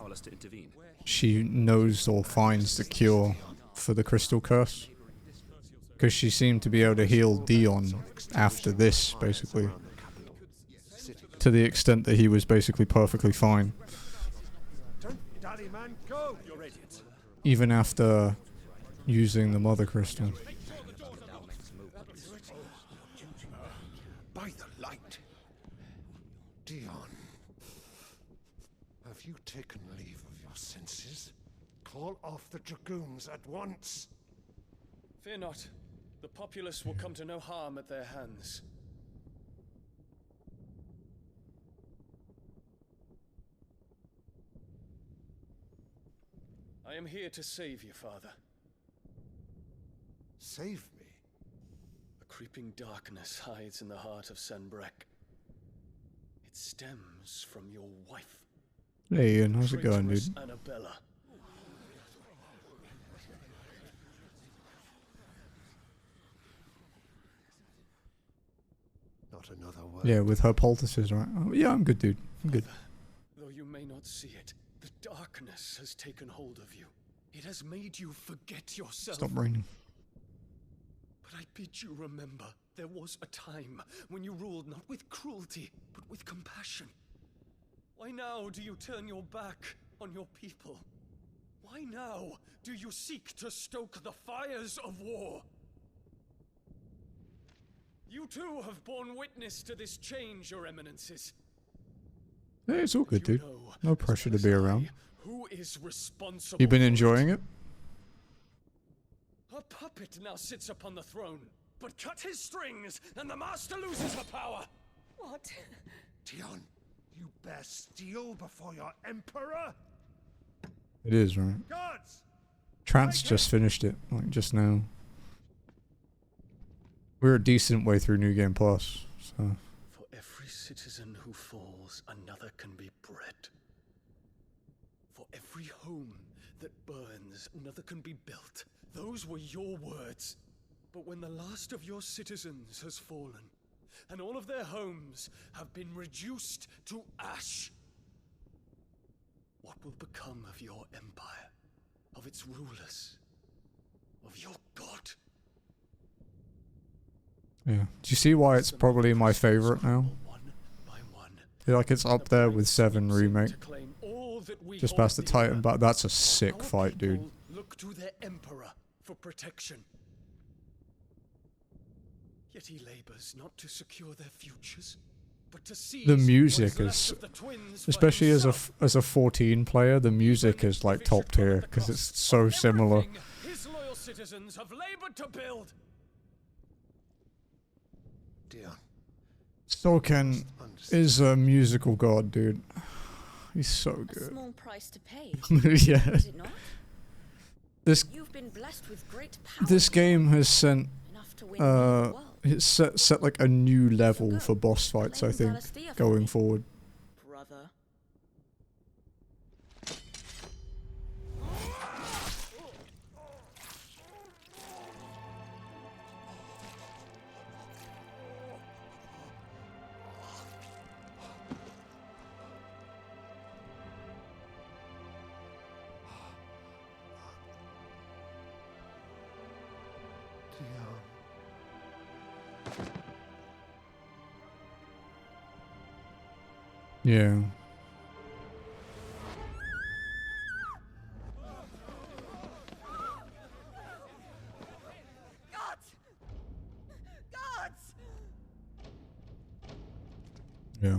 knows or finds the cure for the crystal curse. Because she seemed to be able to heal Dion after this, basically. To the extent that he was basically perfectly fine. Even after using the Mother Crystal. By the light. Dion. Have you taken leave of your senses? Call off the dragoons at once. Fear not. The populace will come to no harm at their hands. I am here to save you, Father. Save me? A creeping darkness hides in the heart of Sanbreque. It stems from your wife. Hey Ian, how's it going, Traitorous dude? Annabella. Not another word. Yeah, with her poultices, right? Oh, yeah, I'm good, dude. I'm good. Though you may not see it, the darkness has taken hold of you. It has made you forget yourself. Stop raining. But I bid you remember, there was a time when you ruled not with cruelty, but with compassion. Why now do you turn your back on your people? Why now do you seek to stoke the fires of war? You too have borne witness to this change, your eminences. Yeah, it's all good, dude. No pressure to be around. Who is responsible? You been enjoying it? A puppet now sits upon the throne, but cut his strings and the master loses her power. What? Dion, you bear steel before your emperor? It is, right? Guards! Trance just finished it, like just now. We're a decent way through New Game Plus, so. For every citizen who falls, another can be bred. For every home that burns, another can be built. Those were your words. But when the last of your citizens has fallen, and all of their homes have been reduced to ash, what will become of your empire, of its rulers, of your god? Yeah. Do you see why it's probably my favorite now? I feel like it's up there with 7 Remake. Just past the Titan, but that's a sick fight, dude. Look to their emperor for protection. Yet he labors not to secure their futures, but to seize The music is, especially as a 14 player, the music is like top tier because it's so similar. His loyal citizens have labored to build. Dion. Stoken is a musical god, dude. He's so A good. small price to pay. Yeah. Is it not? This You've been blessed with great power. this game has sent Enough to win the world. it's set like a new level for boss fights, I think, going forward. Brother. Yeah. Gods! Gods! Yeah.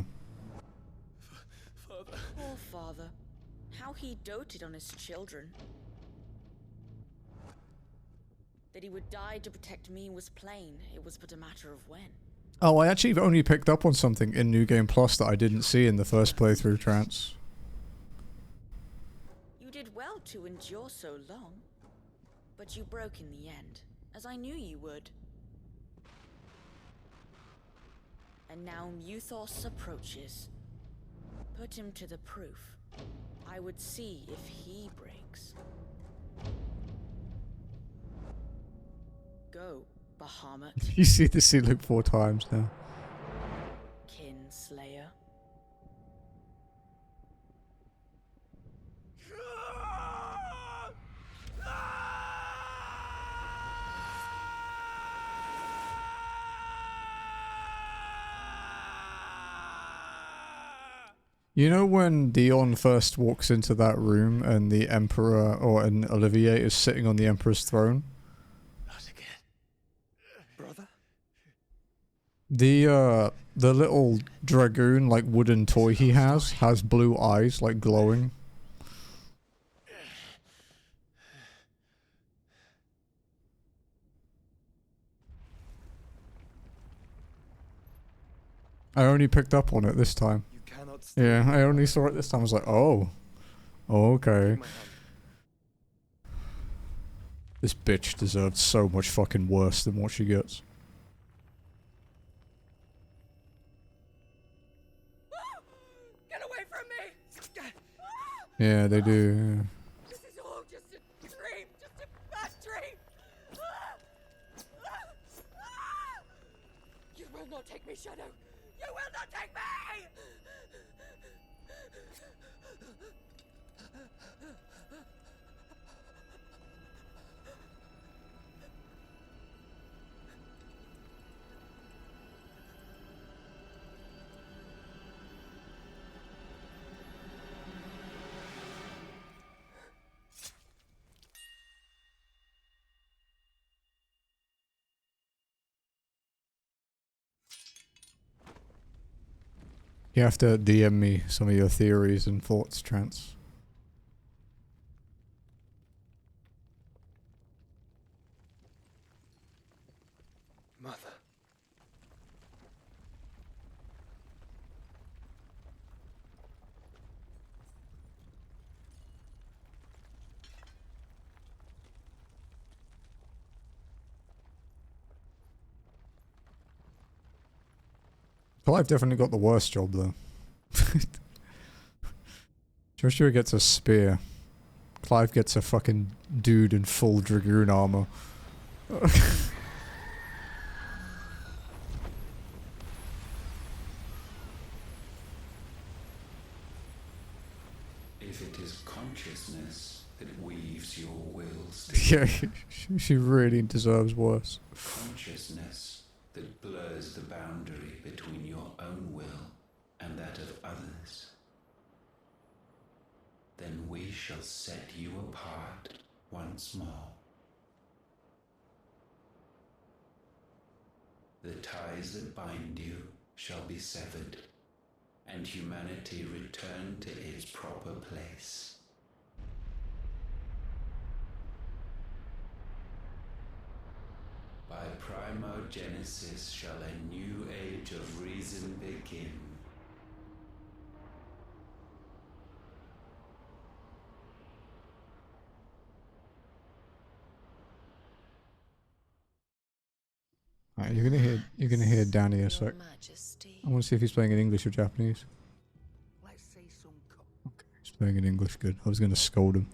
Poor father. How he doted on his children. That he would die to protect me was plain. It was but a matter of when. Oh, I actually only picked up on something in New Game Plus that I didn't see in the first playthrough, Trance. You did well to endure so long. But you broke in the end, as I knew you would. And now Muthos approaches. Put him to the proof. I would see if he breaks. Go, Bahamut. You see the scene like 4 times now. Kinslayer. You know when Dion first walks into that room and the Emperor, or an Olivier, is sitting on the Emperor's throne? Brother? The little dragoon, like, wooden toy he has blue eyes, like, glowing. I only picked up on it this time. Yeah, I only saw it this time. I was like, oh. Oh, okay. This bitch deserved so much fucking worse than what she gets. Get away from me! Yeah, they do. This is all just a dream, just a bad dream. You will not take me, Shadow. You will not take me! You have to DM me some of your theories and thoughts, Trance. Mother. Clive definitely got the worst job though. Joshua gets a spear. Clive gets a fucking dude in full dragoon armor. If it is consciousness that weaves your wills Yeah, together, she really deserves worse. consciousness that blurs the boundary between your own will and that of others, then we shall set you apart once more. The ties that bind you shall be severed, and humanity return to its proper place. By primogenesis shall a new age of reason begin. Alright, you're gonna hear Danny a sec. I want to see if he's playing in English or Japanese. Okay, he's playing in English. Good. I was gonna scold him.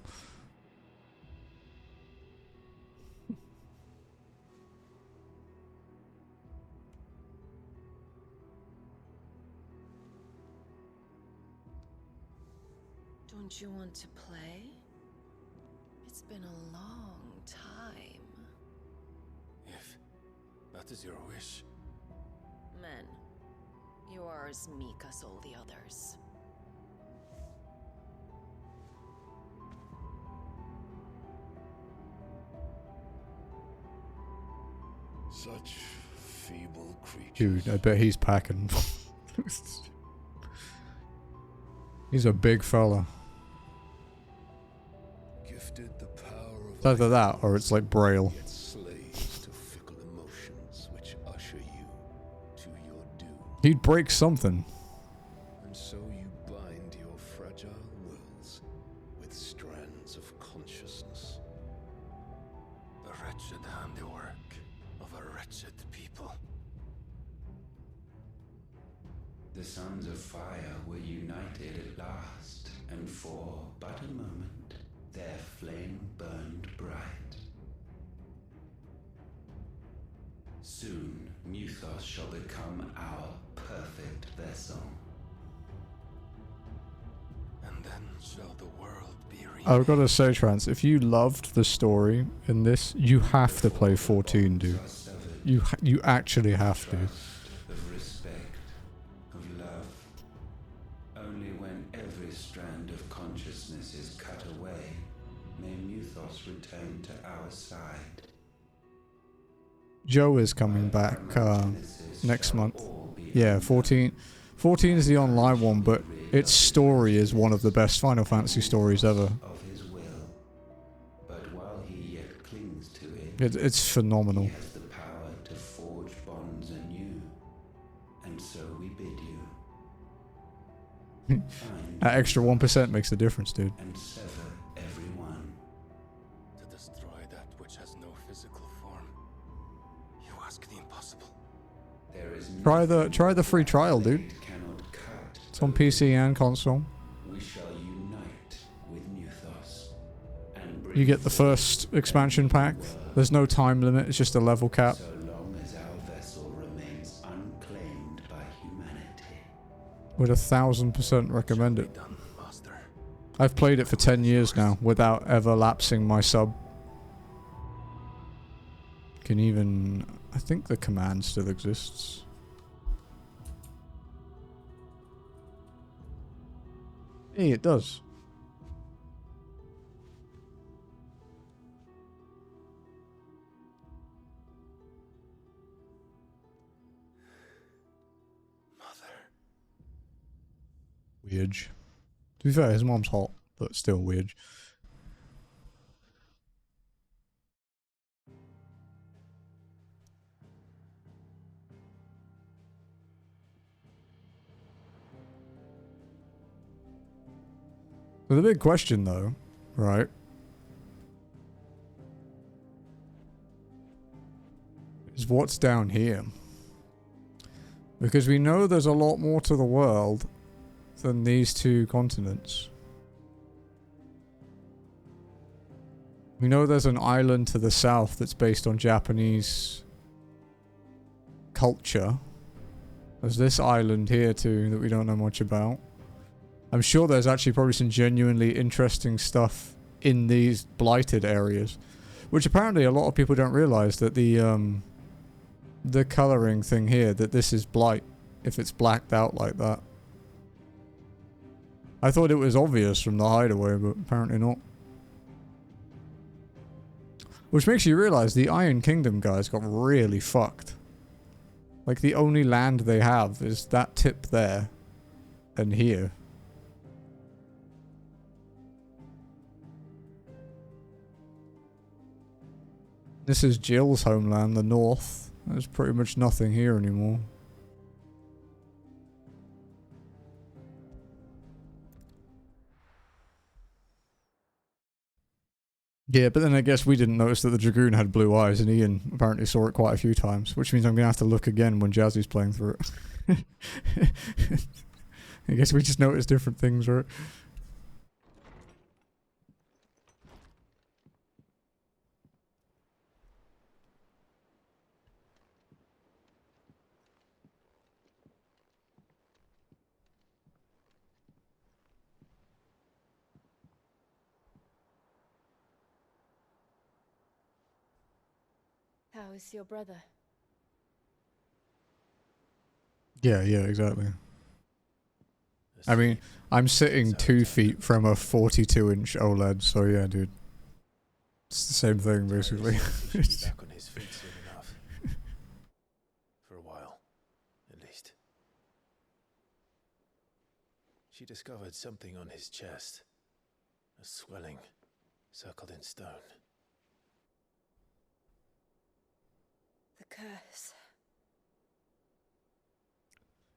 Don't you want to play? It's been a long time. If that is your wish. Men, you are as meek as all the others. Such feeble creatures. Dude, I bet he's packing. He's a big fella. Gifted the power of It's either that or it's like Braille. yet slaves to fickle emotions which usher you to your doom. He'd break something. And so you bind your fragile wills with strands of consciousness. The wretched handiwork of a wretched people. The sons of fire were united at last, and for but a moment their flame burned bright. Soon Muthos shall become our perfect vessel. And then shall the world be I've got to say, Trance, if you loved the story in this, you have to play 14, dude. You actually have to. Of respect, of love. Only when every strand of consciousness is cut away may Muthos return to our side. Joe is coming back next month. Yeah, 14. 14 is the online one, but its story is one of the best Final Fantasy stories ever. Of his will, but while he yet clings to it, It's phenomenal. he has the power to forge bonds anew, and so we bid you That extra 1% makes the difference, dude. and sever everyone. to destroy that which has no physical form. You ask the impossible. There is Try the free trial, dude. cannot cut. It's on PC and console. We shall unite with Muthos and bring You get the first expansion pack. There's no time limit, it's just a level cap. so long as our vessel remains unclaimed by humanity. Would 1000% recommend it. I've played it for 10 years now without ever lapsing my sub. Can even... I think the command still exists. Hey, it does. weird. To be fair, his mom's hot, but still weird. So the big question though, right, is what's down here? Because we know there's a lot more to the world than these two continents. We know there's an island to the south that's based on Japanese culture. There's this island here too that we don't know much about. I'm sure there's actually probably some genuinely interesting stuff in these blighted areas, which apparently a lot of people don't realize that the coloring thing here, that this is blight if it's blacked out like that. I thought it was obvious from the hideaway, but apparently not. Which makes you realize the Iron Kingdom guys got really fucked. Like the only land they have is that tip there and here. This is Jill's homeland, the north. There's pretty much nothing here anymore. Yeah, but then I guess we didn't notice that the Dragoon had blue eyes, and Ian apparently saw it quite a few times, which means I'm going to have to look again when Jazzy's playing through it. I guess we just noticed different things, right? How is your brother? Yeah, exactly. I mean, I'm sitting 2 feet from a 42-inch OLED, so yeah, dude. It's the same thing, basically. He should be back on his feet soon enough. For a while, at least. She discovered something on his chest. A swelling, circled in stone. The curse.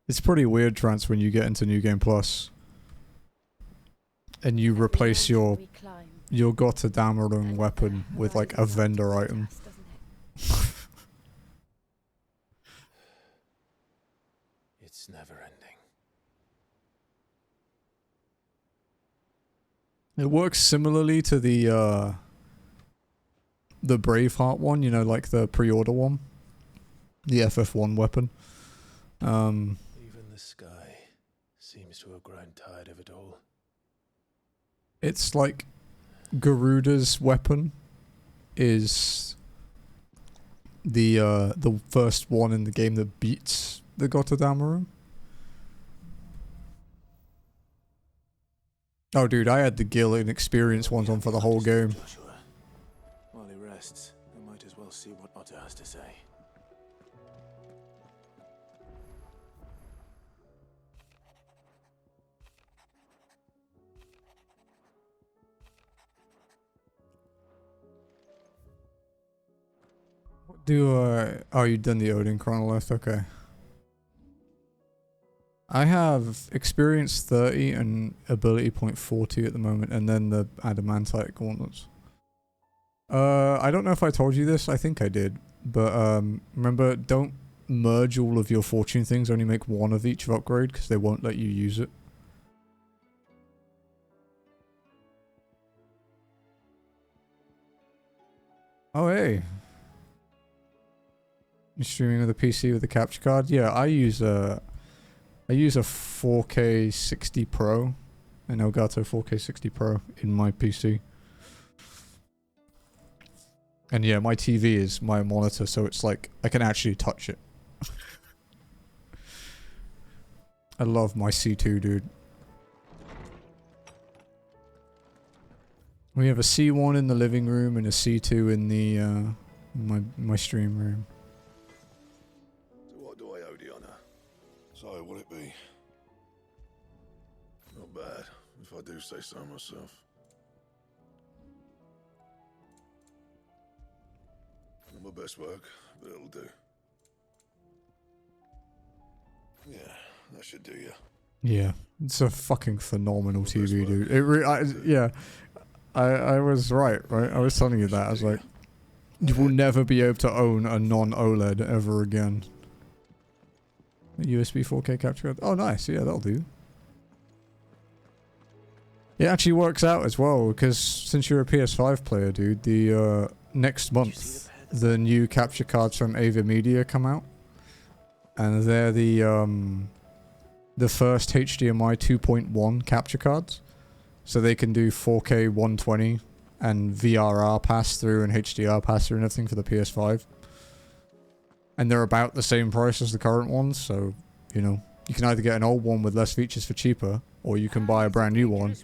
It's pretty weird, Trance, when you get into New Game Plus and you replace your Gotterdammerung weapon with like a vendor item. It's never ending. It works similarly to the Braveheart one, you know, like the pre-order one. The FF1 weapon. Even the sky seems to have grown tired of it all. It's like Garuda's weapon is the first one in the game that beats the Gotterdammerung. Oh dude, I had the Gil Inexperience ones on for the whole game. Joshua. While he rests, we might as well see what Otter has to say. Oh, you've done the Odin Chronolith, okay. I have experience 30 and ability point 40 at the moment, and then the adamantite gauntlets. I don't know if I told you this, I think I did, but remember, don't merge all of your fortune things, only make one of each of upgrade, because they won't let you use it. Oh hey. You're streaming with a PC with a capture card? Yeah, I use a 4K 60 Pro, an Elgato 4K 60 Pro in my PC. And yeah, my TV is my monitor, so it's like, I can actually touch it. I love my C2, dude. We have a C1 in the living room and a C2 in the, my stream room. So what do I owe the honour? So will it be? Not bad, if I do say so myself. Not my best work, but it'll do. Yeah, that should do you. Yeah, it's a fucking phenomenal TV, dude. Yeah, I was right? I was telling you that. I was like, you will never be able to own a non-OLED ever again. A USB 4K capture card. Oh, nice. Yeah, that'll do. It actually works out as well, because since you're a PS5 player, dude, the next month, the new capture cards from AVImedia come out. And they're the first HDMI 2.1 capture cards. So they can do 4K 120 and VRR pass-through and HDR pass-through and everything for the PS5. And they're about the same price as the current ones, so, you know, you can either get an old one with less features for cheaper, or you can buy a brand new one,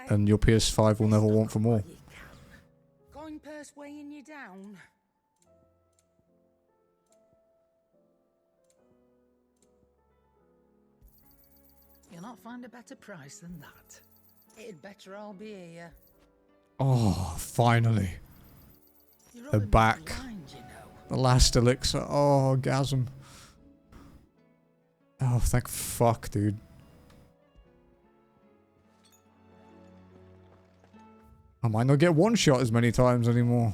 and your PS5 will never want for more. Coin purse weighing you down. You'll not find a better price than that. It'd better all be here. Oh, finally. They're back. The last elixir. Oh, gasm. Oh, thank fuck, dude. I might not get one shot as many times anymore.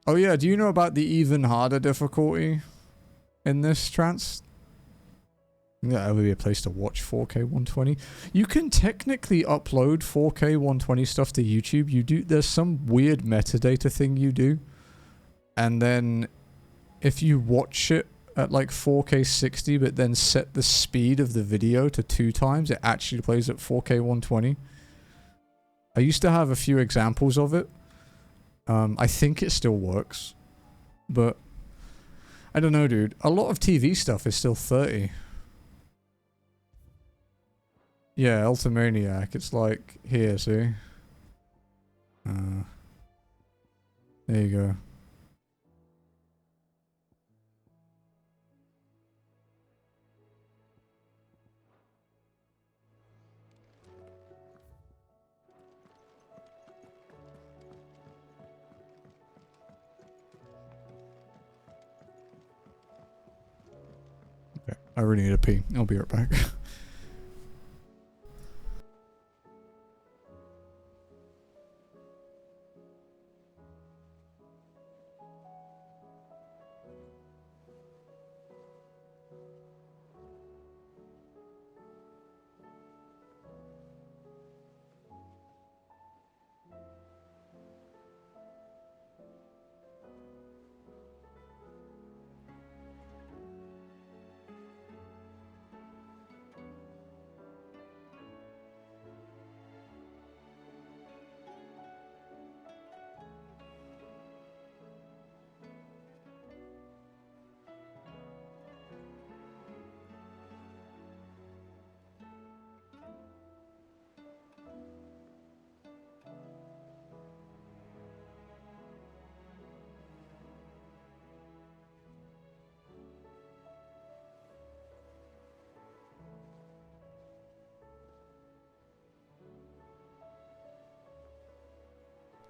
Oh yeah, do you know about the even harder difficulty in this trance? Yeah, that would be a place to watch 4K 120. You can technically upload 4K 120 stuff to YouTube. There's some weird metadata thing you do. And then if you watch it at like 4K 60 but then set the speed of the video to 2 times, it actually plays at 4K 120. I used to have a few examples of it. I think it still works. But I don't know, dude. A lot of TV stuff is still 30. Yeah, Ultimaniac. It's like here, see? There you go. Okay, I really need a pee. I'll be right back.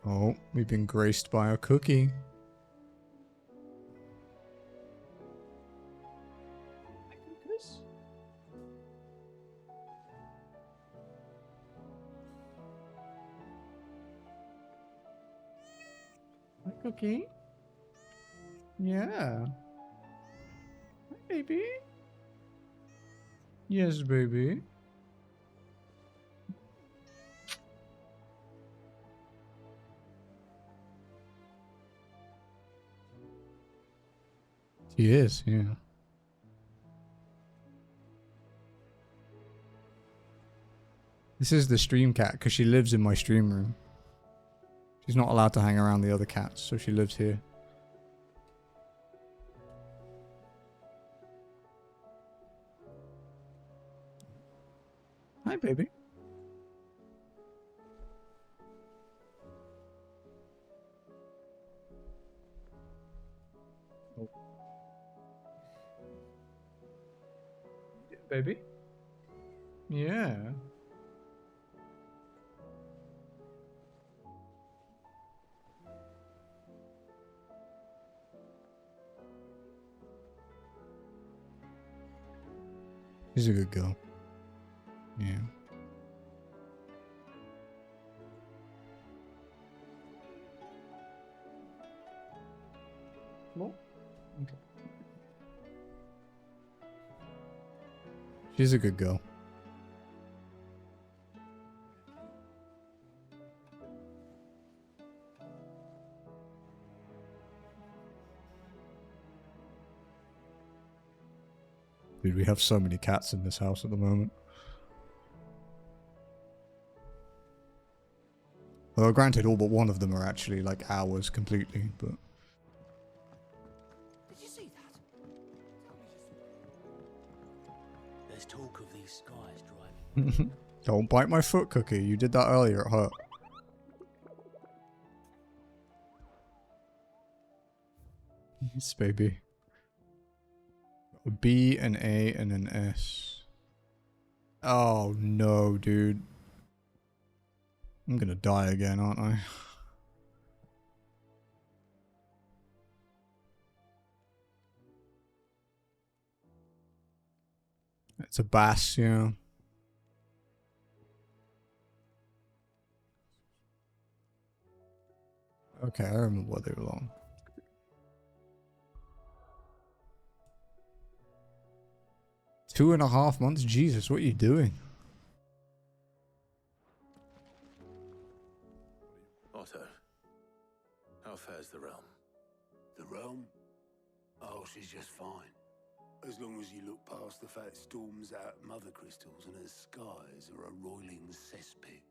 Oh, we've been graced by a cookie. Hi, Cookie. Yeah. Hi, baby. Yes, baby. She is, yeah. This is the stream cat because she lives in my stream room. She's not allowed to hang around the other cats, so she lives here. Hi, baby. baby. Yeah. She's a good girl. Yeah. Well, okay. She's a good girl. Dude, we have so many cats in this house at the moment. Well, granted, all but one of them are actually like ours completely, but... Did you see that? There's talk of these skies driving. Don't bite my foot, Cookie. You did that earlier, it hurt. Yes, baby. A B, an A, and an S. Oh no, dude. I'm gonna die again, aren't I? It's a bass, yeah. Okay, I remember why they were long. Two and a half months? Jesus, what are you doing? Otto, how fares the realm? The realm? Oh, she's just fine. As long as you look past the fat storms out mother crystals and her skies are a roiling cesspit.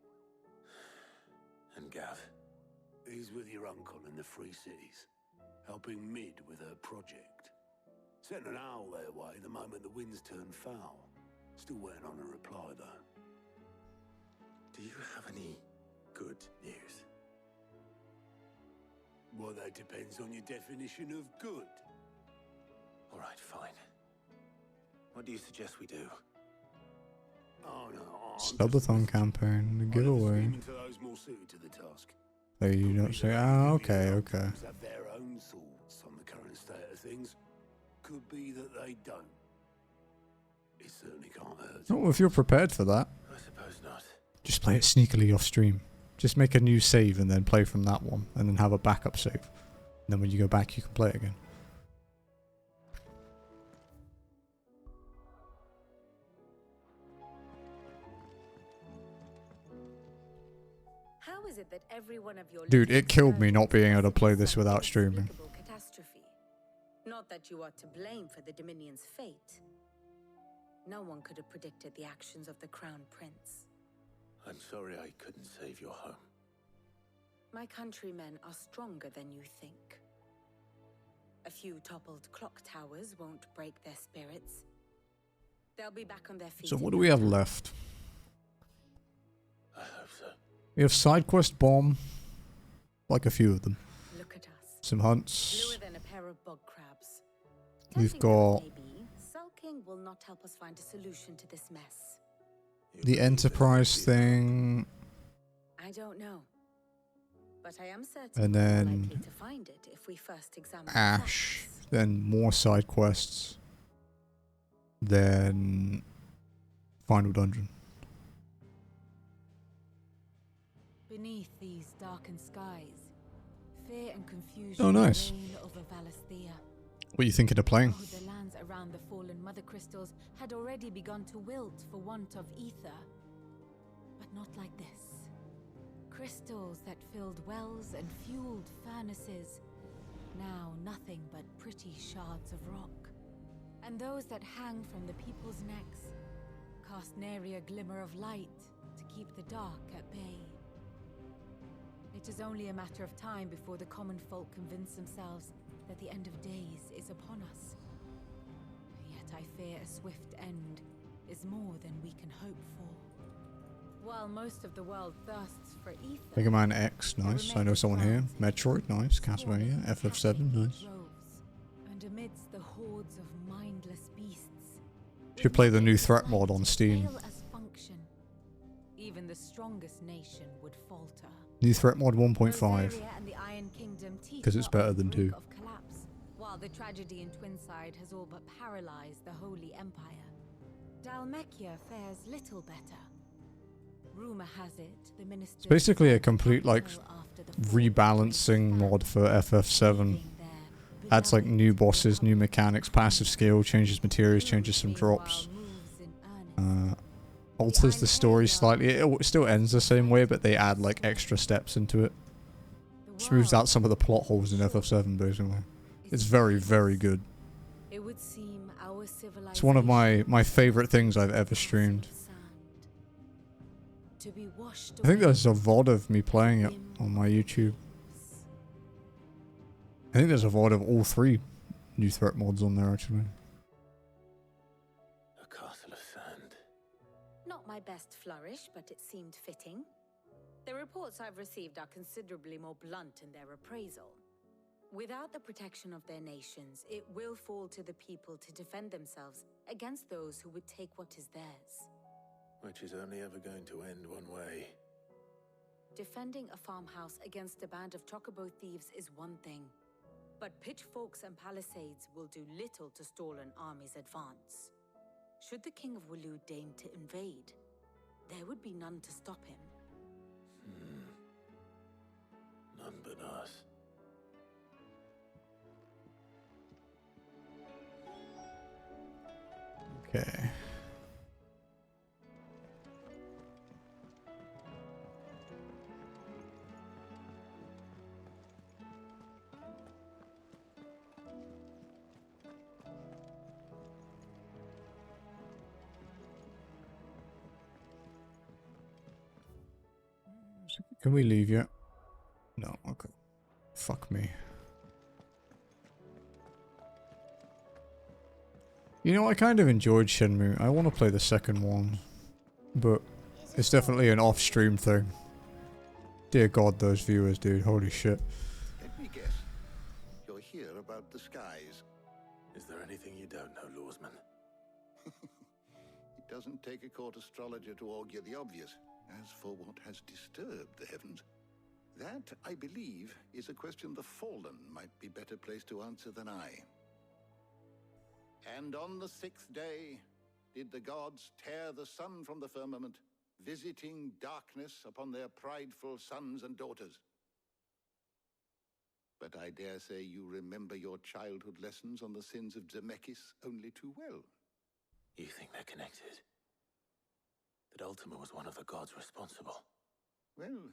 And Gav? He's with your uncle in the Free Cities, helping Mid with her project. Sent an owl their way the moment the winds turned foul. Still waiting on a reply, though. Do you have any good news? Well, that depends on your definition of good. All right, fine. What do you suggest we do? Oh, no. Subathon campaign, the giveaway. To those more suited to the task. Oh, you don't say, ah, okay, okay. Have their own thoughts on the current state of things. Could be that they don't. It certainly can't hurt. Oh, if you're prepared for that. I suppose not. Just play it sneakily off stream. Just make a new save and then play from that one. And then have a backup save. And then when you go back, you can play it again. How is it that every one of your Dude, it killed me not being able to play this without streaming. catastrophe? Not that you are to blame for the Dominion's fate. No one could have predicted the actions of the Crown Prince. I'm sorry I couldn't save your home. My countrymen are stronger than you think. A few toppled clock towers won't break their spirits. They'll be back on their feet. So what do we have left? I hope so. We have side quest bomb. Like a few of them. Look at us. Some hunts. Bluer than a pair of bog crabs. We've got Maybe sulking will not help us find a solution to this mess. the Enterprise thing. I don't know. But I am certain And we're then likely to find it if we first examine the Ash. facts. Then more side quests. Then final dungeon. Beneath these darkened skies, fear and confusion Oh, nice. reign over Valisthea. What are you thinking of playing? Oh, the lands around the fallen mother crystals had already begun to wilt for want of ether. But not like this. Crystals that filled wells and fueled furnaces. Now nothing but pretty shards of rock. And those that hang from the people's necks cast nary a glimmer of light to keep the dark at bay. It is only a matter of time before the common folk convince themselves that the end of days is upon us. Yet I fear a swift end is more than we can hope for. While most of the world thirsts for ether, Mega Man X, nice. I know someone here. Metroid, nice. Castlevania, FF7, nice. and amidst the hordes of mindless beasts, Should play the new threat mod on Steam. Fail as function. Even the strongest nation would falter. New threat mod 1.5. Rosaria and the Iron Kingdom teeth 'Cause it's are better on the than brink 2. of collapse, while the tragedy in Twinside has all but paralyzed the Holy Empire. Dalmekia fares little better. Rumor has it the minister. It's basically a complete like rebalancing mod for FF7. Adds like new bosses, new mechanics, passive skill, changes materials, changes some drops. Alters the story slightly. It still ends the same way, but they add like extra steps into it. Smooths out some of the plot holes in FF7 basically. It's very, very good. It would seem our It's one of my favorite things I've ever streamed. to be washed I think there's a VOD of me playing it on my YouTube. I think there's a VOD of all 3 new threat mods on there actually. A castle of sand. Not my best flourish, but it seemed fitting. The reports I've received are considerably more blunt in their appraisal. Without the protection of their nations, it will fall to the people to defend themselves against those who would take what is theirs. Which is only ever going to end one way. Defending a farmhouse against a band of chocobo thieves is one thing, but pitchforks and palisades will do little to stall an army's advance. Should the King of Waloed deign to invade, there would be none to stop him. None but us. Okay. Can we leave yet? No, okay. Fuck me. You know, I kind of enjoyed Shenmue. I want to play the second one. But it's definitely an off-stream thing. Dear God, those viewers, dude. Holy shit. Let me guess. You're here about the skies. Is there anything you don't know, Lawsman? It doesn't take a court astrologer to augur the obvious. As for what has disturbed the heavens, that, I believe, is a question the Fallen might be better placed to answer than I. And on the 6th day did the gods tear the sun from the firmament, visiting darkness upon their prideful sons and daughters. But I dare say you remember your childhood lessons on the sins of Zemeckis only too well. You think they're connected? That Ultima was one of the gods responsible? Well,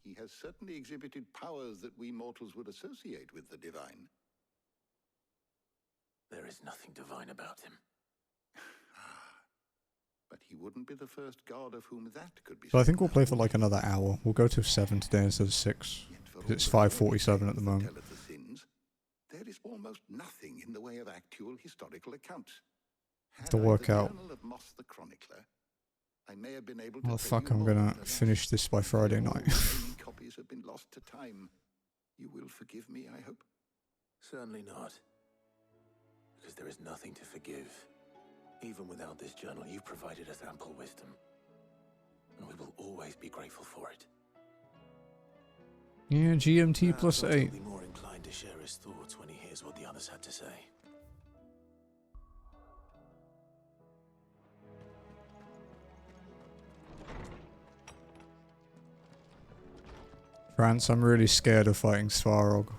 he has certainly exhibited powers that we mortals would associate with the divine. There is nothing divine about him. But he wouldn't be the first god of whom that could be. So I think we'll play for like another hour. We'll go to 7 today instead of 6. Because it's 5:47 at the moment. There is almost nothing in the way of actual historical accounts. Have to work out. Of Moss the Chronicler, I may have been able Oh to fuck, I'm gonna finish this by Friday night. copies have been lost to time. You will forgive me, I hope. Certainly not. Because there is nothing to forgive. Even without this journal, you've provided us ample wisdom. And we will always be grateful for it. Yeah, GMT plus Perhaps 8. I'll be more inclined to share his thoughts when he hears what the others had to say. France, I'm really scared of fighting Svarog.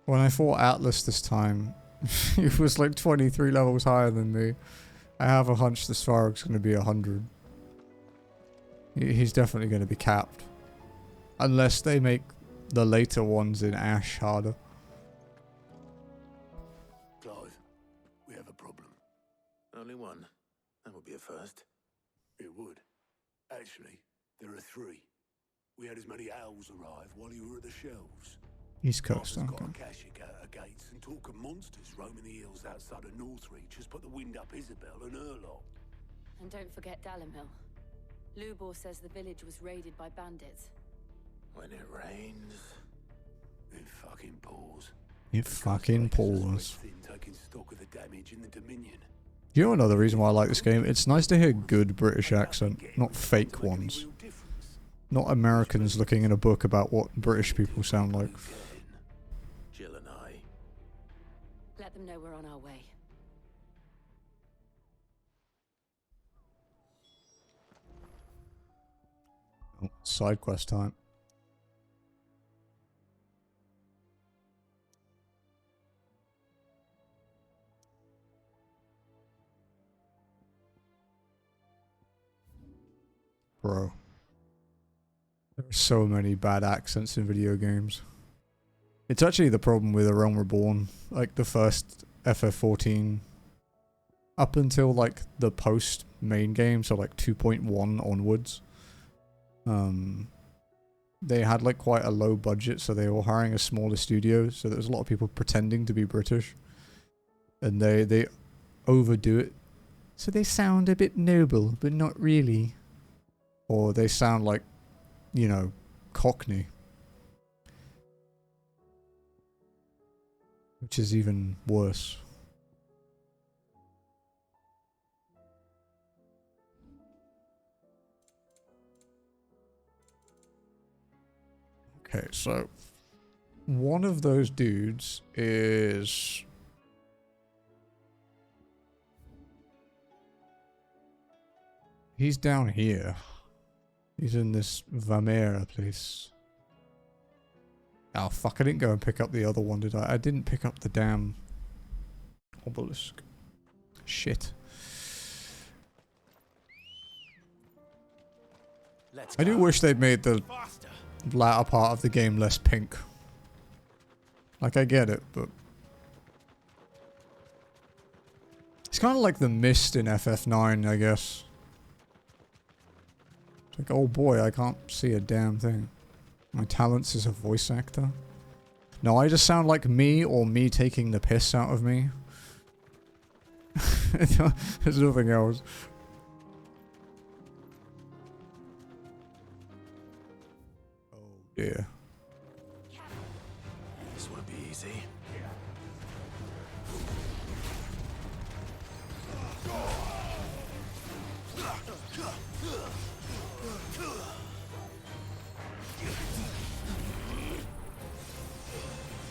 When I fought Atlas this time, he was like 23 levels higher than me. I have a hunch the Svarog's going to be 100. He's definitely going to be capped. Unless they make the later ones in Ash harder. Clive, we have a problem. Only one. That would be a first. It would. Actually, there are 3. We had as many owls arrive while you were at the shelves. East Coast, Arthur's okay. got Akashic out of gates, and talk of monsters roaming the hills outside of Northreach has put the wind up Isabel and her lot. And don't forget Dalimil. Lubor says the village was raided by bandits. When it rains... It fucking pours. It fucking pours. Taking stock of the damage in the Dominion. You know another reason why I like this game? It's nice to hear good British accent, not fake ones. Not Americans looking in a book about what British people sound like. Jill and I. Let them know we're on our way. Oh, side quest time. Bro. There are so many bad accents in video games. It's actually the problem with A Realm Reborn. Like the first FF14 up until like the post main game, so like 2.1 onwards. They had like quite a low budget, so they were hiring a smaller studio, so there was a lot of people pretending to be British. And they overdo it. So they sound a bit noble, but not really. Or they sound like, you know, Cockney. Which is even worse. Okay, so one of those dudes is... He's down here. He's in this Vamera place. Oh fuck, I didn't go and pick up the other one, did I? I didn't pick up the damn obelisk. Shit. I do wish they'd made the latter part of the game less pink. Like, I get it, but... It's kind of like the mist in FF9, I guess. It's like, oh boy, I can't see a damn thing. My talents as a voice actor. No, I just sound like me or me taking the piss out of me. There's nothing else. Oh dear. This won't be easy.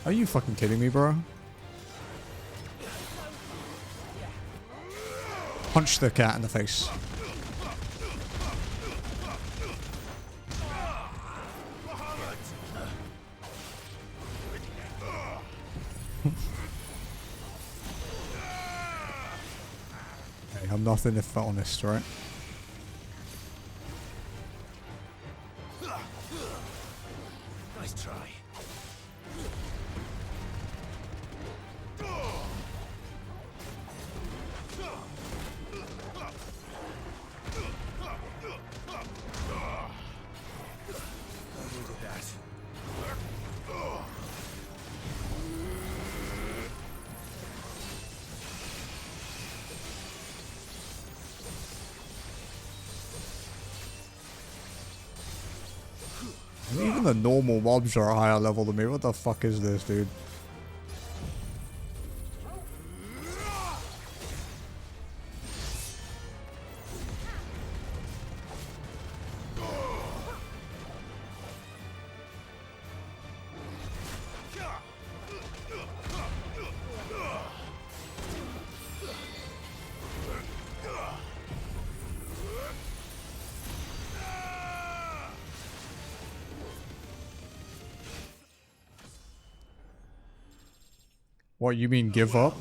Are you fucking kidding me, bro? Punch the cat in the face. Hey, I'm nothing if honest, right? Nice try. Even the normal mobs are a higher level than me. What the fuck is this, dude? What, you mean give up?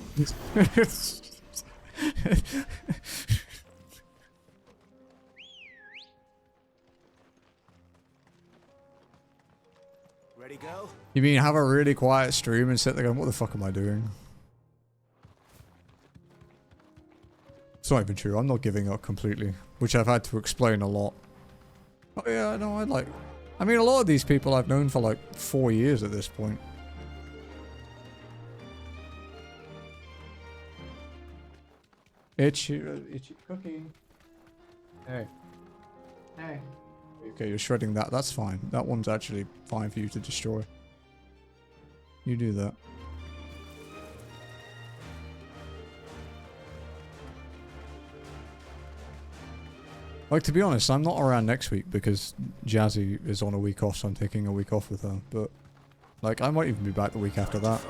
Ready, go? You mean have a really quiet stream and sit there going, what the fuck am I doing? It's not even true. I'm not giving up completely, which I've had to explain a lot. Oh yeah, no, I mean, a lot of these people I've known for like 4 years at this point. Itchy cookie. Hey. Hey. Okay, you're shredding that. That's fine. That one's actually fine for you to destroy. You do that. Like, to be honest, I'm not around next week because Jazzy is on a week off, so I'm taking a week off with her. But, like, I might even be back the week after that.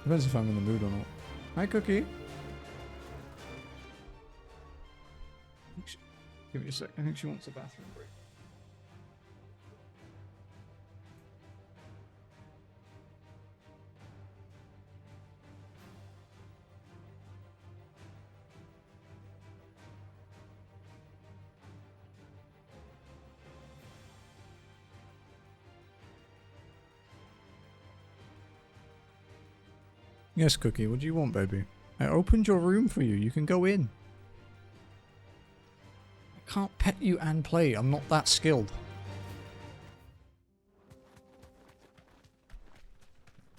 Depends if I'm in the mood or not. Hi, Cookie. Give me a sec. I think she wants a bathroom break. Yes, Cookie, what do you want, baby? I opened your room for you. You can go in. I can't pet you and play. I'm not that skilled.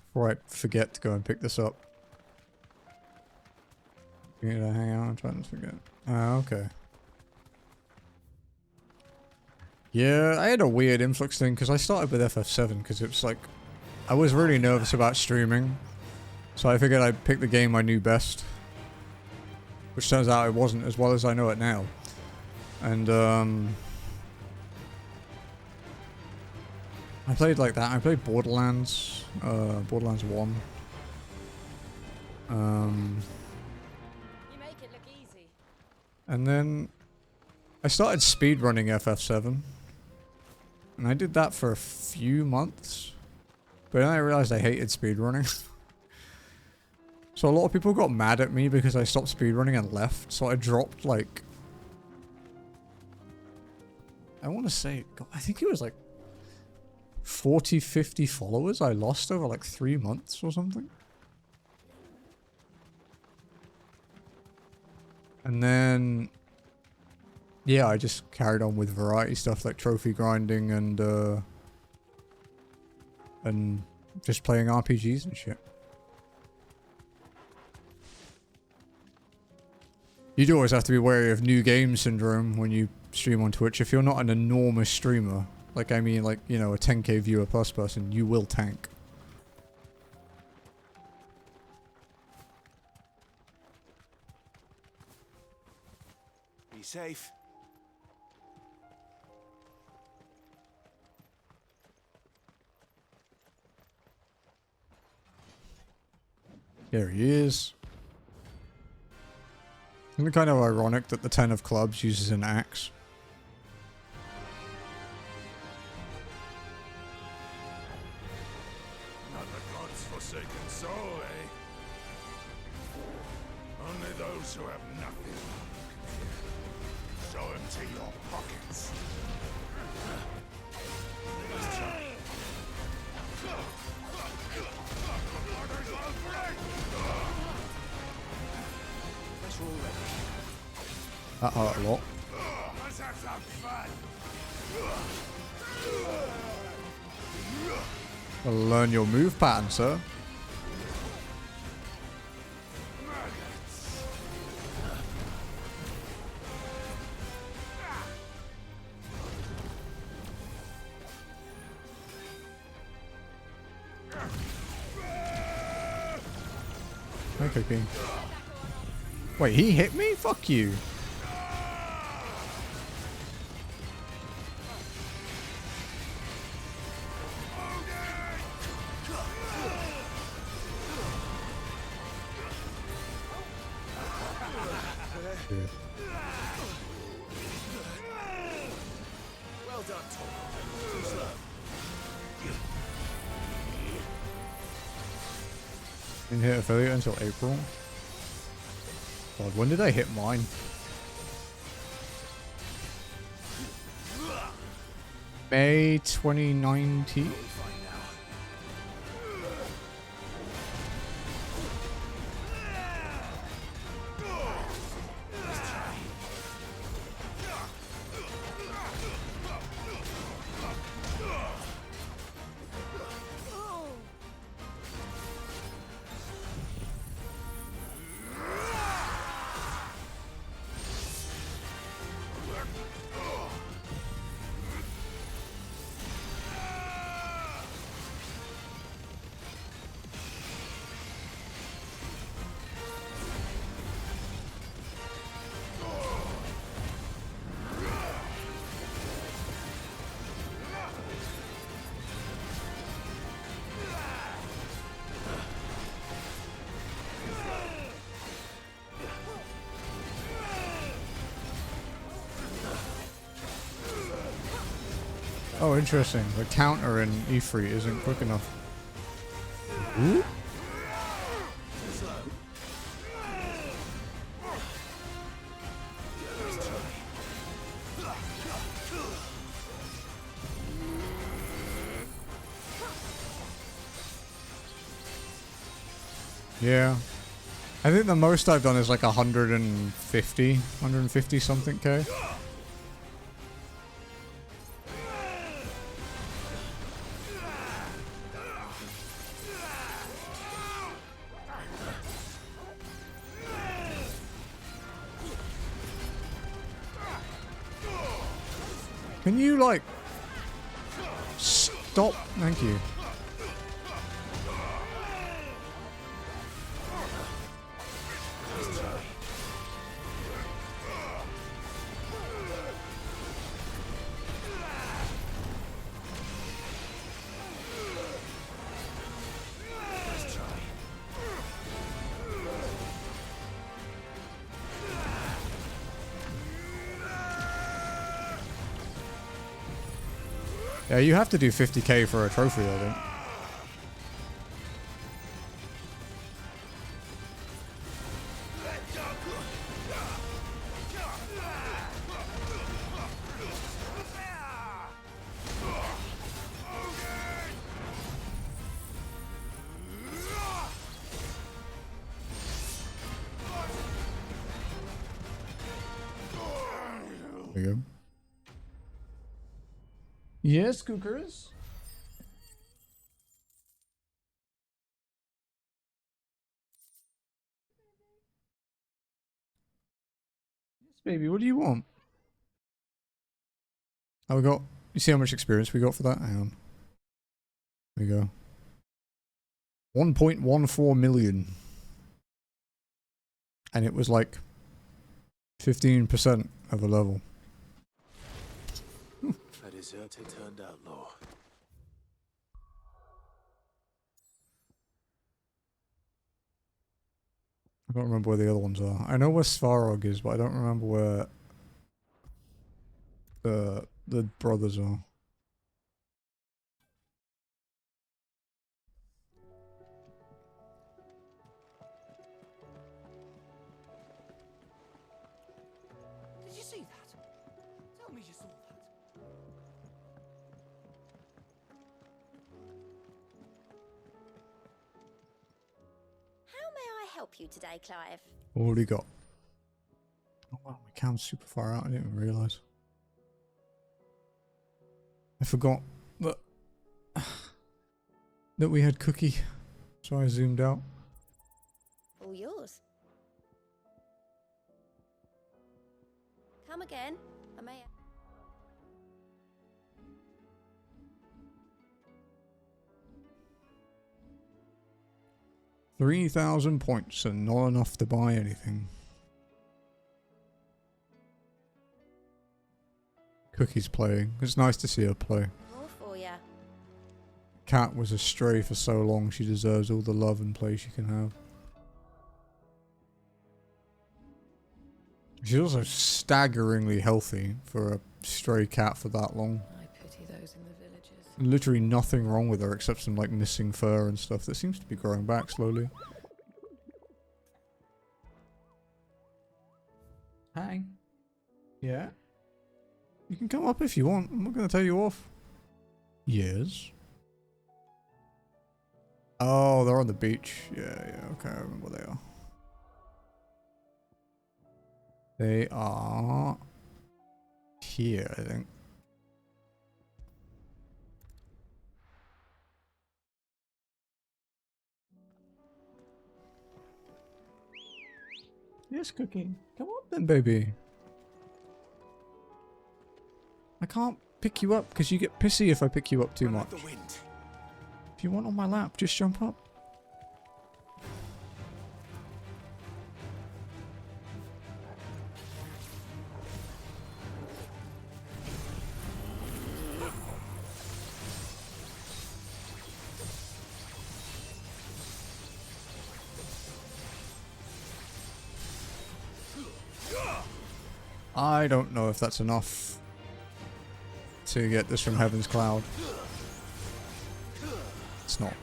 Before I forget to go and pick this up. You need to hang out and try and forget. Ah, okay. Yeah, I had a weird influx thing because I started with FF7 because it was like... I was really nervous about streaming. So I figured I'd pick the game I knew best. Which turns out it wasn't as well as I know it now. And I played like that. I played Borderlands. Borderlands 1. You make it look easy. And then I started speedrunning FF7. And I did that for a few months. But then I realized I hated speedrunning. So a lot of people got mad at me because I stopped speedrunning and left. So I dropped like... I want to say... God, I think it was like 40, 50 followers I lost over like 3 months or something. And then... yeah, I just carried on with variety stuff like trophy grinding and just playing RPGs and shit. You do always have to be wary of new game syndrome when you stream on Twitch. If you're not an enormous streamer, like I mean like, you know, a 10k viewer plus person, you will tank. Be safe. There he is. Isn't it kind of ironic that the 10 of clubs uses an axe? Not the god's forsaken soul, eh? Only those who have nothing. Show him to your pockets. That hurt a lot. Let's have some fun. Gotta learn your move pattern, sir. Okay, King. Wait, he hit me? Fuck you. Well done, Tom. Too slow. Didn't hit affiliate until April. God, when did I hit mine? May 2019? Oh, interesting. The counter in E3 isn't quick enough. Ooh. Yeah. I think the most I've done is like 150 something K. Can you like stop? Thank you. Yeah, you have to do 50k for a trophy, I think. There you go. Yes, cookers. Yes, baby. What do you want? Oh, we got. You see how much experience we got for that? Hang on. There we go. 1.14 million. And it was like 15% of a level. A deserter turned outlaw. I don't remember where the other ones are. I know where Svarog is, but I don't remember where the brothers are. Did you see that? Tell me you saw that. How may I help you today, Clive? Already got. Oh wow, my cam's super far out. I didn't even realise. I forgot that that we had Cookie, so I zoomed out. All yours. Come again. I may. 3,000 points and not enough to buy anything. Cookie's playing. It's nice to see her play. More for ya. Cat was a stray for so long. She deserves all the love and play she can have. She's also staggeringly healthy for a stray cat for that long. I pity those in the villages. Literally nothing wrong with her except some like missing fur and stuff that seems to be growing back slowly. Hi. Yeah? You can come up if you want. I'm not going to tell you off. Yes. Oh, they're on the beach. Yeah, okay, I remember where they are. They are here, I think. Yes, Cookie. Come on then, baby. I can't pick you up because you get pissy if I pick you up too much. If you want on my lap, just jump up. I don't know if that's enough to get this from Heaven's Cloud. It's not.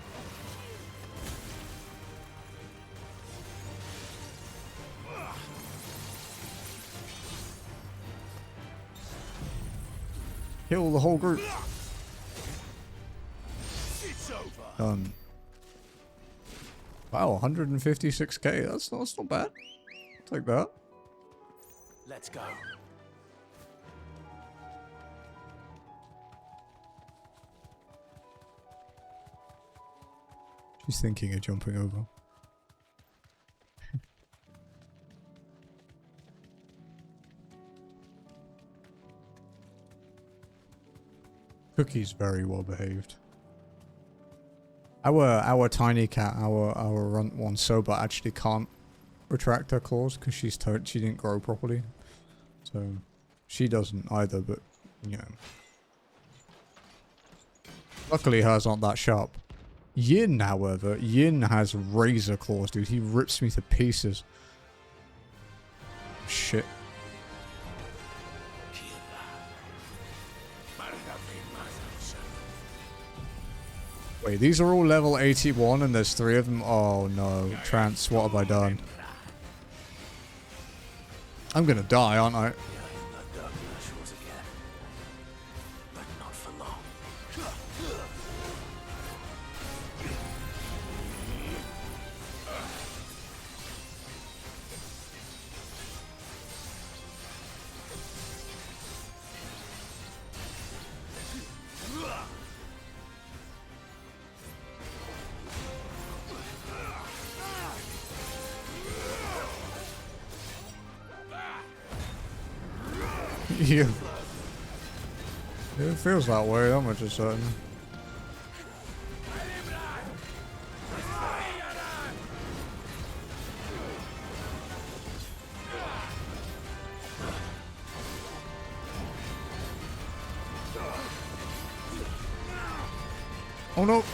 Kill the whole group. Done. Wow, 156k. That's not bad. Take that. Let's go. She's thinking of jumping over. Cookie's very well behaved. Our tiny cat, our runt one, Soba, actually can't retract her claws because she didn't grow properly. So she doesn't either, but you know. Luckily hers aren't that sharp. Yin, however, Yin has razor claws, dude. He rips me to pieces. Shit. Wait, these are all level 81 and there's 3 of them? Oh no. Trance, what have I done? I'm gonna die, aren't I? Yeah. It feels that way, that much is certain. Oh no!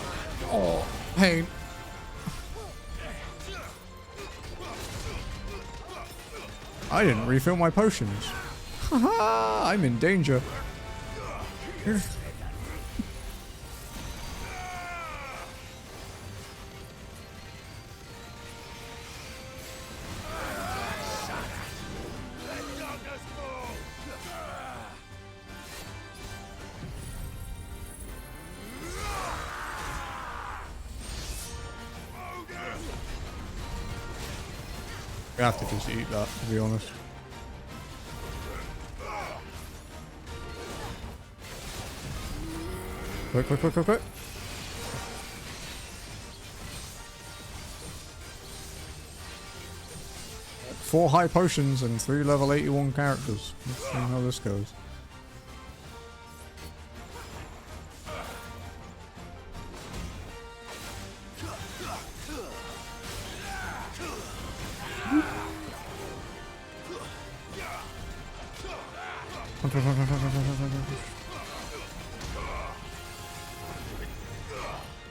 Oh, pain. I didn't refill my potions. Haha, I'm in danger. We have to just eat that, to be honest. Quick, quick, quick, quick, quick. Four high potions and 3 level 81 characters. Let's see how this goes.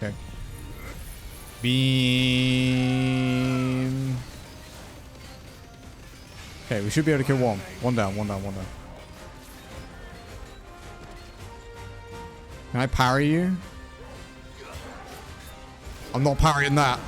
Okay. Beam. Okay, we should be able to kill one. One down, one down, one down. Can I parry you? I'm not parrying that.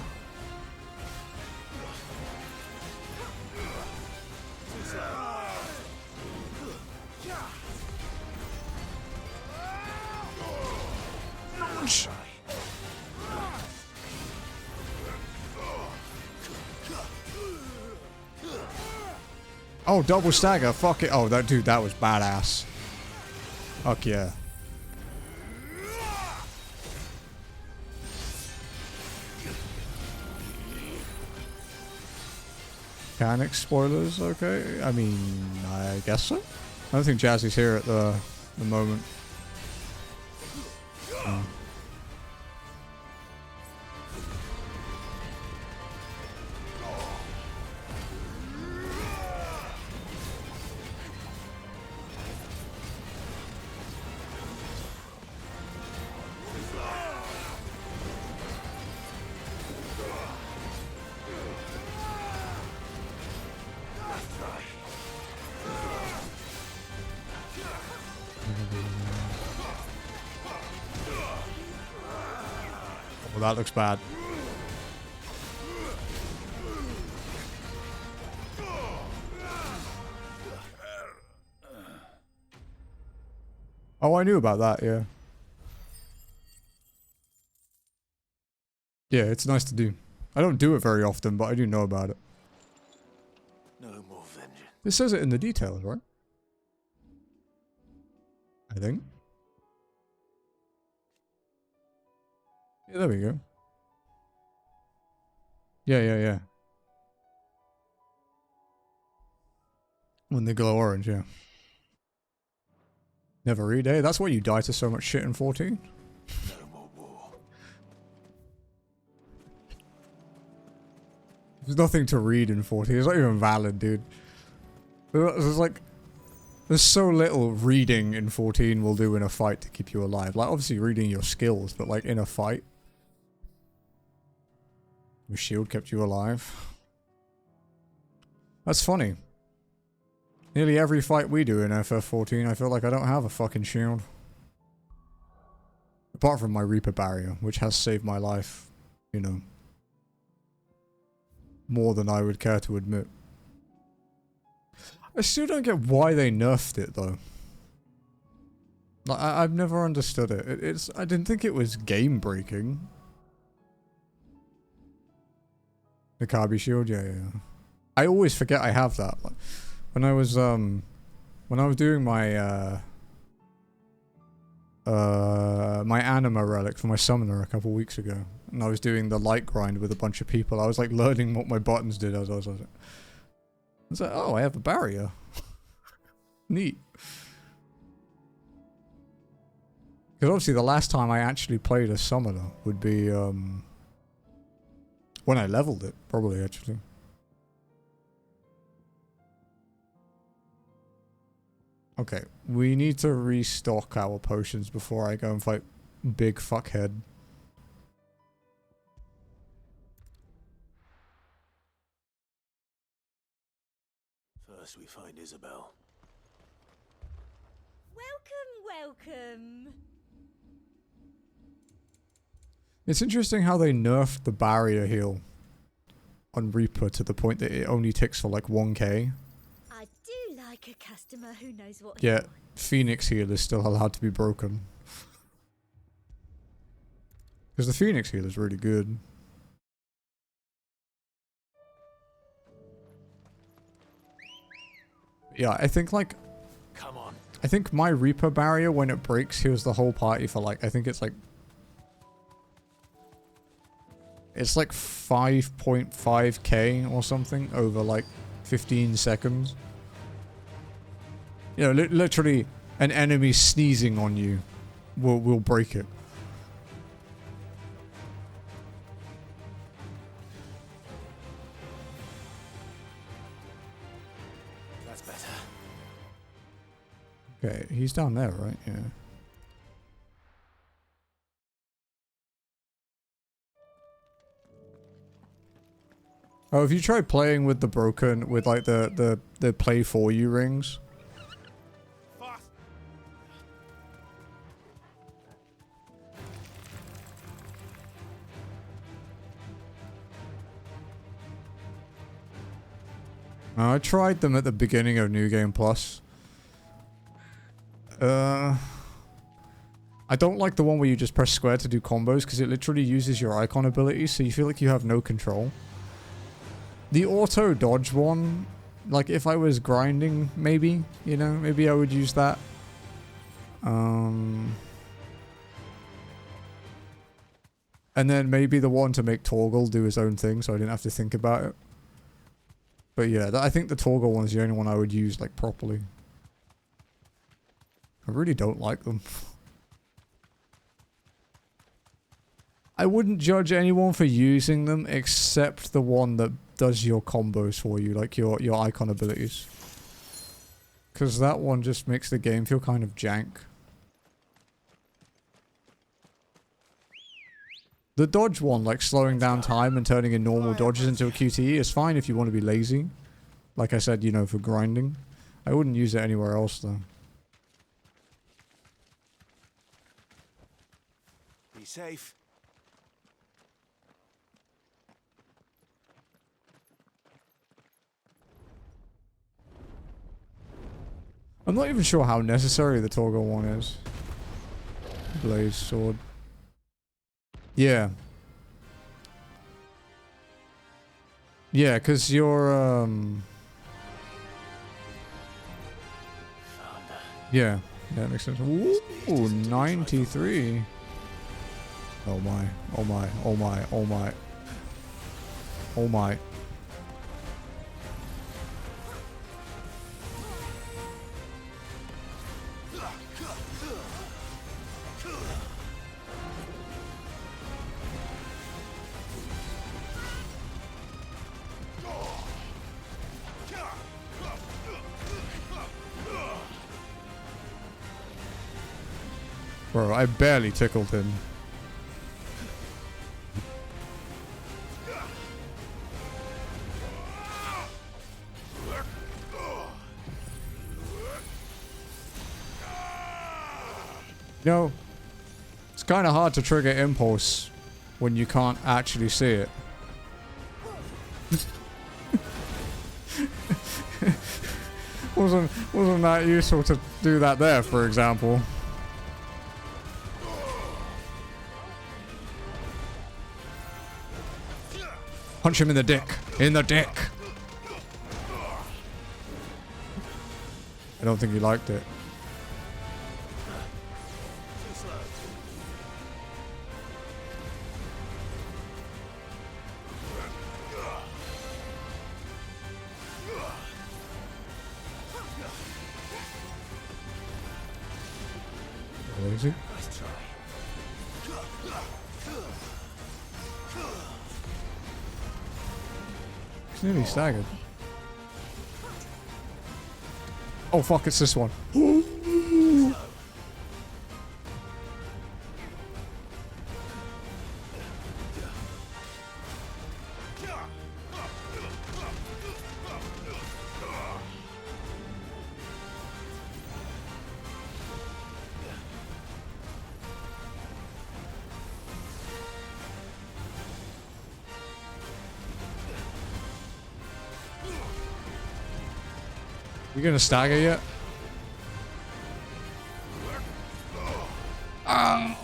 Oh, double stagger. Fuck it. Oh, that dude, that was badass. Fuck yeah. Mechanic spoilers, okay. I mean, I guess so. I don't think Jazzy's here at the moment. Well, that looks bad. Oh, I knew about that, yeah. Yeah, it's nice to do. I don't do it very often, but I do know about it. No more vengeance. It says it in the details, right? I think. Yeah, there we go. Yeah. When they glow orange, yeah. Never read, eh? That's why you die to so much shit in 14. No more war. There's nothing to read in 14. It's not even valid, dude. There's like... There's so little reading in 14 will do in a fight to keep you alive. Like, obviously reading your skills, but like in a fight... Your shield kept you alive. That's funny. Nearly every fight we do in FF14, I feel like I don't have a fucking shield. Apart from my Reaper barrier, which has saved my life, you know, more than I would care to admit. I still don't get why they nerfed it, though. Like, I've never understood it. I didn't think it was game-breaking. The Kabi shield, yeah. I always forget I have that. Like, when I was doing my my anima relic for my summoner a couple weeks ago, and I was doing the light grind with a bunch of people, I was like learning what my buttons did as I was like, oh, I have a barrier. Neat. Because obviously the last time I actually played a summoner would be when I leveled it, probably actually. Okay, we need to restock our potions before I go and fight Big Fuckhead. First we find Isabel. Welcome. It's interesting how they nerfed the barrier heal on Reaper to the point that it only ticks for like 1k. I do like a customer who knows what Yeah, Phoenix heal is still allowed to be broken. Because the Phoenix heal is really good. Yeah, I think like... Come on. I think my Reaper barrier, when it breaks, heals the whole party for like... I think it's like... It's like 5.5k or something over like 15 seconds. You know, literally an enemy sneezing on you will break it. That's better. Okay, he's down there, right? Yeah. Oh, have you tried playing with the broken, with like the play for you rings? I tried them at the beginning of New Game Plus. I don't like the one where you just press square to do combos because it literally uses your icon abilities, so you feel like you have no control. The auto dodge one, like if I was grinding, maybe, you know, maybe I would use that. And then maybe the one to make Torgal do his own thing so I didn't have to think about it. But yeah, I think the Torgal one is the only one I would use like properly. I really don't like them. I wouldn't judge anyone for using them except the one that does your combos for you, like your icon abilities. Because that one just makes the game feel kind of jank. The dodge one, like slowing down time and turning in normal dodges into a QTE, is fine if you want to be lazy. Like I said, you know, for grinding. I wouldn't use it anywhere else though. Be safe. I'm not even sure how necessary the Torgal one is. Blaze sword. Yeah. Yeah, because you're, yeah, that makes sense. Ooh, 93. Oh my, oh my, oh my, oh my. Oh my. Bro, I barely tickled him. You know, it's kind of hard to trigger impulse when you can't actually see it. wasn't that useful to do that there, for example? Punch him in the dick. In the dick. I don't think he liked it. Is he? He's nearly staggered. Oh fuck, it's this one. You gonna stagger yet? Ow!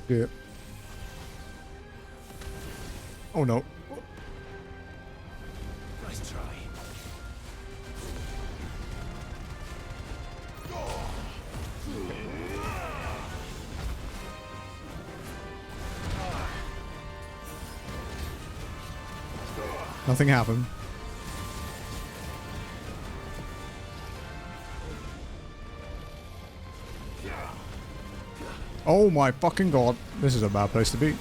Yeah. Oh no. Nice try. Nothing happened. Oh my fucking god. This is a bad place to be.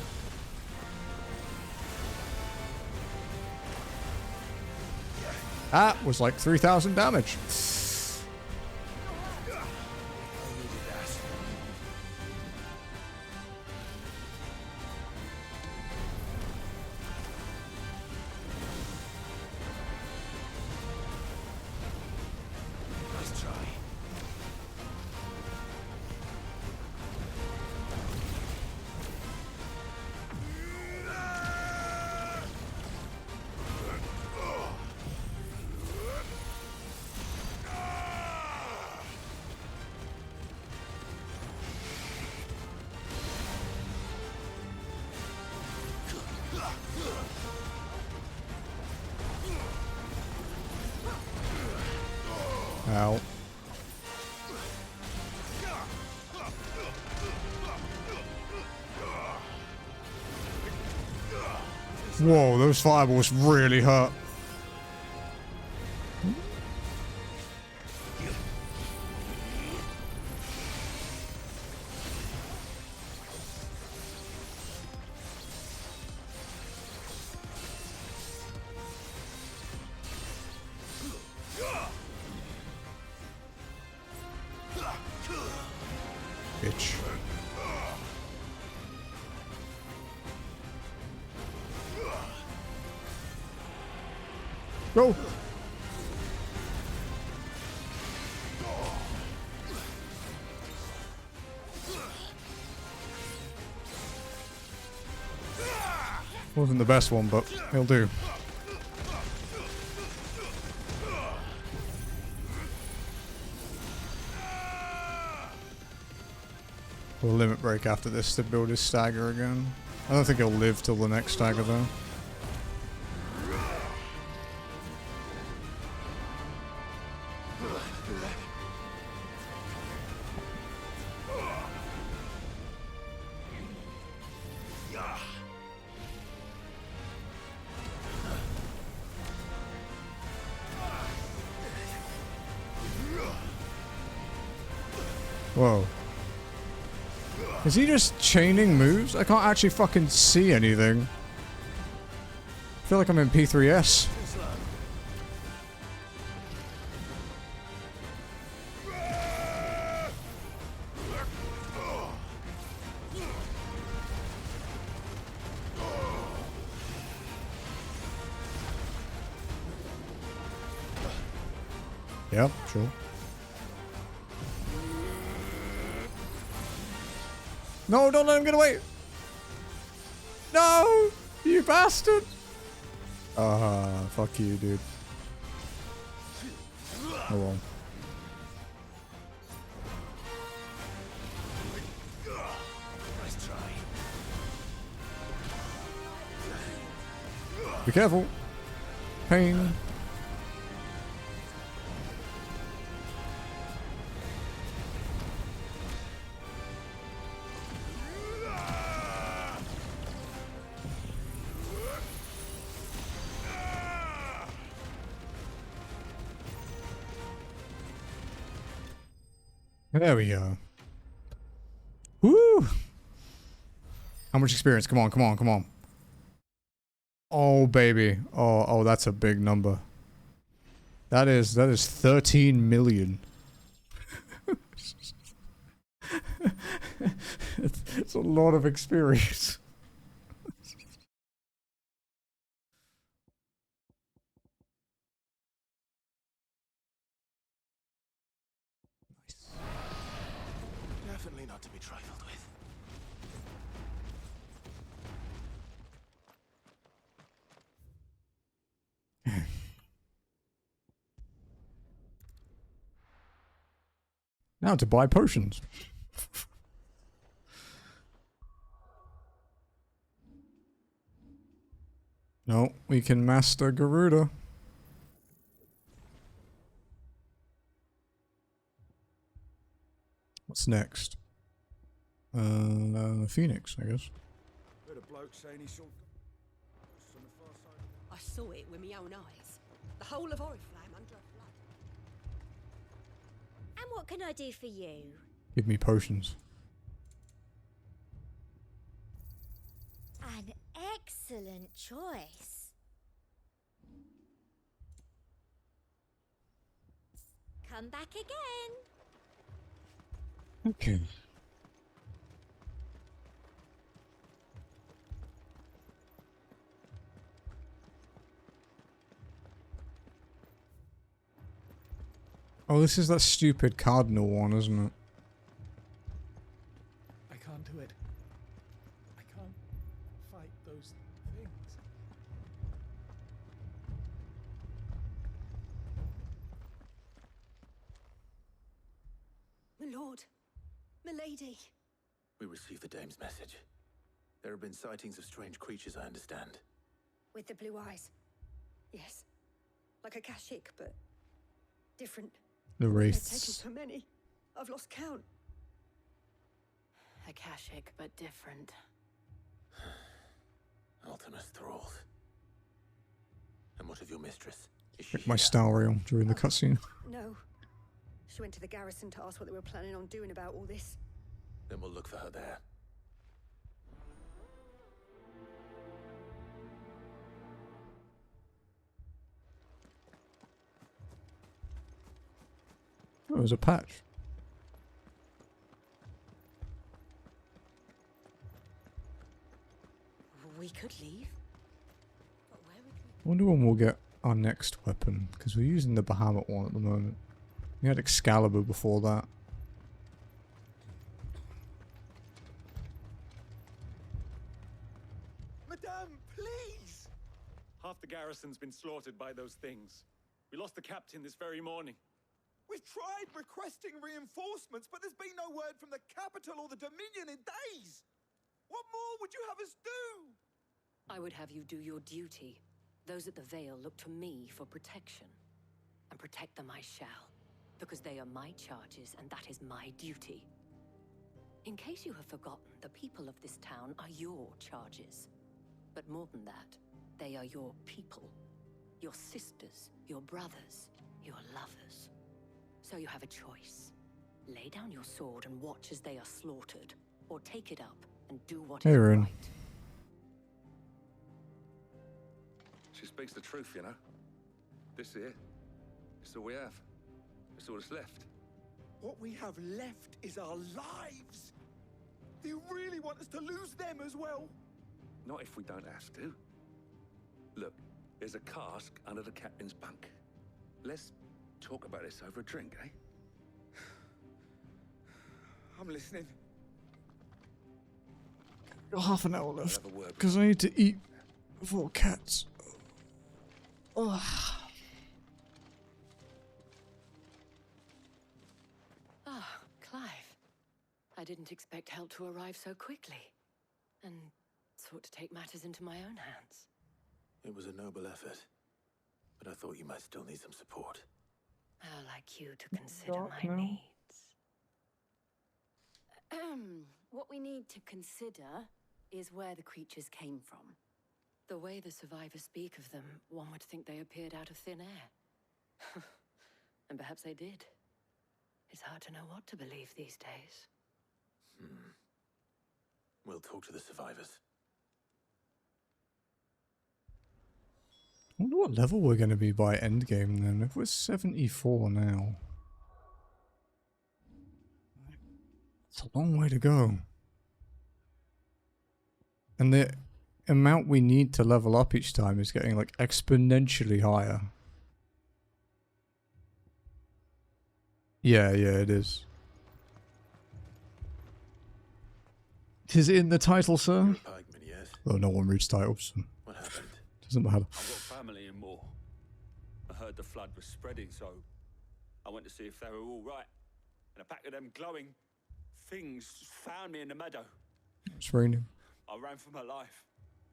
That was like 3,000 damage. Ow. Whoa, those fireballs really hurt. Go! Wasn't the best one, but it'll do. We'll limit break after this to build his stagger again. I don't think he'll live till the next stagger though. Whoa. Is he just chaining moves? I can't actually fucking see anything. I feel like I'm in P3S. Yeah, sure. No, don't let him get away! No! You bastard! Fuck you, dude. Oh well. Nice try. Be careful. Pain. There we go. Woo! How much experience? Come on, come on, come on. Oh, baby. Oh, that's a big number. That is 13 million. It's a lot of experience. Definitely not to be trifled with. Now to buy potions. No, we can master Garuda. What's next? Phoenix, I guess. Heard a bloke saying he saw on the far side. I saw it with my own eyes. The whole of Oriflame under a flood. And what can I do for you? Give me potions. An excellent choice. Come back again. Okay. Oh, this is that stupid cardinal one, isn't it? I can't do it. I can't fight those things. My lord, my lady. We received the dame's message. There have been sightings of strange creatures, I understand. With the blue eyes. Yes. Like a Kashik, but different. The They've taken wraiths. so many. I've lost count. Akashic, but different. Ultimus thralls. And what of your mistress? Is she Check my here? style reel during the cutscene. No. She went to the garrison to ask what they were planning on doing about all this. Then we'll look for her there. Oh, there's a patch. We could leave. I wonder when we'll get our next weapon, because we're using the Bahamut one at the moment. We had Excalibur before that. Madame, please! Half the garrison's been slaughtered by those things. We lost the captain this very morning. We've tried requesting reinforcements, but there's been no word from the capital or the Dominion in days! What more would you have us do? I would have you do your duty. Those at the Vale look to me for protection. And protect them I shall, because they are my charges and that is my duty. In case you have forgotten, the people of this town are your charges. But more than that, they are your people. Your sisters, your brothers, your lovers. So you have a choice. Lay down your sword and watch as they are slaughtered, or take it up and do what is Aaron. right. She speaks the truth, you know. This here, it's all we have. It's all that's left. What we have left is our lives! Do you really want us to lose them as well? Not if we don't have to. Look, there's a cask under the captain's bunk. Let's talk about this over a drink, eh? I'm listening. Got half an hour left, because I need to eat before cats. Ugh. Ah, Clive. I didn't expect help to arrive so quickly. And sought to take matters into my own hands. It was a noble effort, but I thought you might still need some support. I'd like you to consider my needs. What we need to consider is where the creatures came from. The way the survivors speak of them, one would think they appeared out of thin air. And perhaps they did. It's hard to know what to believe these days. We'll talk to the survivors. I wonder what level we're going to be by endgame then. If we're 74 now. It's a long way to go. And the amount we need to level up each time is getting like exponentially higher. Yeah, it is. Is it in the title, sir? Oh, no one reads titles. So What happened? doesn't matter. I've got family in Moor. I heard the flood was spreading, so I went to see if they were all right. And a pack of them glowing things found me in the meadow. It's raining. I ran for my life.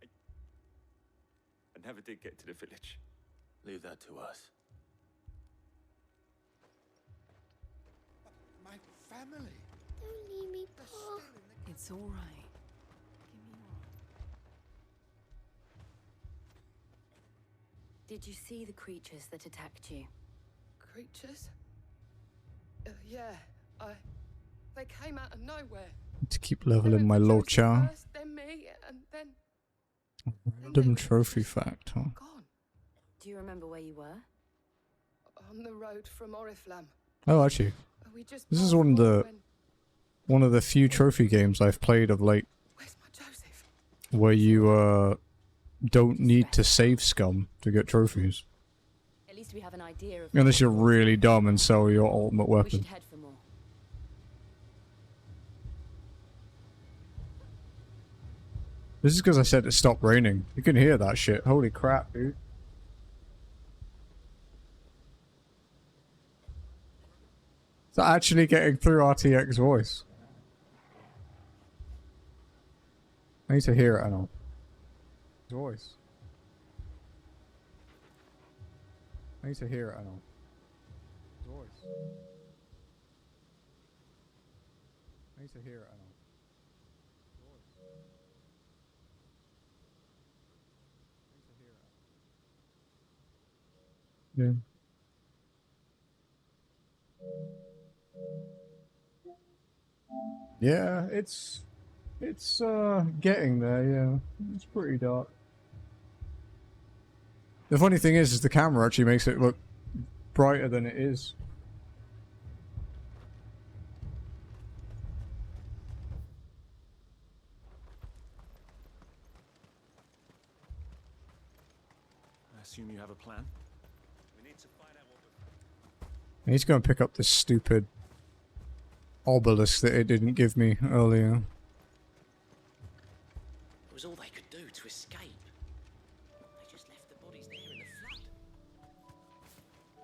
I never did get to the village. Leave that to us. My family. Don't leave me, Paul. It's all right. Did you see the creatures that attacked you? Creatures? Yeah, they came out of nowhere. To keep leveling my low char. First, then me, and then... Random trophy fact, huh? Do you remember where you were? On the road from Oriflamme. Oh, actually, We just this is passed one of the few trophy games I've played of late. Where's my Joseph? Where you don't need to save scum to get trophies. At least we have an idea of... Unless you're really dumb and sell your ultimate We weapon. should head for more. This is because I said it stopped raining. You can hear that shit. Holy crap, dude. Is that actually getting through RTX voice? I need to hear it, I know. Voice. I need to hear it, I know. Voice. I need to hear it, I know. Yeah. Yeah, it's getting there, yeah. It's pretty dark. The funny thing is the camera actually makes it look brighter than it is. I assume you have a plan? I need to go and pick up this stupid obelisk that it didn't give me earlier. It was all they could do to escape. They just left the bodies there in the flood.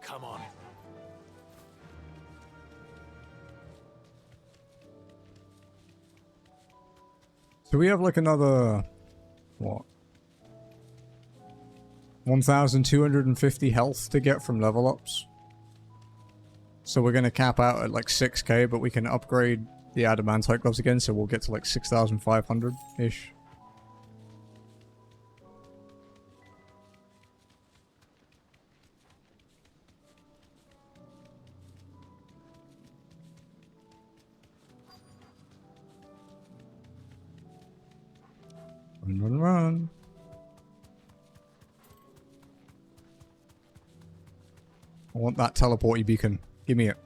Come on. So we have like another, what? 1,250 health to get from level ups. So we're going to cap out at like 6k, but we can upgrade the adamantite gloves again, so we'll get to like 6,500-ish. Run, run, run. I want that teleporty beacon. Give me it.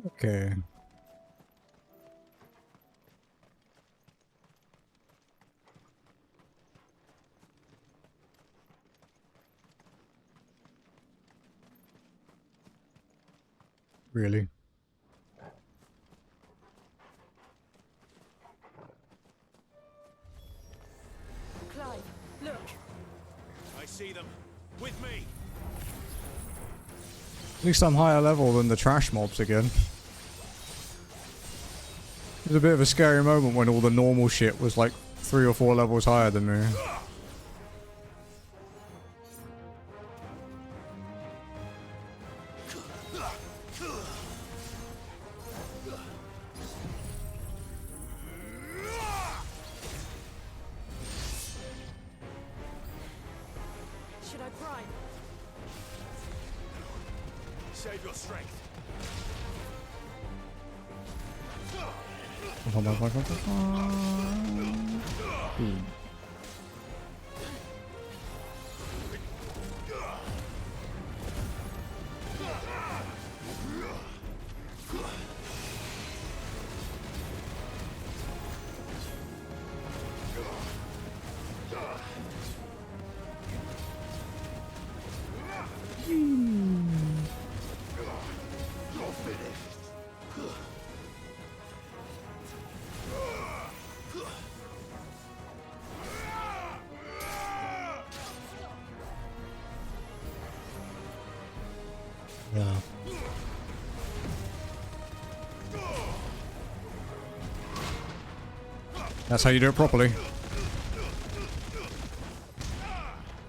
Okay. Really? Clive, look. I see them. With me. At least I'm higher level than the trash mobs again. It was a bit of a scary moment when all the normal shit was like 3 or 4 levels higher than me. Should I prime? Save your strength. Yeah. That's how you do it properly.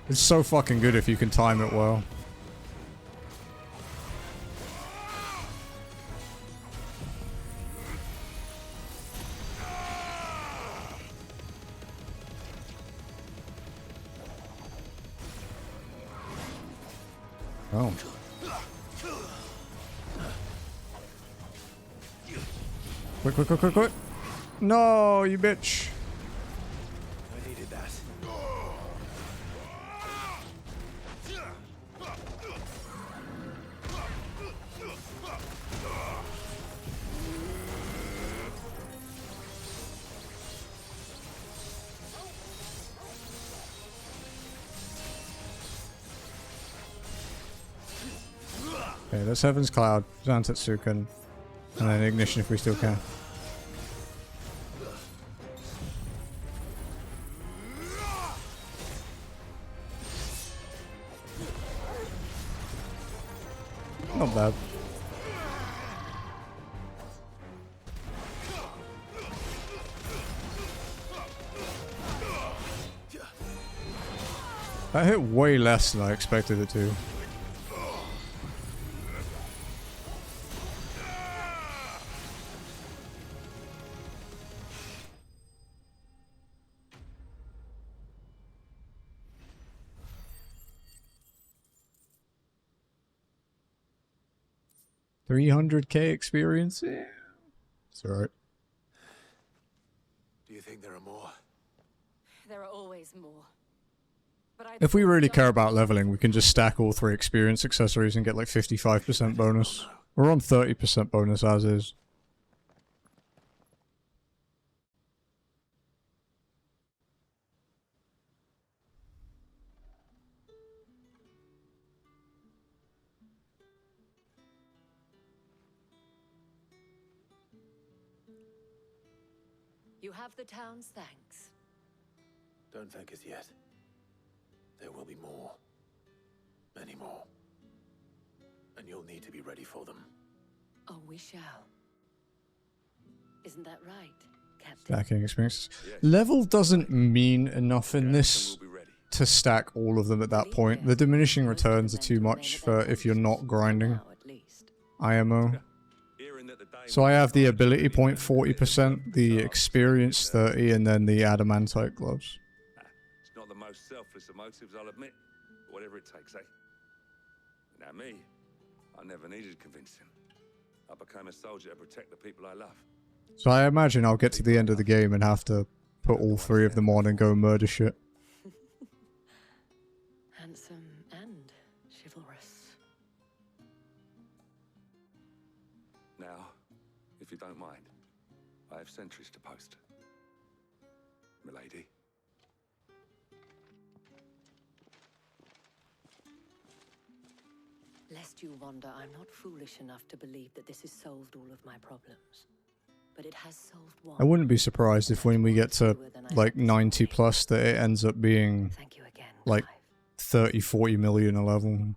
It's so fucking good if you can time it well. Oh. Quick, quick, quick, quick, quick. No, you bitch. I needed that. Okay, that's Heaven's Cloud, Zantetsuken, and then Ignition if we still can. Not bad. That hit way less than I expected it to. 300k experience? Yeah. It's alright. Do you think there are more? There are always more. But If we really care about leveling, we can just stack all 3 experience accessories and get like 55% bonus. We're on 30% bonus as is. You have the town's thanks. Don't thank us yet. There will be more. Many more. And you'll need to be ready for them. Oh, we shall. Isn't that right, Captain? Stacking experiences. Level doesn't mean enough in this to stack all of them at that point. The diminishing returns are too much for if you're not grinding IMO. So I have the ability point 40%, the experience 30, and then the adamantite gloves. It's not the most selfless of motives, I'll admit. But whatever it takes, eh? Now me, I never needed convincing. I became a soldier to protect the people I love. So I imagine I'll get to the end of the game and have to put all 3 of them on and go murder shit. Handsome and chivalrous. Now, if you don't mind, I have sentries to post. Milady. Lest you wonder, I'm not foolish enough to believe that this has solved all of my problems. But it has solved one. I wouldn't be surprised if when we get to like 90 plus that it ends up being like 30, 40 million a level.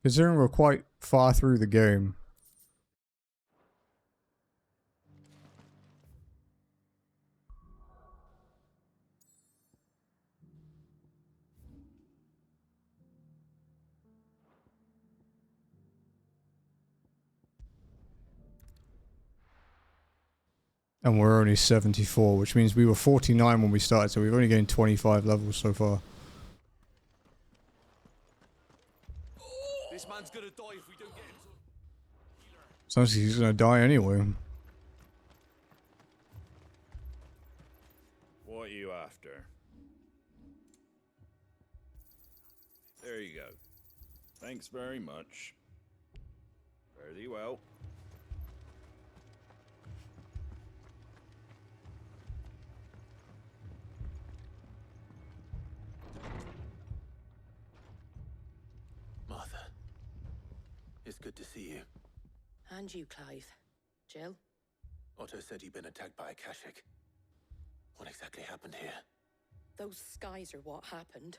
Considering we're quite far through the game. And we're only 74, which means we were 49 when we started, so we've only gained 25 levels so far. This man's gonna die if we don't get him. Sounds like he's gonna die anyway. What are you after? There you go. Thanks very much. Fare thee well. Martha, it's good to see you. And you, Clive. Jill? Otto said you'd been attacked by a Kashik. What exactly happened here? Those skies are what happened.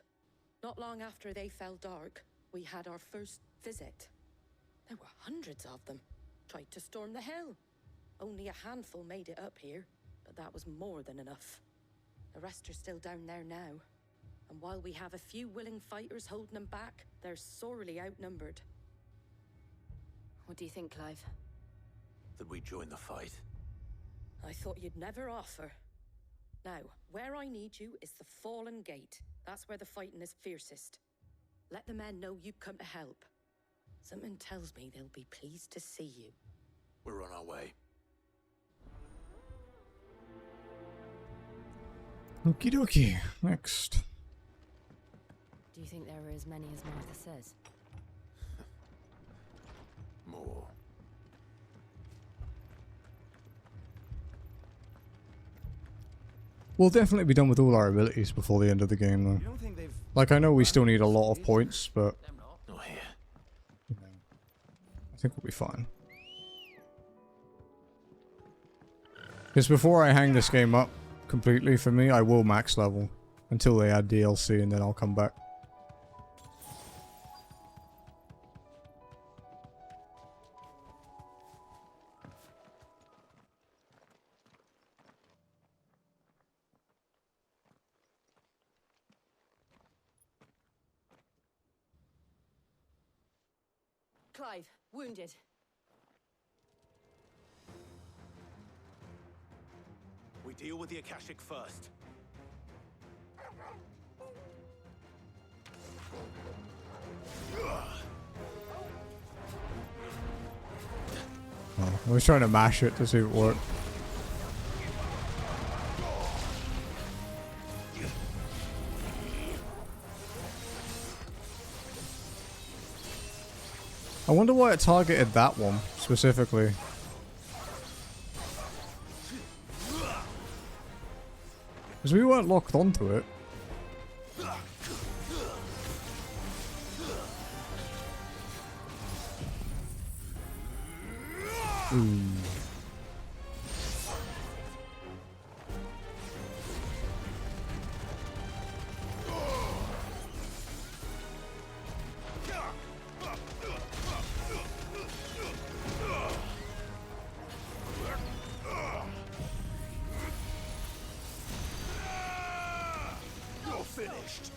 Not long after they fell dark, we had our first visit. There were hundreds of them. Tried to storm the hill. Only a handful made it up here, but that was more than enough. The rest are still down there now. And while we have a few willing fighters holding them back, they're sorely outnumbered. What do you think, Clive? That we join the fight? I thought you'd never offer. Now, where I need you is the Fallen Gate. That's where the fighting is fiercest. Let the men know you've come to help. Something tells me they'll be pleased to see you. We're on our way. Okie dokie. Next. Do you think there are as many as Martha says? More. We'll definitely be done with all our abilities before the end of the game, though. Like, I know we still need a lot of points, but Not here. I think we'll be fine. Because before I hang this game up completely, for me, I will max level until they add DLC, and then I'll come back. Clive, wounded. We deal with the Akashic first. I was trying to mash it to see if it worked. I wonder why it targeted that one specifically. Because we weren't locked onto it. Ooh. You're finished.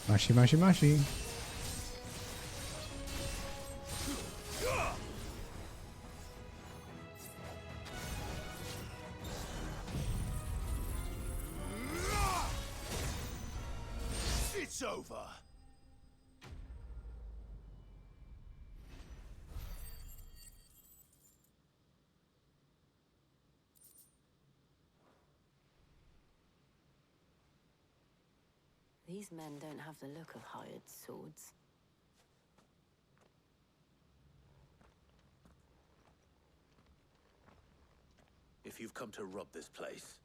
Mashy, mashy, mashy. It's over. These men don't have the look of hired swords. If you've come to rob this place,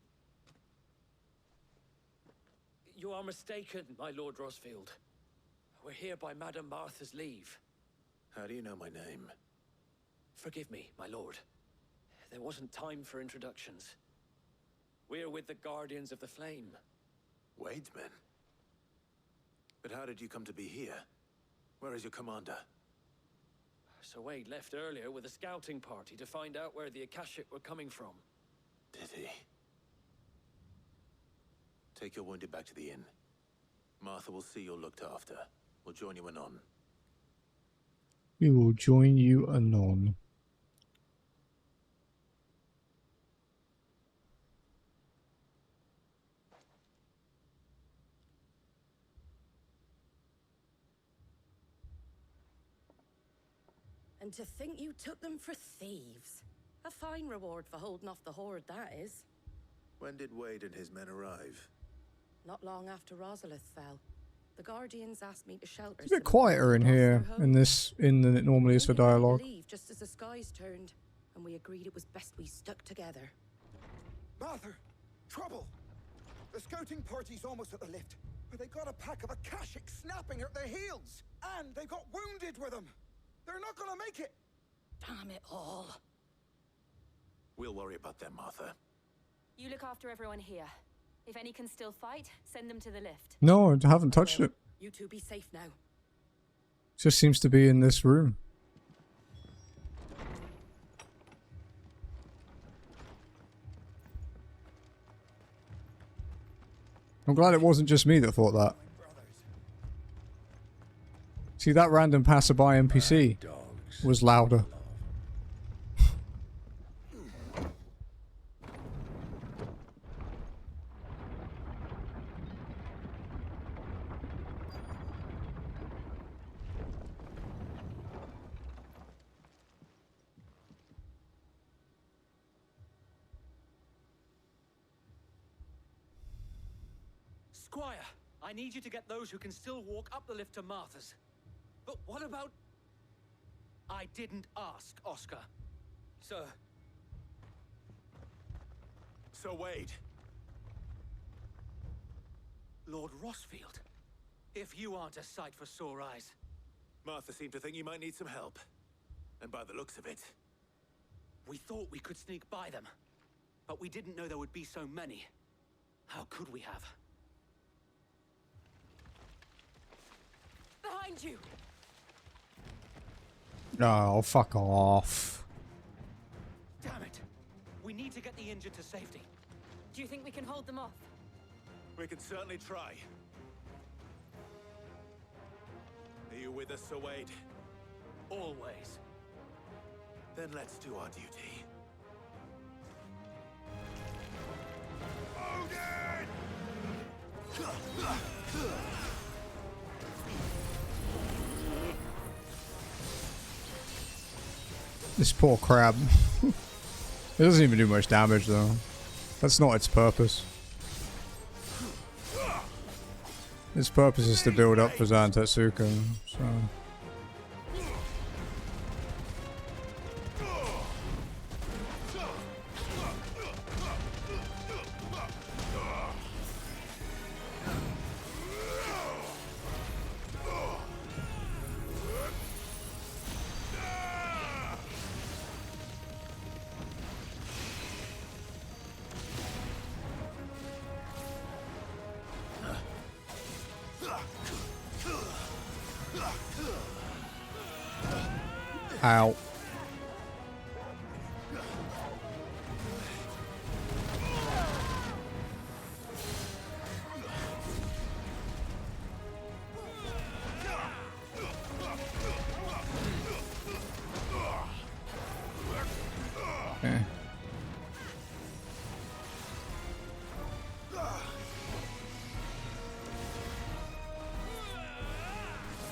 You are mistaken, my Lord Rosfield. We're here by Madame Martha's leave. how do you know my name? Forgive me, my lord. There wasn't time for introductions. We're with the Guardians of the Flame. Wade's men? But how did you come to be here? Where is your commander? Sir Wade left earlier with a scouting party to find out where the Akashic were coming from. Did he? Take your wounded back to the inn. Martha will see you're looked after. We'll join you anon. We will join you anon. And to think you took them for thieves. A fine reward for holding off the horde, that is. When did Wade and his men arrive? Not long after Rosalith fell. The Guardians asked me to shelter It's a bit quieter in here in this than it normally is for dialogue. leave just as the skies turned, and we agreed it was best we stuck together. Martha! Trouble! The scouting party's almost at the lift, but they got a pack of Akashic snapping at their heels! And they got wounded with them! They're not gonna make it! Damn it all. We'll worry about them, Martha. You look after everyone here. If any can still fight, send them to the lift. No, I haven't touched it. You two be safe now. It just seems to be in this room. I'm glad it wasn't just me that thought that. See, that random passerby NPC was louder. Squire, I need you to get those who can still walk up the lift to Martha's. But what about... I didn't ask, Oscar. Sir. Sir Wade. Lord Rosfield. If you aren't a sight for sore eyes. Martha seemed to think you might need some help. And by the looks of it... We thought we could sneak by them. But we didn't know there would be so many. How could we have? Behind you! Oh, fuck off. Damn it! We need to get the injured to safety. Do you think we can hold them off? We can certainly try. Are you with us, Sir Wade? Always. Then let's do our duty. This poor crab. It doesn't even do much damage though. That's not its purpose. Its purpose is to build up for Zantetsuka, so... Ow. Okay.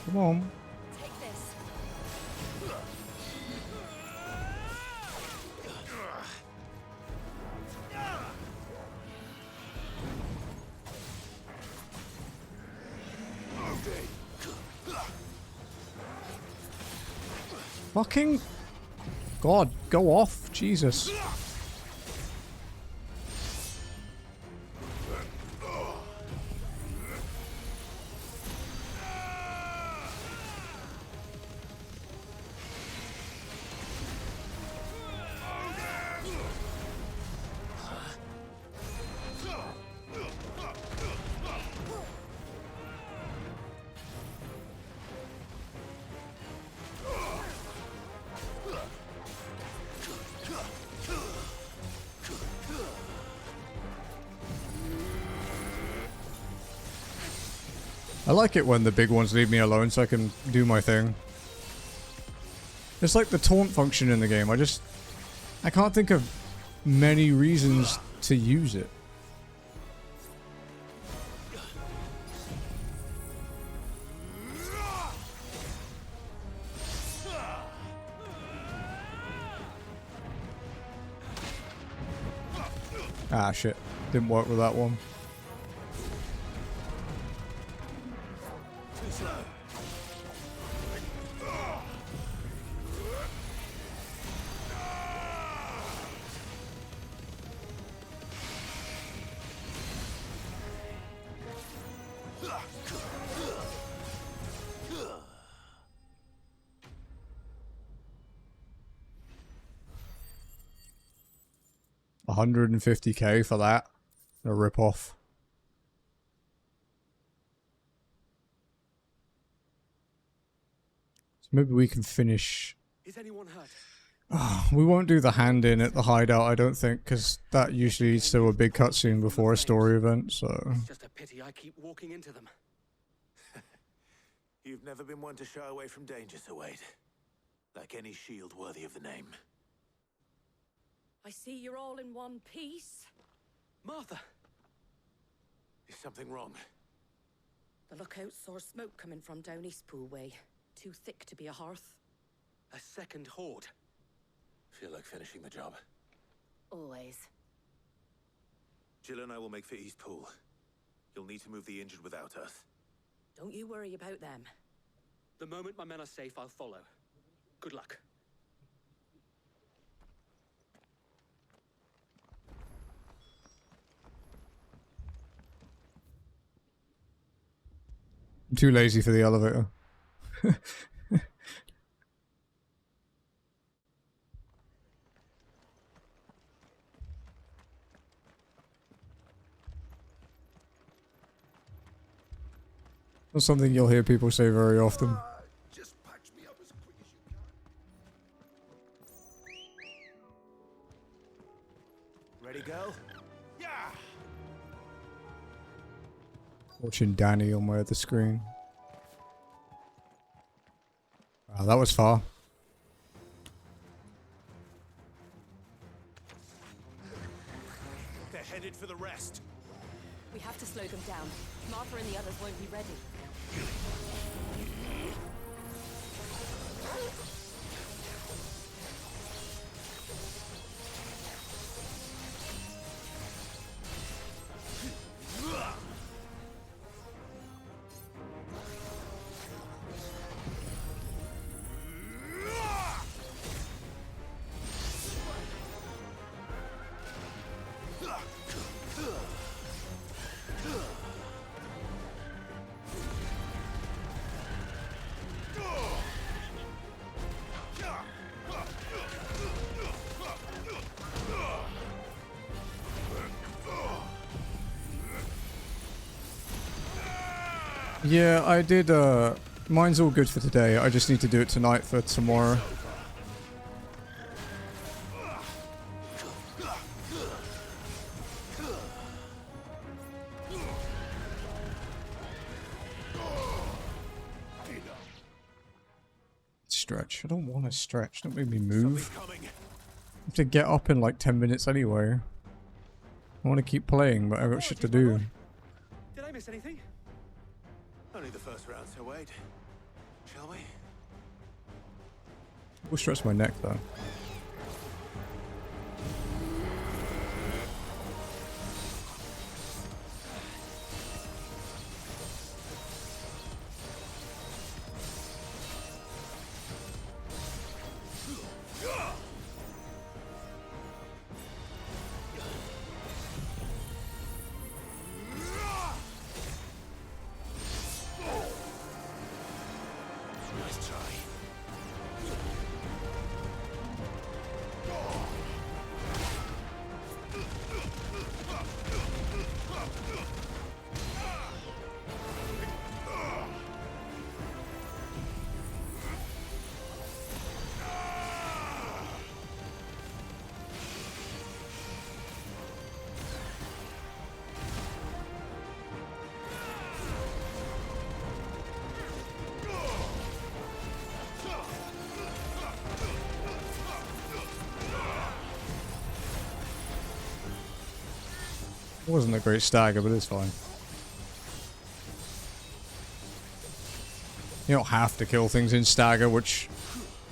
Come on. Fucking God, go off, Jesus. I like it when the big ones leave me alone so I can do my thing. It's like the taunt function in the game. I can't think of many reasons to use it. Ah, shit. Didn't work with that one. Too slow. 150k for that. A rip-off. So maybe we can finish... Is anyone hurt? Oh, we won't do the hand-in at the hideout, I don't think, because that usually leads to a big cutscene before a story event, so... It's just a pity I keep walking into them. You've never been one to shy away from danger, Sir Wade. Like any shield worthy of the name. I see you're all in one piece. Martha! Is something wrong? The lookout saw smoke coming from down Eastpool way. Too thick to be a hearth. A second horde. Feel like finishing the job. Always. Jill and I will make for Eastpool. You'll need to move the injured without us. Don't you worry about them. The moment my men are safe, I'll follow. Good luck. I'm too lazy for the elevator. That's something you'll hear people say very often. Just patch me up as quick as you can. Ready, go? Yeah. Watching Danny on my other screen. Wow, that was far. They're headed for the rest. We have to slow them down. Martha and the others won't be ready. Yeah, I did, mine's all good for today. I just need to do it tonight for tomorrow. Stretch. I don't want to stretch. Don't make me move. I have to get up in like 10 minutes anyway. I want to keep playing, but I've got shit to do. Did I miss anything? Only the first round, so wait. Shall we? We'll stretch my neck though. Nice try. It wasn't a great stagger, but it's fine. You don't have to kill things in stagger, which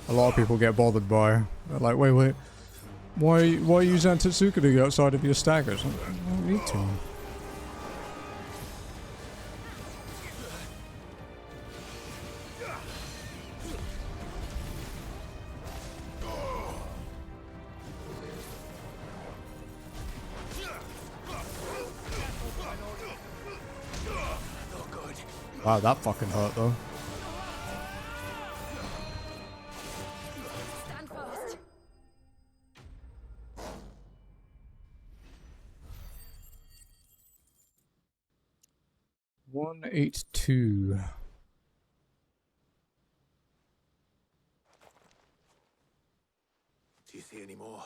a lot of people get bothered by. They're like, wait, why use Zantetsuka to get outside of your staggers? I don't need to. Wow, that fucking hurt though. Stand fast. 182. Do you see any more?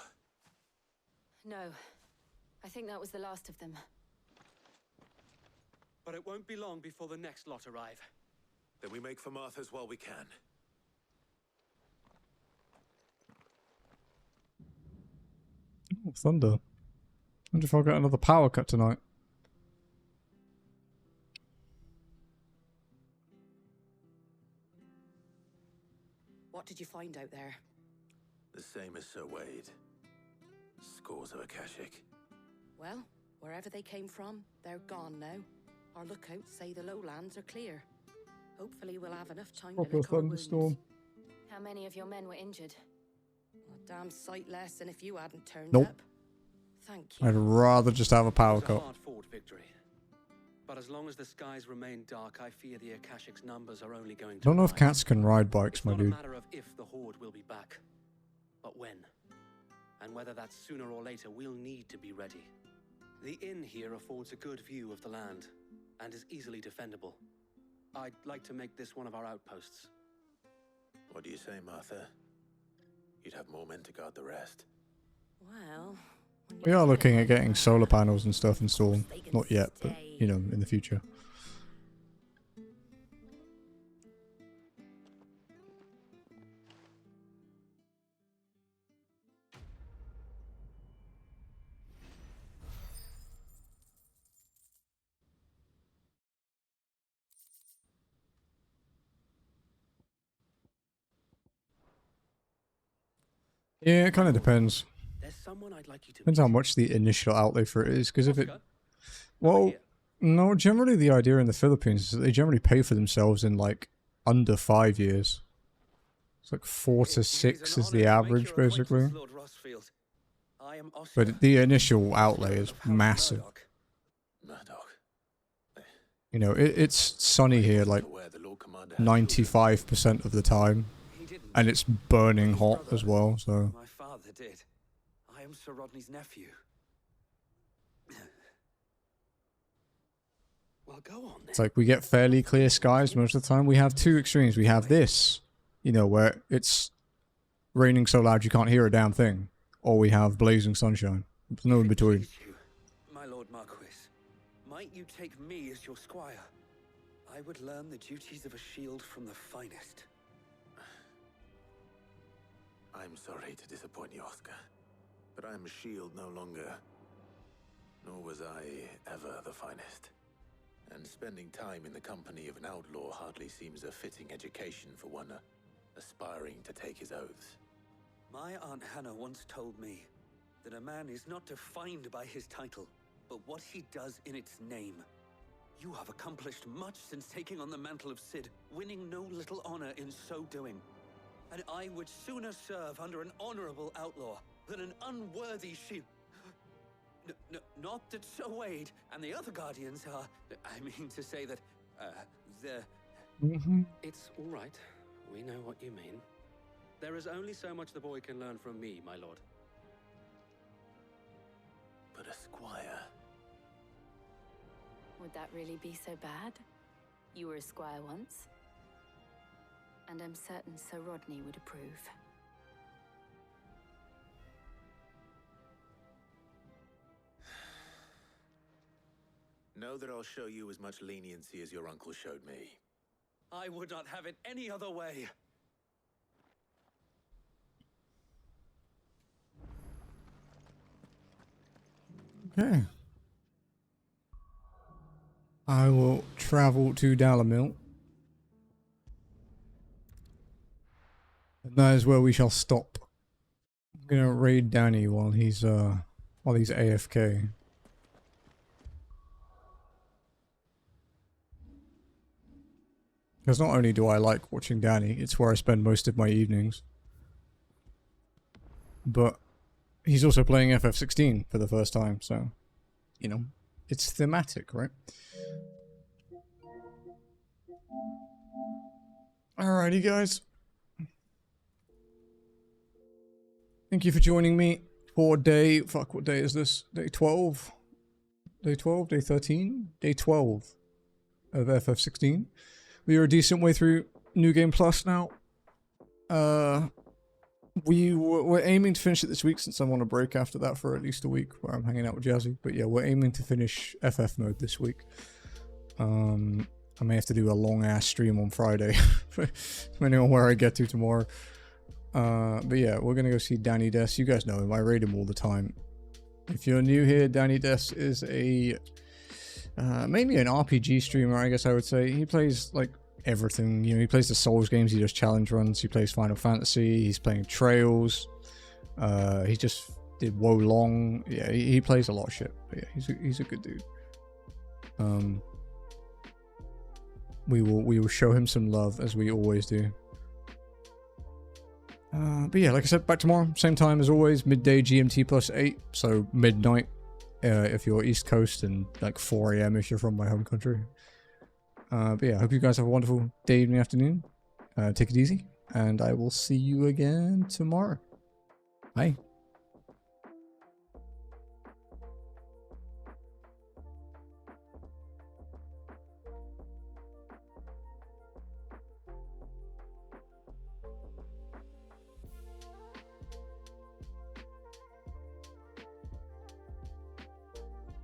No. I think that was the last of them. But it won't be long before the next lot arrive. Then we make for Martha's while we can. Oh, thunder. Wonder if I'll get another power cut tonight. What did you find out there? The same as Sir Wade. Scores of Akashic. Well, wherever they came from, they're gone now. Our lookouts say the lowlands are clear. Hopefully we'll have enough time to Proper lick our wounds. thunderstorm. How many of your men were injured? A damn sight less than if you hadn't turned Nope. up. Thank you. I'd rather just have a power It was a cut. hard-fought victory. But as long as the skies remain dark, I fear the Akashic's numbers are only going I to don't know if rise. cats can ride bikes, It's my not a dude. matter of if the Horde will be back, but when. And whether that's sooner or later, we'll need to be ready. The inn here affords a good view of the land, and is easily defendable. I'd like to make this one of our outposts. What do you say, Martha? You'd have more men to guard the rest. Well, We are looking at getting solar panels and stuff installed. Not yet, but, you know, in the future. Yeah, it kind of depends. There's someone I'd like you to Depends how much the initial outlay for it is, because if it... Well, no, generally the idea in the Philippines is that they generally pay for themselves in, like, under 5 years. It's like 4 to 6 is the average, basically. But the initial outlay is massive. You know, it's sunny here, like, 95% of the time. And it's burning hot as well, so... My father did. I am Sir Rodney's nephew. Well, go on then. It's like we get fairly clear skies most of the time. We have two extremes. We have this, you know, where it's raining so loud you can't hear a damn thing. Or we have blazing sunshine. There's no in between. My Lord Marquis, might you take me as your squire? I would learn the duties of a shield from the finest. I'm sorry to disappoint you, Oscar, but I'm a shield no longer. Nor was I ever the finest. And spending time in the company of an outlaw hardly seems a fitting education for one aspiring to take his oaths. My Aunt Hannah once told me that a man is not defined by his title, but what he does in its name. You have accomplished much since taking on the mantle of Cid, winning no little honor in so doing. And I would sooner serve under an honorable outlaw than an unworthy shield. Not that Sir Wade and the other guardians are... I mean to say that, they're... It's all right. We know what you mean. There is only so much the boy can learn from me, my lord. But a squire... Would that really be so bad? You were a squire once. And I'm certain Sir Rodney would approve. Know that I'll show you as much leniency as your uncle showed me. I would not have it any other way. Okay. I will travel to Dalamil. And that is where we shall stop. I'm gonna raid Danny while he's AFK. Because not only do I like watching Danny, it's where I spend most of my evenings. But he's also playing FF16 for the first time, so, you know, it's thematic, right? Alrighty, guys. Thank you for joining me for day... Fuck, what day is this? Day 12? Day 12? Day 13? Day 12 of FF16. We are a decent way through New Game Plus now. We're aiming to finish it this week since I'm on a break after that for at least a week where I'm hanging out with Jazzy. But yeah, we're aiming to finish FF mode this week. I may have to do a long ass stream on Friday, depending on where I get to tomorrow. But yeah, we're gonna go see Danny Des. You guys know him, I raid him all the time. If you're new here, Danny Des is a mainly an RPG streamer, I guess I would say. He plays like everything, you know, he plays the Souls games, he does challenge runs, he plays Final Fantasy, he's playing Trails, he just did Wo Long, yeah, he plays a lot of shit, but yeah, he's a good dude. We will show him some love as we always do. But yeah, like I said, back tomorrow, same time as always, midday GMT plus 8, so midnight if you're East Coast, and like 4 AM if you're from my home country. But yeah, I hope you guys have a wonderful day, evening, afternoon. Take it easy, and I will see you again tomorrow. Bye.